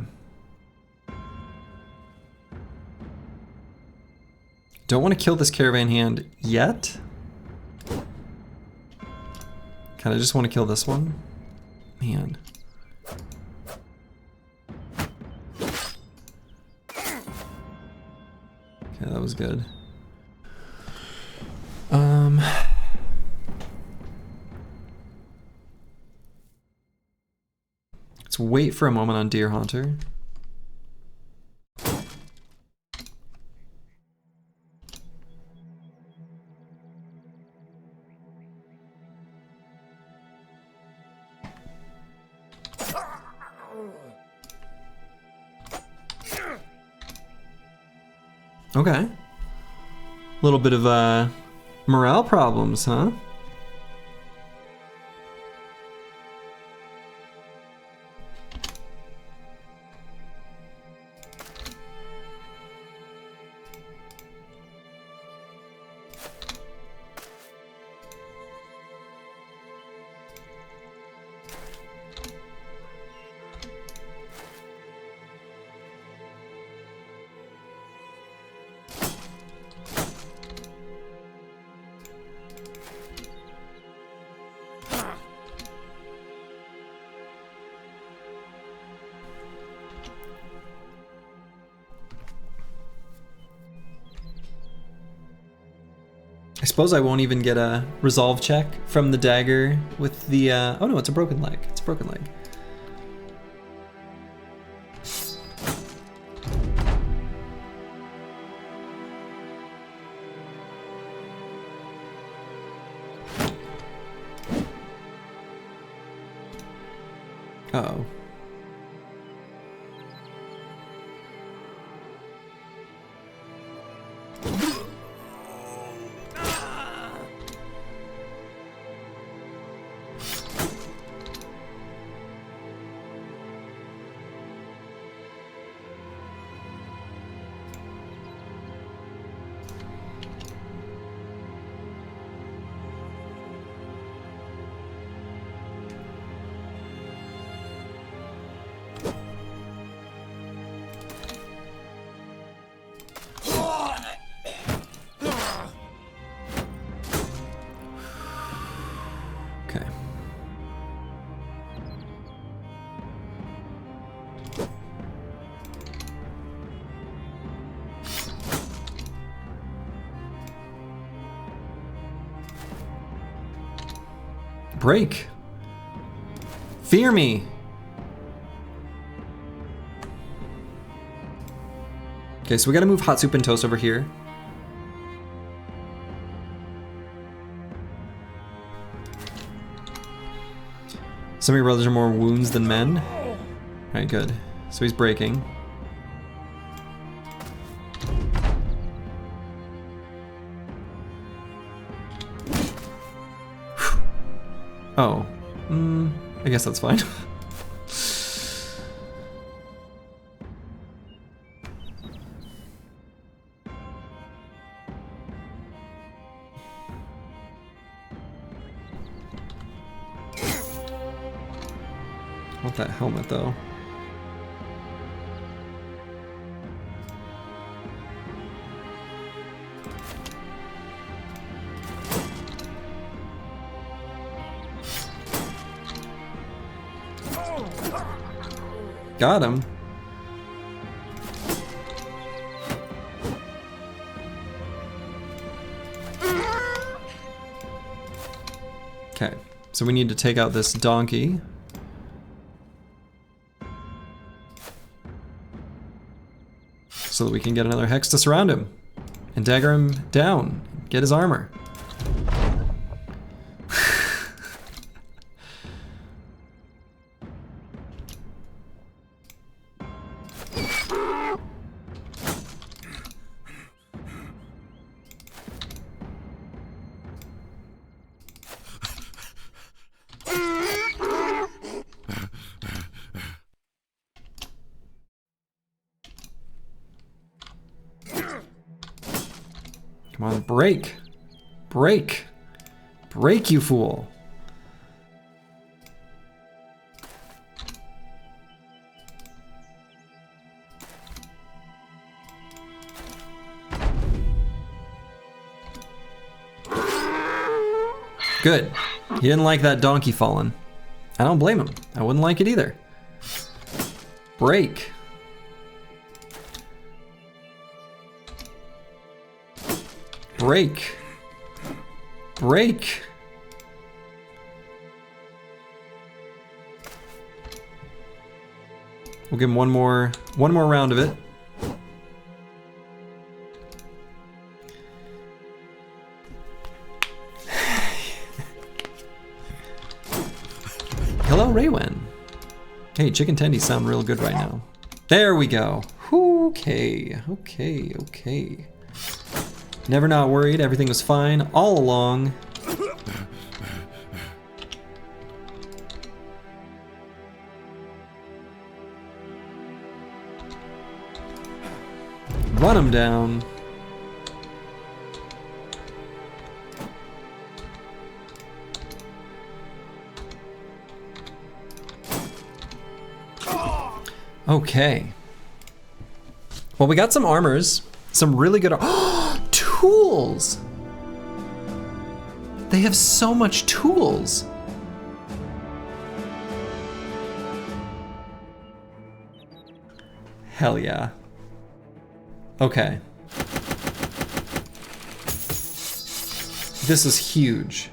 Don't want to kill this caravan hand yet. Kind of just want to kill this one. Man. Okay, that was good. wait for a moment on Deer Hunter. Okay. Little bit of morale problems, huh? I suppose I won't even get a resolve check from the dagger with the, oh no, it's a broken leg. It's a broken leg. Uh-oh. Break. Fear me. Okay, so we gotta move Hot Soup and Toast over here. Some of your brothers are more wounds than men. Alright, good. So he's breaking. Oh, I guess that's fine. I want that helmet though. Got him. Okay, so we need to take out this donkey. So that we can get another hex to surround him. And dagger him down. Get his armor. Come on, break. Break. Break, you fool. Good. He didn't like that donkey falling. I don't blame him. I wouldn't like it either. Break. Break. Break. We'll give him one more round of it. Hello, Raywen. Hey, chicken tendies sound real good right now. There we go. Okay. Never not worried. Everything was fine all along. Run him down. Okay. Well, we got some armors, some really good tools. They have so much tools. Hell yeah. Okay. This is huge.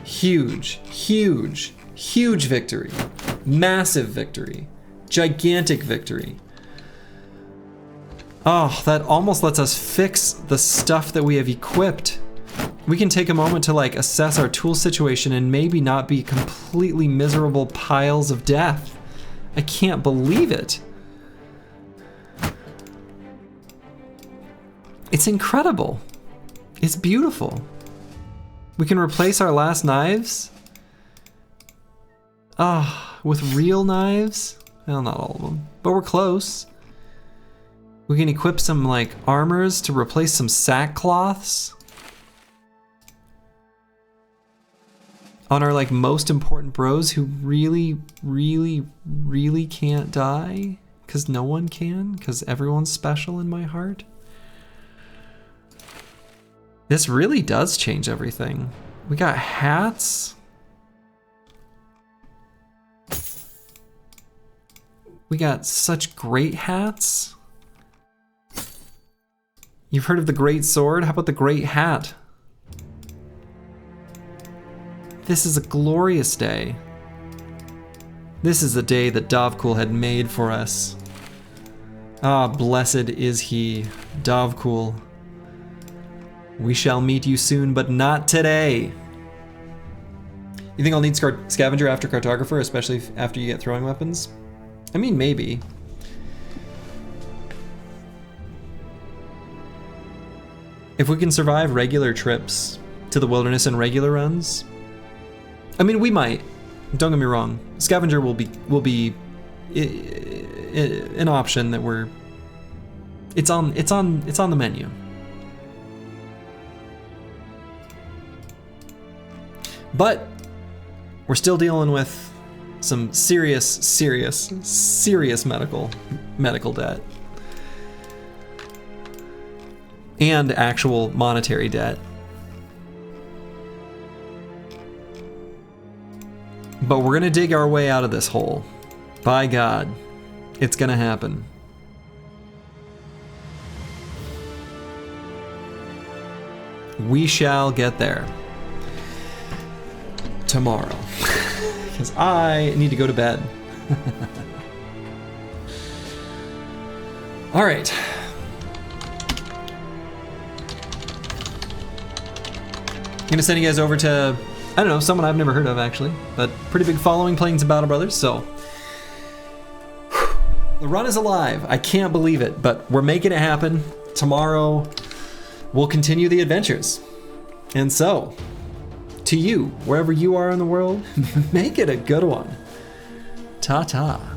Huge victory. Massive victory. Gigantic victory. Oh, that almost lets us fix the stuff that we have equipped. We can take a moment to like assess our tool situation and maybe not be completely miserable piles of death. I can't believe it. It's incredible. It's beautiful. We can replace our last knives. With real knives. Well, not all of them, but we're close. We can equip some like armors to replace some sackcloths on our like most important bros who really can't die, because no one can, because everyone's special in my heart. This really does change everything. We got hats. We got such great hats. You've heard of the great sword? How about the great hat? This is a glorious day. This is the day that Dovkul had made for us. Ah, blessed is he, Dovkul. We shall meet you soon, but not today. You think I'll need scavenger after cartographer, especially after you get throwing weapons? I mean, maybe. If we can survive regular trips to the wilderness and regular runs, I mean, we might. Don't get me wrong. Scavenger will be an option that we're. It's on the menu. But we're still dealing with some serious medical debt. And actual monetary debt. But we're gonna dig our way out of this hole. By God, it's gonna happen. We shall get there. Tomorrow. Because I need to go to bed. All right. I'm gonna send you guys over to, I don't know, someone I've never heard of actually, but pretty big following playing some Battle Brothers, so. The run is alive. I can't believe it, but we're making it happen. Tomorrow, we'll continue the adventures. And so, to you, wherever you are in the world, make it a good one. Ta-ta.